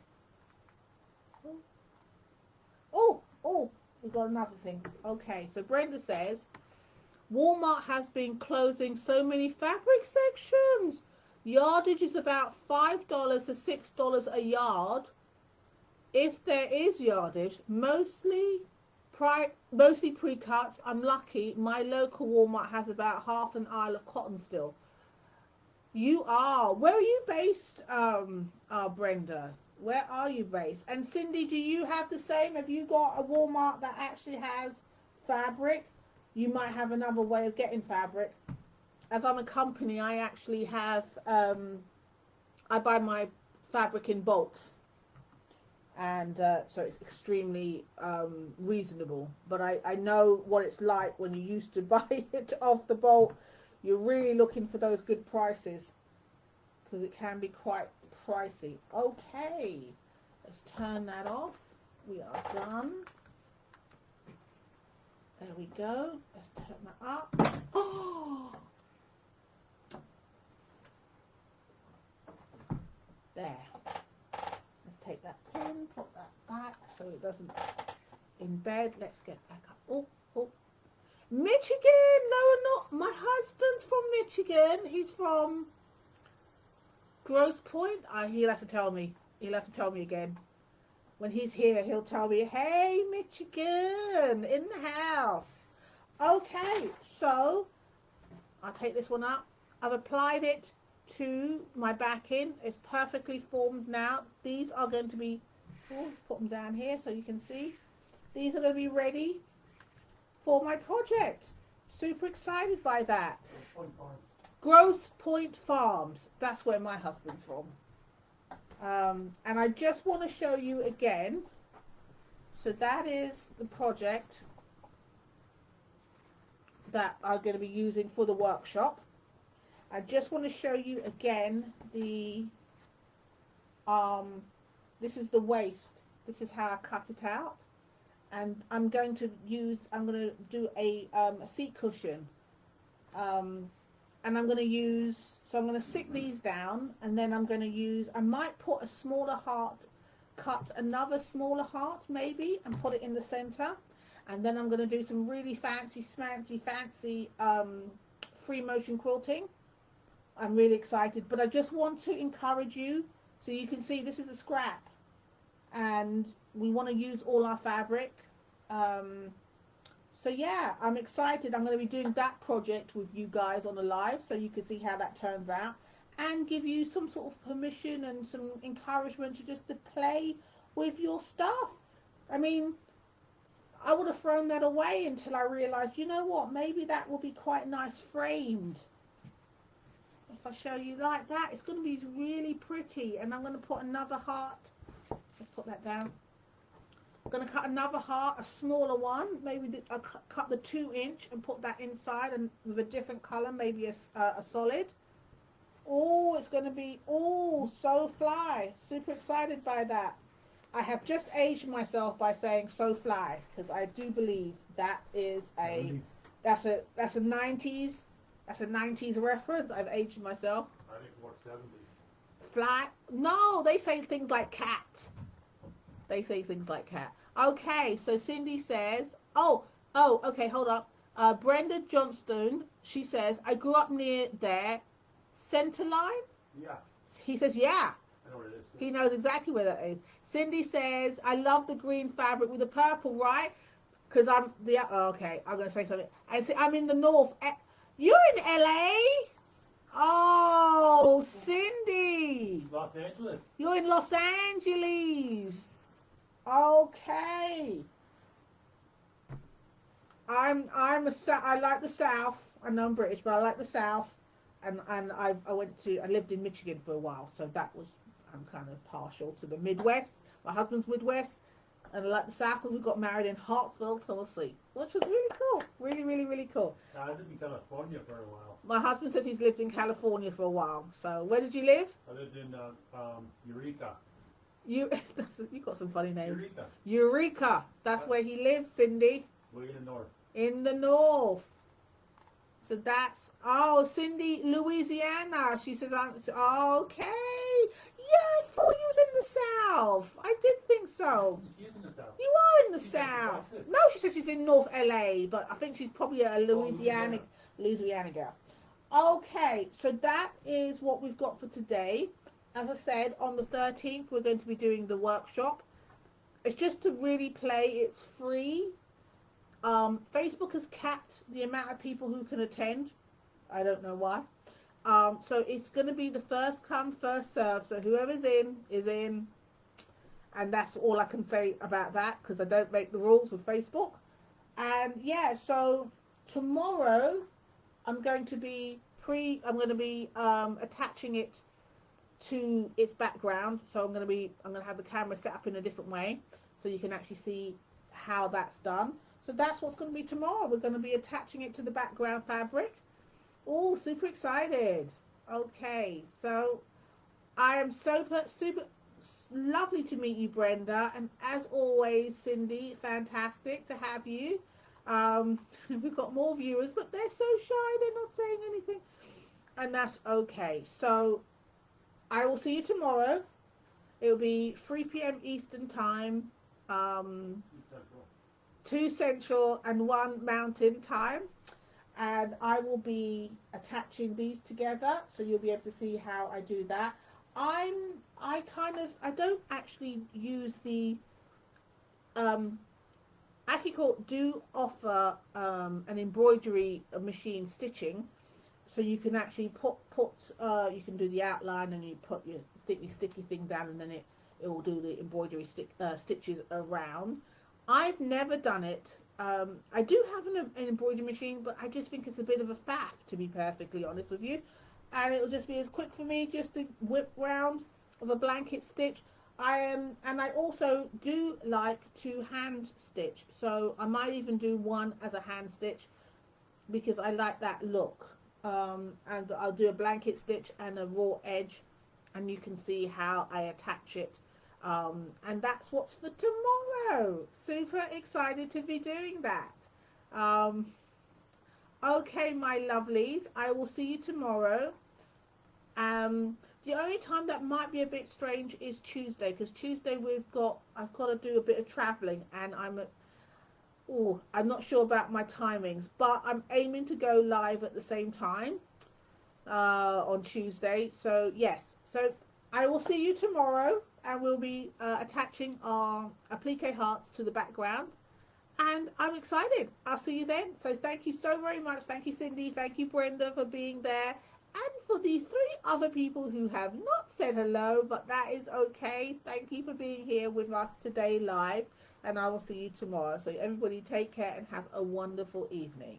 Oh, we got another thing. Okay, so Brenda says Walmart has been closing so many fabric sections. Yardage is about $5 to $6 a yard. If there is yardage, mostly pre-cuts. I'm lucky. My local Walmart has about half an aisle of cotton still. You are. Where are you based, Brenda? Where are you based? And Cindy, do you have the same? Have you got a Walmart that actually has fabric? You might have another way of getting fabric. As I'm a company, I actually have, I buy my fabric in bulks. And so it's extremely reasonable. But I know what it's like when you used to buy it off the bolt. You're really looking for those good prices because it can be quite pricey. Okay, let's turn that off. We are done. There we go. Let's turn that up. Oh, there. Let's take that pin, put that back so it doesn't embed. Let's get back up. Oh. Michigan! No, not. My husband's from Michigan. He's from Grosse Pointe. He'll have to tell me. He'll have to tell me again. When he's here, he'll tell me, hey, Michigan, in the house. Okay, so I'll take this one up. I've applied it to my backing. It's perfectly formed now. These are going to be, put them down here so you can see. These are going to be ready for my project. Super excited by that. Grosse Pointe Farms. That's where my husband's from. And I just want to show you again. So that is the project that I'm going to be using for the workshop. I just want to show you again the this is the waist. This is how I cut it out. And I'm going to do a seat cushion. And I'm going to use, so I'm going to stick these down, and then I'm going to use, I might put a smaller heart, cut another smaller heart maybe, and put it in the center. And then I'm going to do some really fancy free motion quilting. I'm really excited, but I just want to encourage you, so you can see this is a scrap, and we want to use all our fabric. So yeah, I'm excited. I'm going to be doing that project with you guys on the live so you can see how that turns out and give you some sort of permission and some encouragement to just to play with your stuff. I mean, I would have thrown that away until I realized, you know what, maybe that will be quite nice framed. If I show you like that, it's going to be really pretty. And I'm going to put another heart. Let's put that down. I'm going to cut another heart, a smaller one. Maybe I'll cut the 2-inch and put that inside, and with a different color, maybe a solid. Oh, it's going to be, so fly. Super excited by that. I have just aged myself by saying so fly, because I do believe that is that's a 90s. That's a 90s reference. I've aged myself. I think more 70s. Fly? No, they say things like cat. They say things like cat. Okay, so Cindy says, okay, hold up. Brenda Johnstone, she says, I grew up near there. Center line? Yeah. He says, yeah. I know where it is. He knows exactly where that is. Cindy says, I love the green fabric with the purple, right? Because I'm the okay. I'm gonna say something. And see, I'm in the north. You're in LA. Oh, Cindy, Los Angeles. you're in Los Angeles. Okay. I like the South. I know I'm British, but I like the South. And I lived in Michigan for a while, so that was I'm kind of partial to the Midwest. My husband's Midwest, and I like the South because we got married in Hartsville, Tennessee, which was really cool. Really, really, really cool. I lived in California for a while. My husband says he's lived in California for a while. So where did you live? I lived in Eureka. You you got some funny names. Eureka. Eureka. That's where he lives, Cindy. Way in the north. In the north. So that's Cindy, Louisiana. She says okay. Yeah, I thought you was in the South. I did think so. She's in the south. You are in the She's South. in Texas. No, she says she's in North LA, but I think she's probably a Louisiana girl. Okay, so that is what we've got for today. As I said, on the 13th, we're going to be doing the workshop. It's just to really play. It's free. Facebook has capped the amount of people who can attend. I don't know why. So it's going to be the first come, first serve. So whoever's in is in. And that's all I can say about that because I don't make the rules with Facebook. And yeah, so tomorrow I'm going to be attaching it to its background. So I'm going to have the camera set up in a different way so you can actually see how that's done. So that's what's going to be tomorrow. We're going to be attaching it to the background fabric. Oh, super excited. Okay, so I am super lovely to meet you, Brenda. And as always, Cindy, fantastic to have you. We've got more viewers, but they're so shy. They're not saying anything. And that's okay. So I will see you tomorrow. It'll be 3 p.m. Eastern time. 2 Central and 1 Mountain time, and I will be attaching these together, so you'll be able to see how I do that. I don't actually use the AccuQuilt do offer an embroidery machine stitching, so you can actually you can do the outline and you put your sticky thing down, and then it will do the embroidery stitches around. I've never done it. I do have an embroidery machine, but I just think it's a bit of a faff, to be perfectly honest with you. And it'll just be as quick for me just to whip round of a blanket stitch. And I also do like to hand stitch, so I might even do one as a hand stitch because I like that look. And I'll do a blanket stitch and a raw edge, and you can see how I attach it. And that's what's for tomorrow. Super excited to be doing that. Okay, my lovelies, I will see you tomorrow. The only time that might be a bit strange is Tuesday, because Tuesday I've got to do a bit of traveling, and I'm not sure about my timings, but I'm aiming to go live at the same time on Tuesday. So yes, so I will see you tomorrow, and we'll be attaching our applique hearts to the background, and I'm excited. I'll see you then. So thank you so very much. Thank you, Cindy. Thank you, Brenda, for being there. And for the 3 other people who have not said hello, but that is okay. Thank you for being here with us today live, and I will see you tomorrow. So everybody take care and have a wonderful evening.